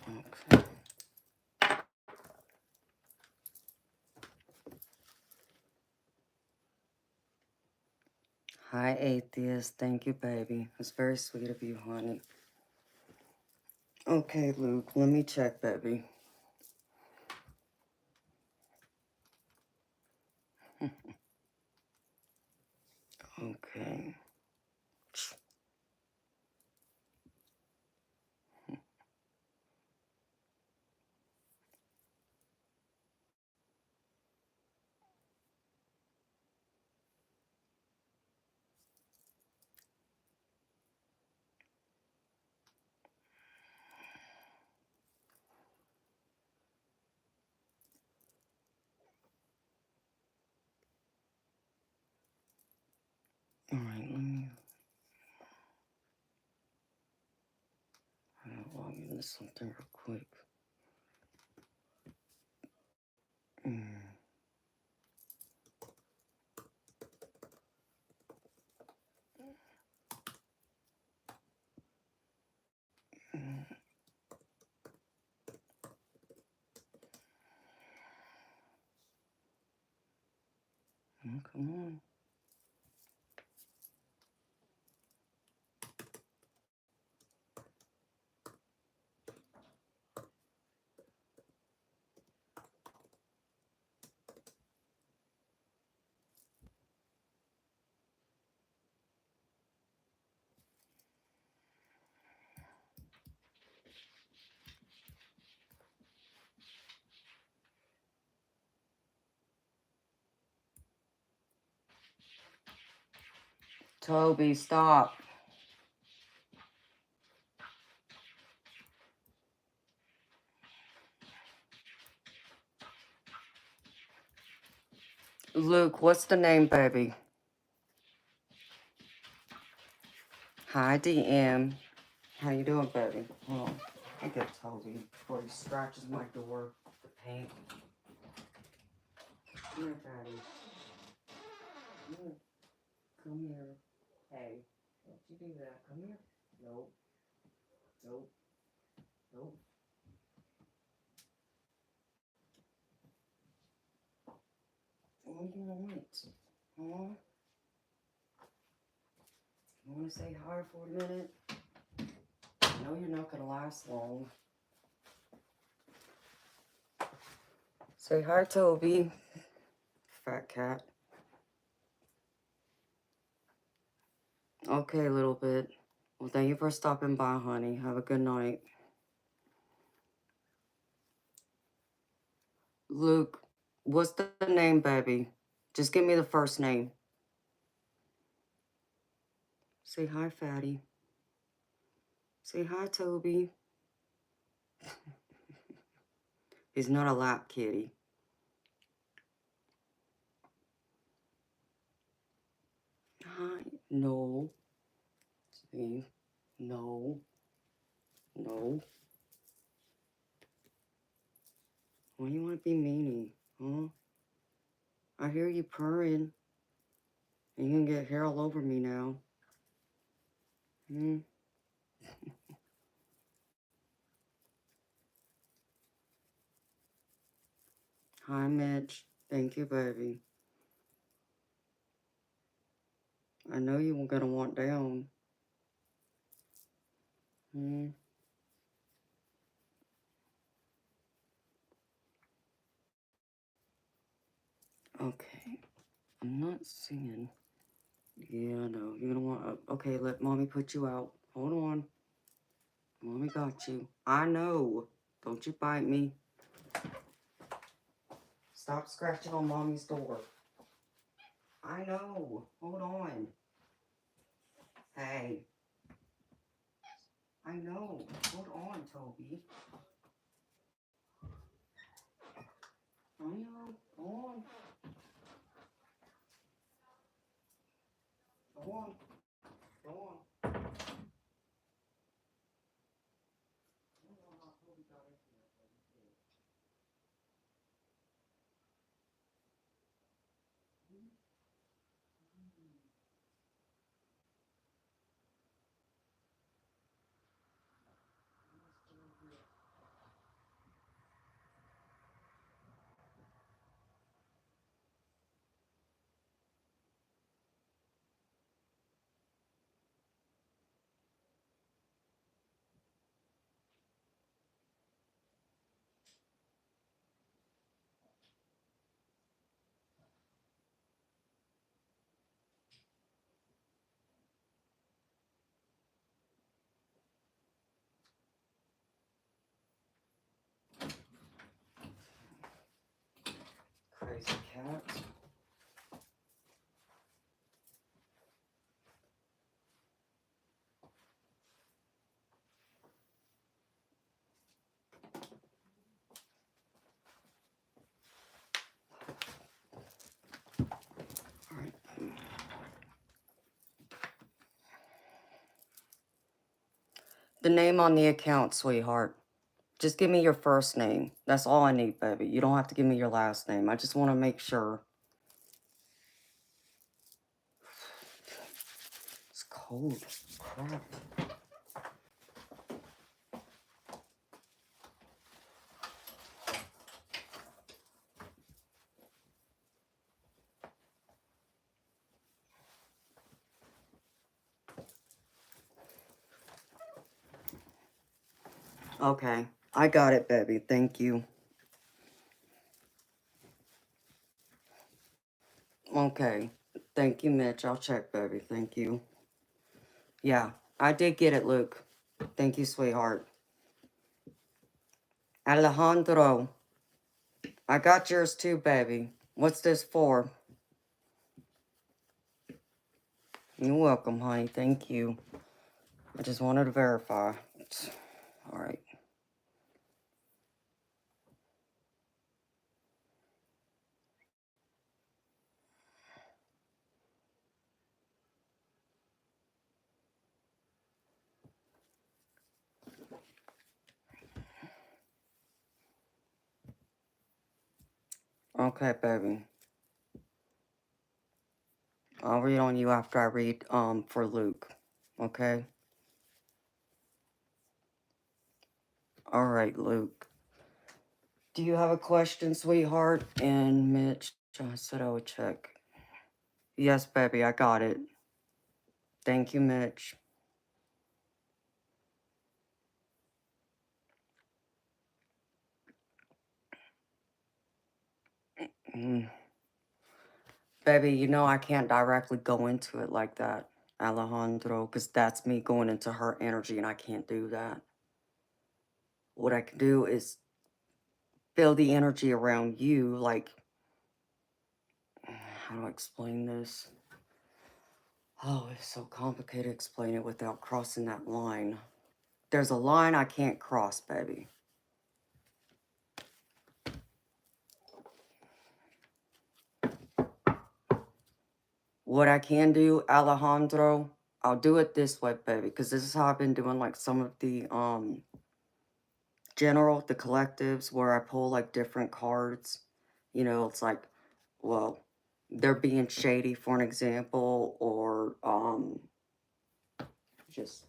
Okay. Hi, atheist. Thank you, baby. It's very sweet of you, honey. Okay, Luke, let me check, baby. something real quick. Come on. Toby, stop. Luke, what's the name, baby? Hi, DM. How you doing, baby? Hold on. I get Toby before he scratches my door. The paint. Come here, Daddy. Come here. Come here. Hey, don't you do that. Come here. Nope. Nope. Nope. What do you want? Huh? You want to say hi for a minute? No, you're not going to last long. Say hi, Toby. Fat cat. Okay, a little bit. Well, thank you for stopping by, honey. Have a good night. Luke, what's the name, baby? Just give me the first name. Say hi, Fatty. Say hi, Toby. He's not a lap kitty. Hi. No. See? No. No. Why do you want to be meanie? Huh? I hear you purring. You can get hair all over me now. Hmm? Hi, Mitch. Thank you, baby. I know you were going to want down. Hmm? Okay. I'm not seeing. Yeah, I know. You're going to want... Okay, let Mommy put you out. Hold on. Mommy got you. I know. Don't you bite me. Stop scratching on Mommy's door. I know. Hold on. Hey. I know. Hold on, Toby. I know. Go on. Go on. Go on. Crazy cat. Alright. The name on the account, sweetheart. Just give me your first name. That's all I need, baby. You don't have to give me your last name. I just want to make sure. It's cold. Crap. Okay. I got it, baby. Thank you. Okay. Thank you, Mitch. I'll check, baby. Thank you. Yeah, I did get it, Luke. Thank you, sweetheart. Alejandro. I got yours too, baby. What's this for? You're welcome, honey. Thank you. I just wanted to verify. All right. Okay, baby. I'll read on you after I read for Luke. Okay? All right, Luke. Do you have a question, sweetheart? And Mitch, I said I would check. Yes, baby, I got it. Thank you, Mitch. Mm. Baby, you know I can't directly go into it like that, Alejandro, because that's me going into her energy, and I can't do that. What I can do is feel the energy around you, like, how do I explain this? Oh, it's so complicated to explain it without crossing that line. There's a line I can't cross, baby. What I can do, Alejandro, I'll do it this way, baby, because this is how I've been doing, like, some of the, the collectives, where I pull, like, different cards. You know, it's like, well, they're being shady, for an example, or, just,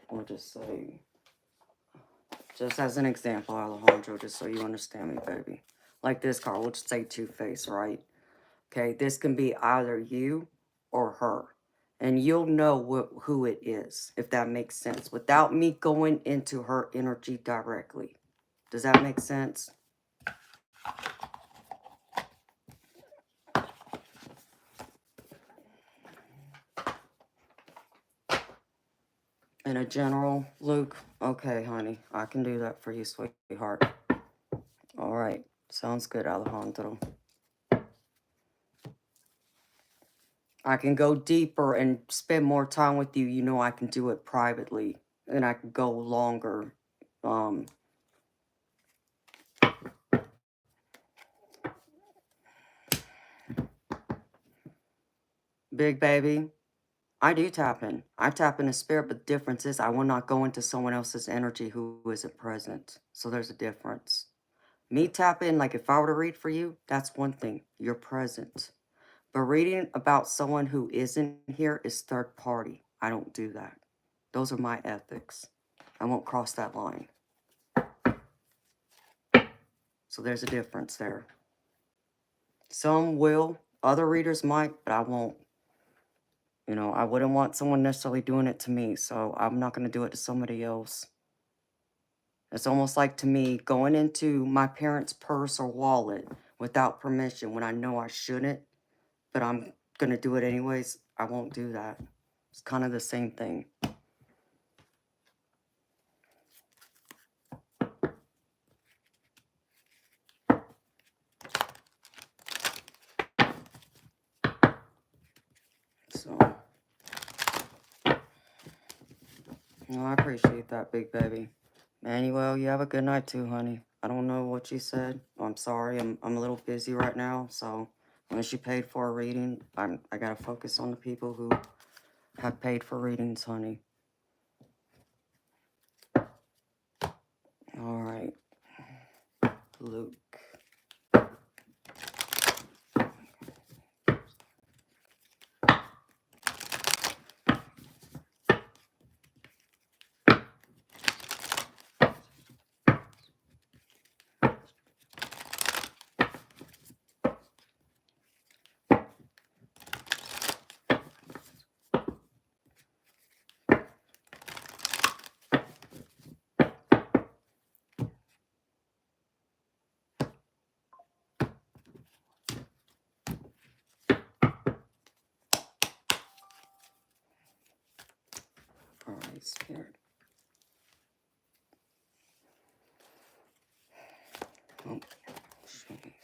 or just say, just as an example, Alejandro, just so you understand me, baby. Like this card, we'll just say Two-Face, right? Okay, this can be either you or her. And you'll know who it is, if that makes sense, without me going into her energy directly. Does that make sense? In a general, Luke? Okay, honey, I can do that for you, sweetheart. All right, sounds good, Alejandro. I can go deeper and spend more time with you. You know I can do it privately, and I can go longer. Big baby, I do tap in. I tap into spirit, but the difference is I will not go into someone else's energy who isn't present. So there's a difference. Me tap in, like if I were to read for you, that's one thing. You're present. But reading about someone who isn't here is third party. I don't do that. Those are my ethics. I won't cross that line. So there's a difference there. Some will, other readers might, but I won't. You know, I wouldn't want someone necessarily doing it to me, so I'm not going to do it to somebody else. It's almost like, to me, going into my parents' purse or wallet without permission when I know I shouldn't, but I'm going to do it anyways. I won't do that. It's kind of the same thing. So, well, I appreciate that, big baby. Manuel, you have a good night too, honey. I don't know what you said. I'm sorry. I'm a little busy right now, so unless you paid for a reading, I gotta focus on the people who have paid for readings, honey. All right. Luke. All right, Spirit. Oh, show me.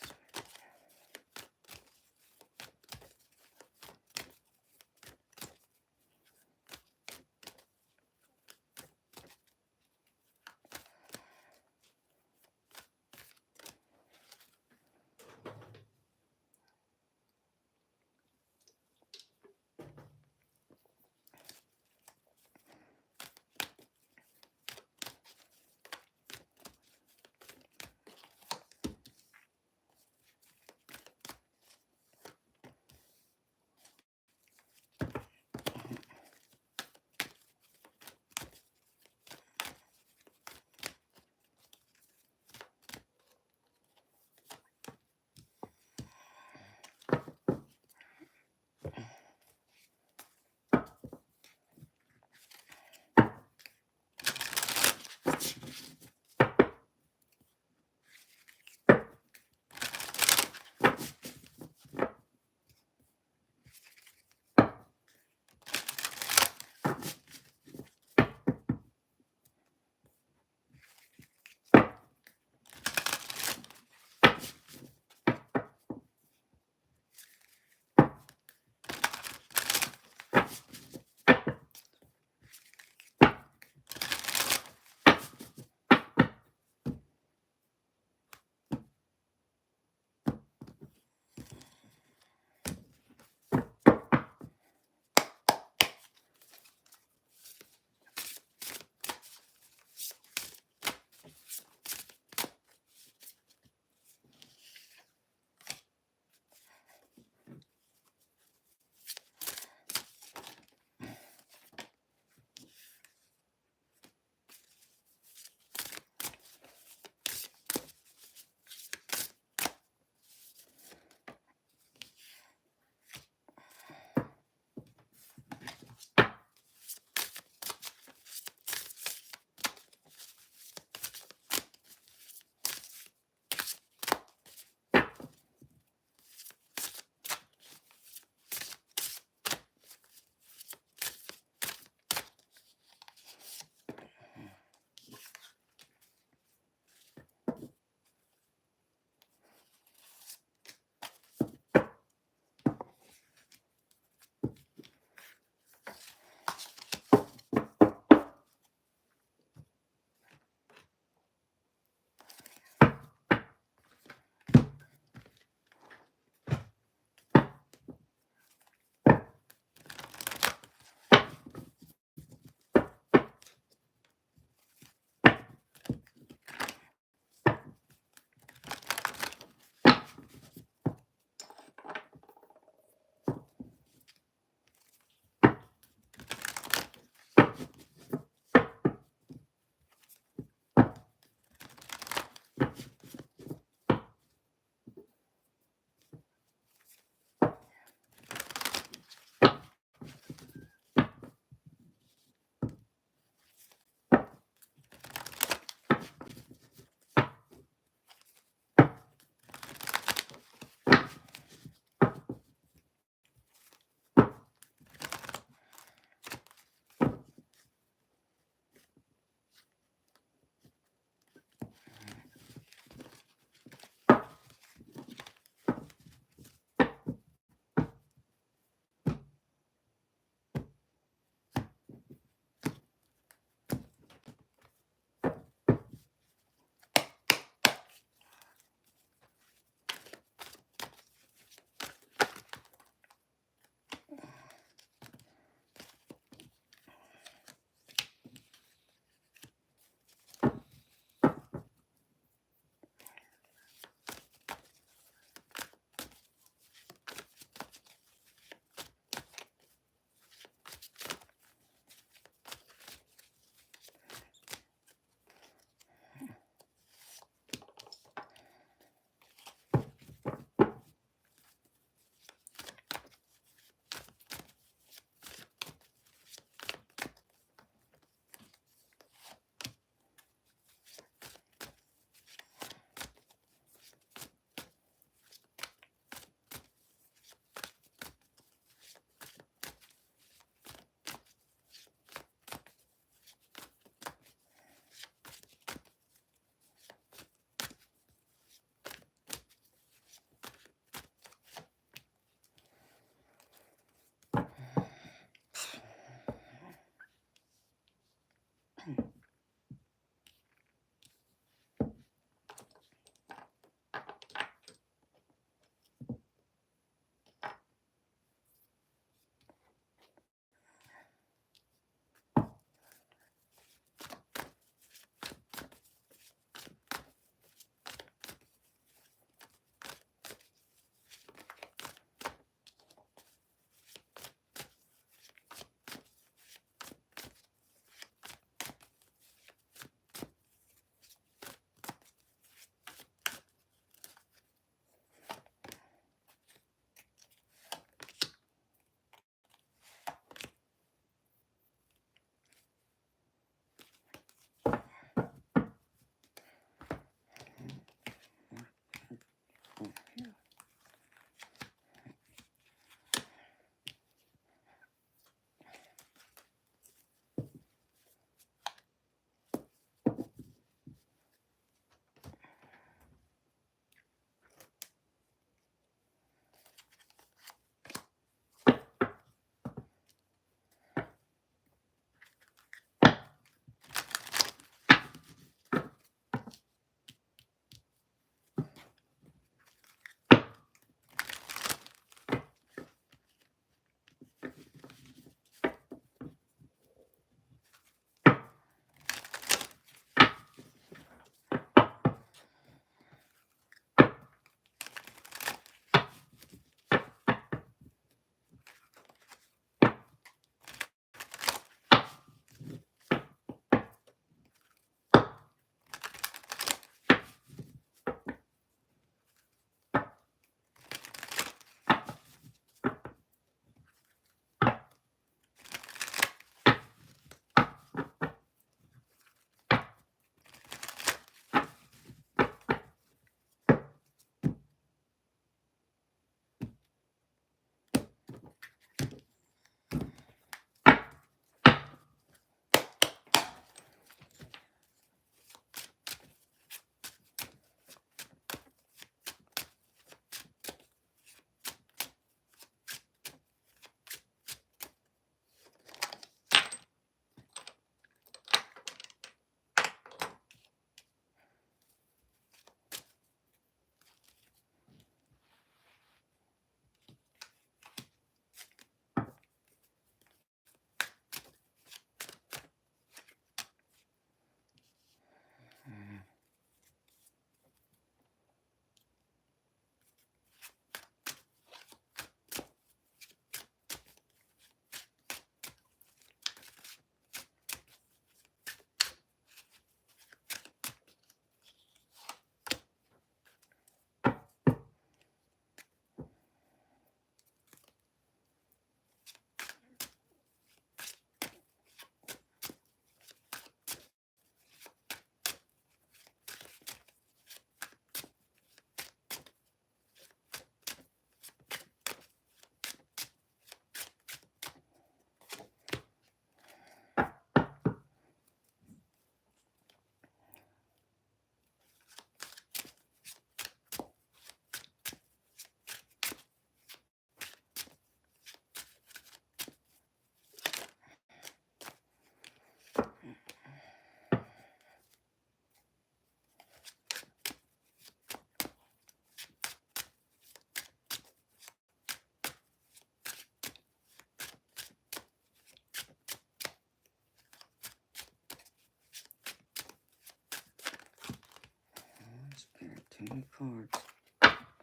King of cards.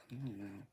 Come on now.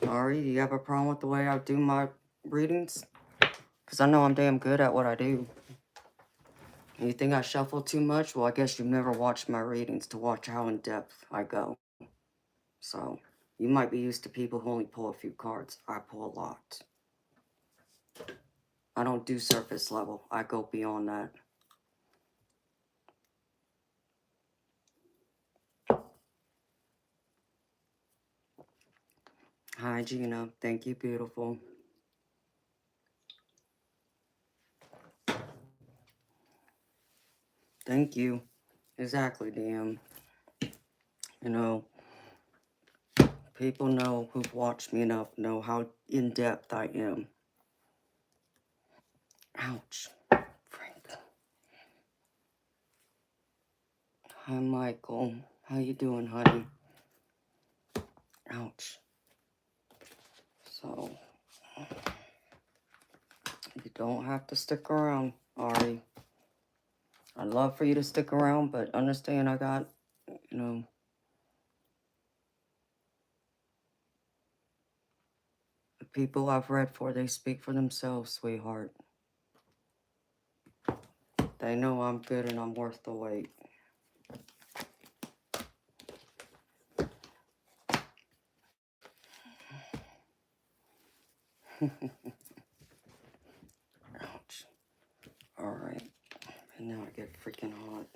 Ari, do you have a problem with the way I do my readings? Because I know I'm damn good at what I do. You think I shuffle too much? Well, I guess you've never watched my readings to watch how in depth I go. So, you might be used to people who only pull a few cards. I pull a lot. I don't do surface level. I go beyond that. Hi, Gina. Thank you, beautiful. Thank you. Exactly, DM. You know, people know who've watched me enough know how in-depth I am. Ouch. Frank. Hi, Michael. How you doing, honey? Ouch. So, you don't have to stick around, Ari. I'd love for you to stick around, but understand I got, you know, the people I've read for, they speak for themselves, sweetheart. They know I'm good and I'm worth the wait. Ouch. Alright. And now I get freaking hot.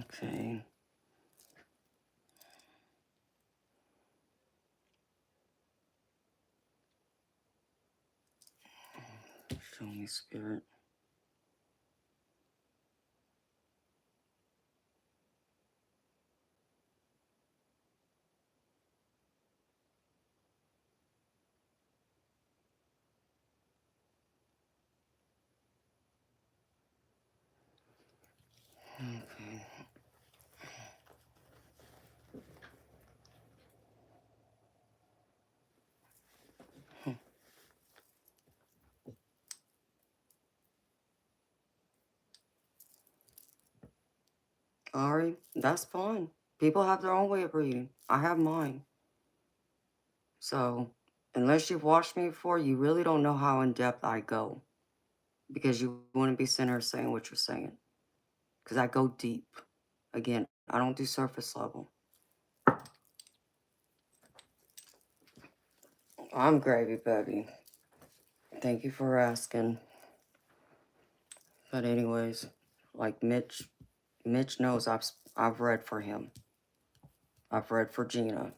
Okay. Show me, Spirit. Okay. Ari, that's fine. People have their own way of reading. I have mine. So, unless you've watched me before, you really don't know how in depth I go. Because you wouldn't be sitting here saying what you're saying. Because I go deep. Again, I don't do surface level. I'm gravy, baby. Thank you for asking. But anyways, like Mitch knows I've read for him. I've read for Gina.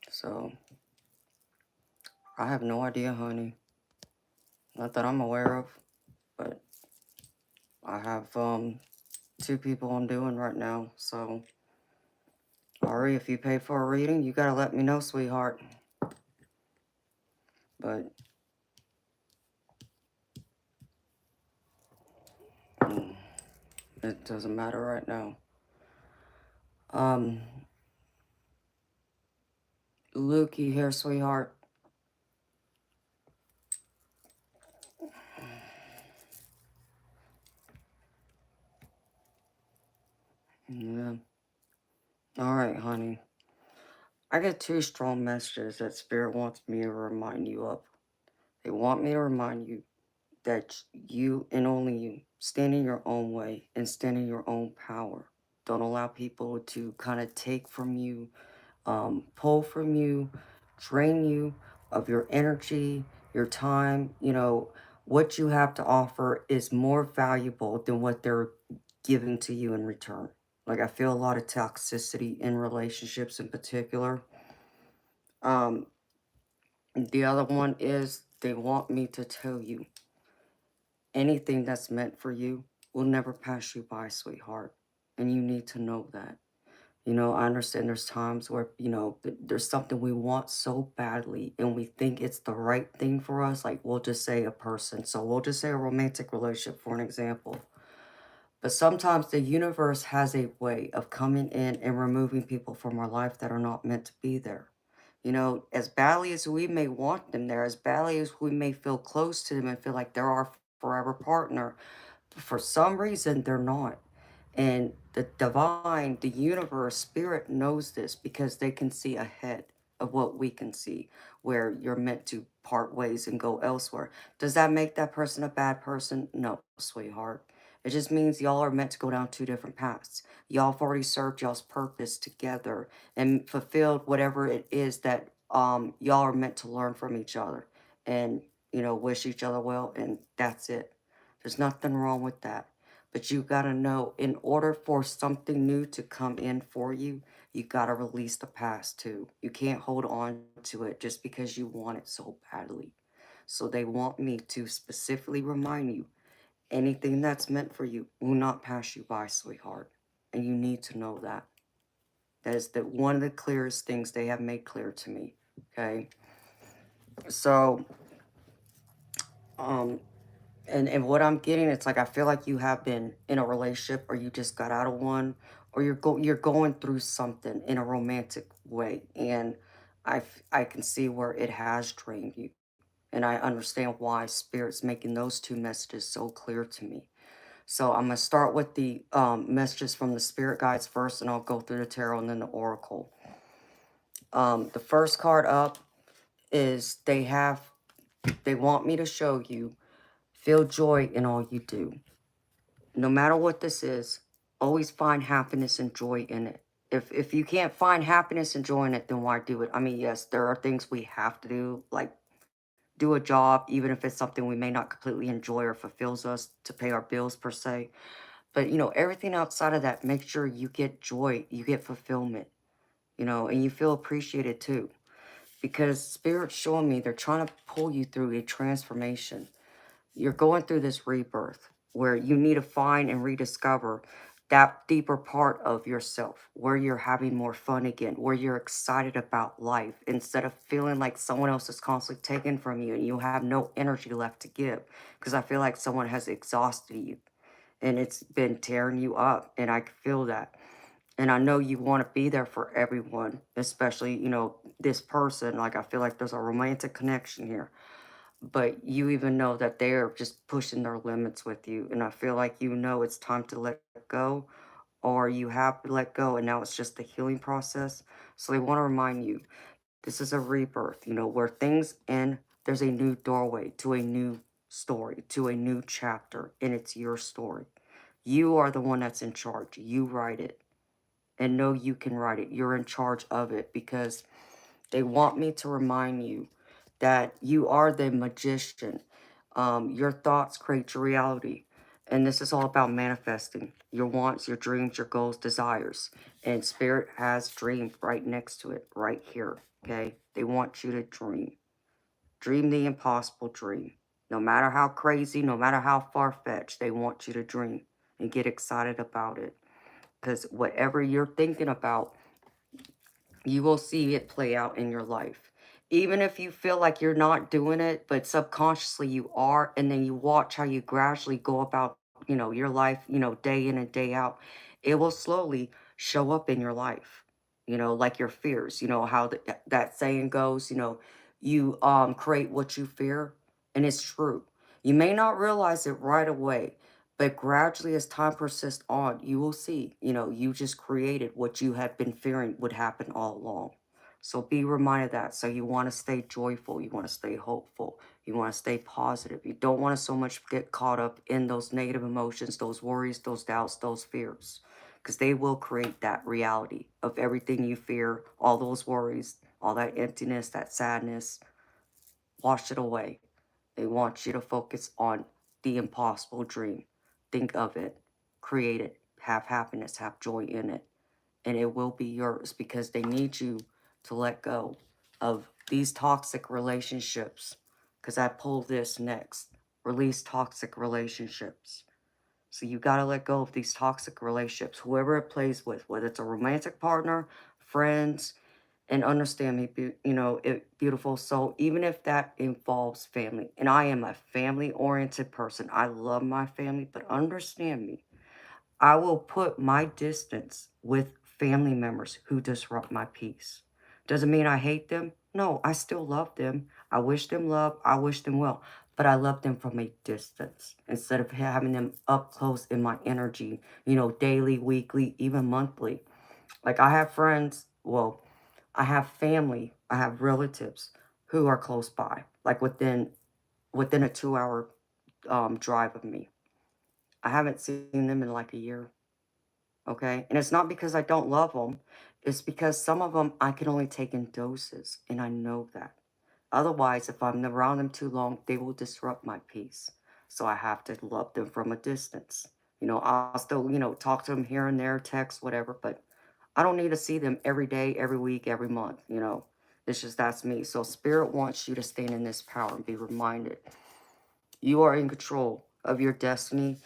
So, I have no idea, honey. Not that I'm aware of, but I have 2 people I'm doing right now. So, Ari, if you pay for a reading, you gotta let me know, sweetheart. But it doesn't matter right now. Lukey here, sweetheart. Yeah. All right, honey. I get 2 strong messages that Spirit wants me to remind you of. They want me to remind you that you and only you stand in your own way and stand in your own power. Don't allow people to kind of take from you, pull from you, drain you of your energy, your time. You know, what you have to offer is more valuable than what they're giving to you in return. Like, I feel a lot of toxicity in relationships in particular. The other one is they want me to tell you anything that's meant for you will never pass you by, sweetheart. And you need to know that. You know, I understand there's times where, you know, there's something we want so badly and we think it's the right thing for us. Like, we'll just say a person. So we'll just say a romantic relationship for an example. But sometimes the universe has a way of coming in and removing people from our life that are not meant to be there. You know, as badly as we may want them there, as badly as we may feel close to them and feel like they're our forever partner, for some reason they're not. And the divine, the universe, spirit knows this because they can see ahead of what we can see, where you're meant to part ways and go elsewhere. Does that make that person a bad person? No, sweetheart. It just means y'all are meant to go down two different paths. Y'all have already served y'all's purpose together and fulfilled whatever it is that y'all are meant to learn from each other and, you know, wish each other well, and that's it. There's nothing wrong with that. But you got to know, in order for something new to come in for you, you got to release the past too. You can't hold on to it just because you want it so badly. So they want me to specifically remind you, anything that's meant for you will not pass you by, sweetheart. And you need to know that. That is one of the clearest things they have made clear to me. Okay. So, um, and what I'm getting, it's like I feel like you have been in a relationship, or you just got out of one, or you're going through something in a romantic way, and I can see where it has drained you, and I understand why Spirit's making those two messages so clear to me. So I'm gonna start with the messages from the spirit guides first, and I'll go through the tarot and then the oracle. The first card up is they want me to show you, feel joy in all you do. No matter what this is, always find happiness and joy in it. If you can't find happiness and joy in it, then why do it? I mean, yes, there are things we have to do, like do a job, even if it's something we may not completely enjoy or fulfills us to pay our bills per se. But you know, everything outside of that, make sure you get joy, you get fulfillment, you know, and you feel appreciated too. Because Spirit's showing me they're trying to pull you through a transformation. You're going through this rebirth where you need to find and rediscover that deeper part of yourself, where you're having more fun again, where you're excited about life instead of feeling like someone else is constantly taking from you and you have no energy left to give. Because I feel like someone has exhausted you and it's been tearing you up, and I can feel that. And I know you want to be there for everyone, especially, you know, this person. Like, I feel like there's a romantic connection here, but you even know that they're just pushing their limits with you. And I feel like you know it's time to let go, or you have to let go, and now it's just the healing process. So they want to remind you this is a rebirth, you know, where things end, there's a new doorway to a new story, to a new chapter, and it's your story. You are the one that's in charge. You write it, and know you can write it. You're in charge of it because they want me to remind you that you are the magician. Your thoughts create your reality. And this is all about manifesting your wants, your dreams, your goals, desires. And Spirit has dream right next to it, right here. Okay? They want you to dream. Dream the impossible dream. No matter how crazy, no matter how far fetched, they want you to dream and get excited about it. Because whatever you're thinking about, you will see it play out in your life. Even if you feel like you're not doing it, but subconsciously you are, and then you watch how you gradually go about, you know, your life, you know, day in and day out, it will slowly show up in your life. You know, like your fears, you know, how that saying goes, you know, you create what you fear, and it's true. You may not realize it right away, but gradually, as time persists on, you will see, you know, you just created what you have been fearing would happen all along. So be reminded that. So you want to stay joyful. You want to stay hopeful. You want to stay positive. You don't want to so much get caught up in those negative emotions, those worries, those doubts, those fears. Because they will create that reality of everything you fear, all those worries, all that emptiness, that sadness. Wash it away. They want you to focus on the impossible dream. Think of it, create it, have happiness, have joy in it, and it will be yours because they need you to let go of these toxic relationships. Because I pull this next, release toxic relationships. So you got to let go of these toxic relationships, whoever it plays with, whether it's a romantic partner, friends, and understand me, beautiful soul, even if that involves family. And I am a family-oriented person. I love my family, but understand me. I will put my distance with family members who disrupt my peace. Doesn't mean I hate them. No, I still love them. I wish them love. I wish them well. But I love them from a distance instead of having them up close in my energy, daily, weekly, even monthly. Like I have friends, well, I have family, I have relatives who are close by, like within a 2 hour drive of me. I haven't seen them in like a year. Okay. And it's not because I don't love them. It's because some of them I can only take in doses. And I know that. Otherwise, if I'm around them too long, they will disrupt my peace. So I have to love them from a distance. I'll still, talk to them here and there, text, whatever, but I don't need to see them every day, every week, every month. It's just that's me. So Spirit wants you to stand in this power and be reminded you are in control of your destiny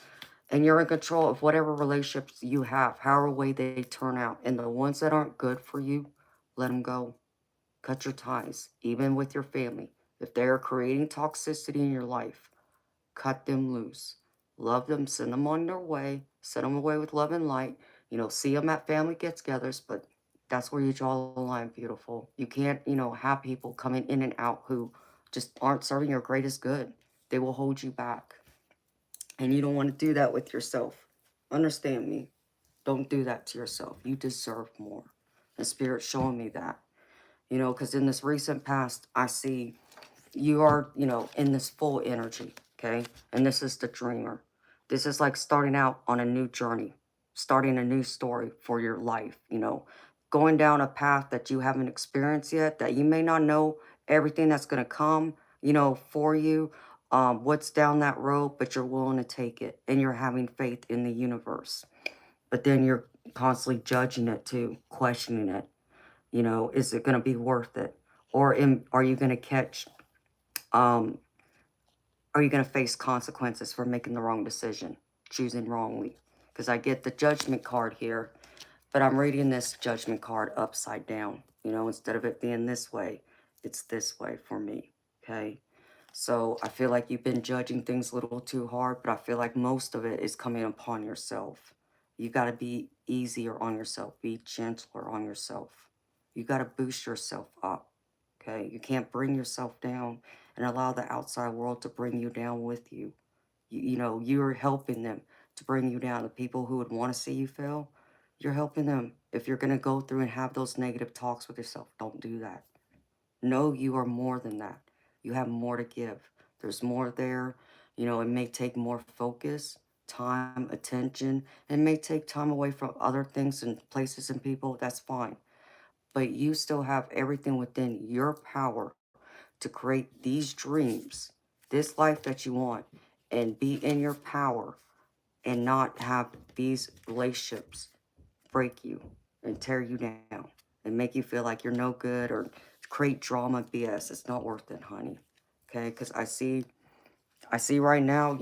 and you're in control of whatever relationships you have, however way they turn out. And the ones that aren't good for you, let them go. Cut your ties, even with your family. If they are creating toxicity in your life, cut them loose. Love them, send them on their way, send them away with love and light. See them at family get-togethers, but that's where you draw the line, beautiful. You can't, have people coming in and out who just aren't serving your greatest good. They will hold you back. And you don't want to do that with yourself. Understand me. Don't do that to yourself. You deserve more. The Spirit's showing me that. Because in this recent past, I see you are, in this full energy, okay? And this is the dreamer. This is like starting out on a new journey, starting a new story for your life, going down a path that you haven't experienced yet, that you may not know everything that's going to come, for you, what's down that road, but you're willing to take it and you're having faith in the universe. But then you're constantly judging it too, questioning it. Is it going to be worth it? Or are you going to um, are you going to face consequences for making the wrong decision, choosing wrongly? Because I get the judgment card here, but I'm reading this judgment card upside down. Instead of it being this way, it's this way for me, okay? So I feel like you've been judging things a little too hard, but I feel like most of it is coming upon yourself. You got to be easier on yourself, be gentler on yourself. You got to boost yourself up, okay? You can't bring yourself down and allow the outside world to bring you down with you. You're helping them to bring you down. The people who would want to see you fail, you're helping them. If you're going to go through and have those negative talks with yourself, don't do that. Know you are more than that. You have more to give. There's more there. It may take more focus, time, attention. It may take time away from other things and places and people. That's fine. But you still have everything within your power to create these dreams, this life that you want, and be in your power and not have these relationships break you and tear you down and make you feel like you're no good or create drama BS. It's not worth it, honey. Okay? Because I see right now,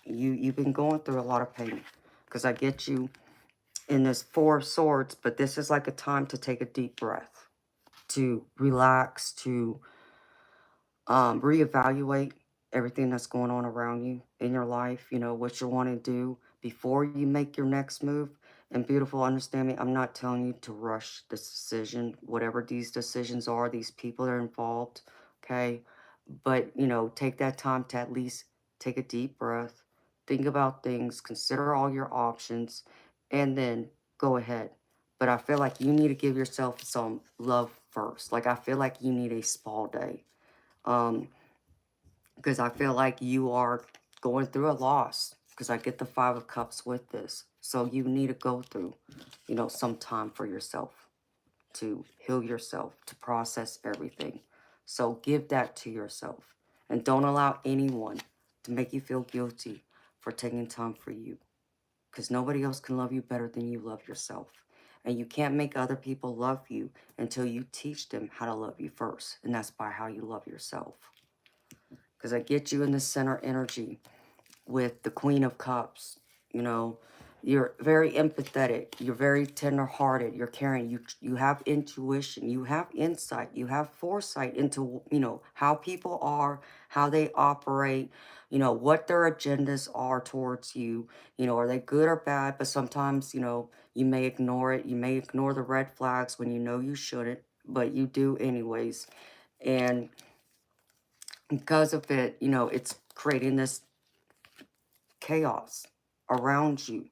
you've been going through a lot of pain. Because I get you in this Four of Swords, but this is like a time to take a deep breath, to relax, to reevaluate everything that's going on around you in your life, what you want to do before you make your next move. And beautiful, understand me, I'm not telling you to rush this decision, whatever these decisions are, these people that are involved, okay? But, take that time to at least take a deep breath, think about things, consider all your options, and then go ahead. But I feel like you need to give yourself some love first. Like, I feel like you need a spa day, um, because I feel like you are going through a loss, because I get the Five of Cups with this. So you need to go through, some time for yourself to heal yourself, to process everything. So give that to yourself and don't allow anyone to make you feel guilty for taking time for you, because nobody else can love you better than you love yourself. And you can't make other people love you until you teach them how to love you first. And that's by how you love yourself. Because I get you in the center energy with the Queen of Cups. you know, you're very empathetic, you're very tender-hearted, you're caring, you have intuition, you have insight, you have foresight into, how people are, how they operate, what their agendas are towards you, are they good or bad? But sometimes, you may ignore it, you may ignore the red flags when you know you shouldn't, but you do anyways. And because of it, it's creating this chaos around you.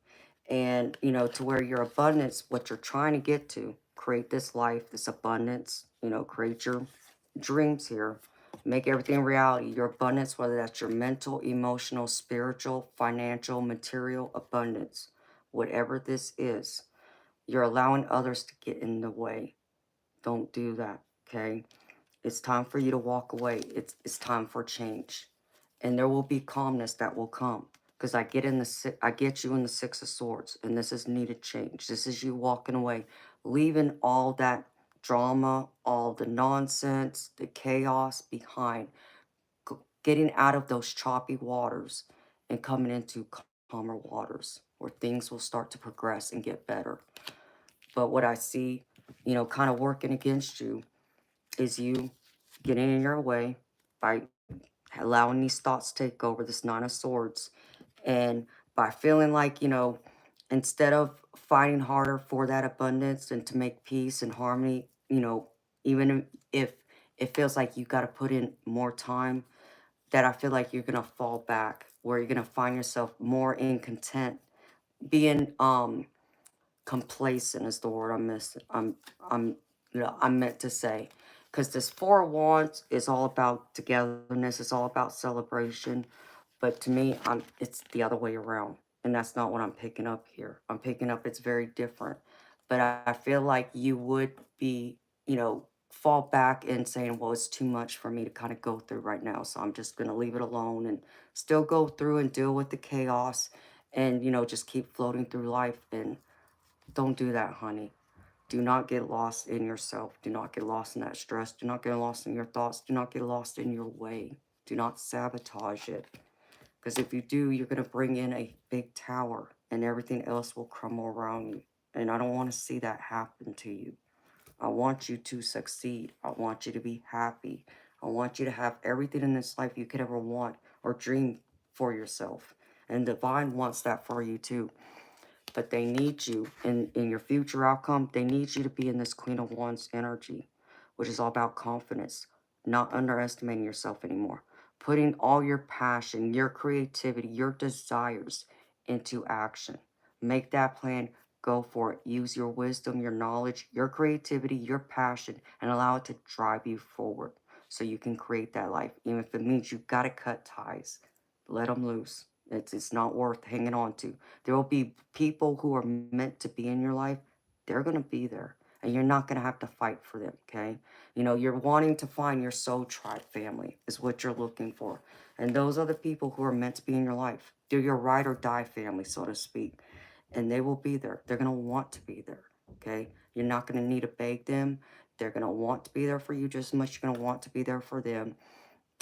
And, to where your abundance, what you're trying to get to, create this life, this abundance, create your dreams here, make everything reality, your abundance, whether that's your mental, emotional, spiritual, financial, material abundance, whatever this is, you're allowing others to get in the way. Don't do that, okay? It's time for you to walk away. It's time for change. And there will be calmness that will come. Because I get you in the Six of Swords, and this is needed change. This is you walking away, leaving all that drama, all the nonsense, the chaos behind, getting out of those choppy waters and coming into calmer waters where things will start to progress and get better. But what I see, kind of working against you is you getting in your way by allowing these thoughts to take over, this Nine of Swords, and by feeling like, instead of fighting harder for that abundance and to make peace and harmony, even if it feels like you got to put in more time, that I feel like you're going to fall back, where you're going to find yourself more in content, being complacent is the word I'm missing. I'm I'm meant to say, because this Four of Wands is all about togetherness. It's all about celebration. But to me, it's the other way around, and that's not what I'm picking up here. I'm picking up it's very different. But I feel like you would be, fall back and saying, well, it's too much for me to kind of go through right now, so I'm just gonna leave it alone and still go through and deal with the chaos, and just keep floating through life. And don't do that, honey. Do not get lost in yourself. Do not get lost in that stress. Do not get lost in your thoughts. Do not get lost in your way. Do not sabotage it. Because if you do, you're going to bring in a big tower and everything else will crumble around you. And I don't want to see that happen to you. I want you to succeed. I want you to be happy. I want you to have everything in this life you could ever want or dream for yourself. And divine wants that for you too. But they need you in your future outcome. They need you to be in this Queen of Wands energy, which is all about confidence, not underestimating yourself anymore, putting all your passion, your creativity, your desires into action. Make that plan, go for it. Use your wisdom, your knowledge, your creativity, your passion, and allow it to drive you forward so you can create that life. Even if it means you've got to cut ties, let them loose. It's not worth hanging on to. There will be people who are meant to be in your life. They're going to be there. And you're not going to have to fight for them, okay? You're wanting to find your soul tribe family is what you're looking for. And those are the people who are meant to be in your life. They're your ride or die family, so to speak. And they will be there. They're going to want to be there, okay? You're not going to need to beg them. They're going to want to be there for you just as much as you're going to want to be there for them.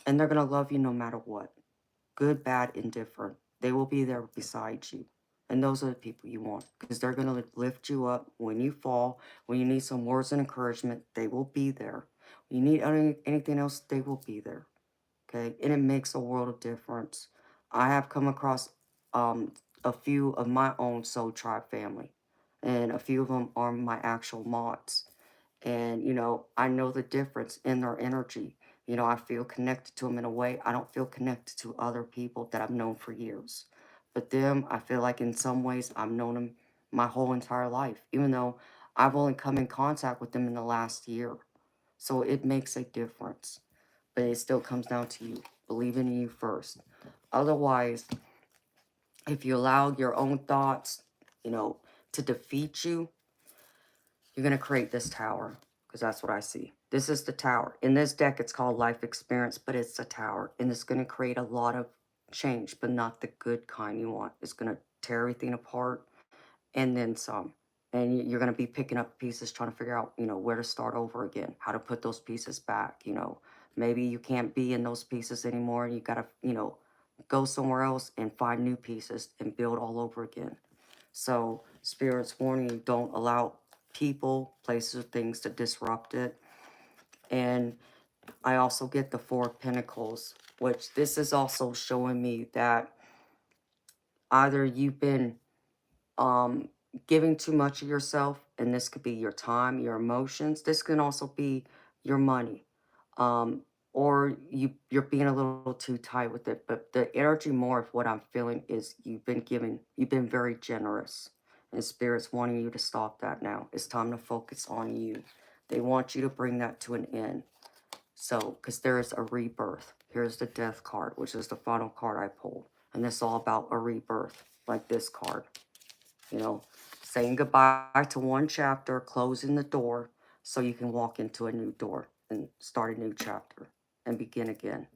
And they're going to love you no matter what. Good, bad, indifferent. They will be there beside you. And those are the people you want because they're going to lift you up when you fall. When you need some words of encouragement, they will be there. When you need anything else, they will be there. Okay? And it makes a world of difference. I have come across a few of my own soul tribe family, and a few of them are my actual mods. And, I know the difference in their energy. I feel connected to them in a way I don't feel connected to other people that I've known for years. But them, I feel like in some ways I've known them my whole entire life, even though I've only come in contact with them in the last year. So it makes a difference. But it still comes down to you. Believing in you first. Otherwise, if you allow your own thoughts, to defeat you, you're going to create this tower because that's what I see. This is the tower. In this deck, it's called Life Experience, but it's a tower. And it's going to create a lot of change, but not the good kind you want. It's going to tear everything apart and then some. And you're going to be picking up pieces, trying to figure out, where to start over again, how to put those pieces back. Maybe you can't be in those pieces anymore. And you got to, go somewhere else and find new pieces and build all over again. So Spirit's warning you, don't allow people, places, or things to disrupt it. And I also get the Four of Pentacles, which this is also showing me that either you've been um, giving too much of yourself, and this could be your time, your emotions. This can also be your money, um, or you're being a little too tight with it. But the energy more of what I'm feeling is you've been giving, you've been very generous, and Spirit's wanting you to stop that now. It's time to focus on you. They want you to bring that to an end. So, because there is a rebirth. Here's the Death card, which is the final card I pulled. And this is all about a rebirth, like this card. You know, saying goodbye to one chapter, closing the door so you can walk into a new door and start a new chapter and begin again.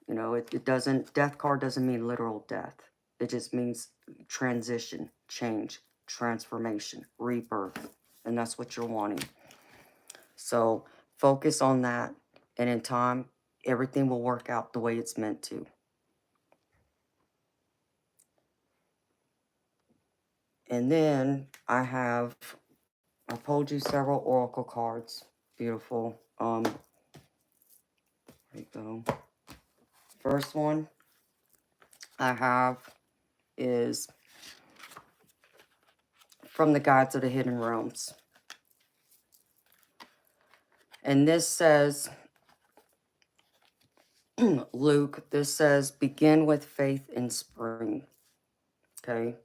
You know, it doesn't, death card doesn't mean literal death. It just means transition, change, transformation, rebirth. And that's what you're wanting. So focus on that. And in time, everything will work out the way it's meant to. And then I pulled you several oracle cards. Beautiful. There you go. First one I have is from the Guides of the Hidden Realms. And this says, Luke, this says, begin with faith in spring. Okay?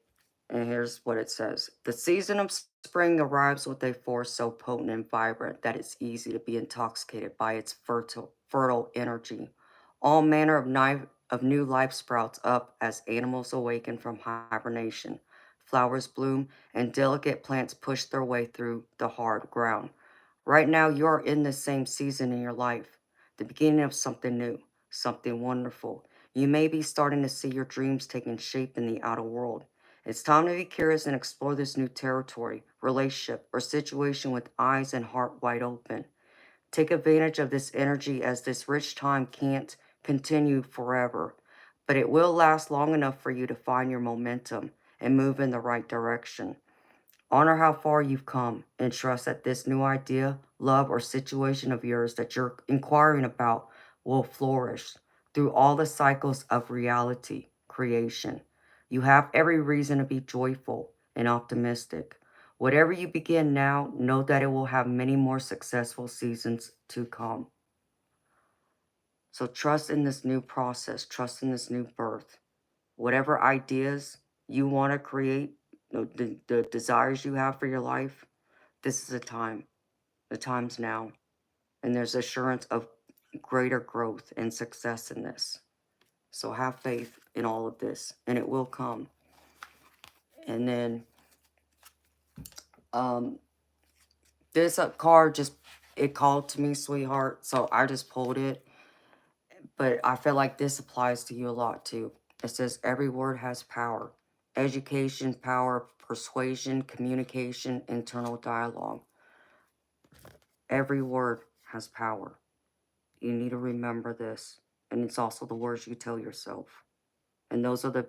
And here's what it says. The season of spring arrives with a force so potent and vibrant that it's easy to be intoxicated by its fertile energy. All manner of new life sprouts up as animals awaken from hibernation. Flowers bloom and delicate plants push their way through the hard ground. Right now, you're in the same season in your life, the beginning of something new, something wonderful. You may be starting to see your dreams taking shape in the outer world. It's time to be curious and explore this new territory, relationship, or situation with eyes and heart wide open. Take advantage of this energy as this rich time can't continue forever, but it will last long enough for you to find your momentum and move in the right direction. Honor how far you've come and trust that this new idea, love, or situation of yours that you're inquiring about will flourish through all the cycles of reality creation. You have every reason to be joyful and optimistic. Whatever you begin now, know that it will have many more successful seasons to come. So trust in this new process, trust in this new birth. Whatever ideas you want to create, the desires you have for your life, this is the time. The time's now. And there's assurance of greater growth and success in this. So have faith in all of this, and it will come. And then this card just, it called to me, sweetheart. So I just pulled it. But I feel like this applies to you a lot too. It says every word has power. Education, power, persuasion, communication, internal dialogue. Every word has power. You need to remember this. And it's also the words you tell yourself. And those are the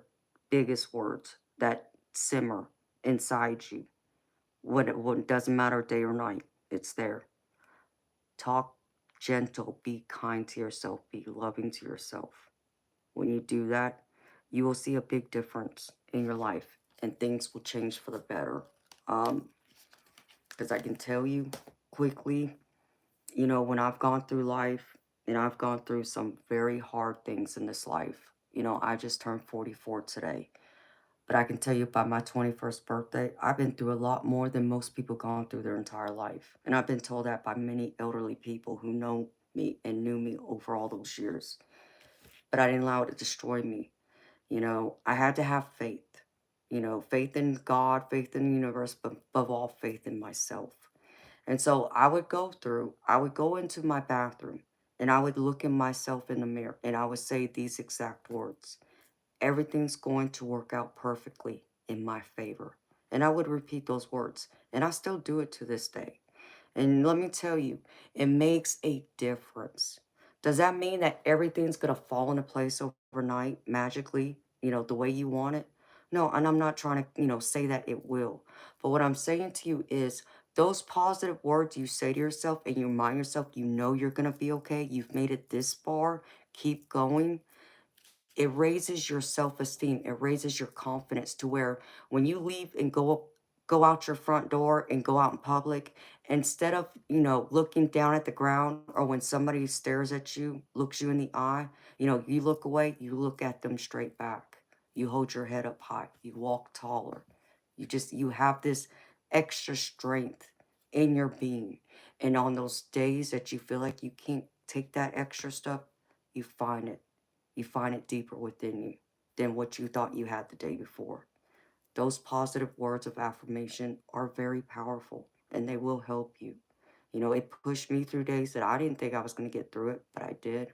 biggest words that simmer inside you. What doesn't matter day or night, it's there. Talk gentle, be kind to yourself, be loving to yourself. When you do that, you will see a big difference in your life and things will change for the better. Because I can tell you quickly, you know, when I've gone through life and I've gone through some very hard things in this life, you know, I just turned 44 today. But I can tell you by my 21st birthday, I've been through a lot more than most people gone through their entire life. And I've been told that by many elderly people who know me and knew me over all those years. But I didn't allow it to destroy me. You know, I had to have faith. You know, faith in God, faith in the universe, but above all, faith in myself. And so I would go into my bathroom and I would look at myself in the mirror and I would say these exact words. Everything's going to work out perfectly in my favor. And I would repeat those words. And I still do it to this day. And let me tell you, it makes a difference. Does that mean that everything's going to fall into place overnight, magically, the way you want it. No, and I'm not trying to, say that it will. But what I'm saying to you is those positive words you say to yourself and you remind yourself, you're going to be okay. You've made it this far. Keep going. It raises your self-esteem. It raises your confidence to where when you leave and go out your front door and go out in public, instead of, looking down at the ground, or when somebody stares at you, looks you in the eye, you look away, you look at them straight back. You hold your head up high. You walk taller. You have this extra strength in your being. And on those days that you feel like you can't take that extra step, you find it. You find it deeper within you than what you thought you had the day before. Those positive words of affirmation are very powerful and they will help you. It pushed me through days that I didn't think I was going to get through it, but I did.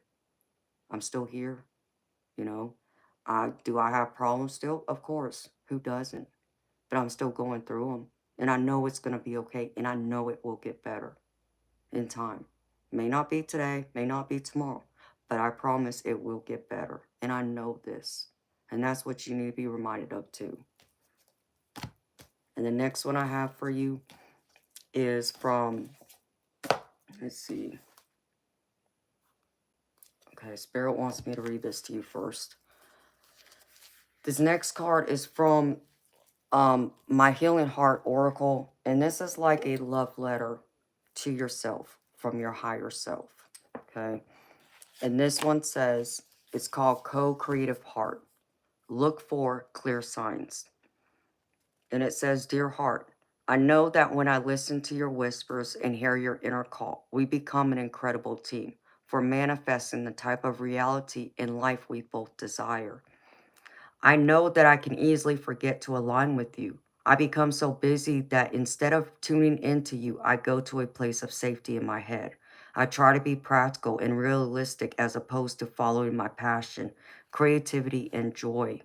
I'm still here, you know. Do I have problems still? Of course. Who doesn't? But I'm still going through them. And I know it's going to be okay. And I know it will get better in time. May not be today, may not be tomorrow, but I promise it will get better. And I know this. And that's what you need to be reminded of too. And the next one I have for you is from, let's see. Okay, Spirit wants me to read this to you first. This next card is from my Healing Heart Oracle. And this is like a love letter to yourself from your higher self. Okay. And this one says, it's called Co-Creative Heart. Look for clear signs. And it says, Dear Heart, I know that when I listen to your whispers and hear your inner call, we become an incredible team for manifesting the type of reality in life we both desire. I know that I can easily forget to align with you. I become so busy that instead of tuning into you, I go to a place of safety in my head. I try to be practical and realistic as opposed to following my passion, creativity, and joy.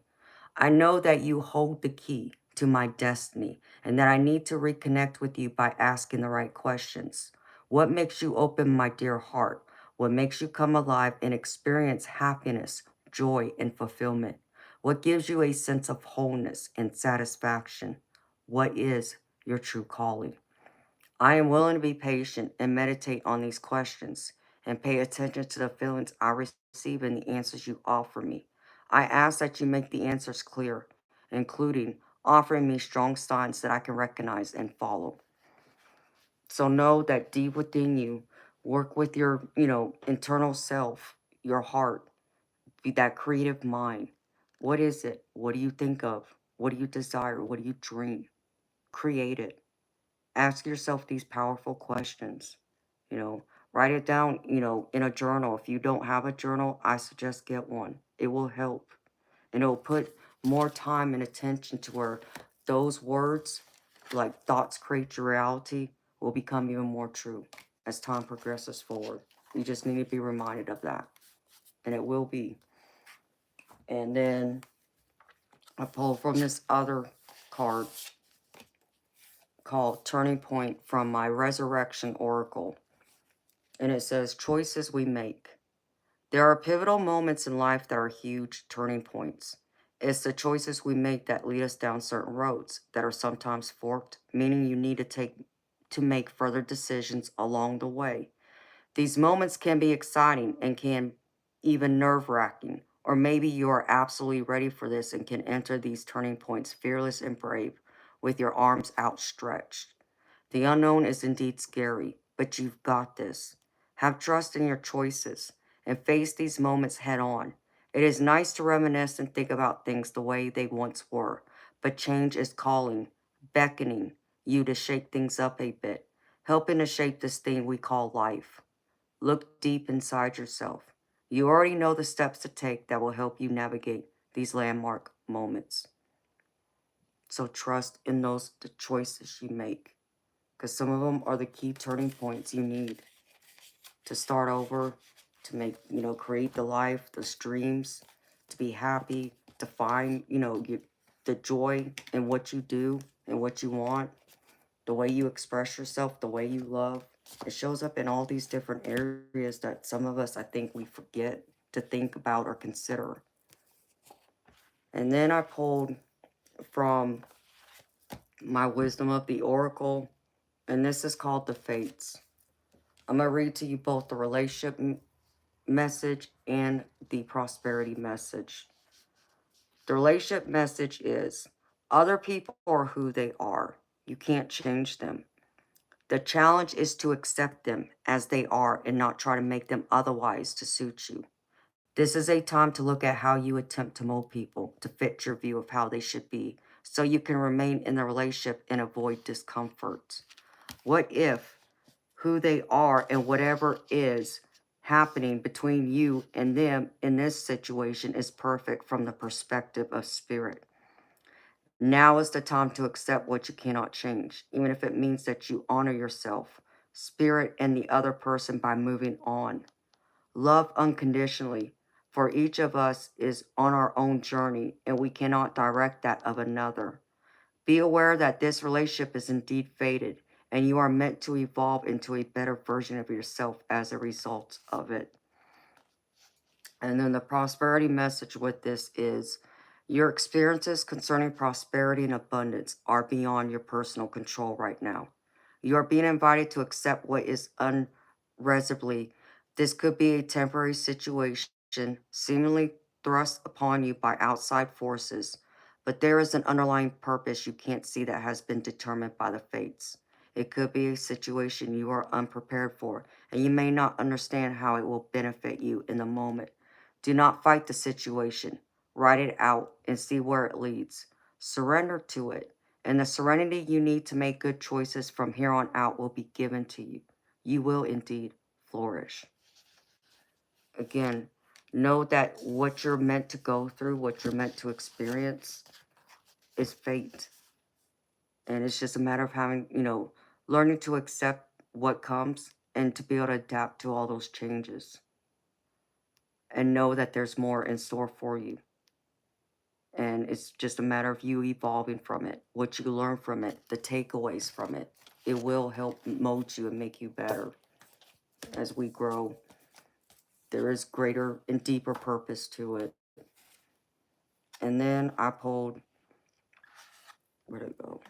I know that you hold the key to my destiny and that I need to reconnect with you by asking the right questions. What makes you open, my dear heart? What makes you come alive and experience happiness, joy, and fulfillment? What gives you a sense of wholeness and satisfaction? What is your true calling? I am willing to be patient and meditate on these questions and pay attention to the feelings I receive and the answers you offer me. I ask that you make the answers clear, including offering me strong signs that I can recognize and follow. So know that deep within you, work with your, internal self, your heart, be that creative mind. What is it? What do you think of? What do you desire? What do you dream? Create it. Ask yourself these powerful questions. You know, write it down, in a journal. If you don't have a journal, I suggest get one. It will help. And it'll put more time and attention to where those words, like thoughts create your reality, will become even more true as time progresses forward. You just need to be reminded of that. And it will be. And then I pulled from this other card called Turning Point from my Resurrection Oracle. And it says, choices we make. There are pivotal moments in life that are huge turning points. It's the choices we make that lead us down certain roads that are sometimes forked, meaning you need to make further decisions along the way. These moments can be exciting and can even nerve-wracking, or maybe you are absolutely ready for this and can enter these turning points fearless and brave with your arms outstretched. The unknown is indeed scary, but you've got this. Have trust in your choices and face these moments head on. It is nice to reminisce and think about things the way they once were, but change is calling, beckoning you to shake things up a bit, helping to shape this thing we call life. Look deep inside yourself. You already know the steps to take that will help you navigate these landmark moments. So trust in the choices you make, because some of them are the key turning points you need to start over, to make, create the life, the dreams, to be happy, to find, the joy in what you do and what you want, the way you express yourself, the way you love. It shows up in all these different areas that some of us, I think, we forget to think about or consider. And then I pulled from my Wisdom of the Oracle, and this is called the Fates. I'm going to read to you both the relationship message and the prosperity message. The relationship message is, other people are who they are. You can't change them. The challenge is to accept them as they are and not try to make them otherwise to suit you. This is a time to look at how you attempt to mold people to fit your view of how they should be, so you can remain in the relationship and avoid discomfort. What if who they are and whatever is happening between you and them in this situation is perfect from the perspective of spirit? Now is the time to accept what you cannot change, even if it means that you honor yourself, spirit, and the other person by moving on. Love unconditionally, for each of us is on our own journey and we cannot direct that of another. Be aware that this relationship is indeed fated and you are meant to evolve into a better version of yourself as a result of it. And then the prosperity message with this is, your experiences concerning prosperity and abundance are beyond your personal control right now. You are being invited to accept what is unreservedly. This could be a temporary situation seemingly thrust upon you by outside forces, but there is an underlying purpose you can't see that has been determined by the fates. It could be a situation you are unprepared for, and you may not understand how it will benefit you in the moment. Do not fight the situation. Write it out and see where it leads. Surrender to it, and the serenity you need to make good choices from here on out will be given to you. You will indeed flourish. Again, know that what you're meant to go through, what you're meant to experience, is fate. And it's just a matter of having, learning to accept what comes and to be able to adapt to all those changes. And know that there's more in store for you. And it's just a matter of you evolving from it, what you learn from it, the takeaways from it. It will help mold you and make you better as we grow. There is greater and deeper purpose to it. And then I pulled, where'd it go?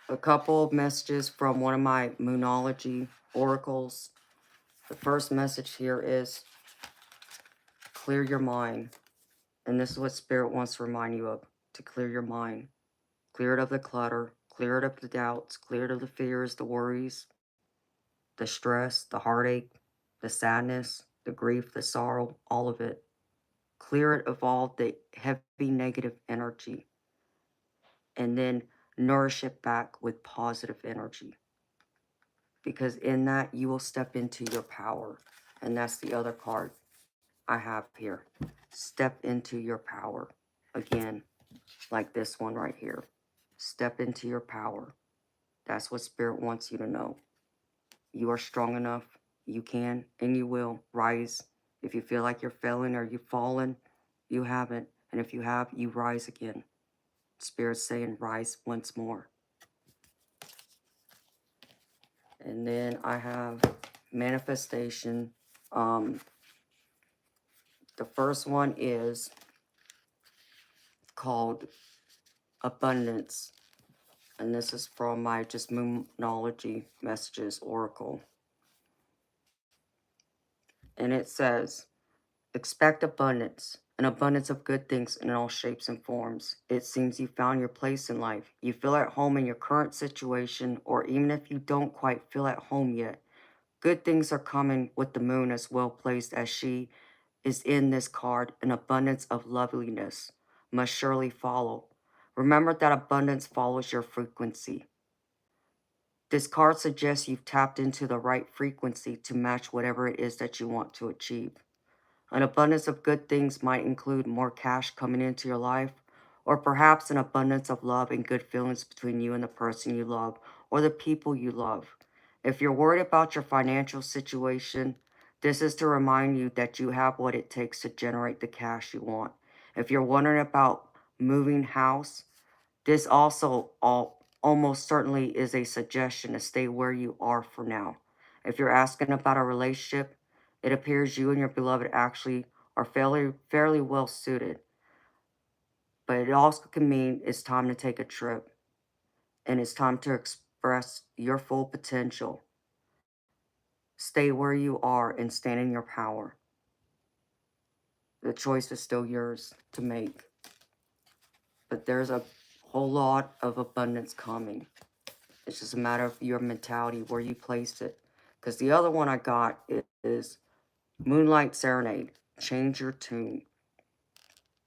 A couple of messages from one of my Moonology oracles. The first message here is, clear your mind. And this is what Spirit wants to remind you of, to clear your mind. Clear it of the clutter, clear it of the doubts, clear it of the fears, the worries, the stress, the heartache, the sadness, the grief, the sorrow, all of it. Clear it of all the heavy negative energy. And then nourish it back with positive energy. Because in that, you will step into your power. And that's the other card I have here. Step into your power. Again, like this one right here. Step into your power. That's what Spirit wants you to know. You are strong enough. You can and you will rise. If you feel like you're failing or you've fallen, you haven't. And if you have, you rise again. Spirit's saying rise once more. And then I have manifestation. The first one is called abundance. And this is from my just Moonology messages oracle. And it says, expect abundance, an abundance of good things in all shapes and forms. It seems you found your place in life. You feel at home in your current situation, or even if you don't quite feel at home yet, good things are coming with the moon as well placed as she is in this card. An abundance of loveliness must surely follow. Remember that abundance follows your frequency. This card suggests you've tapped into the right frequency to match whatever it is that you want to achieve. An abundance of good things might include more cash coming into your life, or perhaps an abundance of love and good feelings between you and the person you love or the people you love. If you're worried about your financial situation, this is to remind you that you have what it takes to generate the cash you want. If you're wondering about moving house, this also almost certainly is a suggestion to stay where you are for now. If you're asking about a relationship, it appears you and your beloved actually are fairly well suited. But it also can mean it's time to take a trip and it's time to express your full potential. Stay where you are and stand in your power. The choice is still yours to make. But there's a whole lot of abundance coming. It's just a matter of your mentality, where you place it. Because the other one I got is Moonlight Serenade. Change your tune.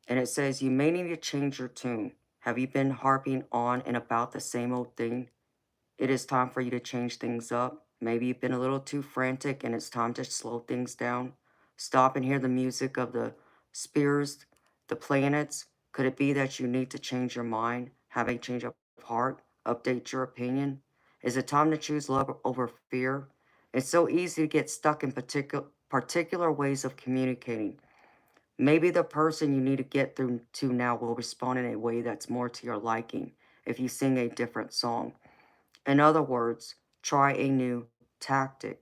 And it says you may need to change your tune. Have you been harping on and about the same old thing? It is time for you to change things up. Maybe you've been a little too frantic and it's time to slow things down. Stop and hear the music of the spheres, the planets. Could it be that you need to change your mind, have a change of heart, update your opinion? Is it time to choose love over fear? It's so easy to get stuck in particular ways of communicating. Maybe the person you need to get through to now will respond in a way that's more to your liking if you sing a different song. In other words, try a new tactic.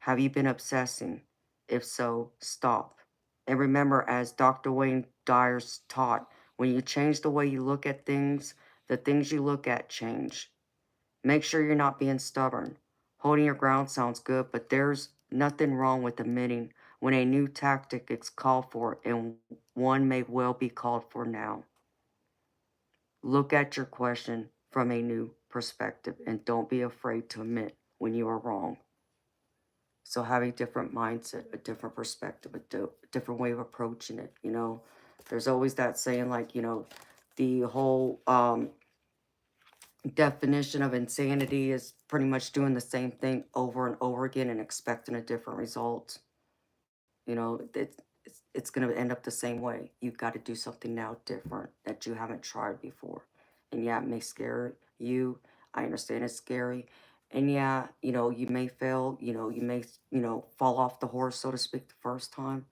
Have you been obsessing? If so, stop. And remember, as Dr. Wayne Dyer's taught, when you change the way you look at things, the things you look at change. Make sure you're not being stubborn. Holding your ground sounds good, but there's nothing wrong with admitting when a new tactic is called for, and one may well be called for now. Look at your question from a new perspective and don't be afraid to admit when you are wrong. So have a different mindset, a different perspective, a different way of approaching it. There's always that saying, like, the whole definition of insanity is pretty much doing the same thing over and over again and expecting a different result. It's going to end up the same way. You've got to do something now different that you haven't tried before. And yeah, it may scare you. I understand it's scary. And yeah, you may fail, you may, fall off the horse, so to speak, the first time.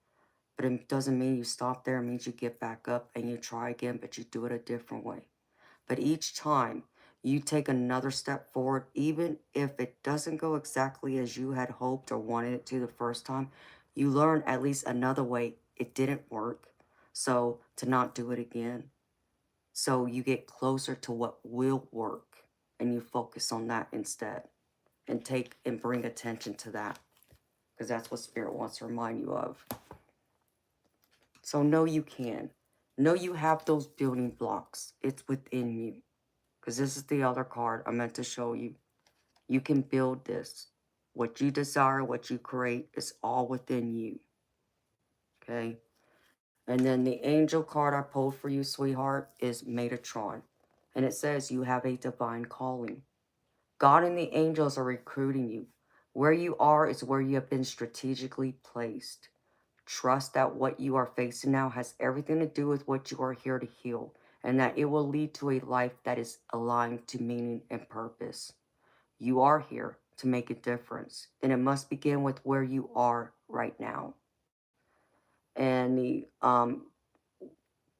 But it doesn't mean you stop there. It means you get back up and you try again, but you do it a different way. But each time you take another step forward, even if it doesn't go exactly as you had hoped or wanted it to the first time, you learn at least another way it didn't work. So to not do it again. So you get closer to what will work and you focus on that instead and bring attention to that, because that's what Spirit wants to remind you of. So know you can. Know you have those building blocks. It's within you. Because this is the other card I meant to show you. You can build this. What you desire, what you create is all within you. Okay? And then the angel card I pulled for you, sweetheart, is Metatron. And it says you have a divine calling. God and the angels are recruiting you. Where you are is where you have been strategically placed. Trust that what you are facing now has everything to do with what you are here to heal, and that it will lead to a life that is aligned to meaning and purpose. You are here to make a difference, and it must begin with where you are right now. And the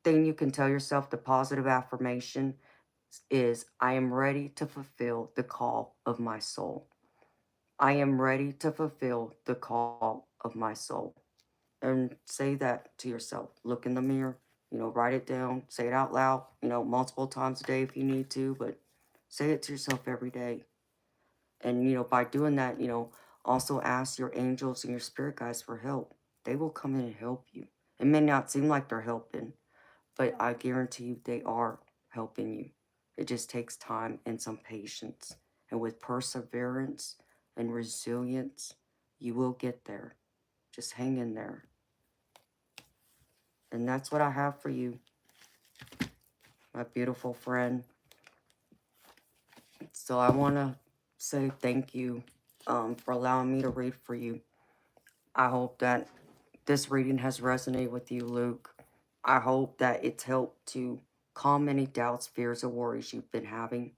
thing you can tell yourself, the positive affirmation, is I am ready to fulfill the call of my soul. I am ready to fulfill the call of my soul. And say that to yourself. Look in the mirror, write it down, say it out loud, multiple times a day if you need to, but say it to yourself every day. And, by doing that, also ask your angels and your spirit guides for help. They will come in and help you. It may not seem like they're helping, but I guarantee you they are helping you. It just takes time and some patience. And with perseverance and resilience, you will get there. Just hang in there. And that's what I have for you, my beautiful friend. So I want to say thank you for allowing me to read for you. I hope that this reading has resonated with you, Luke. I hope that it's helped to calm any doubts, fears, or worries you've been having,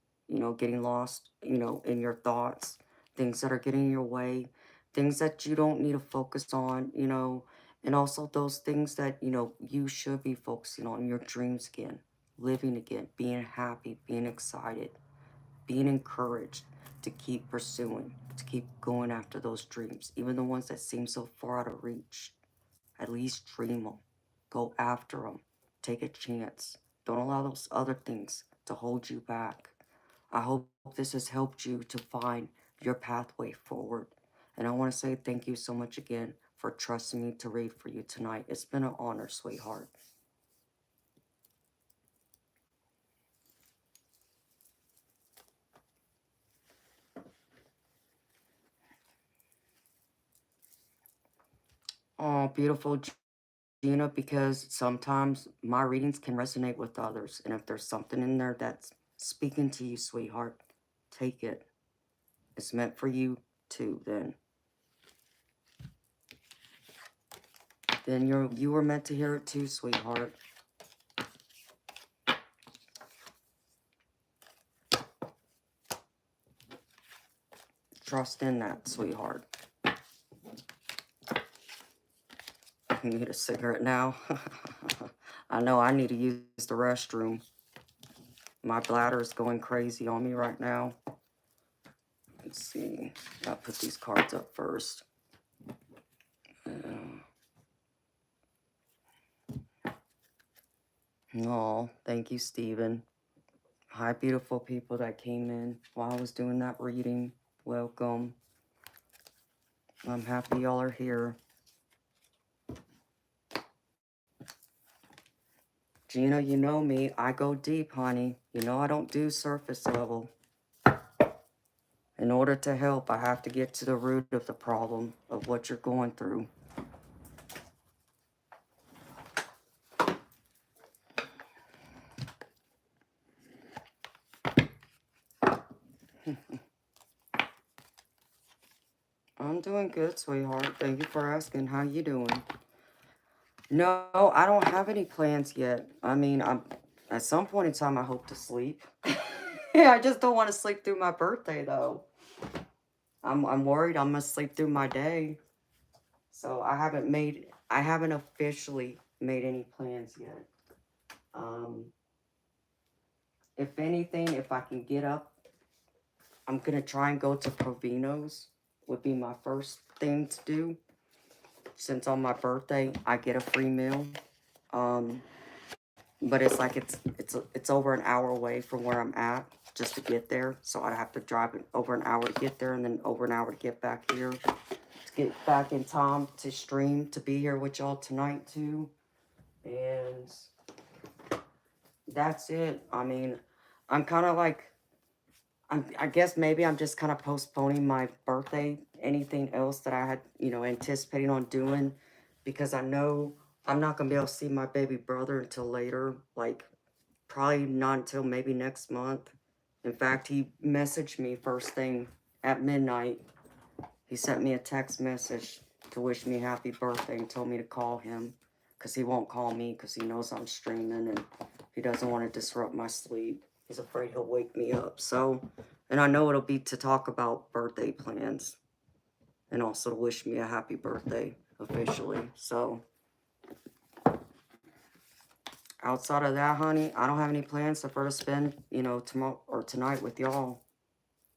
getting lost, in your thoughts, things that are getting in your way, things that you don't need to focus on, and also those things that, you should be focusing on, your dreams again, living again, being happy, being excited, being encouraged to keep pursuing, to keep going after those dreams, even the ones that seem so far out of reach. at least dream them. Go after them. Take a chance. Don't allow those other things to hold you back. I hope this has helped you to find your pathway forward. And I want to say thank you so much again for trusting me to read for you tonight. It's been an honor, sweetheart. Oh, beautiful Gina, because sometimes my readings can resonate with others. And if there's something in there that's speaking to you, sweetheart, take it. It's meant for you too, then. Then you were meant to hear it too, sweetheart. Trust in that, sweetheart. You need a cigarette now? I know I need to use the restroom. My bladder is going crazy on me right now. Let's see. I'll put these cards up first. Oh, thank you, Stephen. Hi, beautiful people that came in while I was doing that reading. Welcome. I'm happy y'all are here. Gina, you know me. I go deep, honey. You know I don't do surface level. In order to help, I have to get to the root of the problem of what you're going through. I'm doing good, sweetheart. Thank you for asking. How you doing? No, I don't have any plans yet. I mean, at some point in time, I hope to sleep. Yeah, I just don't want to sleep through my birthday, though. I'm worried I'm gonna sleep through my day. So I haven't officially made any plans yet. If anything, if I can get up, I'm gonna try and go to Provino's. Would be my first thing to do. Since on my birthday, I get a free meal. But it's like it's over an hour away from where I'm at just to get there. So I'd have to drive over an hour to get there and then over an hour to get back here. To get back in time to stream, to be here with y'all tonight too. And that's it. I mean, I'm kind of like, I guess maybe I'm just kind of postponing my birthday, anything else that I had, anticipating on doing, because I know I'm not going to be able to see my baby brother until later, like probably not until maybe next month. In fact, he messaged me first thing at midnight. He sent me a text message to wish me happy birthday and told me to call him because he won't call me because he knows I'm streaming and he doesn't want to disrupt my sleep. He's afraid he'll wake me up. So, and I know it'll be to talk about birthday plans and also to wish me a happy birthday officially. So, outside of that, honey, I don't have any plans to spend, tomorrow or tonight with y'all.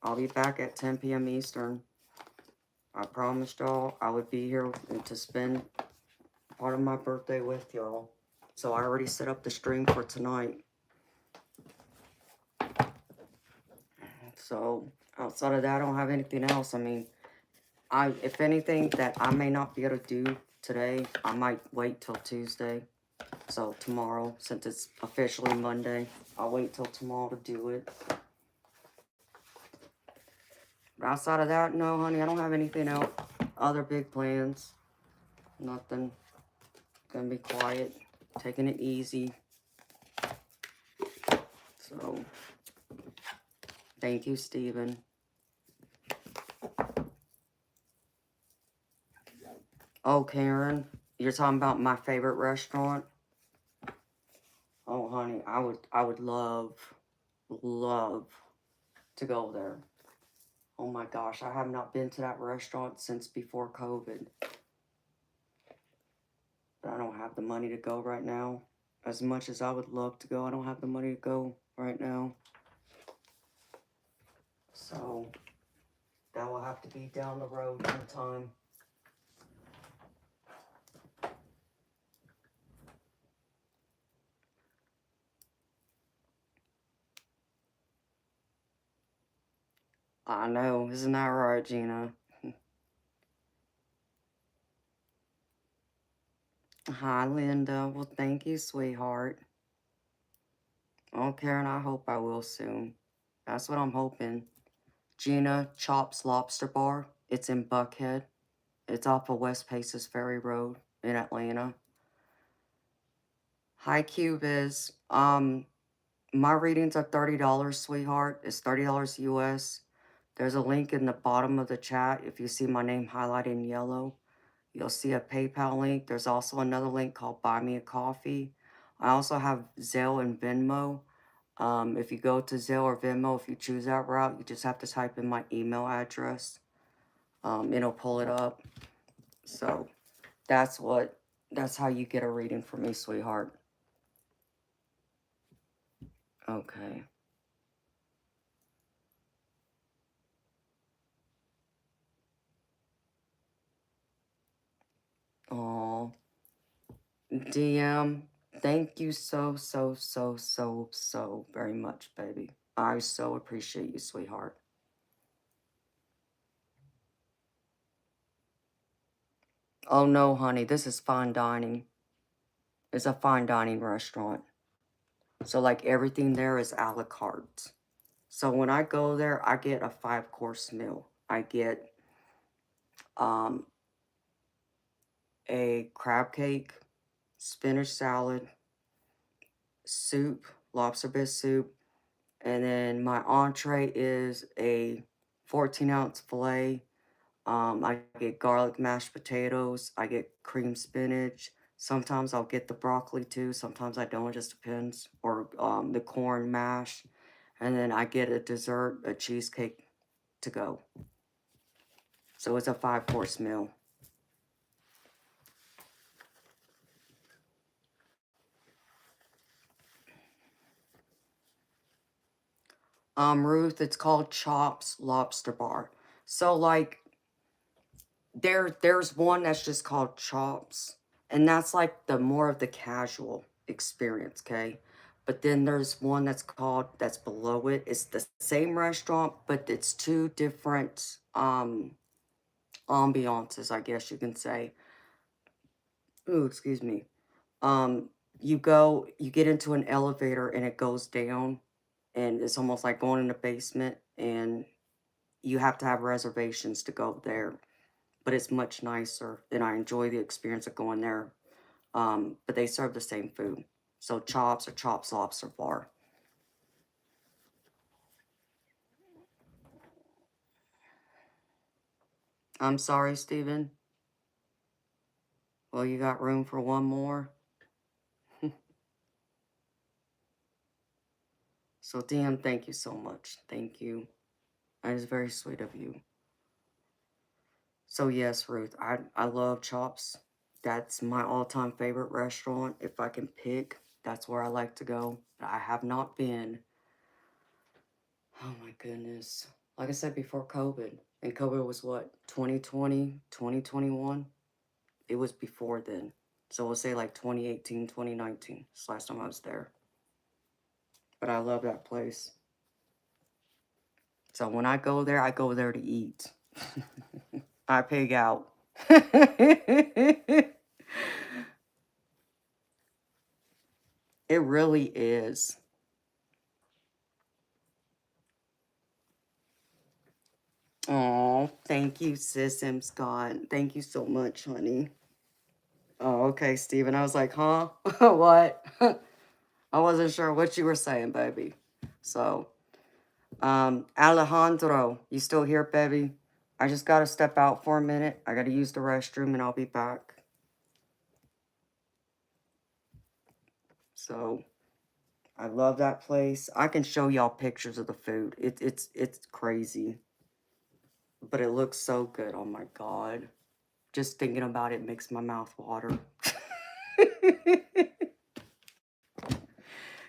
I'll be back at 10 p.m. Eastern. I promised y'all I would be here to spend part of my birthday with y'all. So I already set up the stream for tonight. So outside of that, I don't have anything else. I mean, if anything that I may not be able to do today, I might wait till Tuesday. So tomorrow, since it's officially Monday, I'll wait till tomorrow to do it. But outside of that, no, honey, I don't have anything else. Other big plans. Nothing. Gonna be quiet. Taking it easy. So, thank you, Stephen. Oh, Karen, you're talking about my favorite restaurant? Oh, honey, I would love to go there. Oh my gosh, I have not been to that restaurant since before COVID. But I don't have the money to go right now. As much as I would love to go, I don't have the money to go right now. So, that will have to be down the road sometime. I know, isn't that right, Gina? Hi, Linda. Well, thank you, sweetheart. Oh, Karen, I hope I will soon. That's what I'm hoping. Gina Chops Lobster Bar. It's in Buckhead. It's off of West Paces Ferry Road in Atlanta. Hi, Cube is. My readings are $30, sweetheart. It's $30 US. There's a link in the bottom of the chat. If you see my name highlighted in yellow, you'll see a PayPal link. There's also another link called Buy Me a Coffee. I also have Zelle and Venmo. If you go to Zelle or Venmo, if you choose that route, you just have to type in my email address. It'll pull it up. So that's how you get a reading from me, sweetheart. Okay. Oh, DM, thank you so very much, baby. I so appreciate you, sweetheart. Oh no, honey, this is fine dining. It's a fine dining restaurant. So like everything there is a la carte. So when I go there, I get a 5-course meal. I get um a crab cake, spinach salad, soup, lobster bisque soup, and then my entree is a 14-ounce filet. I get garlic mashed potatoes. I get cream spinach. Sometimes I'll get the broccoli too. Sometimes I don't. It just depends. Or the corn mash. And then I get a dessert, a cheesecake to go. So it's a 5-course meal. Ruth, it's called Chops Lobster Bar. So like there's one that's just called Chops, and that's like the more of the casual experience, okay? But then there's one that's below it. It's the same restaurant, but it's two different ambiances, I guess you can say. Ooh, excuse me. Um you get into an elevator and it goes down, and it's almost like going in the basement, and you have to have reservations to go there. But it's much nicer, and I enjoy the experience of going there. But they serve the same food. So Chops or Chops Lobster Bar. I'm sorry, Steven. Well, you got room for one more? So DM, thank you so much. Thank you. That is very sweet of you. So yes, Ruth, I love Chops. That's my all-time favorite restaurant. If I can pick, that's where I like to go. I have not been. Oh my goodness. Like I said before COVID, and COVID was what, 2020, 2021? It was before then. So we'll say like 2018, 2019. It's the last time I was there. But I love that place. So when I go there to eat. I pig out. It really is. Oh, thank you, sis M. Scott. Thank you so much, honey. Oh, okay, Steven. I was like, huh? What? I wasn't sure what you were saying, baby. So, Alejandro, you still here, baby? I just gotta step out for a minute. I gotta use the restroom and I'll be back. So, I love that place. I can show y'all pictures of the food. It's crazy. But it looks so good. Oh my god. Just thinking about it makes my mouth water.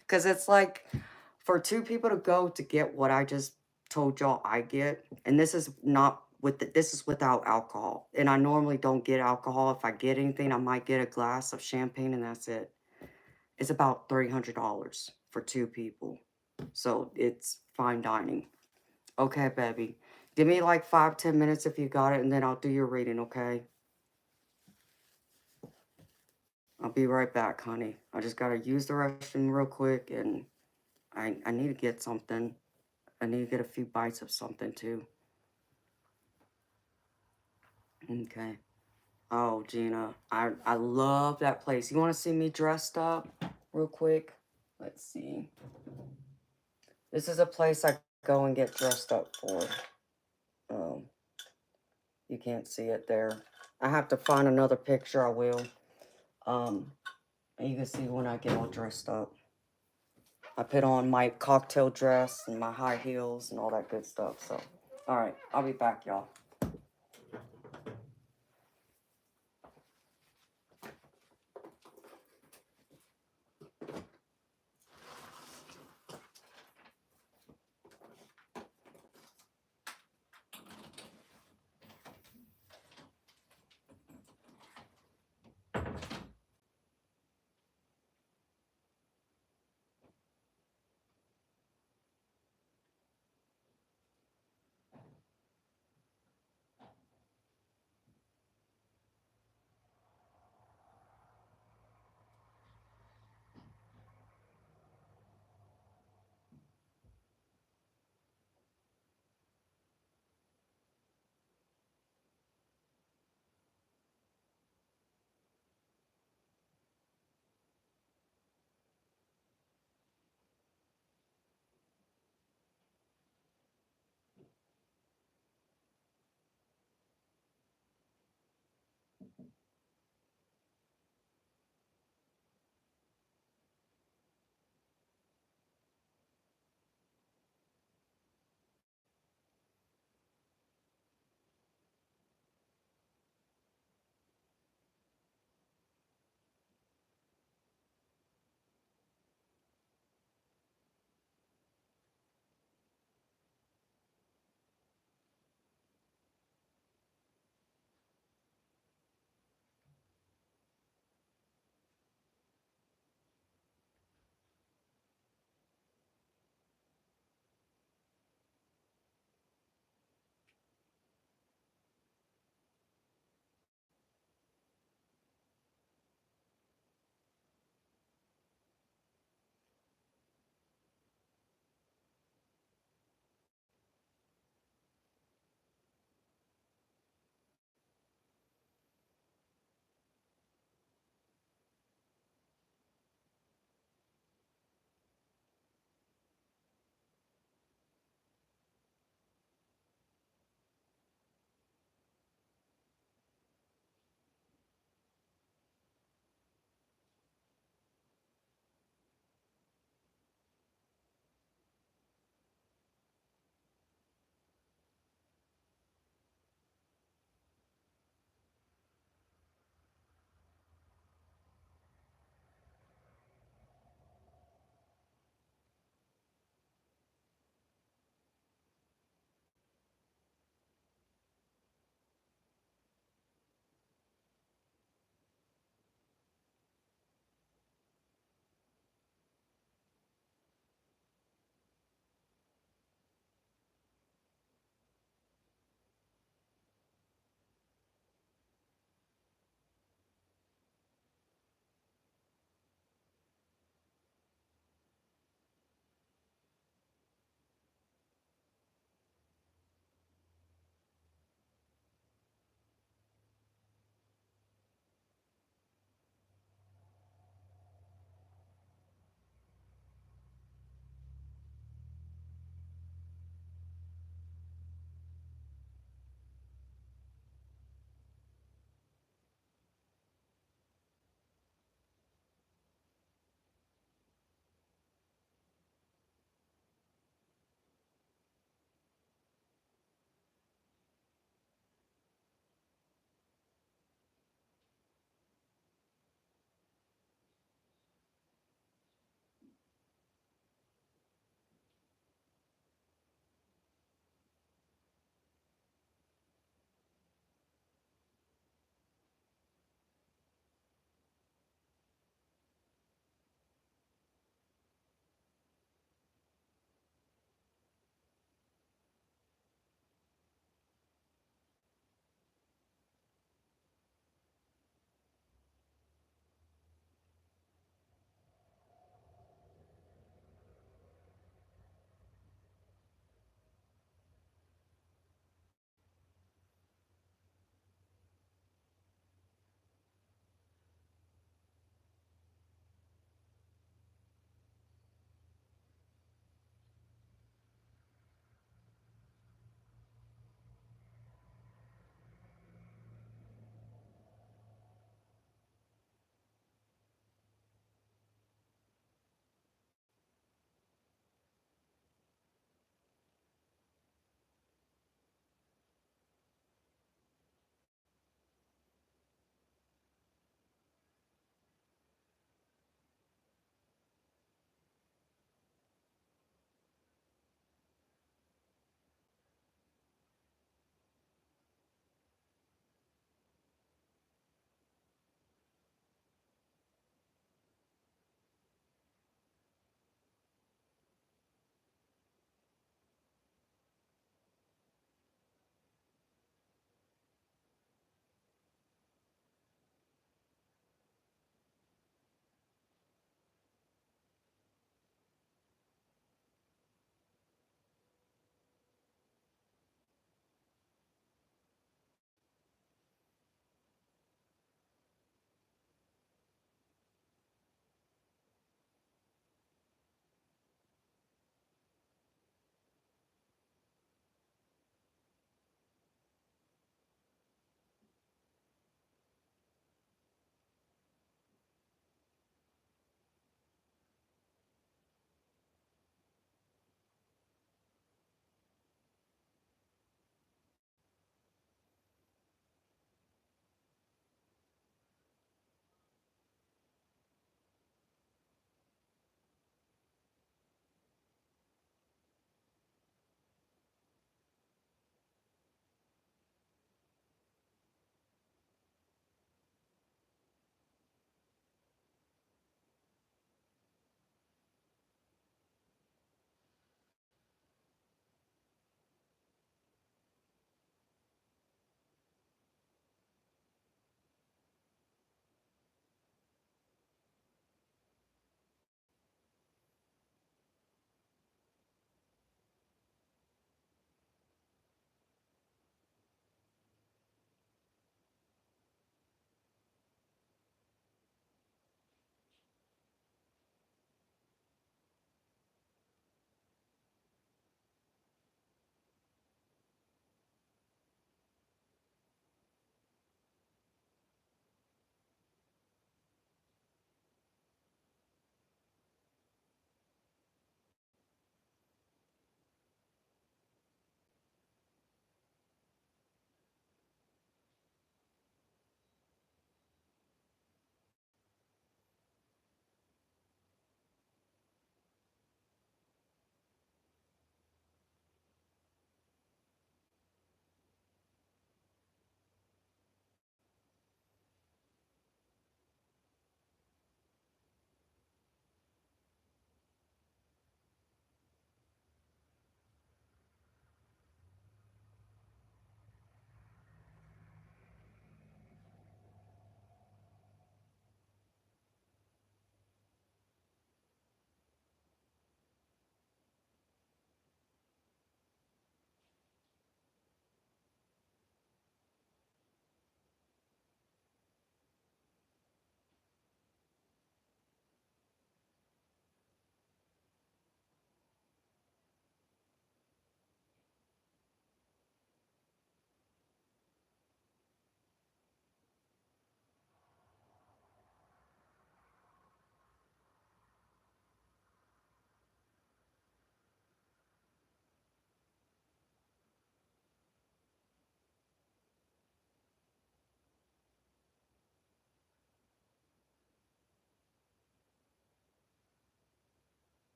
Because it's like, for two people to go to get what I just told y'all I get, and this is not this is without alcohol. And I normally don't get alcohol. If I get anything, I might get a glass of champagne and that's it. It's about $300 for two people. So it's fine dining. Okay, baby. Give me like 5-10 minutes if you got it, and then I'll do your reading, okay? I'll be right back, honey. I just gotta use the restroom real quick, and I need to get something. I need to get a few bites of something, too. Okay. Oh, Gina, I love that place. You want to see me dressed up real quick? Let's see. This is a place I go and get dressed up for. Um, you can't see it there. I have to find another picture. I will. And you can see when I get all dressed up. I put on my cocktail dress and my high heels and all that good stuff. So, all right, I'll be back, y'all.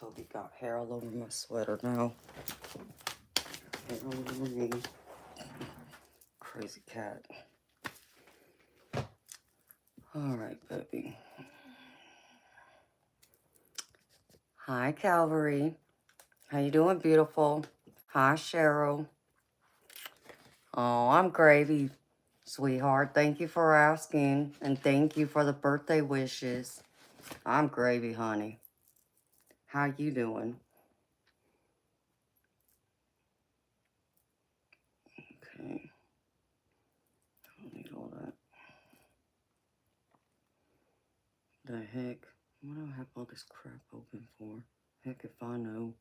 Toby got hair all over my sweater now. Hair all over me. Crazy cat. Alright, baby. Hi, Calvary. How you doing, beautiful? Hi, Cheryl. Oh, I'm gravy, sweetheart. Thank you for asking. And thank you for the birthday wishes. I'm gravy, honey. How you doing? Okay. I don't need all that. The heck? What do I have all this crap open for? Heck if I know.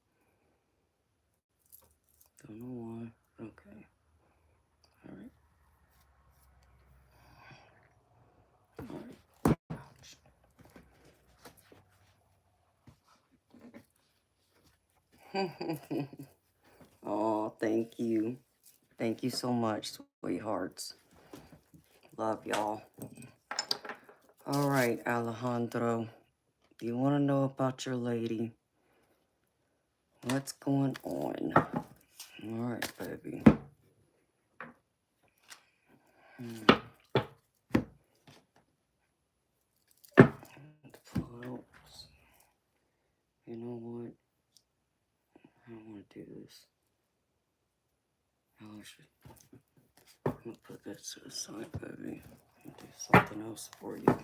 Don't know why. Okay. Alright. Alright. Oh, thank you. Thank you so much, sweethearts. Love y'all. Alright, Alejandro. Do you want to know about your lady? What's going on? Alright, baby. You know what? I don't want to do this. I'm gonna put this to the side, baby, and do something else for you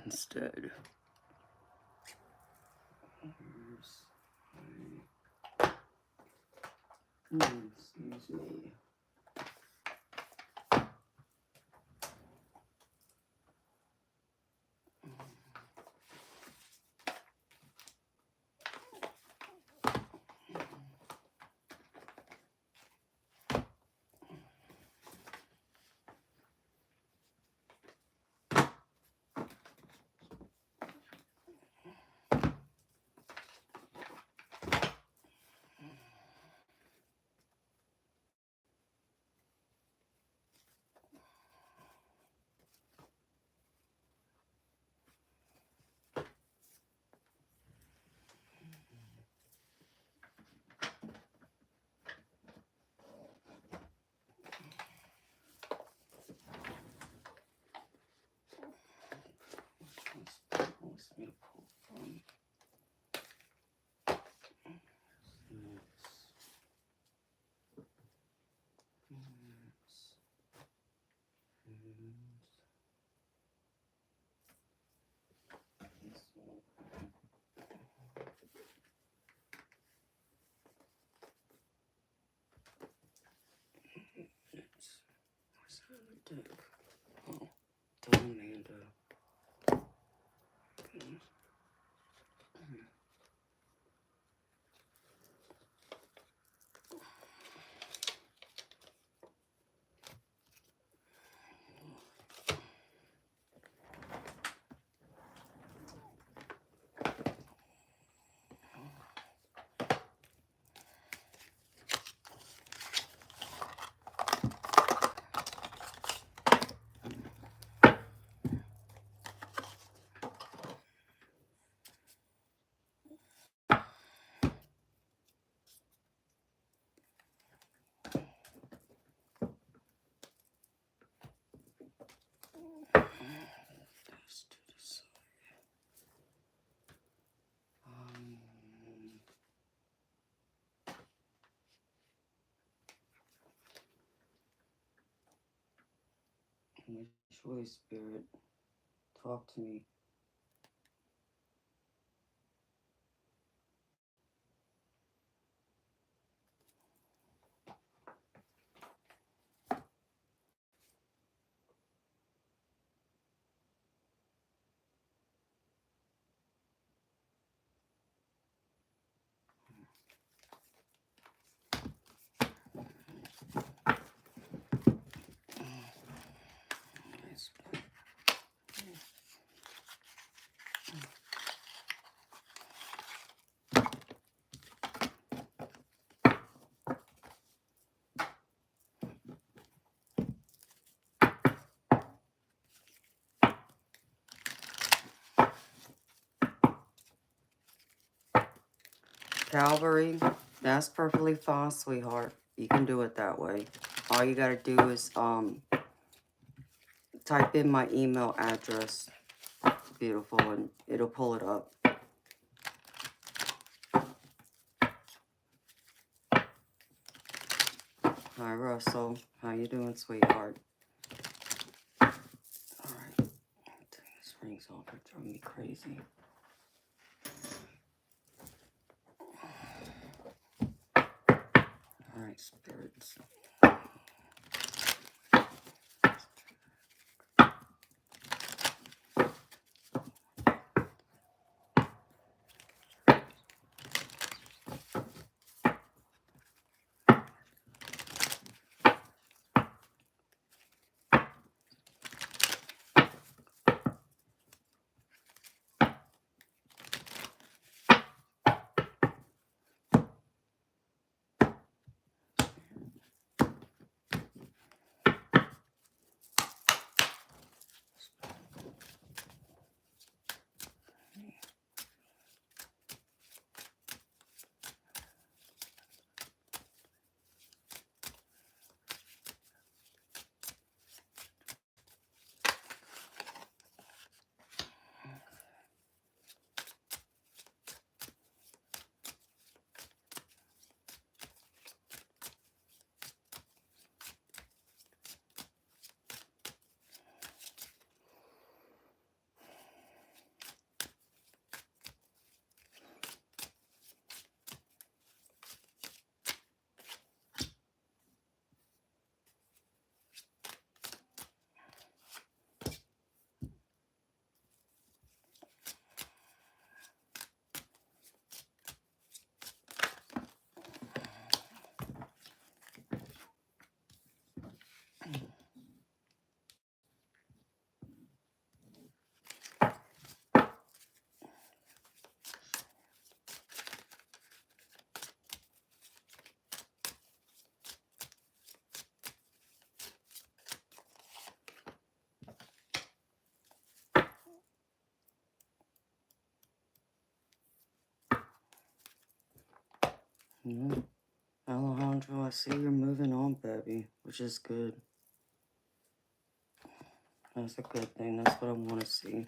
instead. Excuse me. Wants me to pull from what's that deck? Oh, to Amanda. This to the side. Which way, Spirit? Talk to me. Calvary, that's perfectly fine, sweetheart. You can do it that way. All you gotta do is type in my email address, beautiful, and it'll pull it up. Hi, Russell. How you doing, sweetheart? All right. Take this rings off. It's driving me crazy. All right, spirits. Alejandro, I see you're moving on, baby, which is good. That's a good thing. That's what I want to see.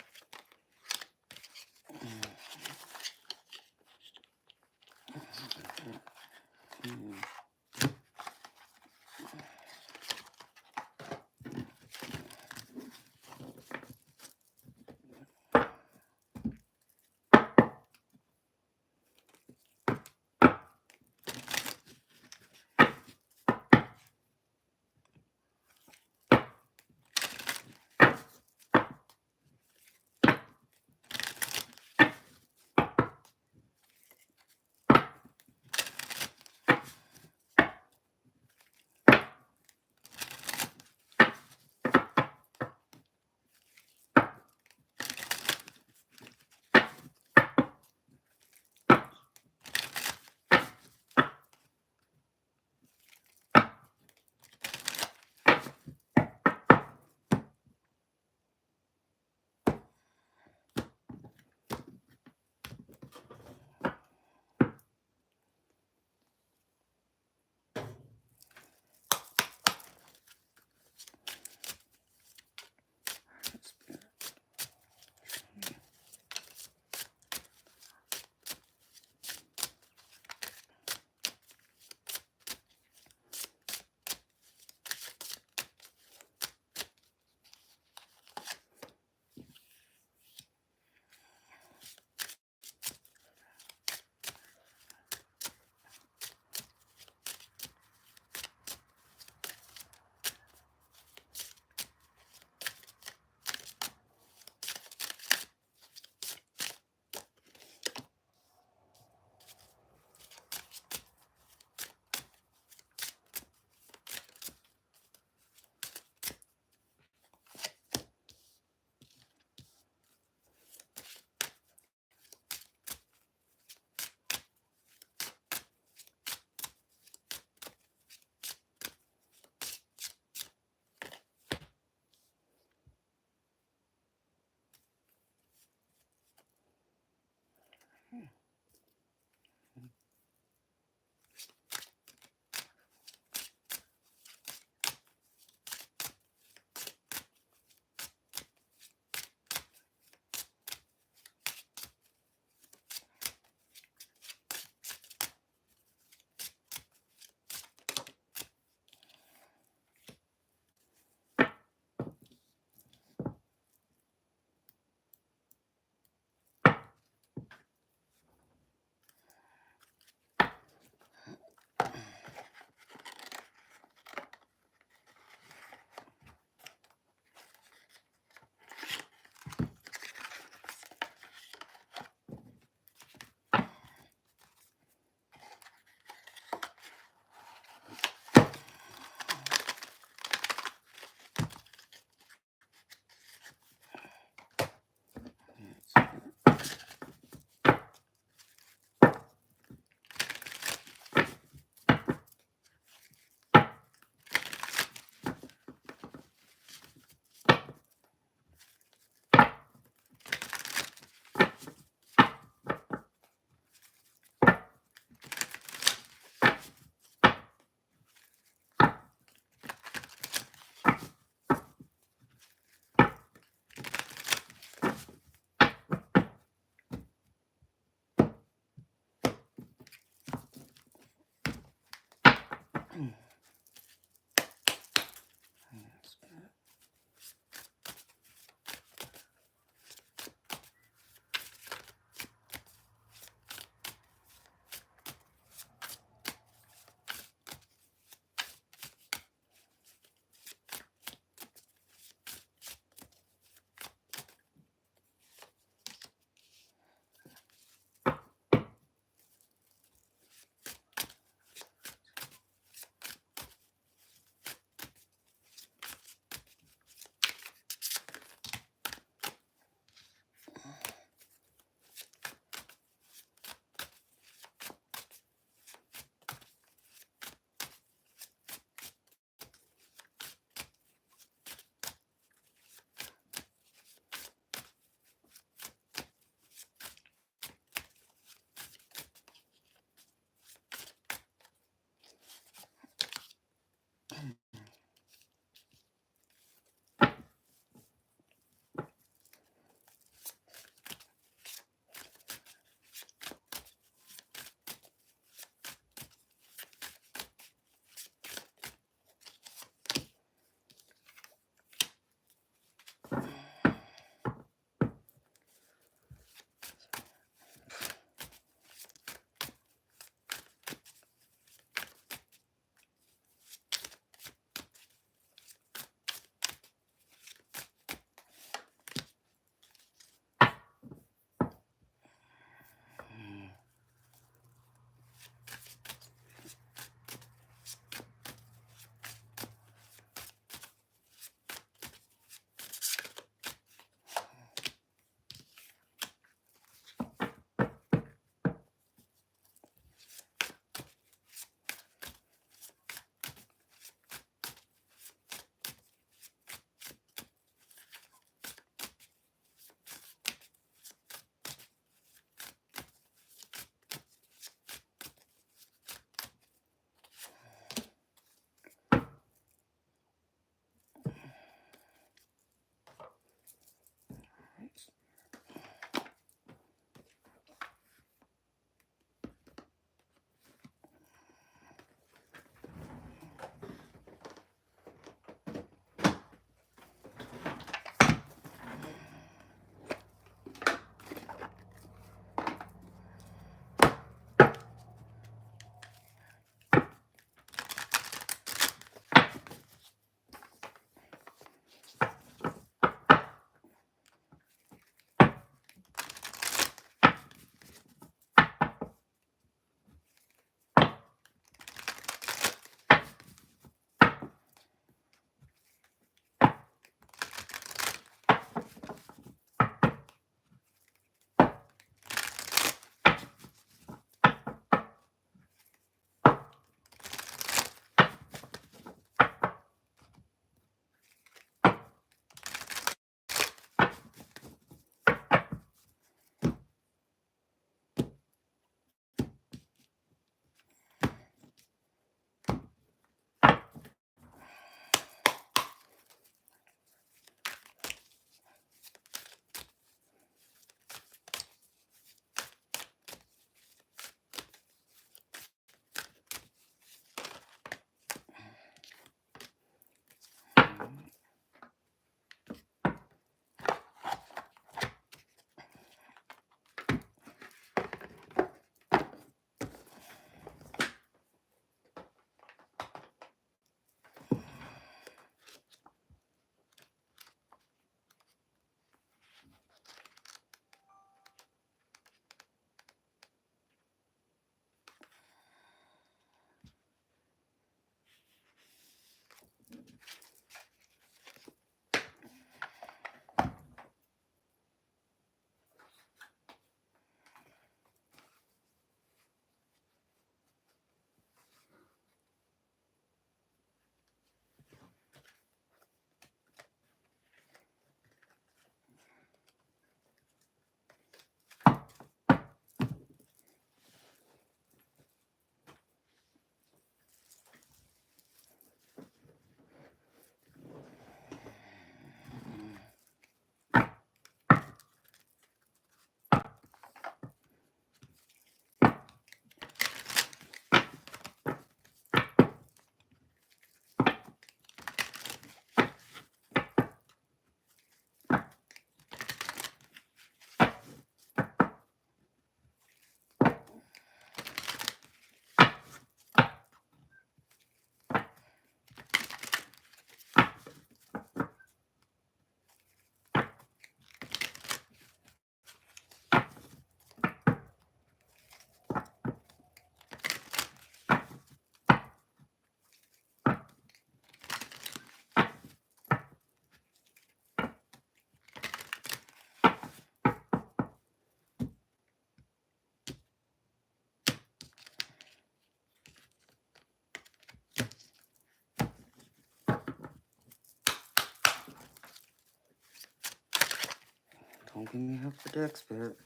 Don't give me half the deck, Spirit.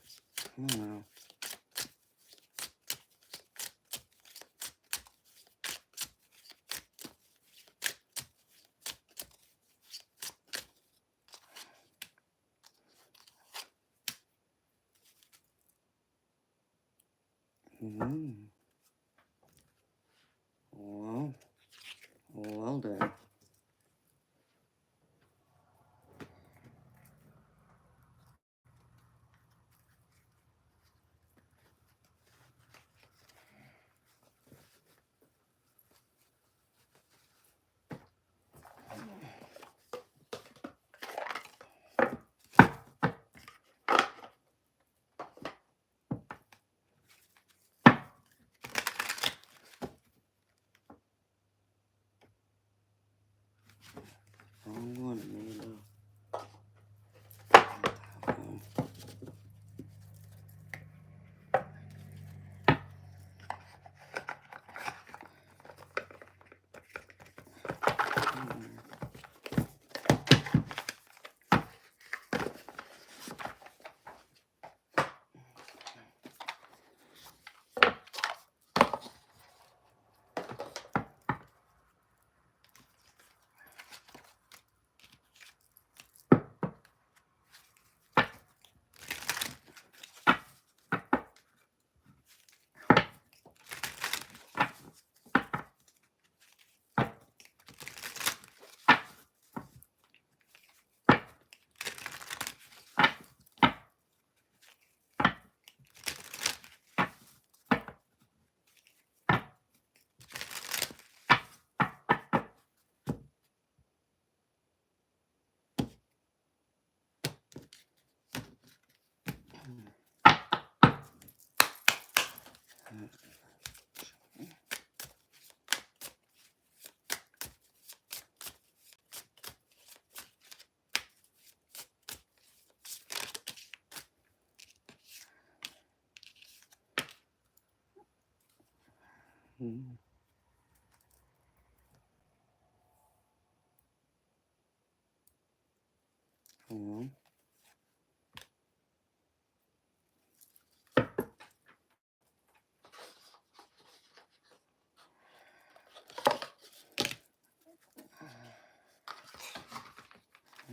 Come on now. Well then. Wrong one, Amanda.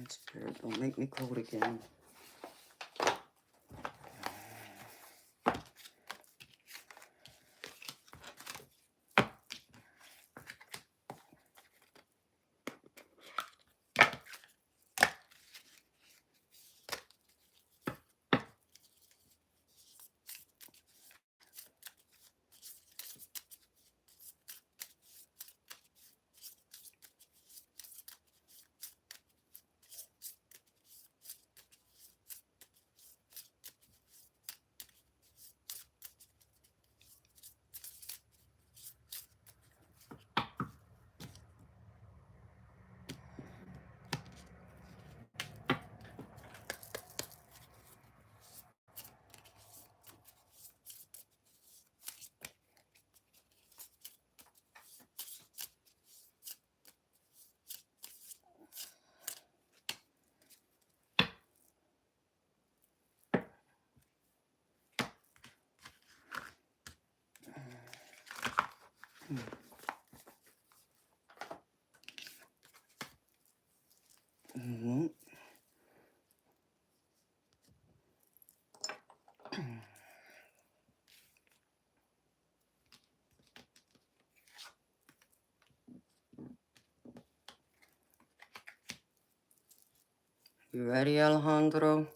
Spirit, don't make me cold again. You ready, Alejandro?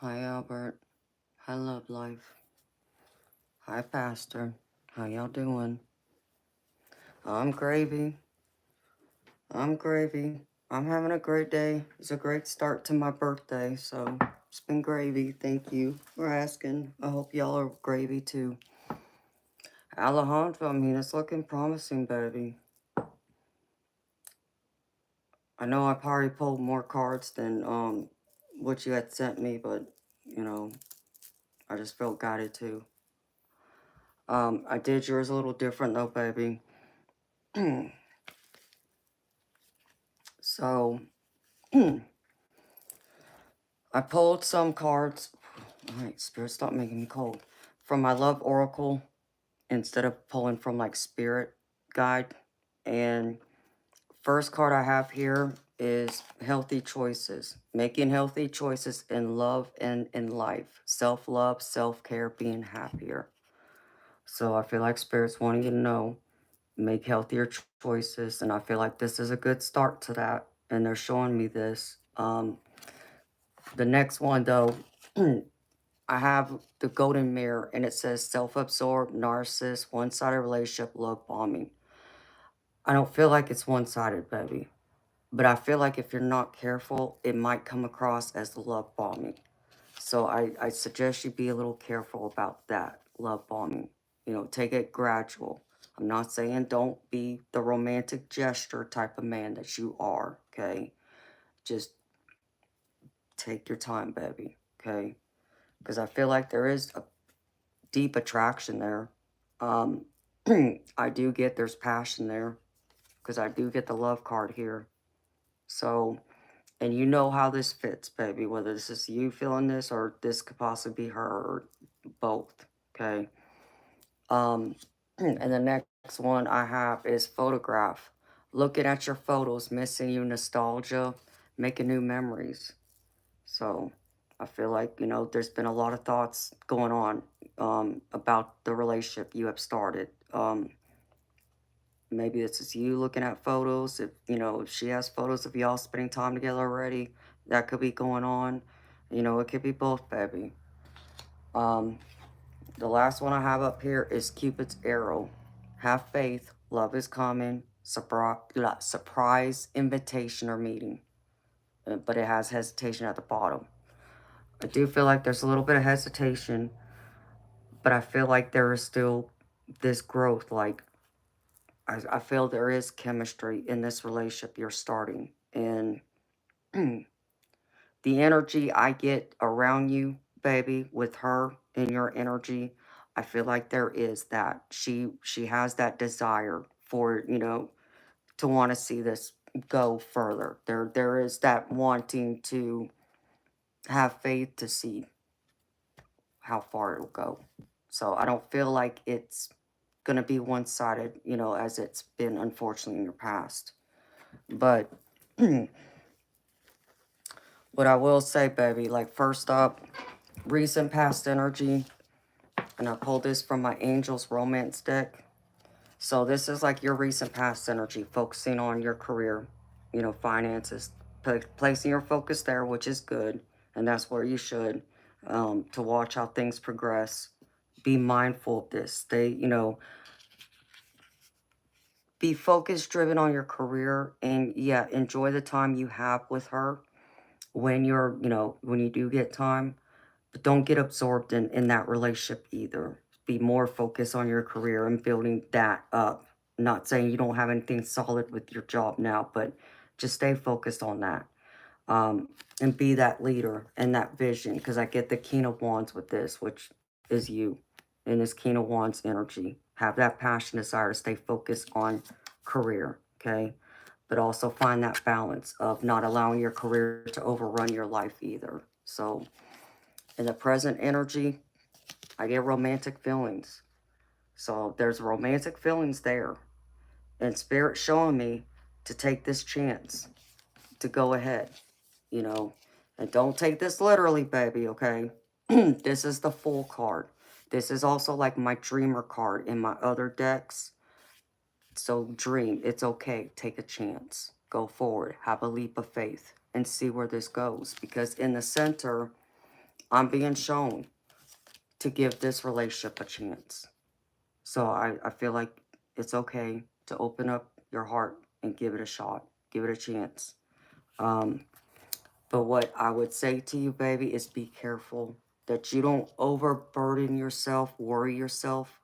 Hi, Albert. Hi, Love Life. Hi, Pastor. How y'all doing? I'm gravy. I'm gravy. I'm having a great day. It's a great start to my birthday, so it's been gravy. Thank you for asking. I hope y'all are gravy too. Alejandro, I mean, it's looking promising, baby. I know I probably pulled more cards than what you had sent me, but, you know, I just felt guided to. I did yours a little different though, baby. So I pulled some cards. All right, Spirit, stop making me cold. From my Love Oracle instead of pulling from like Spirit Guide. And first card I have here is healthy choices. Making healthy choices in love and in life. Self-love, self-care, being happier. So I feel like Spirit's wanting you to know, make healthier choices. And I feel like this is a good start to that. And they're showing me this. The next one, though, I have the golden mirror, and it says self-absorbed, narcissist, one-sided relationship, love bombing. I don't feel like it's one-sided, baby. But I feel like if you're not careful, it might come across as love bombing. So I suggest you be a little careful about that, love bombing. You know, take it gradual. I'm not saying don't be the romantic gesture type of man that you are, okay? Just take your time, baby, okay? Because I feel like there is a deep attraction there. Um, I do get there's passion there because I do get the love card here. So, and you know how this fits, baby, whether this is you feeling this or this could possibly be her or both, okay? And the next one I have is photograph. Looking at your photos, missing you nostalgia, making new memories. So I feel like, you know, there's been a lot of thoughts going on about the relationship you have started. Maybe this is you looking at photos. If, you know, if she has photos of y'all spending time together already, that could be going on. You know, it could be both, baby. Um, the last one I have up here is Cupid's arrow. Have faith. Love is coming. Surprise invitation or meeting. But it has hesitation at the bottom. I do feel like there's a little bit of hesitation, but I feel like there is still this growth. Like, I feel there is chemistry in this relationship you're starting. And the energy I get around you, baby, with her and your energy, I feel like there is that. She has that desire for, you know, to want to see this go further. There is that wanting to have faith to see how far it'll go. So I don't feel like it's going to be one-sided, you know, as it's been unfortunately in your past. But what I will say, baby, like first up, recent past energy, and I pulled this from my Angels Romance deck. So this is like your recent past energy, focusing on your career, you know, finances, placing your focus there, which is good, and that's where you should, to watch how things progress. Be mindful of this. Stay, you know, be focused, driven on your career, and yeah, enjoy the time you have with her when you're, you know, when you do get time. But don't get absorbed in that relationship either. Be more focused on your career and building that up. Not saying you don't have anything solid with your job now, but just stay focused on that. And be that leader and that vision. Because I get the King of Wands with this, which is you. And this King of Wands energy. Have that passion, desire to stay focused on career, okay? But also find that balance of not allowing your career to overrun your life either. So in the present energy, I get romantic feelings. So there's romantic feelings there. And Spirit showing me to take this chance to go ahead, you know. And don't take this literally, baby, okay? This is the Fool card. This is also like my Dreamer card in my other decks. So dream, it's okay. Take a chance. Go forward. Have a leap of faith and see where this goes. Because in the center, I'm being shown to give this relationship a chance. So I feel like it's okay to open up your heart and give it a shot. Give it a chance. But what I would say to you, baby, is be careful that you don't overburden yourself, worry yourself,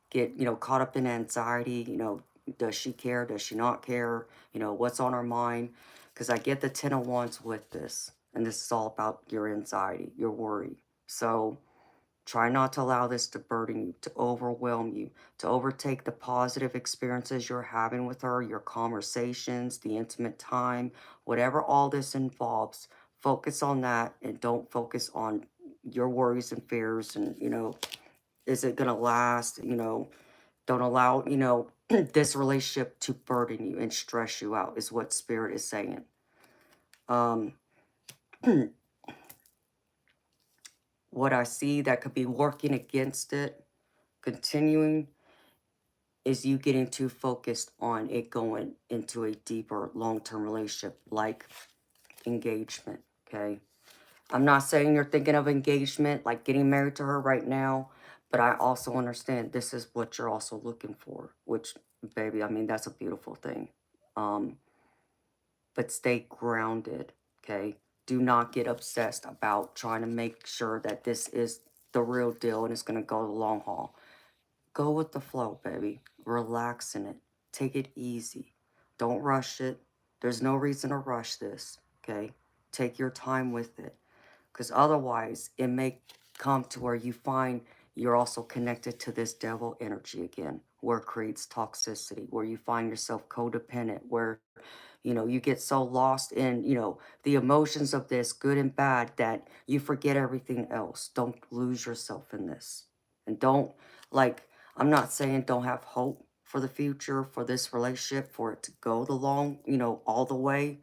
get, you know, caught up in anxiety. You know, does she care? Does she not care? You know, what's on her mind? Because I get the 10 of Wands with this. And this is all about your anxiety, your worry. So Try not to allow this to burden you, to overwhelm you, to overtake the positive experiences you're having with her, your conversations, the intimate time, whatever all this involves. Focus on that and don't focus on your worries and fears and, is it going to last? Don't allow, this relationship to burden you and stress you out, is what Spirit is saying. Um, what I see that could be working against it, continuing, is you getting too focused on it going into a deeper long-term relationship, like engagement, okay? I'm not saying you're thinking of engagement, like getting married to her right now, but I also understand this is what you're also looking for, which, baby, I mean, that's a beautiful thing. Um, but stay grounded, okay? Do not get obsessed about trying to make sure that this is the real deal and it's going to go the long haul. Go with the flow, baby. Relax in it. Take it easy. Don't rush it. There's no reason to rush this, okay? Take your time with it. Because otherwise, it may come to where you find you're also connected to this devil energy again, where it creates toxicity, where you find yourself codependent, where, you get so lost in, the emotions of this, good and bad, that you forget everything else. Don't lose yourself in this. And don't, like, I'm not saying don't have hope for the future, for this relationship, for it to go the long, all the way,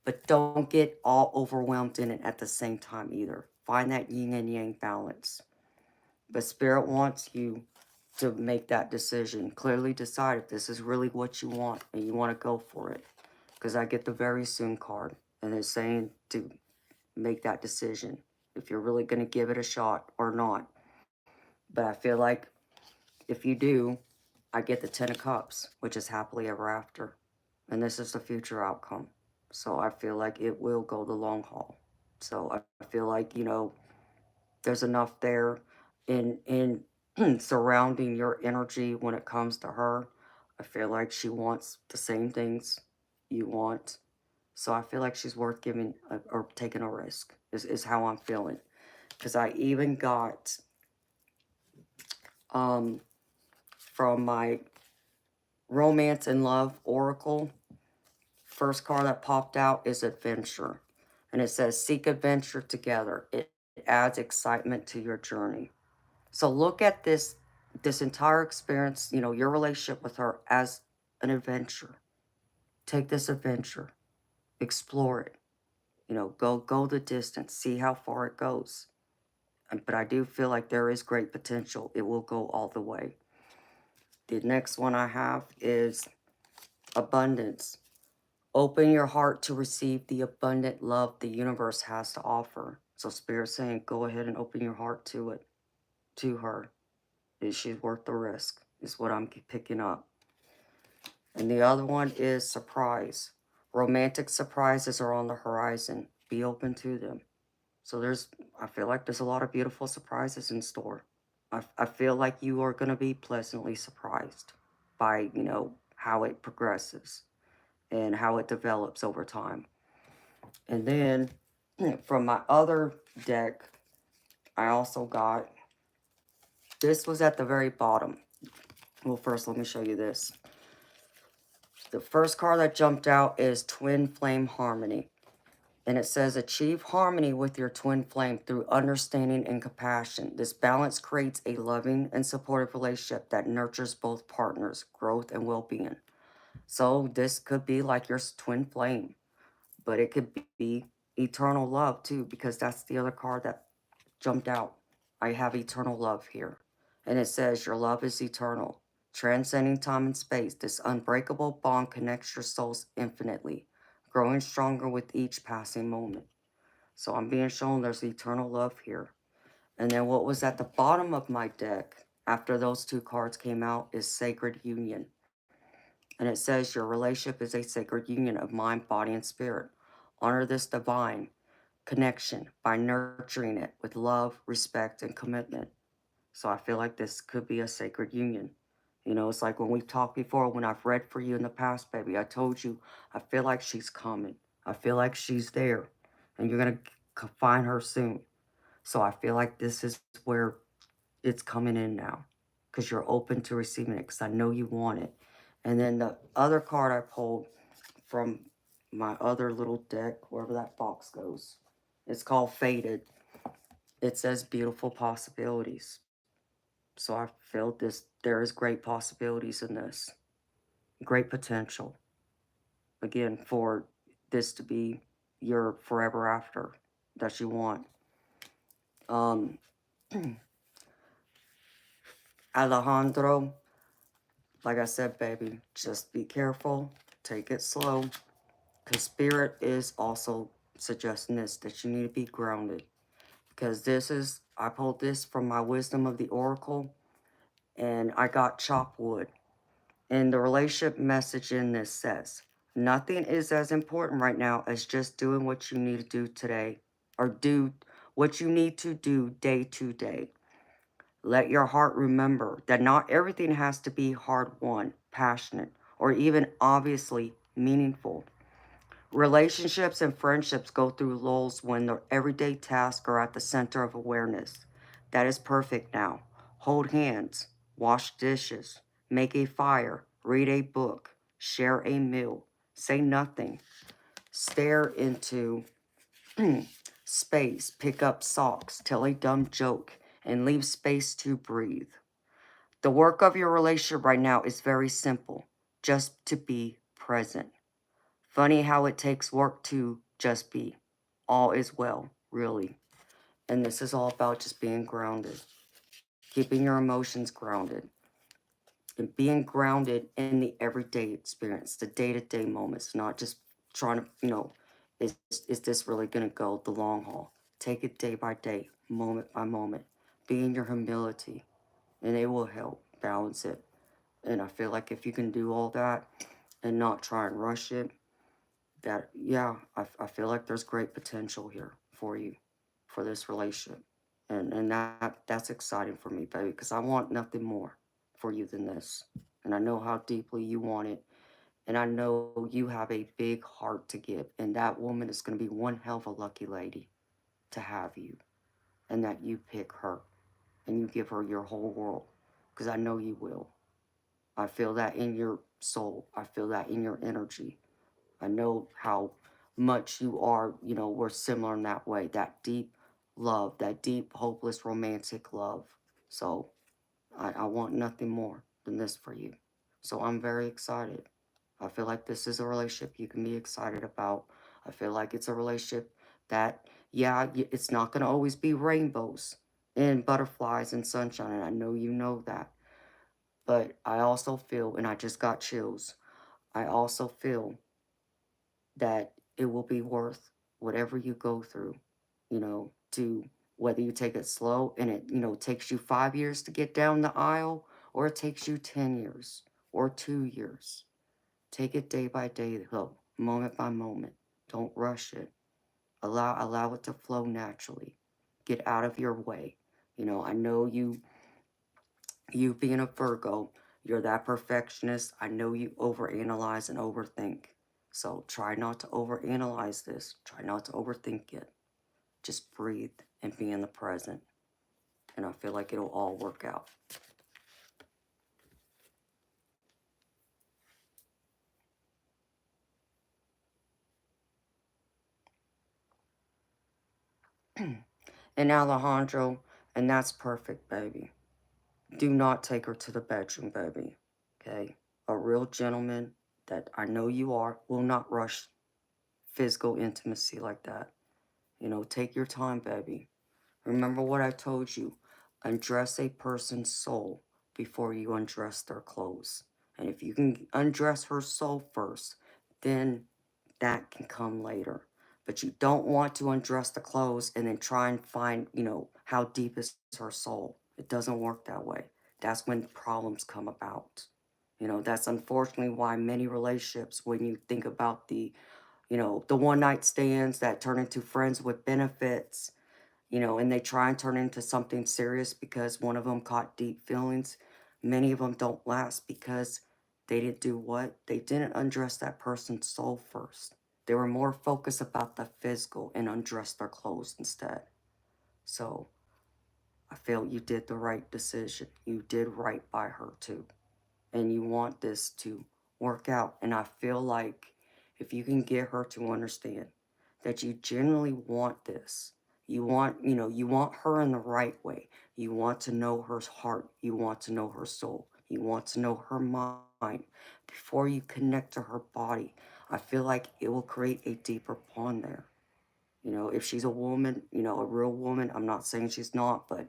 but don't get all overwhelmed in it at the same time either. Find that yin and yang balance. But Spirit wants you to make that decision. Clearly decide if this is really what you want and you want to go for it. Because I get the very soon card and it's saying to make that decision if you're really going to give it a shot or not. But I feel like if you do, I get the 10 of Cups, which is happily ever after. And this is the future outcome. So I feel like it will go the long haul. So I feel like, there's enough there in surrounding your energy when it comes to her. I feel like she wants the same things you want. So I feel like she's worth giving or taking a risk, is how I'm feeling. Because I even got from my Romance and Love Oracle, first card that popped out is Adventure. And it says, seek adventure together. It adds excitement to your journey. So look at this entire experience, your relationship with her as an adventure. Take this adventure. Explore it. Go the distance. See how far it goes. But I do feel like there is great potential. It will go all the way. The next one I have is Abundance. Open your heart to receive the abundant love the universe has to offer. So Spirit's saying, go ahead and open your heart to it, to her. She's worth the risk, is what I'm picking up. And the other one is Surprise. Romantic surprises are on the horizon. Be open to them. So I feel like there's a lot of beautiful surprises in store. I feel like you are going to be pleasantly surprised by, how it progresses and how it develops over time. And then from my other deck, I also got, this was at the very bottom. Well, first, let me show you this. The first card that jumped out is Twin Flame Harmony. And it says, achieve harmony with your twin flame through understanding and compassion. This balance creates a loving and supportive relationship that nurtures both partners' growth and well-being. So this could be like your twin flame, but it could be eternal love too, because that's the other card that jumped out. I have eternal love here. And it says, your love is eternal, transcending time and space. This unbreakable bond connects your souls infinitely, growing stronger with each passing moment. So I'm being shown there's eternal love here. And then what was at the bottom of my deck after those two cards came out is Sacred Union. And it says your relationship is a sacred union of mind, body, and spirit. Honor this divine connection by nurturing it with love, respect, and commitment. So I feel like this could be a sacred union. It's like when we've talked before, when I've read for you in the past, baby, I told you, I feel like she's coming. I feel like she's there. And you're going to find her soon. So I feel like this is where it's coming in now, because you're open to receiving it, because I know you want it. And then the other card I pulled from my other little deck, wherever that box goes, it's called Faded. It says beautiful possibilities. So I feel there is great possibilities in this, great potential, again, for this to be your forever after that you want. Um, Alejandro, like I said, baby, just be careful, take it slow, because Spirit is also suggesting this, that you need to be grounded. Because I pulled this from my Wisdom of the Oracle, and I got chop wood. And the relationship message in this says, nothing is as important right now as just doing what you need to do today, or do what you need to do day to day. Let your heart remember that not everything has to be hard-won, passionate, or even obviously meaningful. Relationships and friendships go through lulls when the everyday tasks are at the center of awareness. That is perfect now. Hold hands, wash dishes, make a fire, read a book, share a meal, say nothing, stare into space, pick up socks, tell a dumb joke, and leave space to breathe. The work of your relationship right now is very simple, just to be present. Funny how it takes work to just be. All is well, really. And this is all about just being grounded, keeping your emotions grounded, and being grounded in the everyday experience, the day-to-day moments, not just trying to, is this really going to go the long haul? Take it day by day, moment by moment. Be in your humility, and it will help balance it. And I feel like if you can do all that and not try and rush it, yeah, I feel like there's great potential here for you, for this relationship. And that's exciting for me, baby, because I want nothing more for you than this. And I know how deeply you want it. And I know you have a big heart to give. And that woman is going to be one hell of a lucky lady to have you. And that you pick her and you give her your whole world. Because I know you will. I feel that in your soul. I feel that in your energy. I know how much you are, we're similar in that way. That deep love, that deep, hopeless, romantic love. So I want nothing more than this for you. So I'm very excited. I feel like this is a relationship you can be excited about. I feel like it's a relationship that, yeah, it's not going to always be rainbows and butterflies and sunshine. And I know you know that. But I also feel, and I just got chills, I also feel that it will be worth whatever you go through, to whether you take it slow and it, takes you 5 years to get down the aisle, or it takes you 10 years or 2 years. Take it day by day, though, moment by moment. Don't rush it. Allow it to flow naturally. Get out of your way. I know you being a Virgo, you're that perfectionist. I know you overanalyze and overthink. So try not to overanalyze this. Try not to overthink it. Just breathe and be in the present. And I feel like it'll all work out. And Alejandro, and that's perfect, baby. Do not take her to the bedroom, baby. Okay? A real gentleman that I know you are will not rush physical intimacy like that. Take your time, baby. Remember what I told you. Undress a person's soul before you undress their clothes. And if you can undress her soul first, then that can come later. But you don't want to undress the clothes and then try and find, how deep is her soul. It doesn't work that way. That's when problems come about. That's unfortunately why many relationships, when you think about the one night stands that turn into friends with benefits, and they try and turn into something serious because one of them caught deep feelings. Many of them don't last because they didn't do what? They didn't undress that person's soul first. They were more focused about the physical and undressed their clothes instead. So I feel you did the right decision. You did right by her too. And you want this to work out. And I feel like if you can get her to understand that you genuinely want this, you want, you want her in the right way. You want to know her heart. You want to know her soul. You want to know her mind. Before you connect to her body, I feel like it will create a deeper bond there. If she's a woman, a real woman, I'm not saying she's not, but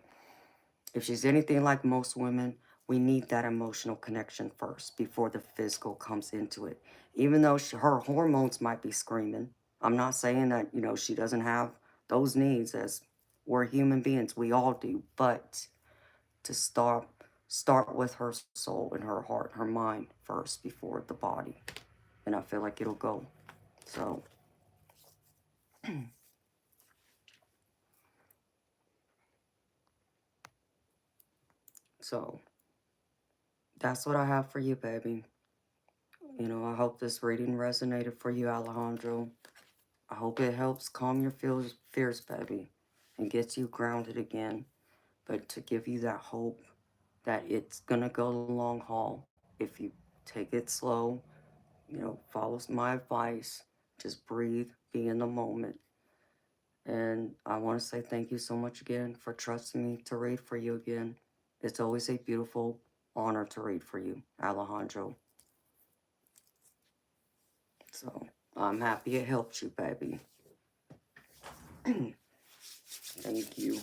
if she's anything like most women, we need that emotional connection first before the physical comes into it. Even though her hormones might be screaming, I'm not saying that, she doesn't have those needs as we're human beings. We all do. But to start with her soul and her heart, her mind first before the body. And I feel like it'll go. So, so that's what I have for you, baby. I hope this reading resonated for you, Alejandro. I hope it helps calm your fears, baby, and gets you grounded again. But to give you that hope that it's going to go the long haul if you take it slow, follow my advice, just breathe, be in the moment. And I want to say thank you so much again for trusting me to read for you again. It's always a beautiful honor to read for you, Alejandro. So I'm happy it helped you, baby. Thank you.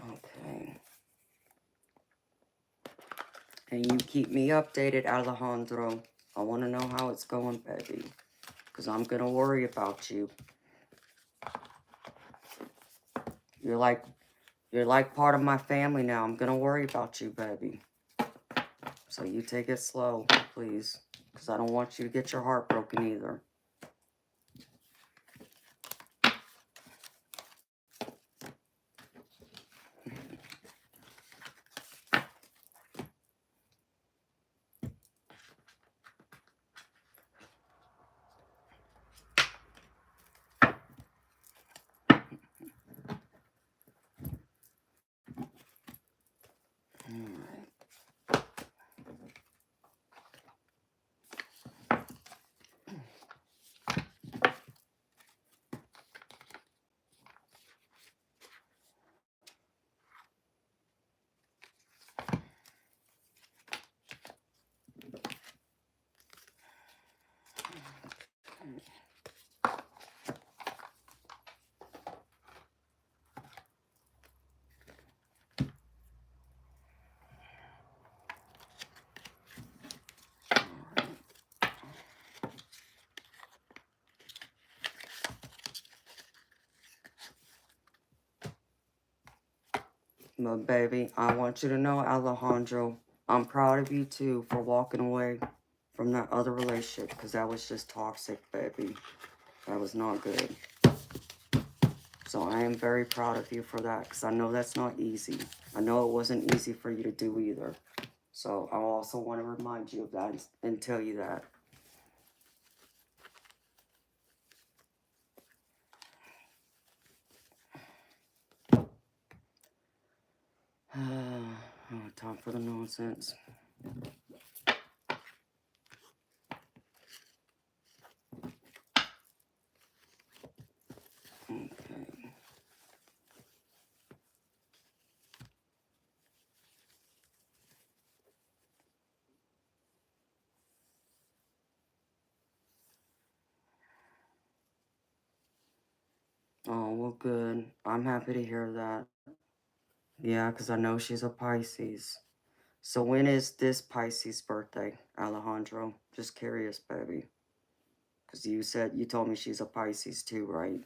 Okay. And you keep me updated, Alejandro. I want to know how it's going, baby. Because I'm going to worry about you. You're like part of my family now. I'm going to worry about you, baby. So you take it slow, please. Because I don't want you to get your heart broken either. Alright. But baby, I want you to know, Alejandro, I'm proud of you too for walking away from that other relationship. Because that was just toxic, baby. That was not good. So I am very proud of you for that, because I know that's not easy. I know it wasn't easy for you to do either. So I also want to remind you of that and tell you that. Time for the nonsense. Okay. Oh, well, good. I'm happy to hear that. Yeah, because I know she's a Pisces. So when is this Pisces birthday, Alejandro? Just curious, baby. Because you told me she's a Pisces too, right?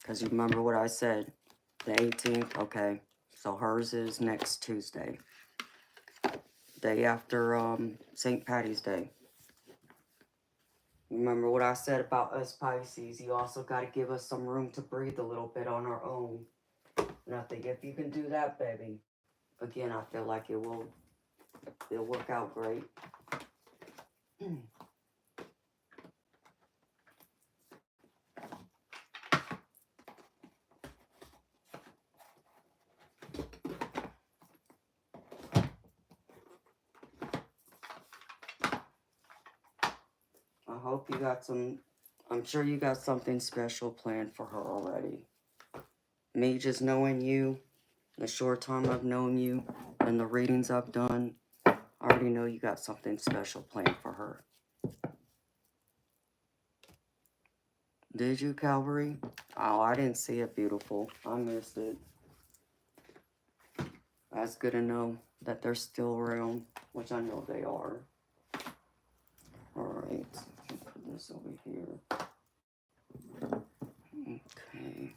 Because you remember what I said. The 18th? Okay. So hers is next Tuesday. Day after St. Patty's Day. Remember what I said about us Pisces. You also got to give us some room to breathe a little bit on our own. And I think if you can do that, baby, Again, I feel like it'll work out great. I hope you got some, I'm sure you got something special planned for her already. Me just knowing you, the short time I've known you, and the readings I've done, I already know you got something special planned for her. Did you, Calvary? Oh, I didn't see it, beautiful. I missed it. That's good to know that they're still around, which I know they are. Alright, put this over here. Okay.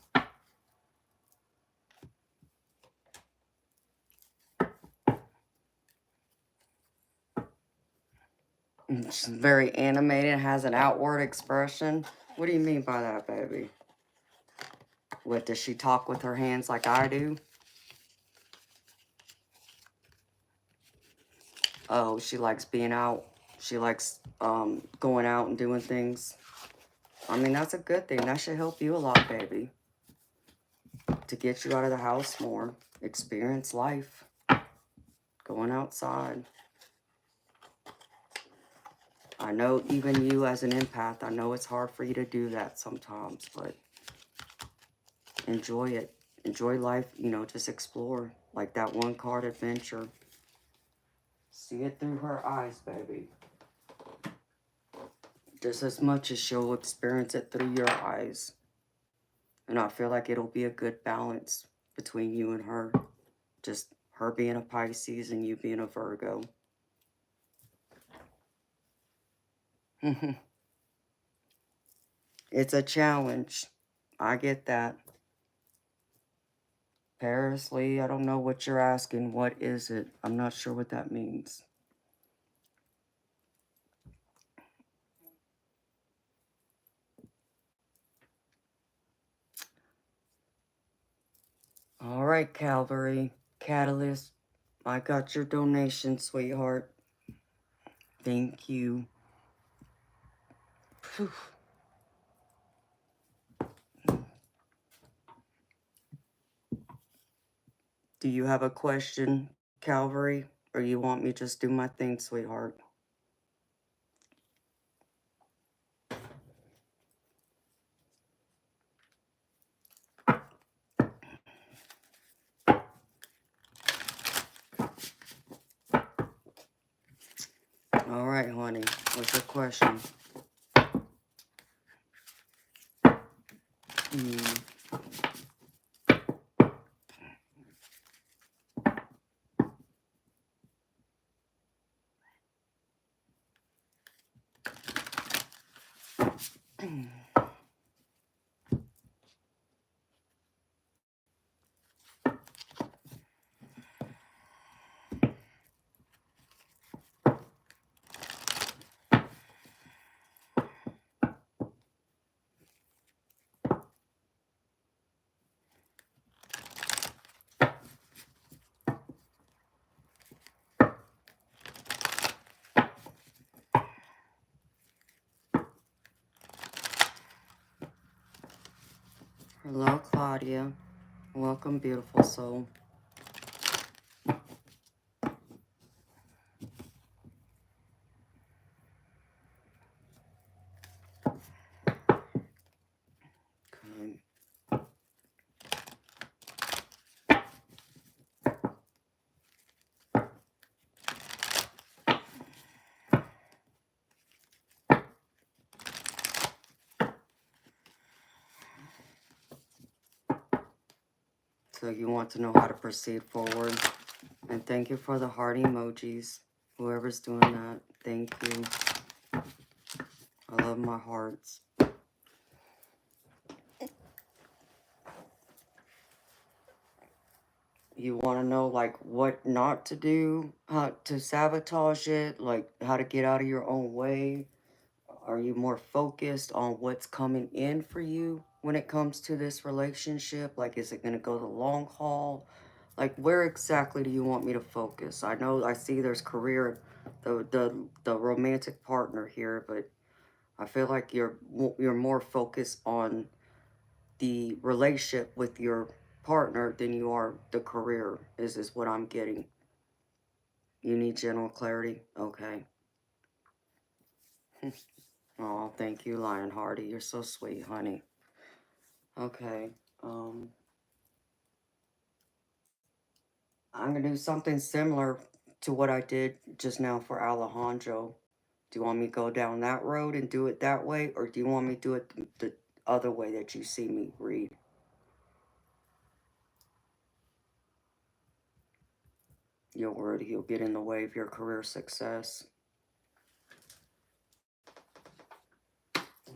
It's very animated, has an outward expression. What do you mean by that, baby? What, does she talk with her hands like I do? Oh, she likes being out. She likes going out and doing things. I mean, that's a good thing. That should help you a lot, baby. To get you out of the house more. Experience life. Going outside. I know even you as an empath, I know it's hard for you to do that sometimes, but enjoy it. Enjoy life, you know, just explore. Like that one card adventure. See it through her eyes, baby. Just as much as she'll experience it through your eyes. And I feel like it'll be a good balance between you and her. Just her being a Pisces and you being a Virgo. It's a challenge. I get that. Paris Lee, I don't know what you're asking. What is it? I'm not sure what that means. All right, Calvary. Catalyst. I got your donation, sweetheart. Thank you. Whew. Do you have a question, Calvary? Or you want me to just do my thing, sweetheart? All right, honey. What's your question? Hello, Claudia. Welcome, beautiful soul. Okay. So you want to know how to proceed forward. And thank you for the heart emojis. Whoever's doing that, thank you. I love my hearts. You want to know, like, what not to do, how to sabotage it, like, how to get out of your own way? Are you more focused on what's coming in for you when it comes to this relationship? Like, is it going to go the long haul? Like, where exactly do you want me to focus? I know I see there's career, the romantic partner here, but I feel like you're more focused on the relationship with your partner than you are the career, is what I'm getting. You need general clarity? Okay. Oh, thank you, Lionhearty. You're so sweet, honey. Okay. I'm going to do something similar to what I did just now for Alejandro. Do you want me to go down that road and do it that way? Or do you want me to do it the other way that you see me read? You're worried he'll get in the way of your career success.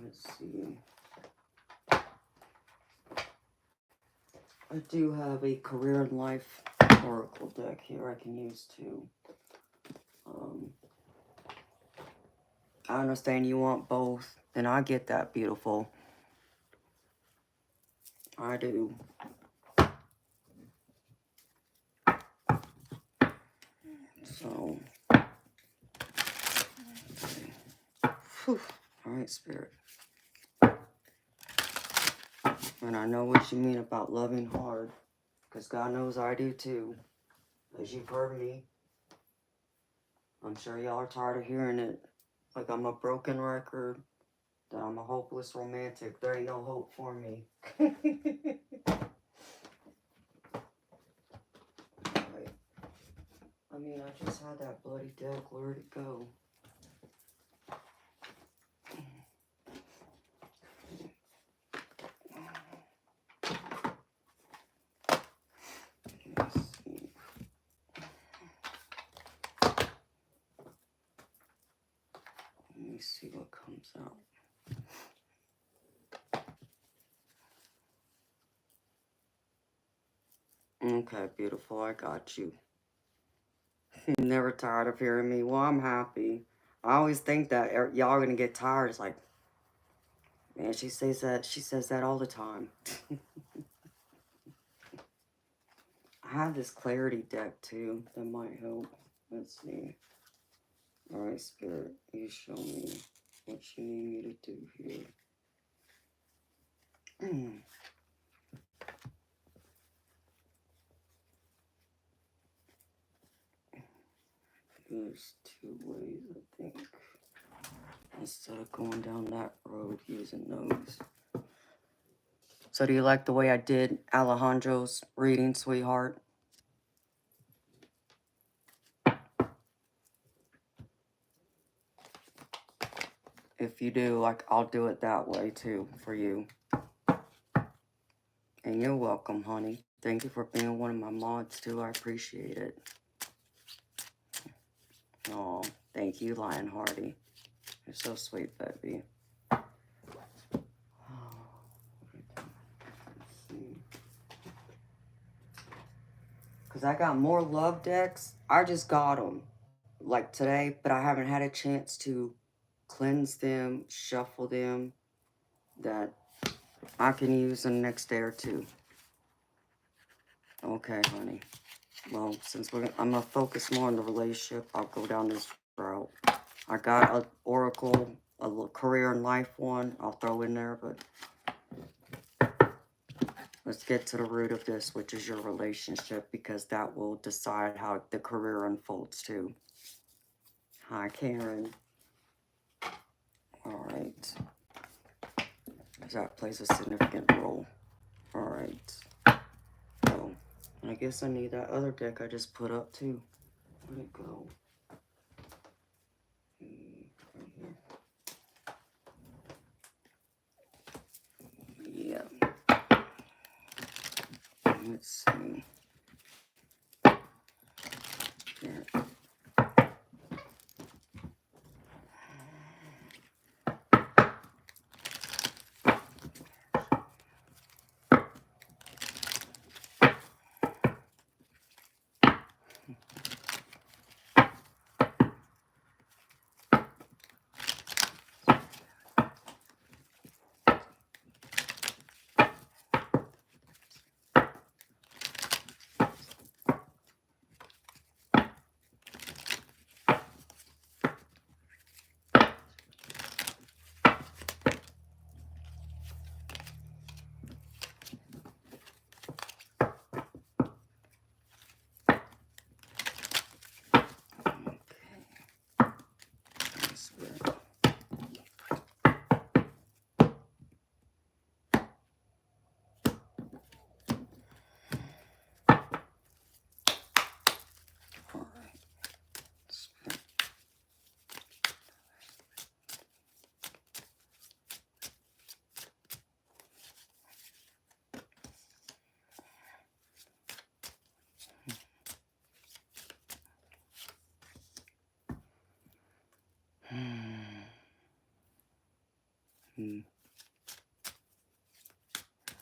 Let's see. I do have a career and life oracle deck here I can use too. I understand you want both, and I get that, beautiful. I do. So, whew. All right, Spirit. And I know what you mean about loving hard, because God knows I do too. As you've heard me, I'm sure y'all are tired of hearing it. Like I'm a broken record, that I'm a hopeless romantic. There ain't no hope for me. Right. I mean, I just had that bloody deck. Where'd it go? Let's see. Let me see what comes out. Okay, beautiful. I got you. Never tired of hearing me. Well, I'm happy. I always think that y'all are gonna get tired. It's like, man, she says that. She says that all the time. I have this clarity deck too. That might help. Let's see. All right, Spirit, you show me what you need me to do here. There's two ways, I think. Instead of going down that road using those. So do you like the way I did Alejandro's reading, sweetheart? If you do, like, I'll do it that way too for you. And you're welcome, honey. Thank you for being one of my mods too. I appreciate it. Oh, thank you, Lionhearty. You're so sweet, baby. Because I got more love decks. I just got them, like today, but I haven't had a chance to cleanse them, shuffle them, that I can use the next day or two. Okay, honey. Well, since I'm going to focus more on the relationship, I'll go down this route. I got an oracle, a little career and life one I'll throw in there, but let's get to the root of this, which is your relationship, because that will decide how the career unfolds too. Hi, Karen. All right. That plays a significant role. All right. Oh, I guess I need that other deck I just put up too. Where'd it go? Yeah. Let's see. Here.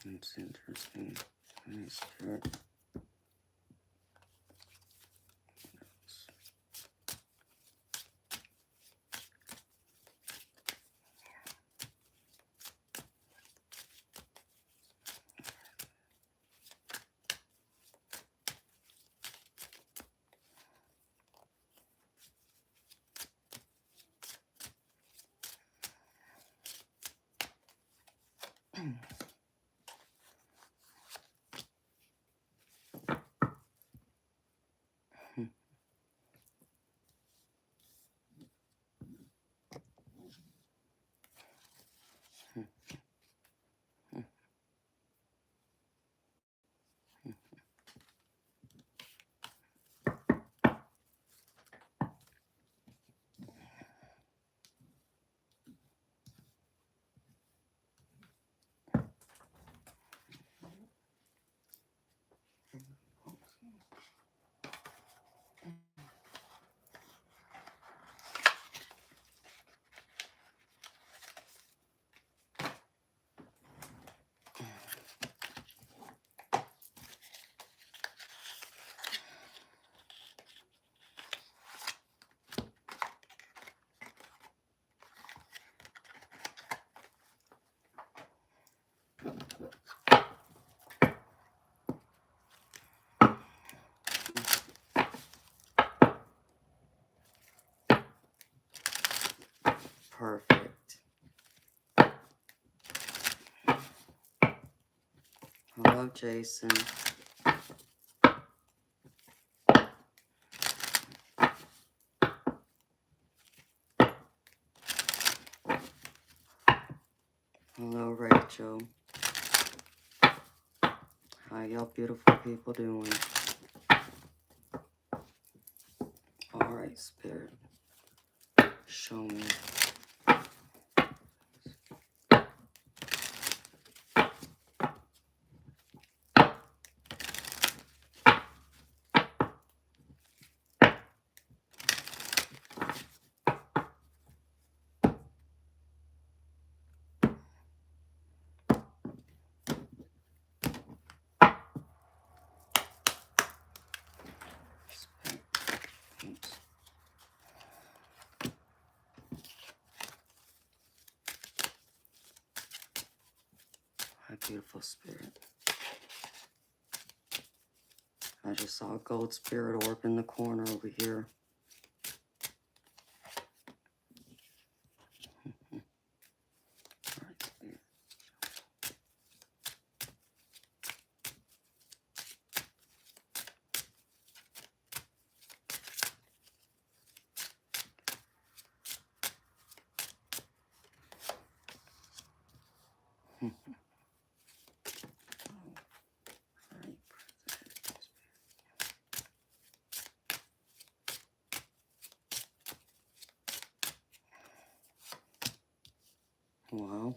It's interesting. Any spirit. Perfect. Hello, Jason. Hello, Rachel. How y'all beautiful people doing? All right, Spirit. Show me. Oops. My beautiful Spirit. I just saw a gold spirit orb in the corner over here. All right, Spirit. Wow.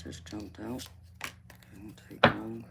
just jumped out. It won't take long.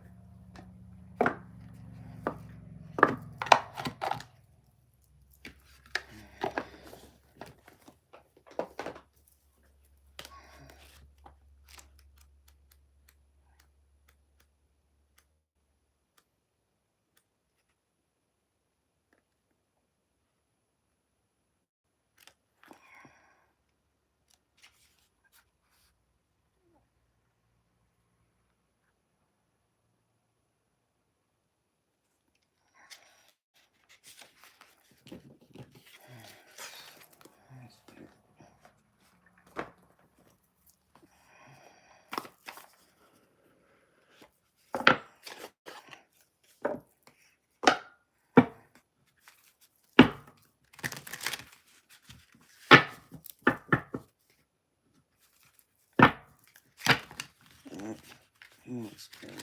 Come on, Spirit.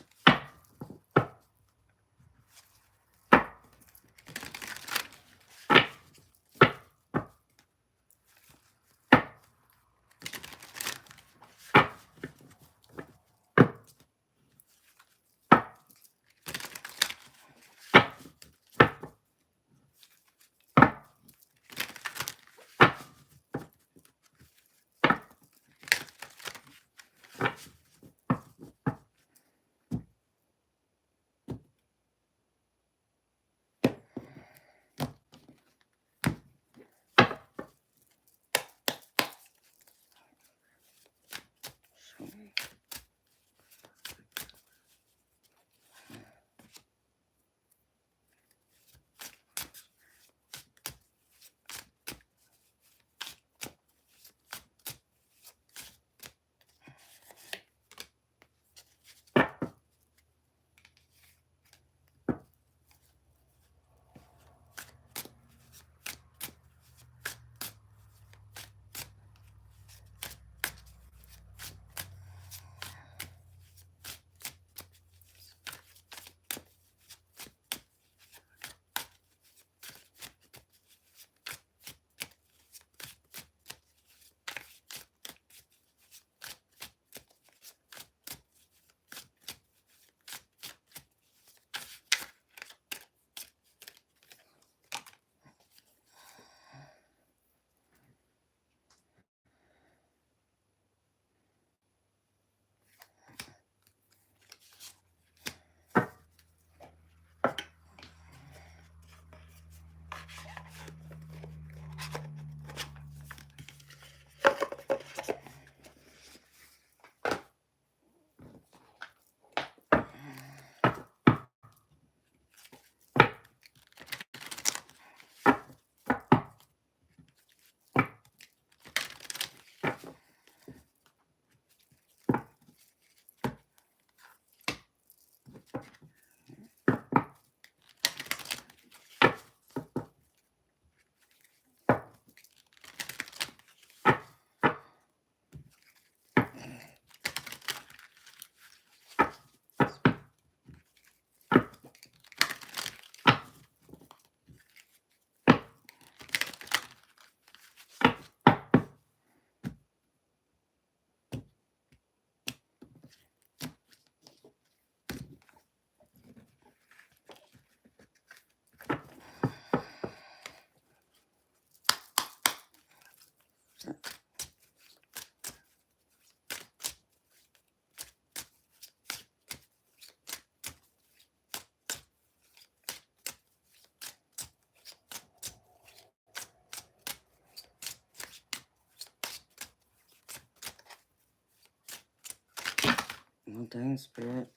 Well, dang, Spirit.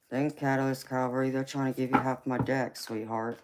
Dang, Catalyst Calvary. They're trying to give you half my deck, sweetheart.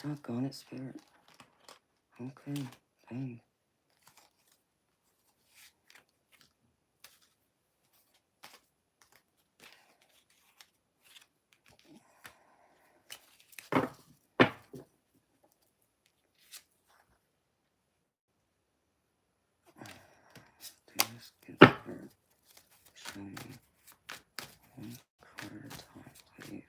Doggone it, Spirit. Okay, dang. This gets hurt. Show me one card at a time, please.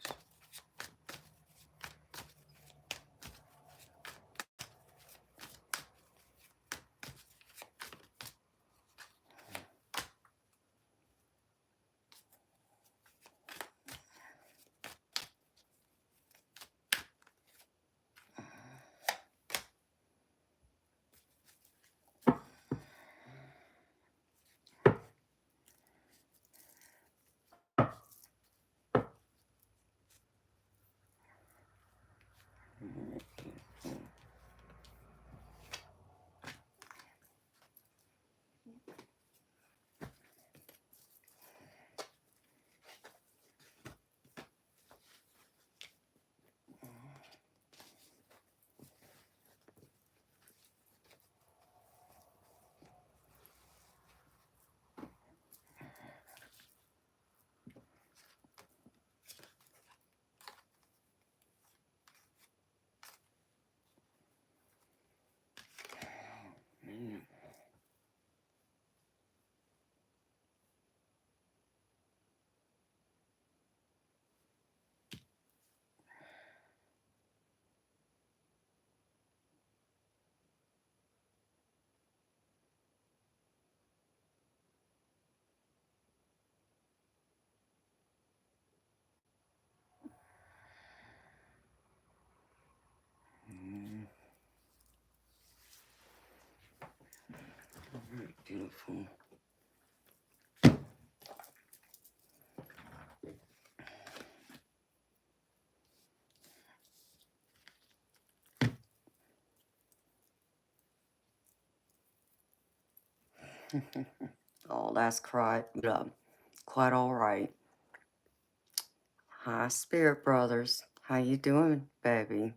Man. Alright, beautiful. Oh, that's quite all right. Hi, Spirit Brothers. How you doing, baby?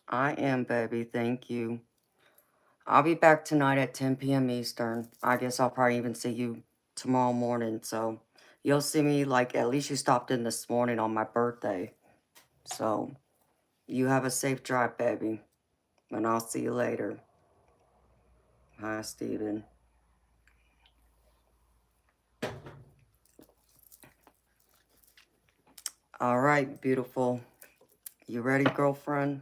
I am, baby. Thank you. I'll be back tonight at 10 p.m. Eastern. I guess I'll probably even see you tomorrow morning. So you'll see me, like, at least you stopped in this morning on my birthday. So you have a safe drive, baby. And I'll see you later. Hi, Steven. All right, beautiful. You ready, girlfriend?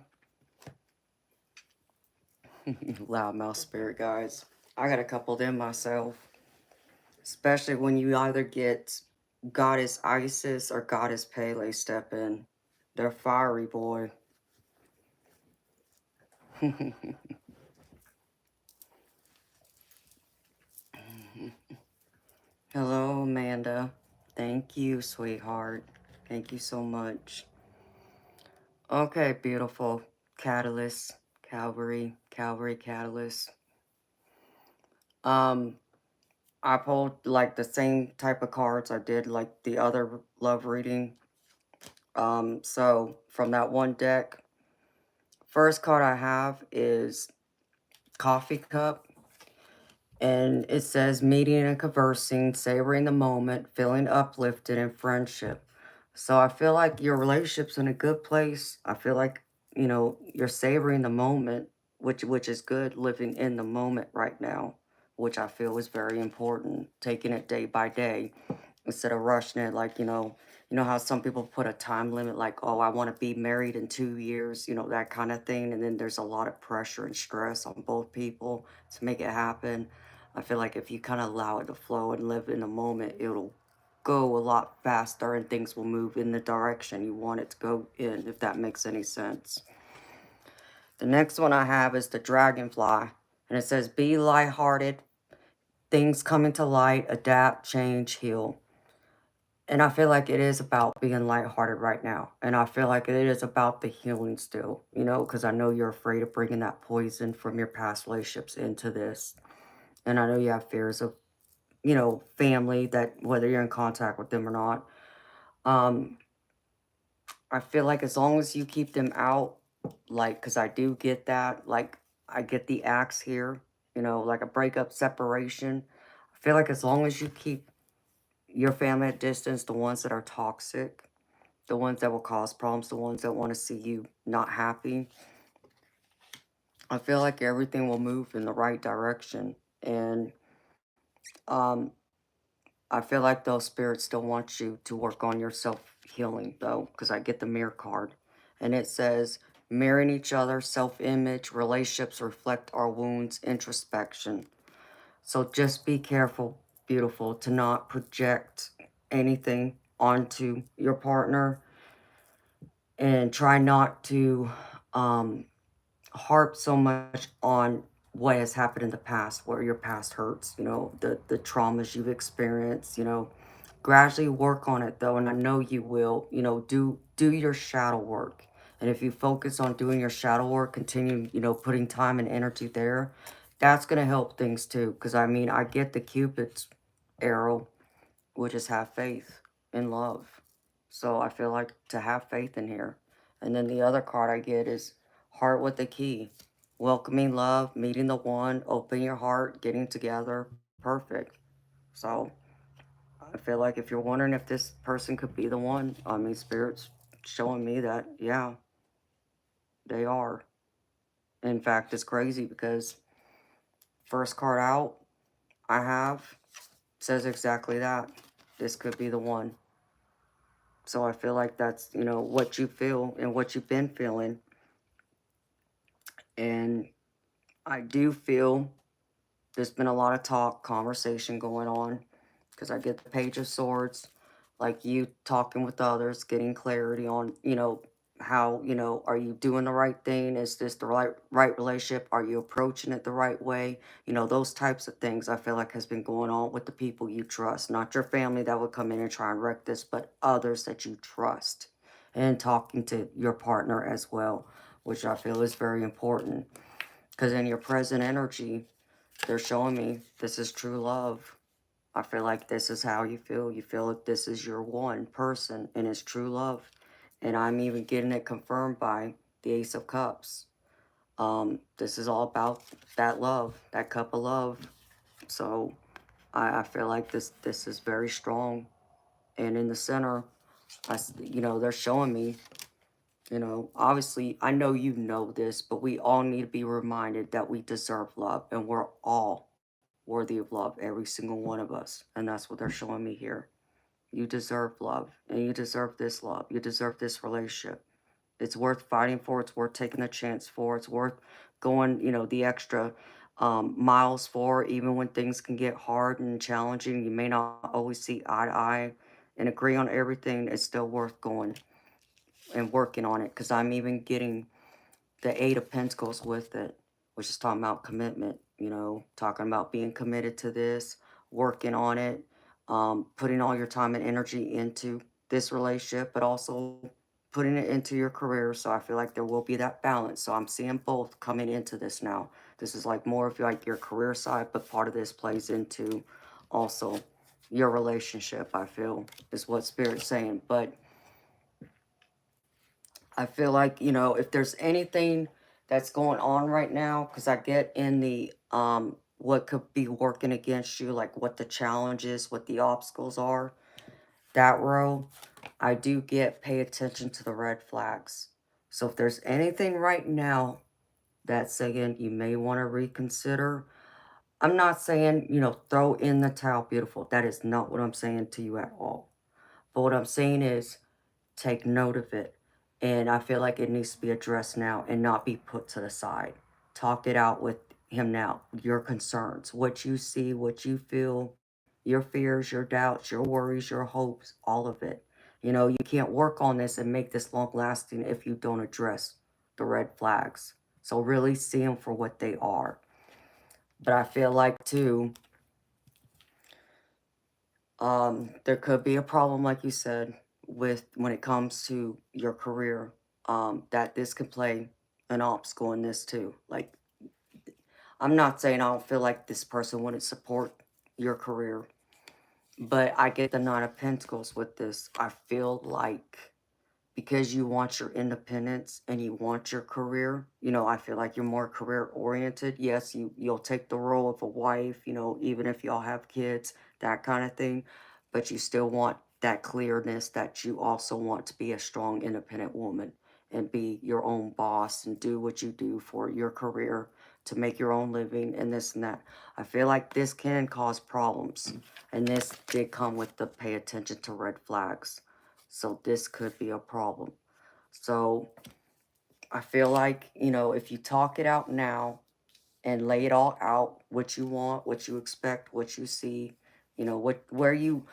Loudmouth spirit, guys. I got a couple of them myself. Especially when you either get Goddess Isis or Goddess Pele step in. They're fiery, boy. Hello, Amanda. Thank you, sweetheart. Thank you so much. Okay, beautiful. Catalyst. Calvary. Calvary Catalyst. I pulled like the same type of cards I did like the other love reading. So from that one deck, first card I have is Coffee Cup. And it says meeting and conversing, savoring the moment, feeling uplifted in friendship. So I feel like your relationship's in a good place. I feel like, you know, you're savoring the moment, which is good, living in the moment right now, which I feel is very important, taking it day by day instead of rushing it. Like, you know how some people put a time limit, like, oh, I want to be married in 2 years, you know, that kind of thing. And then there's a lot of pressure and stress on both people to make it happen. I feel like if you kind of allow it to flow and live in the moment, it'll go a lot faster and things will move in the direction you want it to go in, if that makes any sense. The next one I have is the Dragonfly, and it says, be lighthearted, things coming to light, adapt, change, heal. And I feel like it is about being lighthearted right now. And I feel like it is about the healing still, you know, because I know you're afraid of bringing that poison from your past relationships into this. And I know you have fears of family, that whether you're in contact with them or not. Um, I feel like as long as you keep them out, like, because I do get that, like, I get the axe here, like a breakup, separation. I feel like as long as you keep your family at distance, the ones that are toxic, the ones that will cause problems, the ones that want to see you not happy, I feel like everything will move in the right direction. And um, I feel like those spirits still want you to work on your self healing, though, because I get the mirror card. And it says, mirroring each other, self image, relationships reflect our wounds, introspection. So just be careful, beautiful, to not project anything onto your partner, and try not to um, harp so much on what has happened in the past, where your past hurts, the traumas you've experienced, gradually work on it though, and I know you will, do your shadow work. And if you focus on doing your shadow work, continue, putting time and energy there, that's going to help things too. Because I mean, I get the Cupid's arrow, which is have faith in love. So I feel like to have faith in here. And then the other card I get is heart with the key. Welcoming love, meeting the one, open your heart, getting together. Perfect. So I feel like if you're wondering if this person could be the one, I mean, Spirit's showing me that, yeah, they are. In fact, it's crazy because first card out I have says exactly that. This could be the one. So I feel like that's, what you feel and what you've been feeling. And I do feel there's been a lot of talk, conversation going on, because I get the Page of Swords, like you talking with others, getting clarity on, how, are you doing the right thing? Is this the right relationship? Are you approaching it the right way? Those types of things I feel like has been going on with the people you trust, not your family that would come in and try and wreck this, but others that you trust, and talking to your partner as well, which I feel is very important, because in your present energy, they're showing me this is true love. I feel like this is how you feel. You feel like this is your one person and it's true love. And I'm even getting it confirmed by the Ace of Cups. This is all about that love, that cup of love. So I feel like this is very strong. And in the center, they're showing me, obviously, I know you know this, but we all need to be reminded that we deserve love, and we're all worthy of love, every single one of us. And that's what they're showing me here. You deserve love, and you deserve this love. You deserve this relationship. It's worth fighting for. It's worth taking a chance for. It's worth going, the extra miles for, even when things can get hard and challenging. You may not always see eye to eye and agree on everything. It's still worth going and working on it, because I'm even getting the Eight of Pentacles with it, which is talking about commitment, talking about being committed to this, working on it, putting all your time and energy into this relationship, but also putting it into your career. So I feel like there will be that balance. So I'm seeing both coming into this now. This is like more of like your career side, but part of this plays into also your relationship, I feel, is what Spirit's saying. But I feel like, if there's anything that's going on right now, because I get in the what could be working against you, like what the challenges, what the obstacles are, that row, I do get pay attention to the red flags. So if there's anything right now that's saying you may want to reconsider, I'm not saying, throw in the towel, beautiful. That is not what I'm saying to you at all. But what I'm saying is, take note of it. And I feel like it needs to be addressed now and not be put to the side. Talk it out with him now. Your concerns, what you see, what you feel, your fears, your doubts, your worries, your hopes, all of it. You can't work on this and make this long lasting if you don't address the red flags. So really see them for what they are. But I feel like too, there could be a problem, like you said, with when it comes to your career, that this could play an obstacle in this too. Like, I'm not saying I don't feel like this person wouldn't support, your career. But I get the Nine of Pentacles with this. I feel like because you want your independence and you want your career, you know, I feel like you're more career oriented. Yes, you'll take the role of a wife, you know, even if y'all have kids, that kind of thing, but you still want that clearness that you also want to be a strong independent woman and be your own boss and do what you do for your career to make your own living and this and that. I feel like this can cause problems, and this did come with the pay attention to red flags. So this could be a problem. So I feel like, you know, if you talk it out now and lay it all out, what you want, what you expect, what you see, you know, where you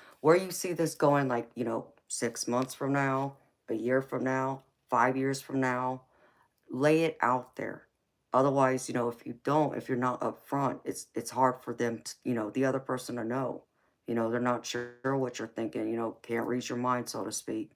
see this going, like, you know, 6 months from now, a year from now, 5 years from now, lay it out there. Otherwise, you know, if you don't, if you're not upfront, it's hard for them to, you know, the other person to know. You know, they're not sure what you're thinking, you know, can't read your mind, so to speak.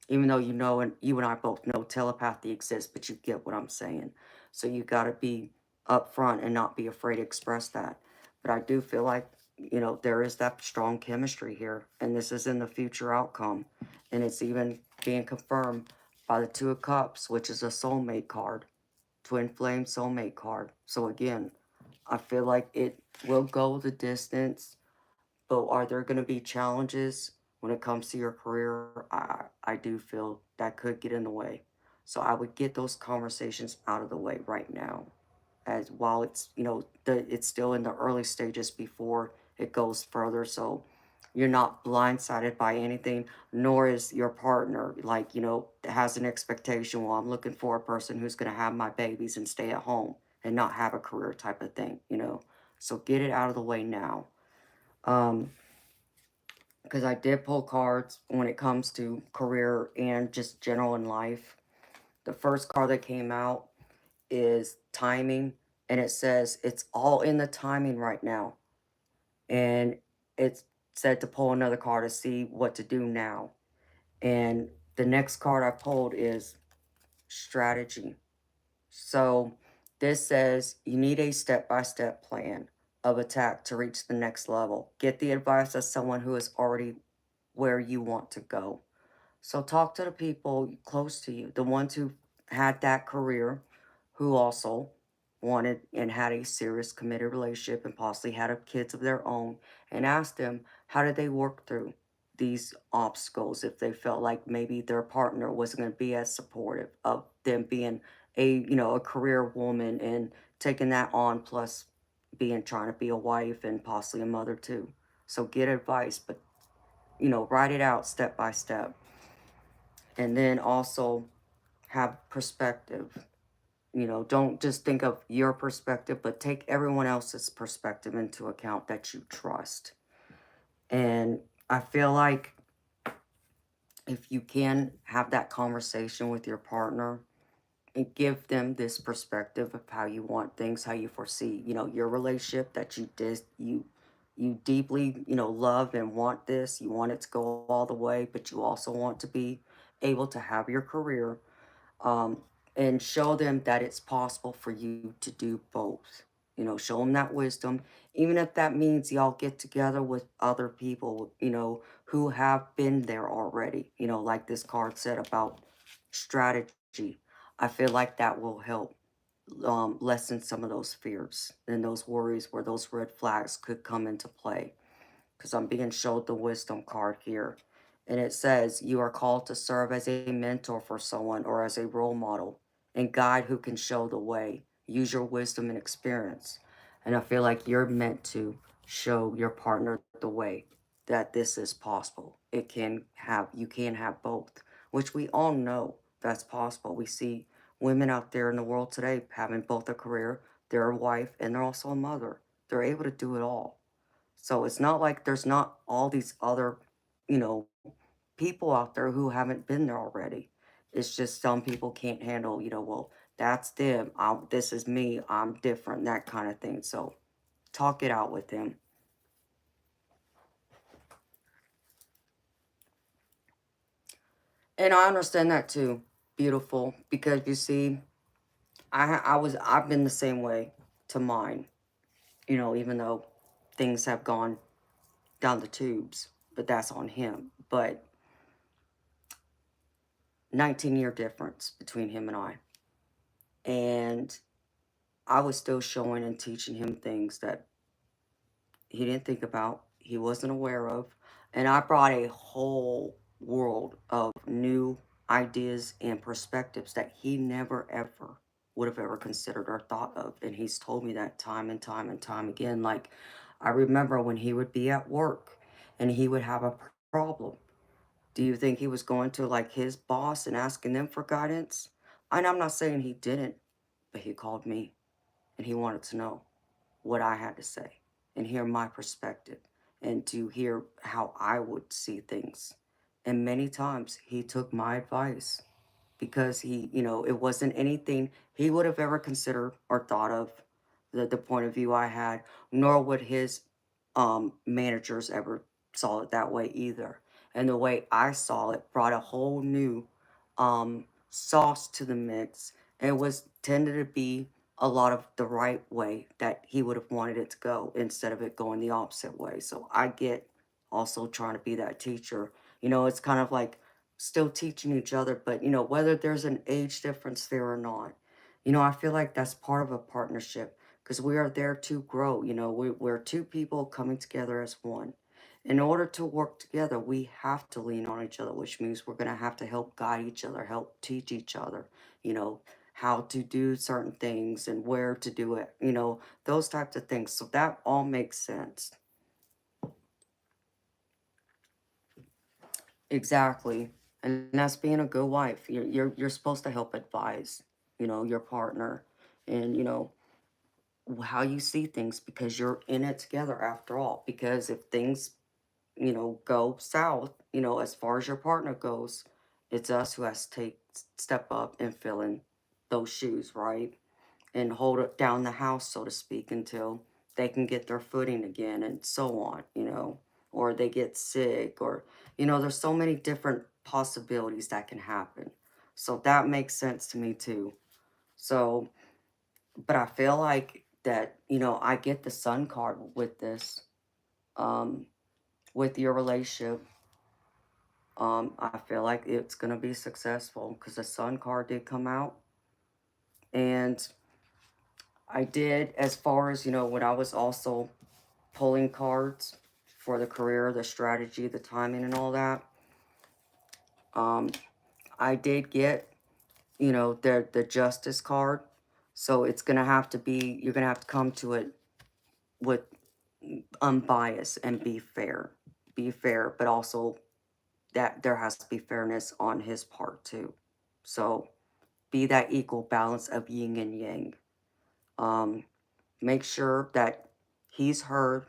Even though you know, and you and I both know telepathy exists, but you get what I'm saying. So you got to be upfront and not be afraid to express that. But I do feel like, you know, there is that strong chemistry here, and this is in the future outcome. And it's even being confirmed by the Two of Cups, which is a soulmate card, twin flame soulmate card. So again, I feel like it will go the distance, but are there going to be challenges when it comes to your career? I do feel that could get in the way. So I would get those conversations out of the way right now, as while it's, you know, it's still in the early stages before it goes further. So you're not blindsided by anything, nor is your partner, like, you know, has an expectation. Well, I'm looking for a person who's going to have my babies and stay at home and not have a career type of thing, you know. So get it out of the way now. Um, because I did pull cards when it comes to career and just general in life. The first card that came out is timing, and it says it's all in the timing right now. And it's said to pull another card to see what to do now. And the next card I pulled is strategy. So this says you need a step-by-step plan of attack to reach the next level. Get the advice of someone who is already where you want to go. So talk to the people close to you, the ones who had that career, who also wanted and had a serious committed relationship and possibly had a kids of their own, and ask them how did they work through these obstacles if they felt like maybe their partner wasn't going to be as supportive of them being a, you know, a career woman and taking that on, plus being trying to be a wife and possibly a mother too. So get advice, but, you know, write it out step by step. And then also have perspective. You know, don't just think of your perspective, but take everyone else's perspective into account that you trust. And I feel like if you can have that conversation with your partner and give them this perspective of how you want things, how you foresee, you know, your relationship, that you deeply, you know, love and want this, you want it to go all the way, but you also want to be able to have your career, um, and show them that it's possible for you to do both. You know, show them that wisdom, even if that means y'all get together with other people, you know, who have been there already. You know, like this card said about strategy. I feel like that will help lessen some of those fears and those worries where those red flags could come into play, because I'm being showed the wisdom card here. And it says, you are called to serve as a mentor for someone or as a role model and guide who can show the way. Use your wisdom and experience. And I feel like you're meant to show your partner the way that this is possible. You can have both, which we all know that's possible. We see women out there in the world today having both a career, they're a wife, and they're also a mother. They're able to do it all. So it's not like there's not all these other, you know, people out there who haven't been there already. It's just some people can't handle, you know, well, that's them. This is me. I'm different, that kind of thing. So talk it out with them. And I understand that too. Beautiful. Because you see, I've been the same way to mine, you know, even though things have gone down the tubes, but that's on him. But 19-year difference between him and I. And I was still showing and teaching him things that he didn't think about, he wasn't aware of. And I brought a whole world of new ideas and perspectives that he never ever would have ever considered or thought of. And he's told me that time and time and time again. Like, I remember when he would be at work and he would have a problem. Do you think he was going to like his boss and asking them for guidance? And I'm not saying he didn't, but he called me and he wanted to know what I had to say and hear my perspective and to hear how I would see things. And many times he took my advice because he, it wasn't anything he would have ever considered or thought of the point of view I had, nor would his managers ever saw it that way either. And the way I saw it brought a whole new sauce to the mix. And it was tended to be a lot of the right way that he would have wanted it to go instead of it going the opposite way. So I get also trying to be that teacher. It's kind of like still teaching each other, but whether there's an age difference there or not, I feel like that's part of a partnership because we are there to grow. We're two people coming together as one. In order to work together, we have to lean on each other, which means we're going to have to help guide each other, help teach each other, how to do certain things and where to do it, those types of things. So that all makes sense. Exactly. And that's being a good wife. You're supposed to help advise, your partner and, how you see things because you're in it together after all. Because if things, go south, as far as your partner goes, it's us who has to step up and fill in those shoes, right? And hold it down the house, so to speak, until they can get their footing again and so on, or they get sick or, there's so many different possibilities that can happen. So that makes sense to me too. So, but I feel like that, I get the sun card with this, um, with your relationship. I feel like it's going to be successful because the sun card did come out. And I did, as far as, when I was also pulling cards for the career, the strategy, the timing, and all that. Um, I did get, the justice card. So it's going to have to be, you're going to have to come to it with unbiased and be fair. Be fair, but also that there has to be fairness on his part too. So be that equal balance of yin and yang. Um, make sure that he's heard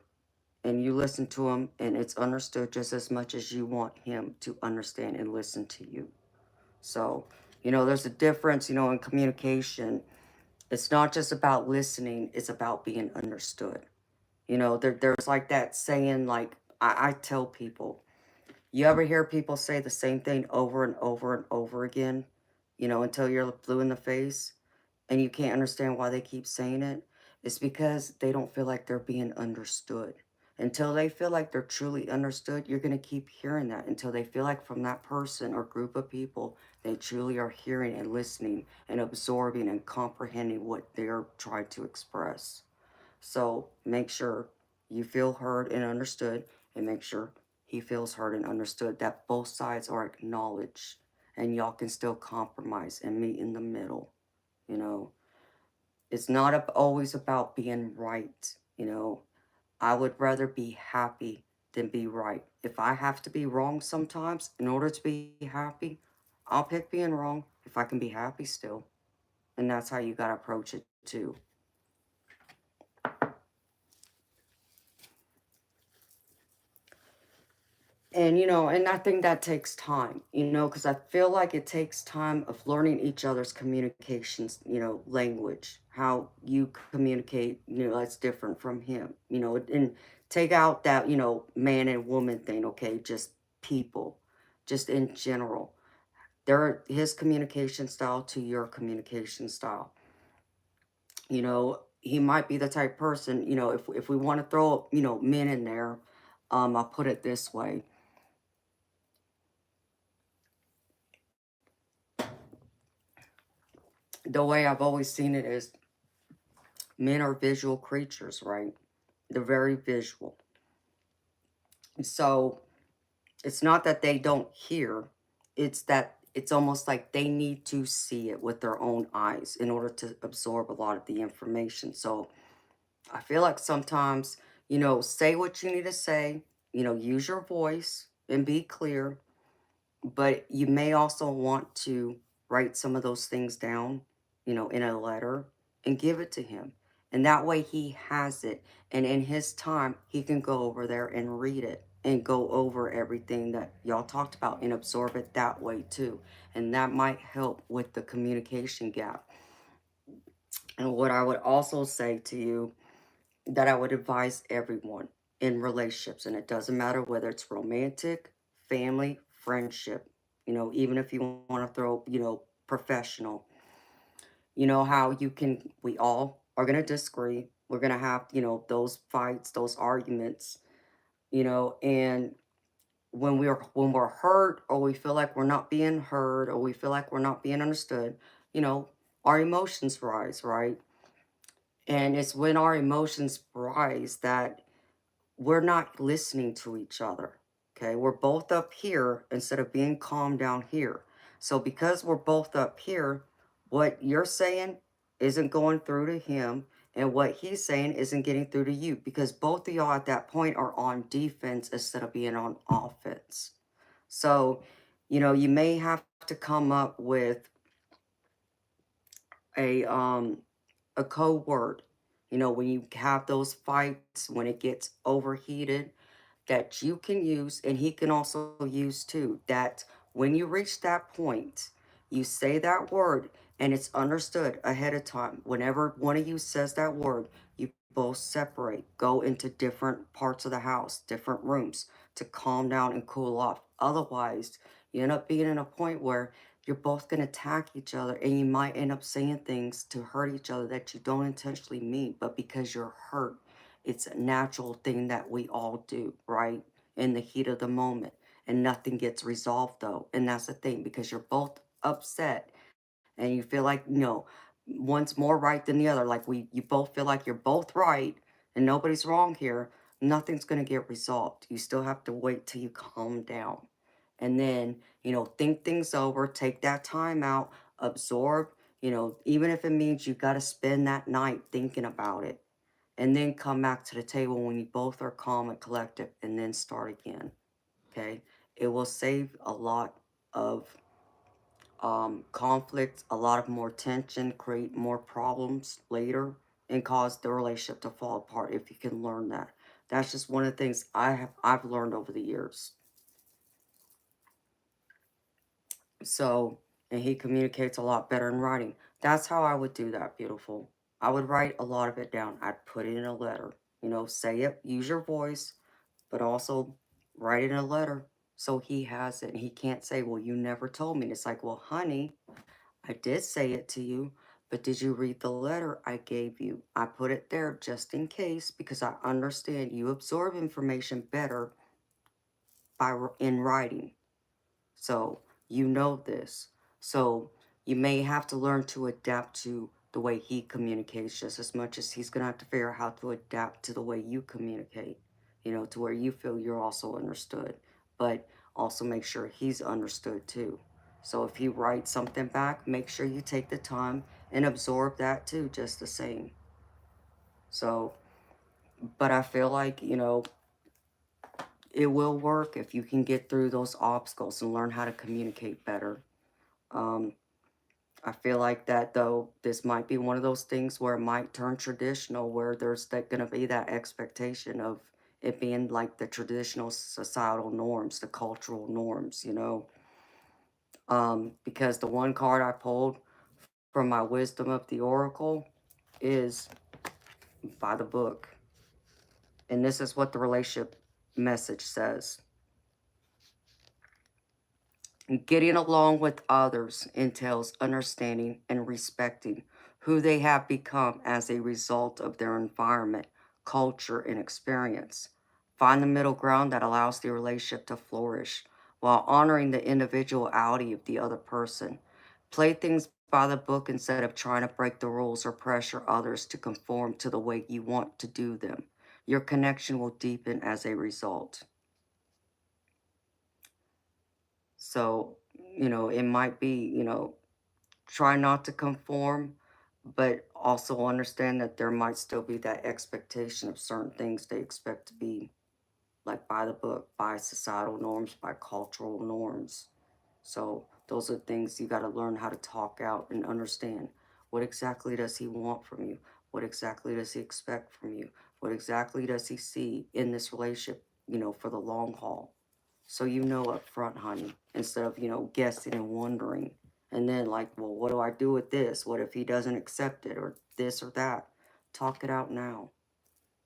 and you listen to him and it's understood just as much as you want him to understand and listen to you. So, there's a difference, in communication. It's not just about listening, it's about being understood. There's like that saying, like, I tell people, you ever hear people say the same thing over and over and over again, until you're blue in the face? And you can't understand why they keep saying it, it's because they don't feel like they're being understood. Until they feel like they're truly understood, you're going to keep hearing that until they feel like from that person or group of people, they truly are hearing and listening and absorbing and comprehending what they're trying to express. So make sure you feel heard and understood, and make sure he feels heard and understood, that both sides are acknowledged and y'all can still compromise and meet in the middle. You know, it's not always about being right. I would rather be happy than be right. If I have to be wrong sometimes in order to be happy, I'll pick being wrong if I can be happy still. And that's how you got to approach it too. And, and I think that takes time, because I feel like it takes time of learning each other's communications, language, how you communicate, that's different from him, and take out that, man and woman thing, okay, just people, just in general. His communication style to your communication style. He might be the type person, if we want to throw, men in there, I'll put it this way. The way I've always seen it is men are visual creatures, right? They're very visual. So it's not that they don't hear, it's that it's almost like they need to see it with their own eyes in order to absorb a lot of the information. So I feel like sometimes, say what you need to say, use your voice and be clear, but you may also want to write some of those things down, in a letter and give it to him. And that way he has it. And in his time, he can go over there and read it and go over everything that y'all talked about and absorb it that way too. And that might help with the communication gap. And what I would also say to you that I would advise everyone in relationships, and it doesn't matter whether it's romantic, family, friendship, even if you want to throw, professional, how we all are going to disagree. We're going to have, those fights, those arguments, and when we're hurt or we feel like we're not being heard or we feel like we're not being understood, you know, our emotions rise, right? And it's when our emotions rise that we're not listening to each other. Okay, we're both up here instead of being calm down here. So because we're both up here, what you're saying isn't going through to him, and what he's saying isn't getting through to you because both of y'all at that point are on defense instead of being on offense. So, you may have to come up with a um a code word. When you have those fights, when it gets overheated, that you can use and he can also use too, that when you reach that point you say that word and it's understood ahead of time. Whenever one of you says that word, you both separate, go into different parts of the house, different rooms, to calm down and cool off. Otherwise you end up being in a point where you're both going to attack each other and you might end up saying things to hurt each other that you don't intentionally mean, but because you're hurt. It's a natural thing that we all do, right? In the heat of the moment. And nothing gets resolved though. And that's the thing, because you're both upset and you feel like, one's more right than the other. Like you both feel like you're both right and nobody's wrong here. Nothing's going to get resolved. You still have to wait till you calm down. And then, think things over, take that time out, absorb, even if it means you got to spend that night thinking about it and then come back to the table when you both are calm and collected and then start again. Okay, it will save a lot of conflict, a lot of more tension, create more problems later, and cause the relationship to fall apart if you can learn that. That's just one of the things I've learned over the years. So, and he communicates a lot better in writing. That's how I would do that, beautiful. I would write a lot of it down. I'd put it in a letter. Say it, use your voice, but also write it in a letter so he has it. And he can't say, well, you never told me. And it's like, well, honey, I did say it to you, but did you read the letter I gave you? I put it there just in case because I understand you absorb information better in writing. So you know this. So you may have to learn to adapt to the way he communicates just as much as he's going to have to figure out how to adapt to the way you communicate, to where you feel you're also understood, but also make sure he's understood too. So if he writes something back, make sure you take the time and absorb that too, just the same. So, but I feel like, it will work if you can get through those obstacles and learn how to communicate better. Um, I feel like that though, this might be one of those things where it might turn traditional, where there's going to be that expectation of it being like the traditional societal norms, the cultural norms, because the one card I pulled from my wisdom of the oracle is by the book. And this is what the relationship message says. Getting along with others entails understanding and respecting who they have become as a result of their environment, culture, and experience. Find the middle ground that allows the relationship to flourish while honoring the individuality of the other person. Play things by the book instead of trying to break the rules or pressure others to conform to the way you want to do them. Your connection will deepen as a result. So, it might be, try not to conform, but also understand that there might still be that expectation of certain things they expect to be like by the book, by societal norms, by cultural norms. So those are things you got to learn how to talk out and understand. What exactly does he want from you? What exactly does he expect from you? What exactly does he see in this relationship, for the long haul? So up front, honey, instead of, guessing and wondering. And then like, well, what do I do with this? What if he doesn't accept it or this or that? Talk it out now.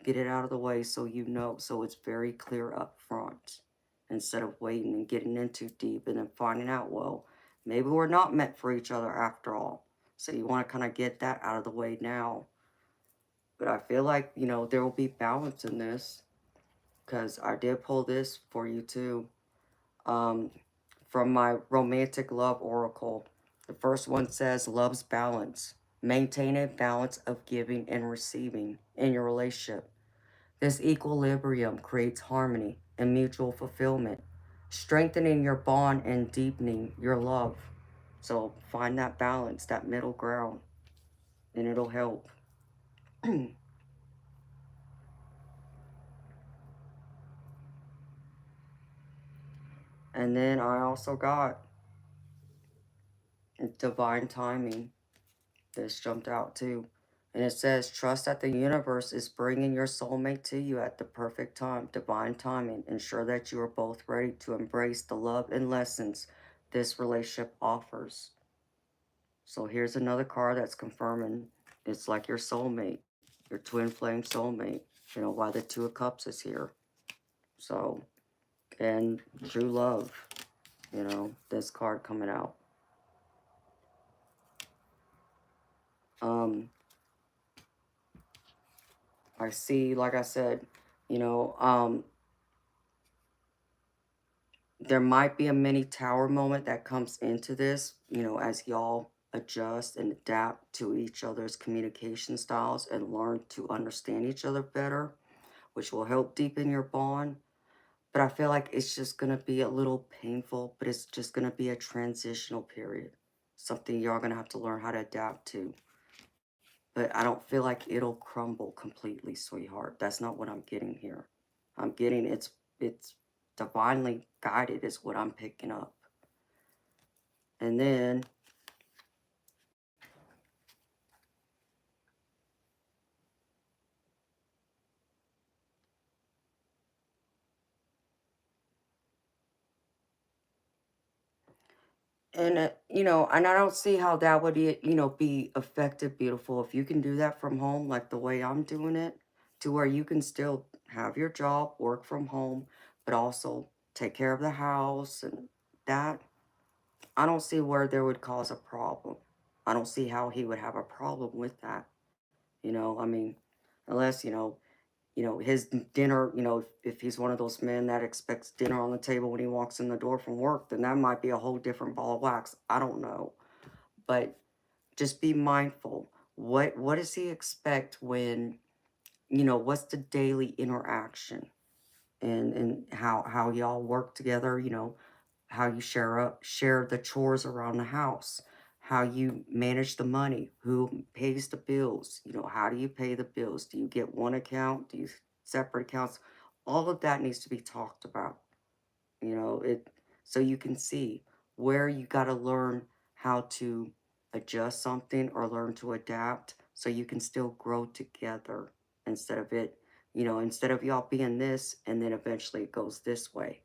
Get it out of the way so so it's very clear up front instead of waiting and getting in too deep and then finding out, well, maybe we're not meant for each other after all. So you want to kind of get that out of the way now. But I feel like, there will be balance in this because I did pull this for you too. Um, from my romantic love oracle. The first one says love's balance. Maintain a balance of giving and receiving in your relationship. This equilibrium creates harmony and mutual fulfillment, strengthening your bond and deepening your love. So find that balance, that middle ground, and it'll help. And then I also got divine timing. This jumped out too. And it says, trust that the universe is bringing your soulmate to you at the perfect time, divine timing. Ensure that you are both ready to embrace the love and lessons this relationship offers. So here's another card that's confirming it's like your soulmate, your twin flame soulmate. Why the Two of Cups is here. So, and true love, this card coming out. Um, I see, like I said, you know, um, there might be a mini tower moment that comes into this, as y'all adjust and adapt to each other's communication styles and learn to understand each other better, which will help deepen your bond. But I feel like it's just going to be a little painful, but it's just going to be a transitional period. Something you're going to have to learn how to adapt to. But I don't feel like it'll crumble completely, sweetheart. That's not what I'm getting here. I'm getting it's divinely guided is what I'm picking up. And then and I don't see how that would be effective, beautiful. If you can do that from home, like the way I'm doing it, to where you can still have your job, work from home, but also take care of the house and that, I don't see where there would cause a problem. I don't see how he would have a problem with that. I mean, unless, his dinner, if he's one of those men that expects dinner on the table when he walks in the door from work, then that might be a whole different ball of wax. I don't know. But just be mindful. What does he expect when, what's the daily interaction and how y'all work together, how you share the chores around the house, how you manage the money, who pays the bills, how do you pay the bills? Do you get one account? Do you separate accounts? All of that needs to be talked about. It so you can see where you got to learn how to adjust something or learn to adapt so you can still grow together instead of instead of y'all being this and then eventually it goes this way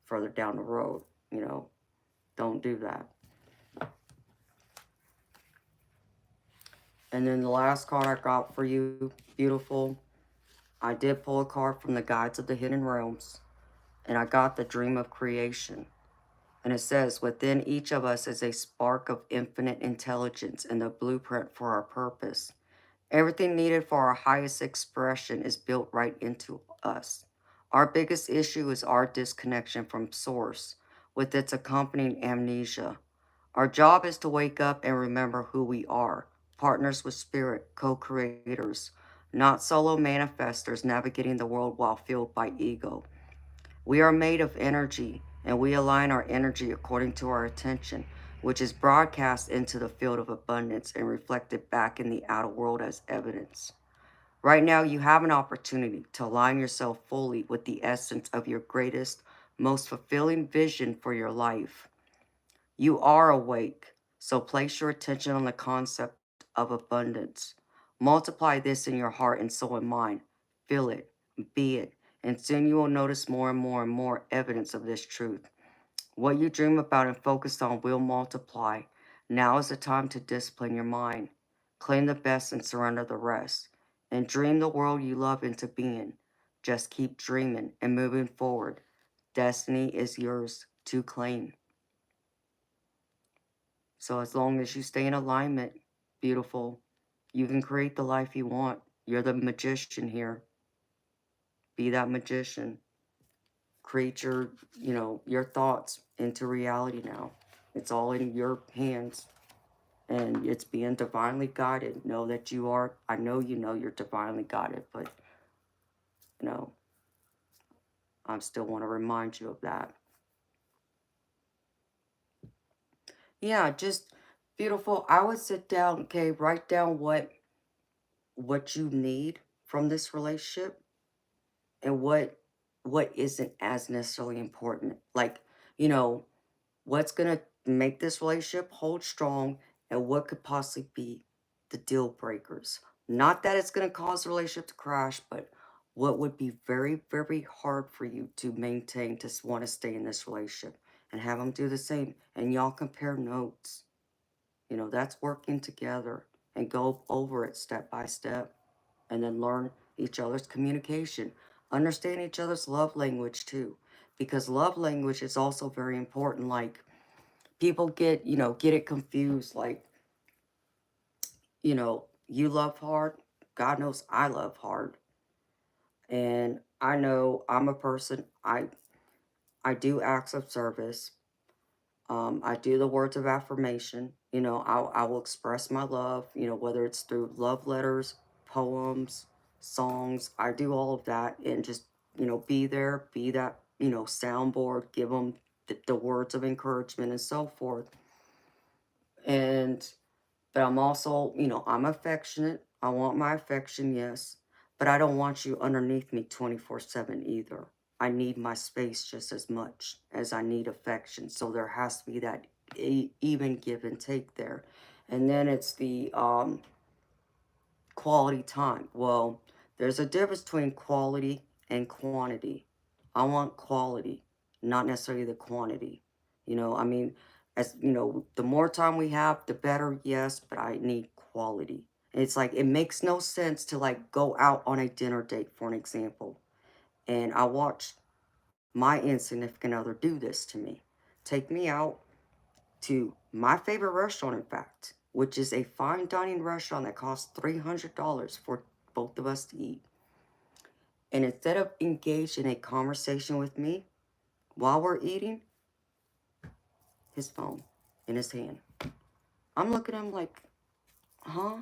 further down the road, you know don't do that. And then the last card I got for you, beautiful, I did pull a card from the Guides of the Hidden Realms, and I got the Dream of Creation. And it says, within each of us is a spark of infinite intelligence and the blueprint for our purpose. Everything needed for our highest expression is built right into us. Our biggest issue is our disconnection from Source, with its accompanying amnesia. Our job is to wake up and remember who we are, partners with spirit, co-creators, not solo manifestors navigating the world while fueled by ego. We are made of energy, and we align our energy according to our attention, which is broadcast into the field of abundance and reflected back in the outer world as evidence. Right now, you have an opportunity to align yourself fully with the essence of your greatest, most fulfilling vision for your life. You are awake, so place your attention on the concept of abundance. Multiply this in your heart and soul and mind. Feel it, be it, and soon you will notice more and more and more evidence of this truth. What you dream about and focus on will multiply. Now is the time to discipline your mind. Claim the best and surrender the rest. And dream the world you love into being. Just keep dreaming and moving forward. Destiny is yours to claim. So as long as you stay in alignment, beautiful, you can create the life you want. You're the magician here. Be that magician. Create your thoughts into reality now. It's all in your hands, and it's being divinely guided. Know that you are, I know you know you're divinely guided, but, you know, I still want to remind you of that. Yeah, just beautiful. I would sit down, okay, write down what you need from this relationship and what isn't as necessarily important. Like, you know, what's going to make this relationship hold strong and what could possibly be the deal breakers. Not that it's going to cause the relationship to crash, but what would be very, very hard for you to maintain to want to stay in this relationship, and have them do the same. And y'all compare notes. You know, that's working together, and go over it step by step, and then learn each other's communication. Understand each other's love language too, because love language is also very important. Like, people get it confused. Like, you love hard. God knows I love hard. And I know I'm a person, I do acts of service. I do the words of affirmation. I will express my love, whether it's through love letters, poems, songs. I do all of that, and just, be there, be that, soundboard, give them the words of encouragement and so forth. And, but I'm also, I'm affectionate. I want my affection, yes. But I don't want you underneath me 24/7 either. I need my space just as much as I need affection. So there has to be that even give and take there. And then it's the quality time. Well, there's a difference between quality and quantity. I want quality, not necessarily the quantity. I mean, the more time we have, the better, yes, but I need quality. And it's like, it makes no sense to like go out on a dinner date, for an example. And I watch my insignificant other do this to me. Take me out to my favorite restaurant, in fact, which is a fine dining restaurant that costs $300 for both of us to eat. And instead of engaged in a conversation with me while we're eating, his phone in his hand. I'm looking at him like, huh?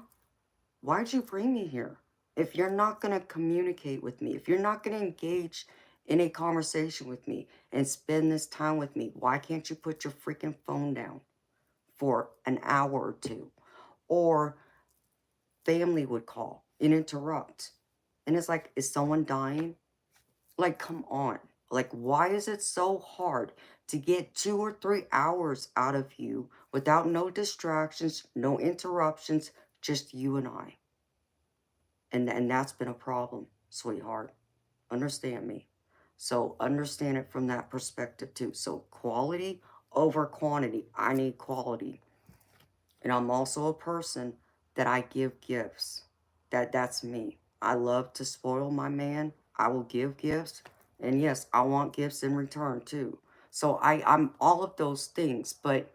Why'd you bring me here? If you're not going to communicate with me, if you're not going to engage in a conversation with me and spend this time with me, why can't you put your freaking phone down for an hour or two? Or family would call and interrupt. And it's like, is someone dying? Like, come on. Like, why is it so hard to get 2 or 3 hours out of you without no distractions, no interruptions, just you and I? And that's been a problem, sweetheart. Understand me. So understand it from that perspective too. So quality over quantity. I need quality. And I'm also a person that I give gifts. That's me. I love to spoil my man. I will give gifts. And yes, I want gifts in return too. So I'm all of those things. But,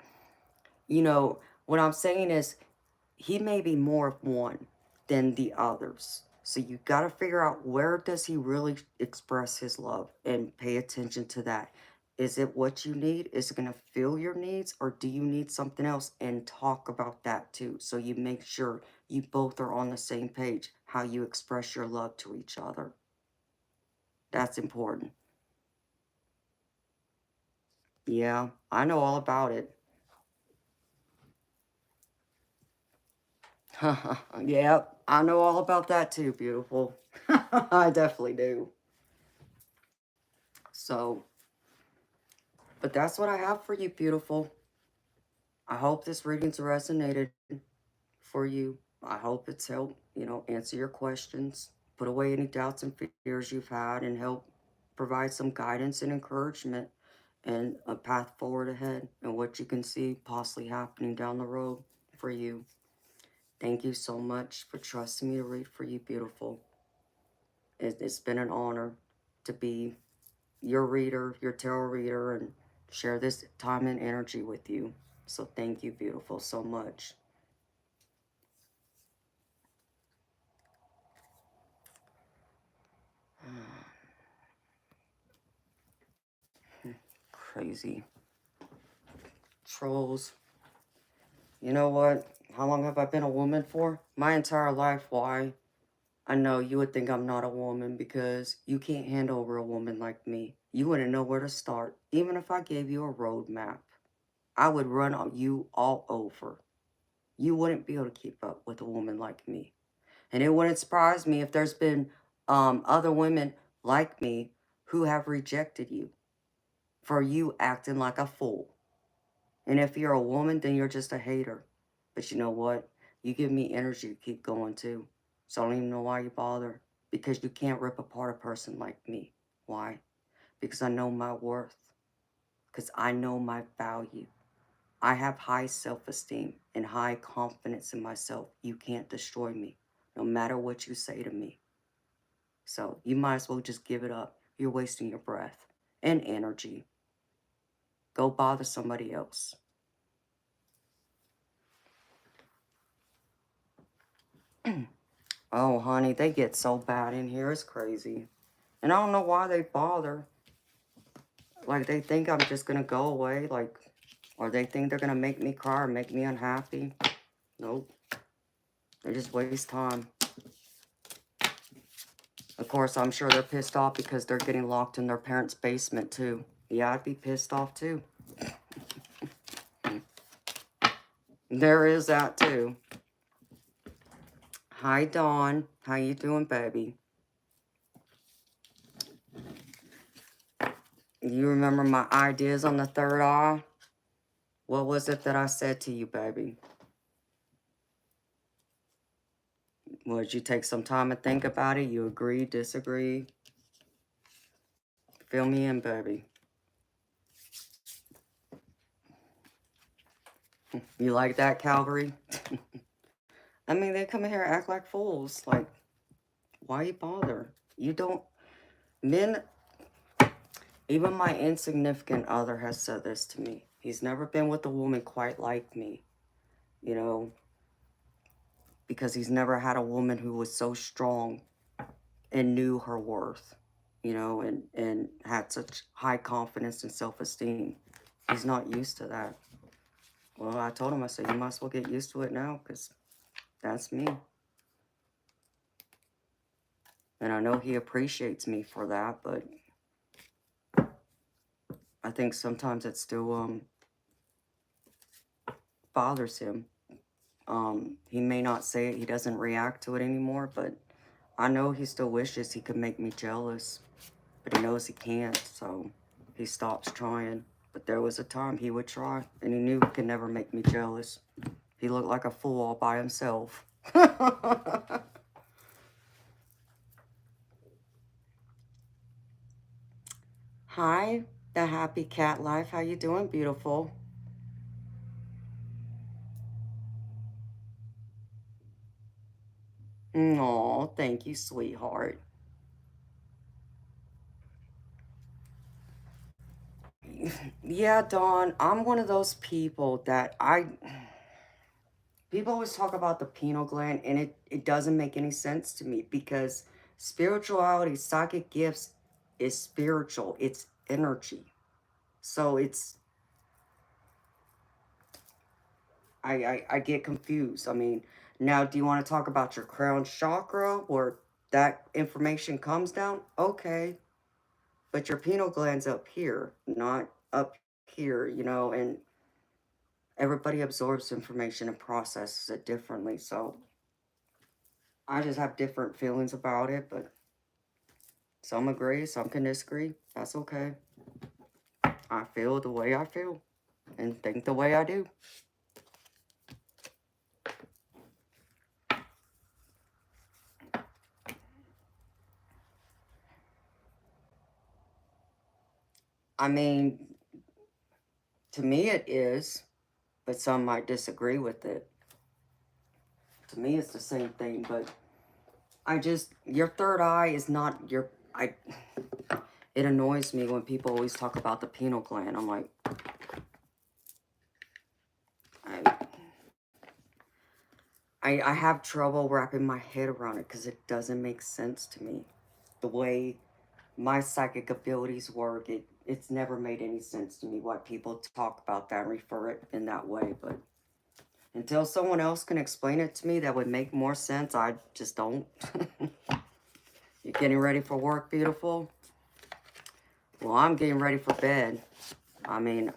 what I'm saying is, he may be more of one than the others. So you got to figure out, where does he really express his love, and pay attention to that. Is it what you need? Is it going to fill your needs, or do you need something else? And talk about that too. So you make sure you both are on the same page, how you express your love to each other. That's important. Yeah, I know all about it. Yep, I know all about that too, beautiful. I definitely do. So, but that's what I have for you, beautiful. I hope this reading's resonated for you. I hope it's helped, answer your questions, put away any doubts and fears you've had, and help provide some guidance and encouragement and a path forward ahead, and what you can see possibly happening down the road for you. Thank you so much for trusting me to read for you, beautiful. It's been an honor to be your reader, your tarot reader, and share this time and energy with you. So thank you, beautiful, so much. Crazy. Trolls. You know what? How long have I been a woman for? My entire life. Why? I know you would think I'm not a woman because you can't hand over a woman like me. You wouldn't know where to start. Even if I gave you a roadmap, I would run you all over. You wouldn't be able to keep up with a woman like me. And it wouldn't surprise me if there's been other women like me who have rejected you for you acting like a fool. And if you're a woman, then you're just a hater. But you know what? You give me energy to keep going too. So I don't even know why you bother. Because you can't rip apart a person like me. Why? Because I know my worth. Because I know my value. I have high self-esteem and high confidence in myself. You can't destroy me, no matter what you say to me. So you might as well just give it up. You're wasting your breath and energy. Go bother somebody else. Oh, honey, they get so bad in here. It's crazy. And I don't know why they bother. Like, they think I'm just going to go away. Like, or they think they're going to make me cry or make me unhappy. Nope. They just waste time. Of course, I'm sure they're pissed off because they're getting locked in their parents' basement, too. Yeah, I'd be pissed off, too. There is that, too. Hi, Dawn. How you doing, baby? You remember my ideas on the third eye? What was it that I said to you, baby? Would you take some time and think about it? You agree, disagree? Fill me in, baby. You like that, Calvary? I mean, they come in here and act like fools. Like, why you bother? You don't... Men... Even my insignificant other has said this to me. He's never been with a woman quite like me. You know, because he's never had a woman who was so strong and knew her worth, and had such high confidence and self-esteem. He's not used to that. Well, I told him, I said, you might as well get used to it now, because that's me. And I know he appreciates me for that, but I think sometimes it still bothers him. He may not say it, he doesn't react to it anymore, but I know he still wishes he could make me jealous, but he knows he can't, so he stops trying. But there was a time he would try, and he knew he could never make me jealous. He looked like a fool all by himself. Hi, the happy cat life. How you doing, beautiful? Aw, thank you, sweetheart. Yeah, Dawn, I'm one of those people that People always talk about the pineal gland, and it doesn't make any sense to me because spirituality, psychic gifts is spiritual. It's energy. So I get confused. I mean, now do you want to talk about your crown chakra where that information comes down? Okay. But your pineal gland's up here, not up here, you know, and everybody absorbs information and processes it differently. So I just have different feelings about it, but some agree, some can disagree. That's okay. I feel the way I feel and think the way I do. I mean, to me it is, but some might disagree with it. To me it's the same thing, but your third eye is not your, it annoys me when people always talk about the pineal gland. I'm like, I have trouble wrapping my head around it because it doesn't make sense to me. The way my psychic abilities work, it's never made any sense to me why people talk about that and refer it in that way. But until someone else can explain it to me that would make more sense, I just don't. You getting ready for work, beautiful? Well, I'm getting ready for bed. I mean,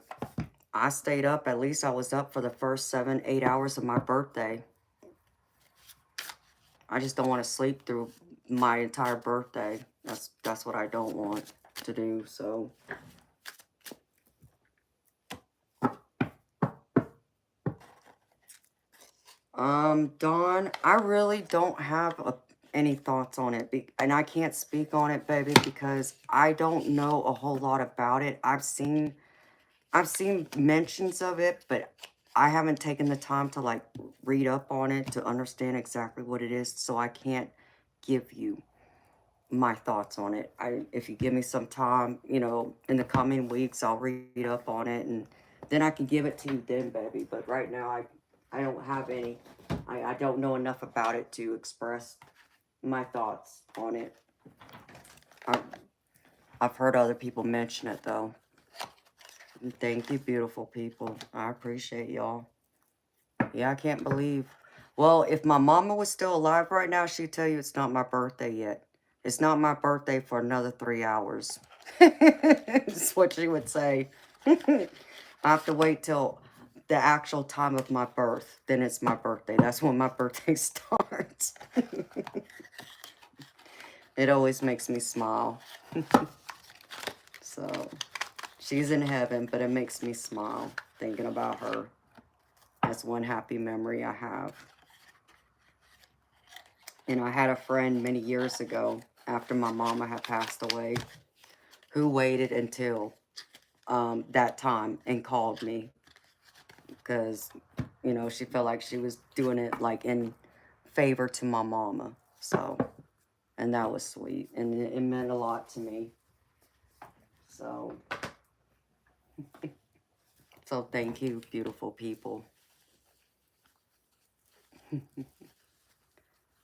I stayed up, at least I was up for the first 7, 8 hours of my birthday. I just don't want to sleep through my entire birthday. That's what I don't want to do, so. Dawn, I really don't have any thoughts on it. And I can't speak on it, baby, because I don't know a whole lot about it. I've seen mentions of it, but I haven't taken the time to, like, read up on it to understand exactly what it is, so I can't give you my thoughts on it. If you give me some time, you know, in the coming weeks, I'll read up on it, and then I can give it to you then, baby. But right now, I don't have any. I don't know enough about it to express my thoughts on it. I've heard other people mention it, though. And thank you, beautiful people. I appreciate y'all. Yeah, I can't believe. Well, if my mama was still alive right now, she'd tell you it's not my birthday yet. It's not my birthday for another 3 hours. That's what she would say. I have to wait till the actual time of my birth. Then it's my birthday. That's when my birthday starts. It always makes me smile. So, she's in heaven, but it makes me smile thinking about her. That's one happy memory I have. And I had a friend many years ago, after my mama had passed away, who waited until that time and called me. Because, you know, she felt like she was doing it, like, in favor to my mama. So, and that was sweet. And it meant a lot to me. So, so thank you, beautiful people.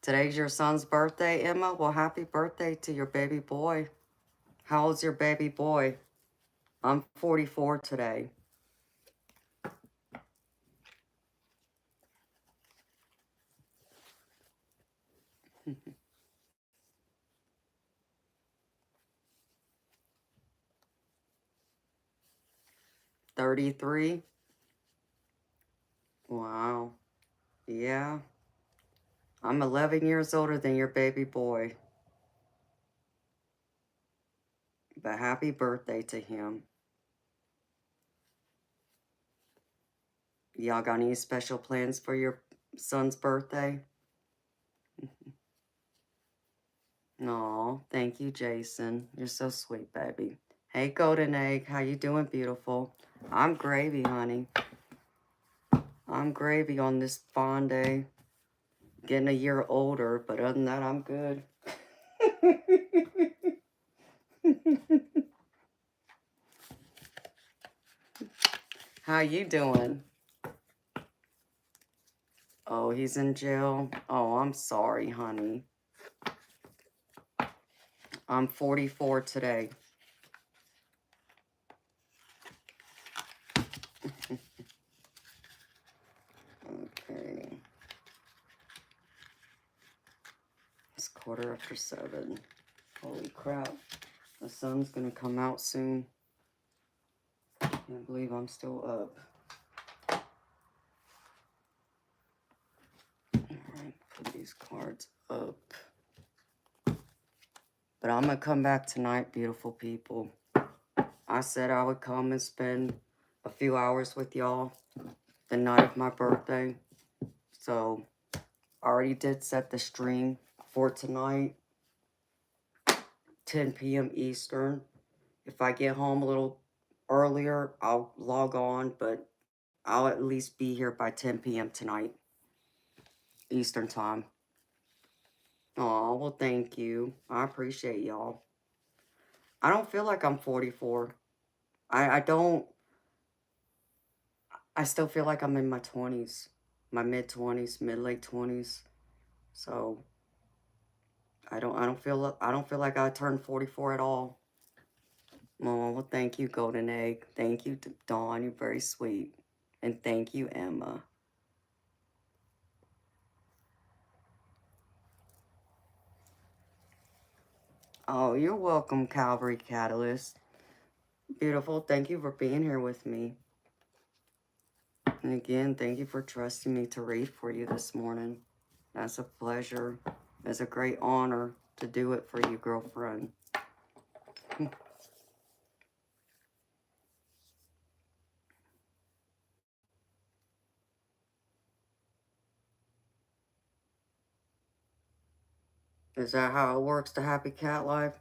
Today's your son's birthday, Emma. Well, happy birthday to your baby boy. How old's your baby boy? I'm 44 today. $33. Wow. Yeah. I'm 11 years older than your baby boy. But happy birthday to him. Y'all got any special plans for your son's birthday? No, thank you, Jason. You're so sweet, baby. Hey, Golden Egg. How you doing, beautiful? I'm gravy, honey. I'm gravy on this fond day. Getting a year older, but other than that, I'm good. How you doing? he's in jail. Oh, I'm sorry, honey. I'm 44 today. Okay. It's 7:15. Holy crap. The sun's gonna come out soon. Can't believe I'm still up. Alright, put these cards up. But I'm gonna come back tonight, beautiful people. I said I would come and spend a few hours with y'all the night of my birthday. So, I already did set the stream for tonight, 10 p.m. Eastern. If I get home a little earlier, I'll log on, but I'll at least be here by 10 p.m. tonight, Eastern time. Oh, well, thank you. I appreciate y'all. I don't feel like I'm 44. I don't. I still feel like I'm in my 20s, my mid-20s, mid-late 20s. So I don't feel like I turned 44 at all. Oh, well, thank you, Golden Egg. Thank you, Dawn. You're very sweet. And thank you, Emma. Oh, you're welcome, Calvary Catalyst. Beautiful. Thank you for being here with me. And again, thank you for trusting me to read for you this morning. That's a pleasure. It's a great honor to do it for you, girlfriend. Is that how it works, the Happy Cat Life?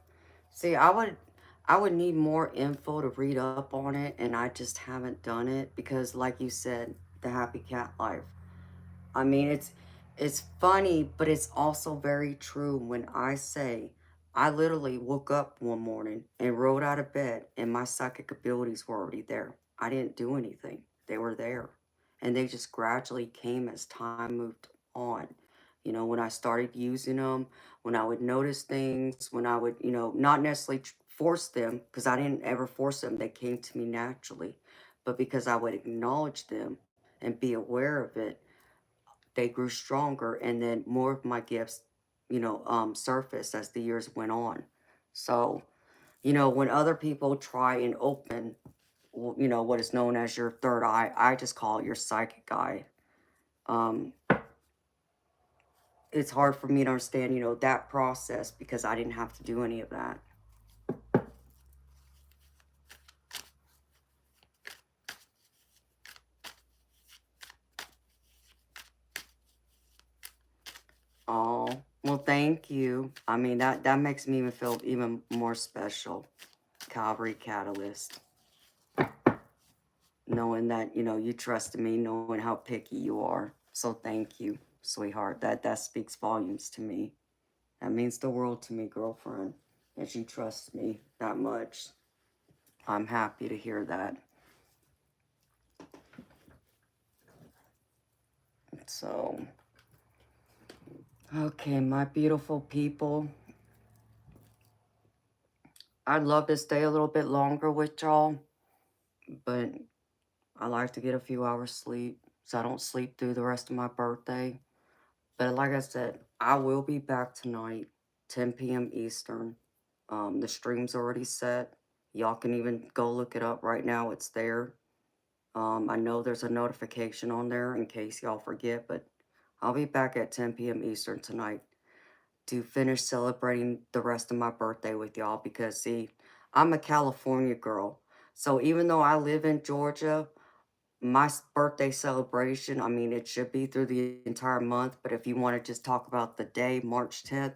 See, I would need more info to read up on it, and I just haven't done it because, like you said, the Happy Cat Life. I mean, it's funny, but it's also very true when I say I literally woke up one morning and rolled out of bed, and my psychic abilities were already there. I didn't do anything; they were there, and they just gradually came as time moved on. You know, when I started using them, when I would notice things, when I would, not necessarily force them, because I didn't ever force them, they came to me naturally. But because I would acknowledge them and be aware of it, they grew stronger, and then more of my gifts, surfaced as the years went on. So, when other people try and open, what is known as your third eye, I just call it your psychic eye. Um, it's hard for me to understand, that process because I didn't have to do any of that. Oh, well, thank you. I mean, that makes me even feel even more special. Calvary Catalyst. Knowing that, you trusted me, knowing how picky you are. So thank you, sweetheart. That speaks volumes to me. That means the world to me, girlfriend, that you trust me that much. I'm happy to hear that. So, okay, my beautiful people. I'd love to stay a little bit longer with y'all, but I like to get a few hours sleep so I don't sleep through the rest of my birthday. But like I said, I will be back tonight, 10 p.m. Eastern. The stream's already set. Y'all can even go look it up right now. It's there. I know there's a notification on there in case y'all forget, but I'll be back at 10 p.m. Eastern tonight to finish celebrating the rest of my birthday with y'all because, see, I'm a California girl. So even though I live in Georgia, my birthday celebration, I mean, it should be through the entire month, but if you want to just talk about the day, March 10th,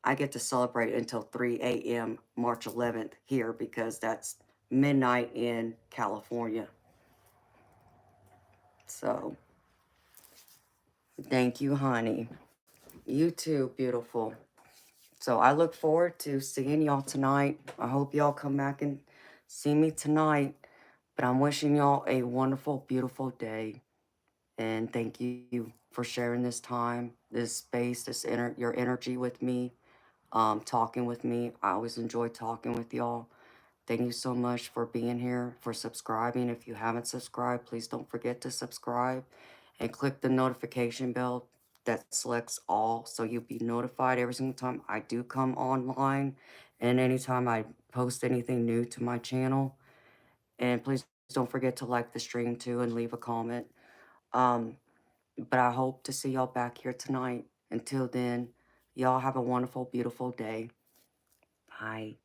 I get to celebrate until 3 a.m. March 11th here because that's midnight in California. So, thank you, honey. You too, beautiful. So, I look forward to seeing y'all tonight. I hope y'all come back and see me tonight. But I'm wishing y'all a wonderful, beautiful day. And thank you for sharing this time, this space, your energy with me, talking with me. I always enjoy talking with y'all. Thank you so much for being here, for subscribing. If you haven't subscribed, please don't forget to subscribe and click the notification bell that selects all so you'll be notified every single time I do come online and anytime I post anything new to my channel. And please don't forget to like the stream too and leave a comment. Um, but I hope to see y'all back here tonight. Until then, y'all have a wonderful, beautiful day. Bye.